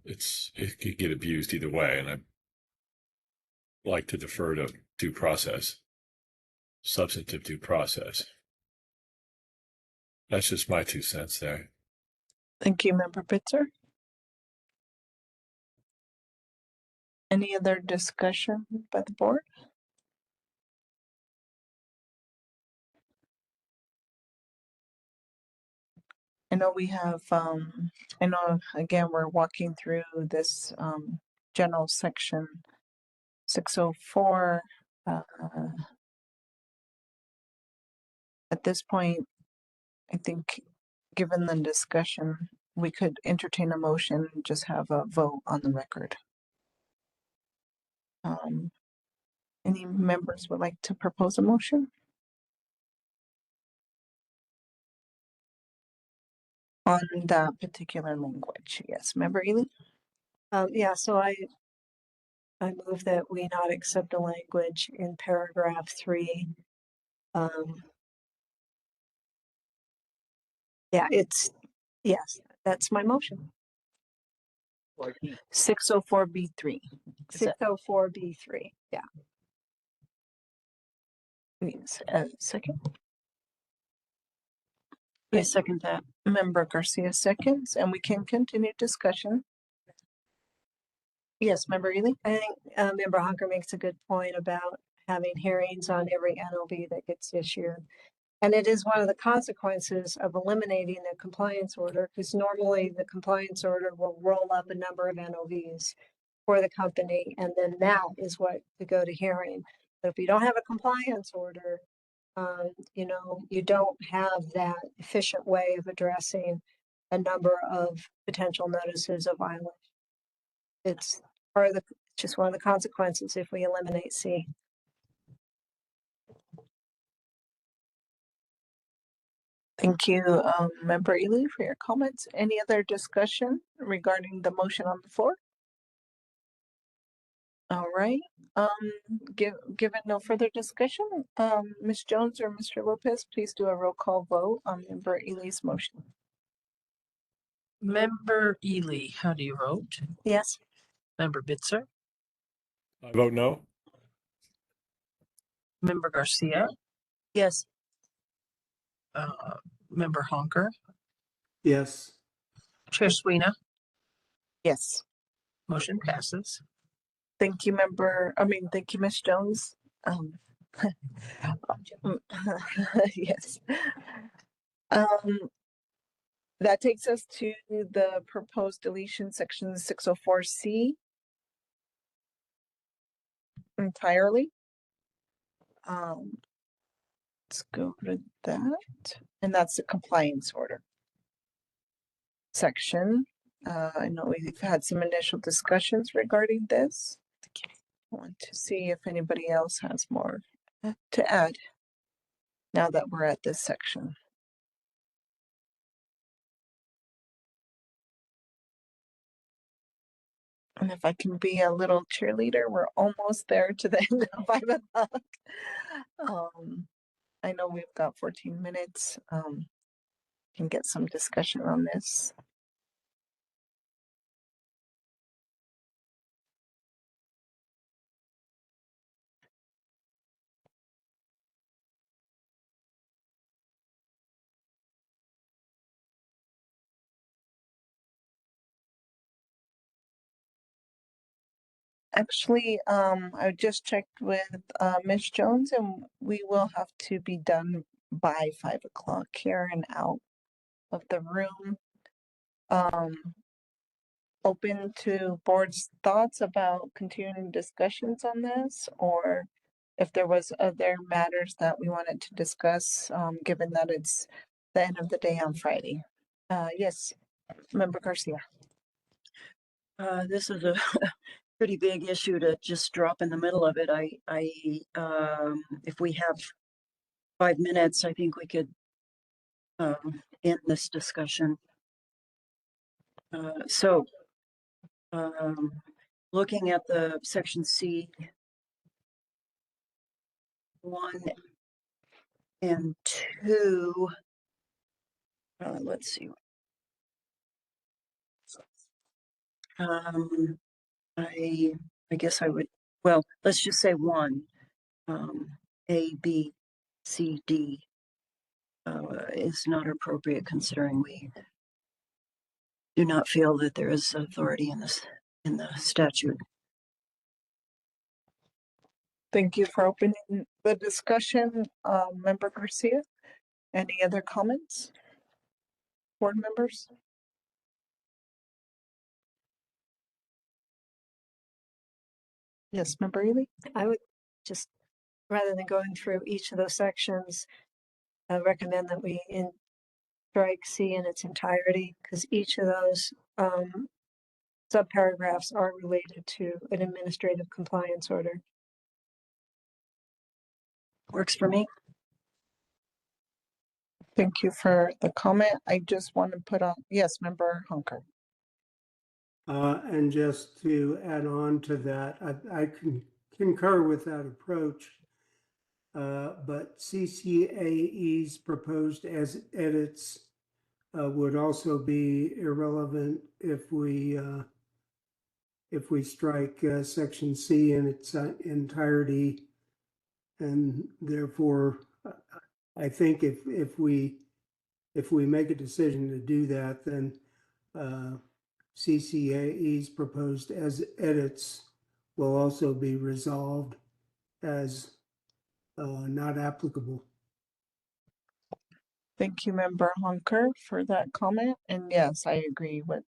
it could get abused either way, and I like to defer to due process, substantive due process. That's just my 2 cents there. Thank you, Member Bitzer. Any other discussion by the board? I know we have, I know again, we're walking through this general section 604. At this point, I think given the discussion, we could entertain a motion and just have a vote on the record. Any members would like to propose a motion? On that particular language, yes. Member Ely? Yeah, so I move that we not accept the language in paragraph 3. Yes, that's my motion. 604B3. 604B3, yeah. Yes, second. I second that. Member Garcia seconds, and we can continue discussion. Yes, Member Ely? I think Member Honker makes a good point about having hearings on every NOV that gets issued. And it is one of the consequences of eliminating the compliance order, because normally the compliance order will roll up a number of NOVs for the company, and then that is what to go to hearing. But if you don't have a compliance order, you don't have that efficient way of addressing a number of potential notices of violation. It's just one of the consequences if we eliminate C. Thank you, Member Ely, for your comments. Any other discussion regarding the motion on the floor? All right. Given no further discussion, Ms. Jones or Mr. Lopez, please do a roll call vote on Member Ely's motion. Member Ely, how do you vote? Yes. Member Bitzer? I vote no. Member Garcia? Yes. Member Honker? Yes. Chair Sweeney? Yes. Motion passes. Thank you, thank you, Ms. Jones. Yes. That takes us to the proposed deletion section 604C entirely. Let's go to that. And that's the compliance order section. I know we've had some initial discussions regarding this. I want to see if anybody else has more to add now that we're at this section. And if I can be a little cheerleader, we're almost there to the end of 5 o'clock. I know we've got 14 minutes. Can get some discussion on this. Actually, I just checked with Ms. Jones, and we will have to be done by 5 o'clock here and out of the room. Open to board's thoughts about continuing discussions on this, or if there was other matters that we wanted to discuss, given that it's the end of the day on Friday. Yes, Member Garcia. This is a pretty big issue to just drop in the middle of it. If we have 5 minutes, I think we could end this discussion. Looking at the section C, 1 and 2, let's see. I guess I would, well, let's just say 1, A, B, C, D is not appropriate considering we do not feel that there is authority in the statute. Thank you for opening the discussion, Member Garcia. Any other comments? Board members? Yes, Member Ely? I would just, rather than going through each of those sections, recommend that we strike C in its entirety, because each of those subparagraphs are related to an administrative compliance order. Works for me. Thank you for the comment. I just want to put on, yes, Member Hunker. And just to add on to that, I can concur with that approach. But CCAE's proposed as edits would also be irrelevant if we strike section C in its entirety, and therefore, I think if we make a decision to do that, then CCAE's proposed as edits will also be resolved as not applicable. Thank you, Member Hunker, for that comment. And yes, I agree with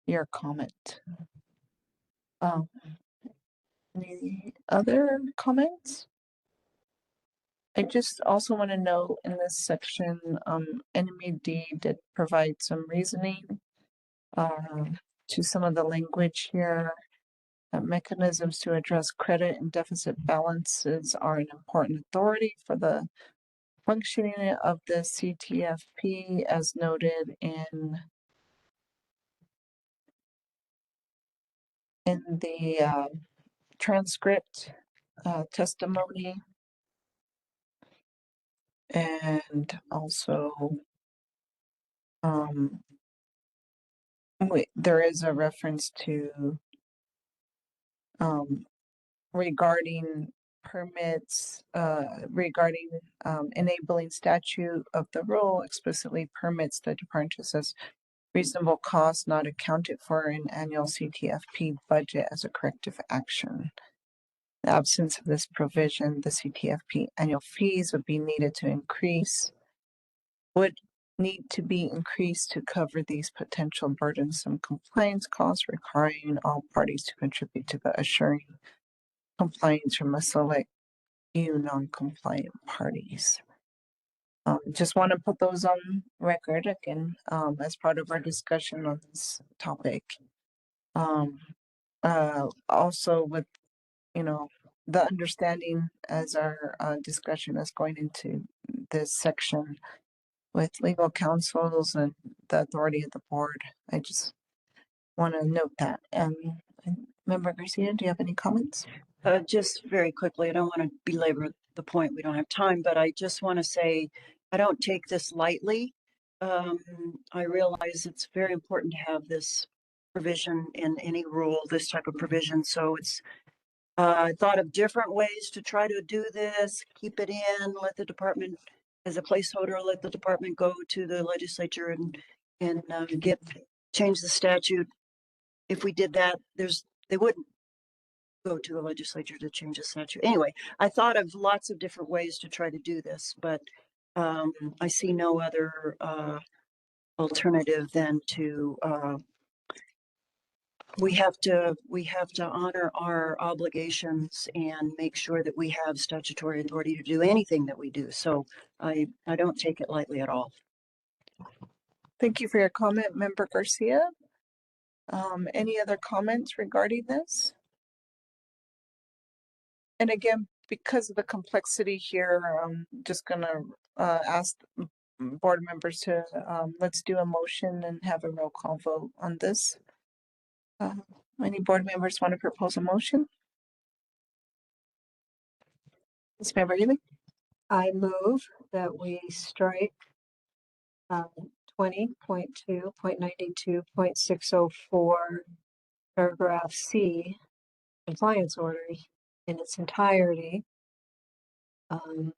your comment. Any other comments? I just also want to note in this section, NMED did provide some reasoning to some of the language here. Mechanisms to address credit and deficit balances are an important authority for the functioning of the CTFP, as noted in the transcript testimony, and also there is a reference to regarding permits, regarding enabling statute of the rule explicitly permits the department to assess reasonable costs not accounted for in annual CTFP budget as a corrective action. In the absence of this provision, the CTFP annual fees would need to be increased to cover these potential burdensome compliance costs, requiring all parties to contribute to the assuring compliance from a select few non-compliant parties. Just want to put those on record again as part of our discussion on this topic. Also with, the understanding as our discussion is going into this section with legal counsels and the authority of the board. I just want to note that. Member Garcia, do you have any comments? Just very quickly, I don't want to belabor the point. We don't have time, but I just want to say I don't take this lightly. I realize it's very important to have this provision in any rule, this type of provision. So it's I thought of different ways to try to do this, keep it in, let the department as a placeholder, let the department go to the legislature and change the statute. If we did that, they wouldn't go to the legislature to change the statute. Anyway, I thought of lots of different ways to try to do this, but I see no other alternative than to we have to honor our obligations and make sure that we have statutory authority to do anything that we do. So I don't take it lightly at all. Thank you for your comment, Member Garcia. Any other comments regarding this? And again, because of the complexity here, I'm just gonna ask board members to let's do a motion and have a roll call vote on this. Any board members want to propose a motion? Ms. Member Ely? I move that we strike 20.2.92.604 paragraph C compliance orders in its entirety for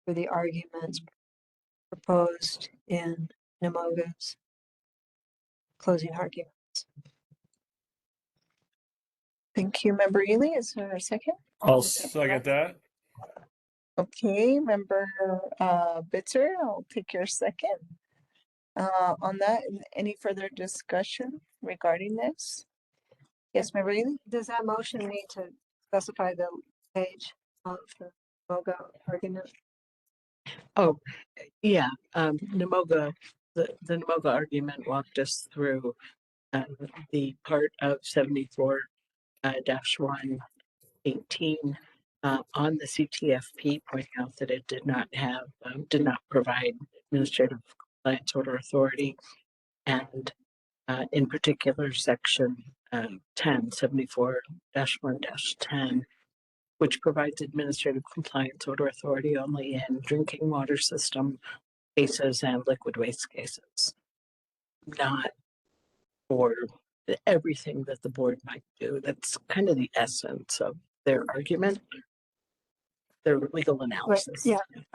the arguments proposed in Namoga's closing argument. Thank you, Member Ely. Is there a second? I'll second that. Okay, Member Bitzer, I'll take your second. On that, any further discussion regarding this? Yes, Member Ely? Does that motion need to specify the page of the Namoga argument? Oh, yeah, Namoga, the Namoga argument walked us through the part of 74 -118 on the CTFP, pointing out that it did not have, did not provide administrative compliance order authority, and in particular, section 10, 74-1-10, which provides administrative compliance order authority only in drinking water system cases and liquid waste cases, not for everything that the board might do. That's kind of the essence of their argument, their legal analysis. Right. Yeah,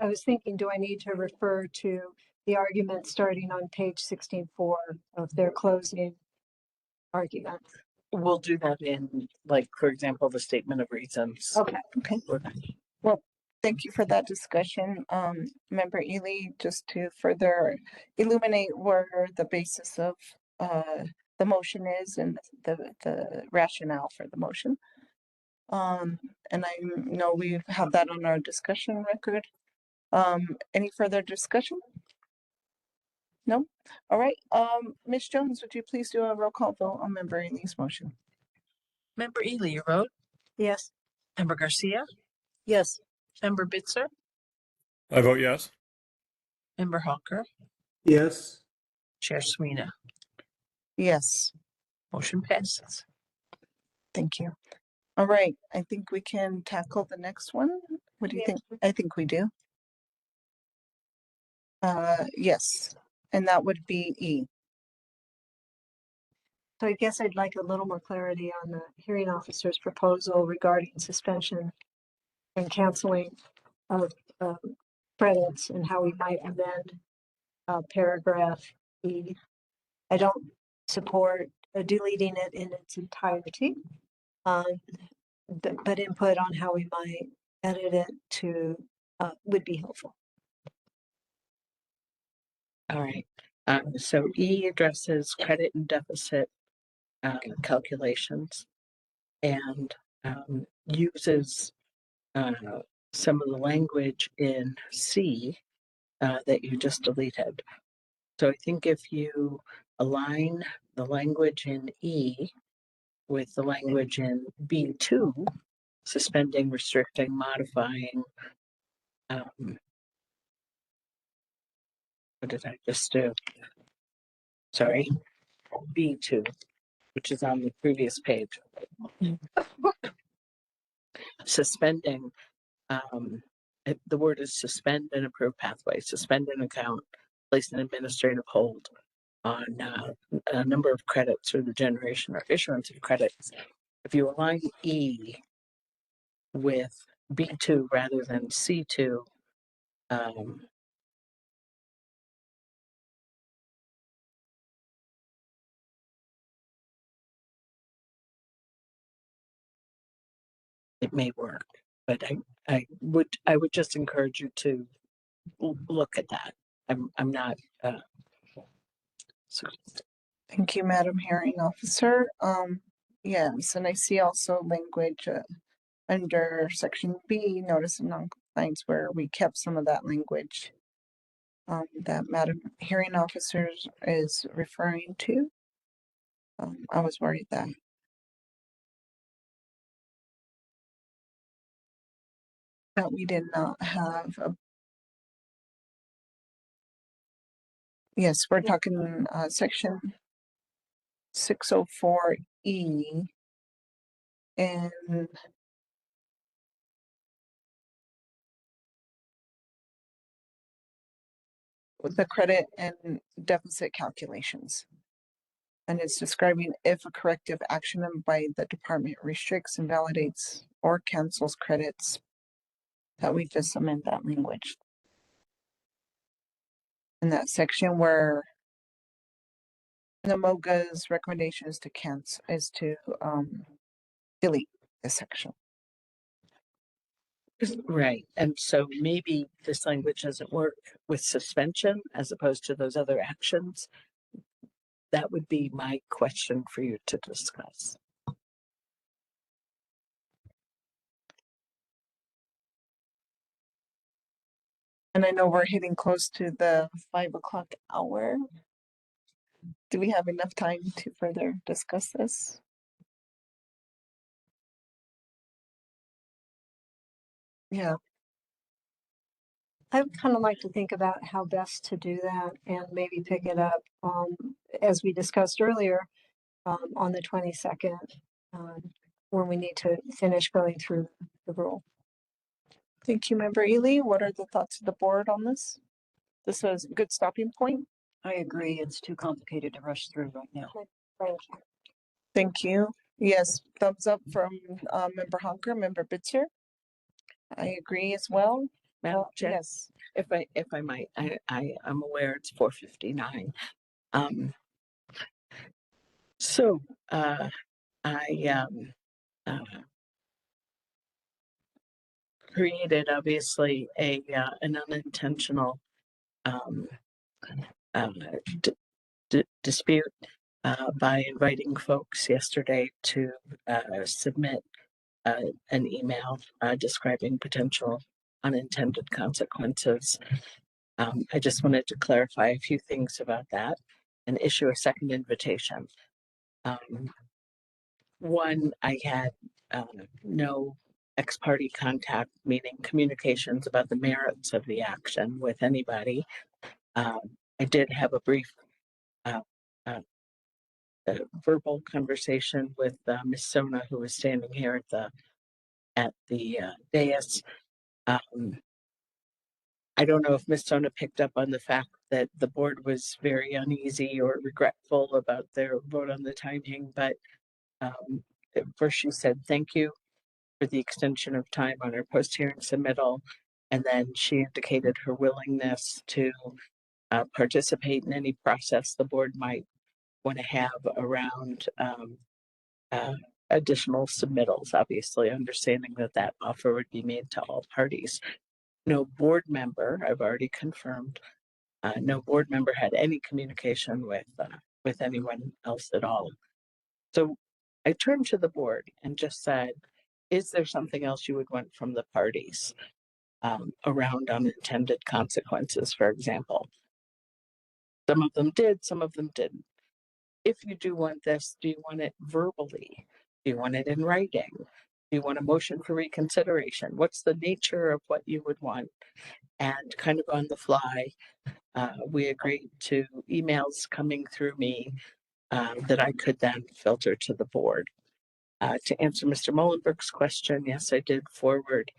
I was thinking, do I need to refer to the argument starting on page 16.4 of their closing argument? We'll do that in, like, for example, the statement of reasons. Okay. Okay. Well, thank you for that discussion. Member Ely, just to further illuminate where the basis of the motion is and the rationale for the motion. And I know we have that on our discussion record. Any further discussion? No? All right. Ms. Jones, would you please do a roll call vote on Member Ely's motion? Member Ely, your vote? Yes. Member Garcia? Yes. Member Bitzer? I vote yes. Member Hawker? Yes. Chair Sweeney? Yes. Motion passes. Thank you. All right. I think we can tackle the next one. What do you think? I think we do. Yes. And that would be E. So I guess I'd like a little more clarity on the hearing officer's proposal regarding suspension and canceling of credits and how we might amend paragraph E. I don't support deleting it in its entirety, but input on how we might edit it to would be helpful. All right. So E addresses credit and deficit calculations and uses some of the language in C that you just deleted. So I think if you align the language in E with the language in B2, suspending, restricting, modifying, what did I just do? Sorry, B2, which is on the previous page. Suspending, the word is suspend and approve pathway, suspend an account, place an administrative hold on a number of credits or the generation or issuance of credits. If you align E with B2 rather than C2, it may work, but I would just encourage you to look at that. I'm not. Thank you, Madam Hearing Officer. Yes, and I see also language under section B, notice of non-compliance, where we kept some of that language that Madam Hearing Officer is referring to. I was worried that we did not have a. Yes, we're talking section 604E, and the credit and deficit calculations. And it's describing if a corrective action by the department restricts, invalidates, or cancels credits, that we just amend that language. In that section where the MOGA's recommendation is to cancel, is to delete this section. Right. And so maybe this language doesn't work with suspension as opposed to those other actions. That would be my question for you to discuss. And I know we're hitting close to the 5 o'clock hour. Do we have enough time to further discuss this? Yeah. I would kind of like to think about how best to do that and maybe pick it up, as we discussed earlier, on the 22nd, when we need to finish going through the rule. Thank you, Member Ely. What are the thoughts of the board on this? This was a good stopping point. I agree. It's too complicated to rush through right now. Thank you. Thank you. Yes, thumbs up from Member Honker, Member Bitzer. I agree as well. Madam Chair, Yes. if I might, I am aware it's 4:59. So I created obviously an unintentional dispute by inviting folks yesterday to submit an email describing potential unintended consequences. I just wanted to clarify a few things about that and issue a second invitation. One, I had no ex-parte contact, meaning communications about the merits of the action with anybody. I did have a brief verbal conversation with Miss Sona, who was standing here at the dais. I don't know if Miss Sona picked up on the fact that the board was very uneasy or regretful about their vote on the timing, but first she said thank you for the extension of time on her post-hearing submittal, and then she indicated her willingness to participate in any process the board might want to have around additional submittals, obviously understanding that that offer would be made to all parties. No board member, I've already confirmed, no board member had any communication with anyone else at all. So I turned to the board and just said, is there something else you would want from the parties around unintended consequences, for example? Some of them did, some of them didn't. If you do want this, do you want it verbally? Do you want it in writing? Do you want a motion for reconsideration? What's the nature of what you would want? And kind of on the fly, we agreed to emails coming through me that I could then filter to the board. To answer Mr. Mullenberg's question, yes, I did forward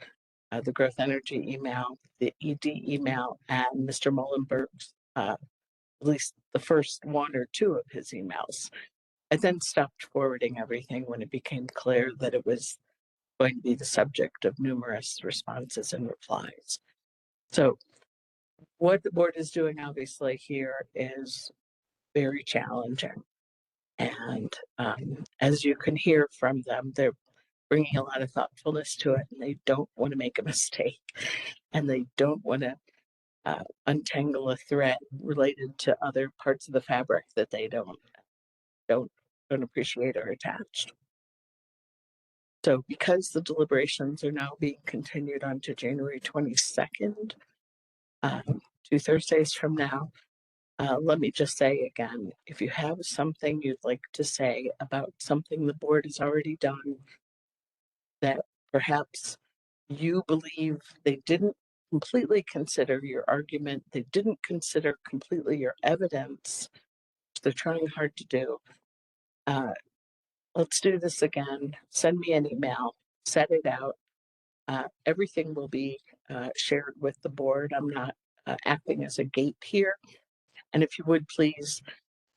the Growth Energy email, the ED email, and Mr. Mullenberg's, at least the first one or two of his emails. I then stopped forwarding everything when it became clear that it was going to be the subject of numerous responses and replies. So what the board is doing obviously here is very challenging. And as you can hear from them, they're bringing a lot of thoughtfulness to it, and they don't want to make a mistake, and they don't want to untangle a thread related to other parts of the fabric that they don't appreciate or attached. So because the deliberations are now being continued on to January 22nd, 2 Thursdays from now, Let me just say again, if you have something you'd like to say about something the board has already done that perhaps you believe they didn't completely consider your argument, they didn't consider completely your evidence, which they're trying hard to do, let's do this again. Send me an email, set it out. Everything will be shared with the board. I'm not acting as a gate here. And if you would please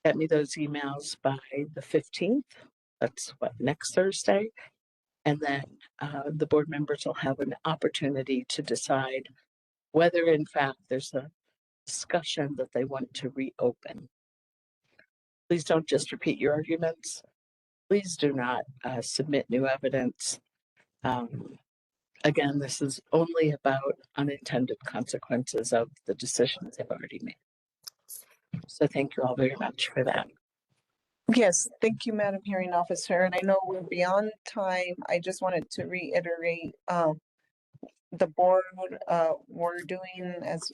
get me those emails by the 15th. That's what, next Thursday? And then the board members will have an opportunity to decide whether in fact there's a discussion that they want to reopen. Please don't just repeat your arguments. Please do not submit new evidence. Again, this is only about unintended consequences of the decisions they've already made. So thank you all very much for that. Yes, thank you, Madam Hearing Officer. And I know we're beyond time. I just wanted to reiterate, the board, we're doing as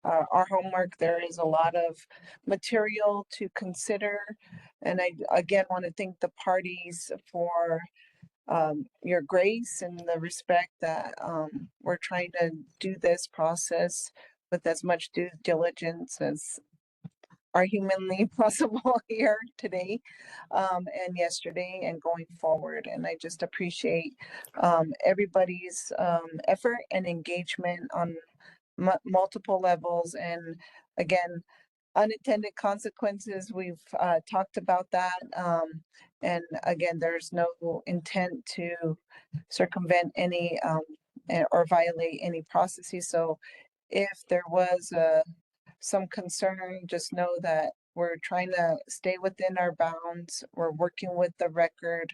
our homework. There is a lot of material to consider. And I again want to thank the parties for your grace and the respect that we're trying to do this process with as much due diligence as are humanly possible here today and yesterday and going forward. And I just appreciate everybody's effort and engagement on multiple levels. And again, unintended consequences, we've talked about that. And again, there's no intent to circumvent any or violate any processes. So if there was some concern, just know that we're trying to stay within our bounds. We're working with the record.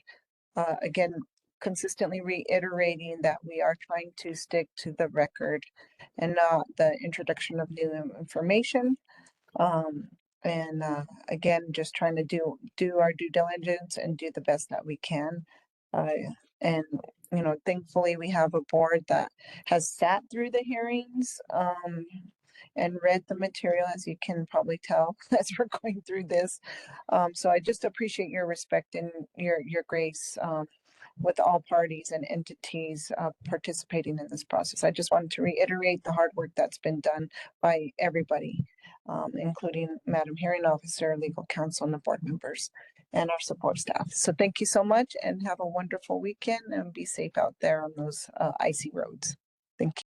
Again, consistently reiterating that we are trying to stick to the record and not the introduction of new information. Again, just trying to do our due diligence and do the best that we can. And you know, thankfully we have a board that has sat through the hearings and read the material, as you can probably tell as we're going through this. So I just appreciate your respect and your grace with all parties and entities participating in this process. I just wanted to reiterate the hard work that's been done by everybody, including Madam Hearing Officer, legal counsel, and the board members and our support staff. So thank you so much and have a wonderful weekend and be safe out there on those icy roads. Thank you.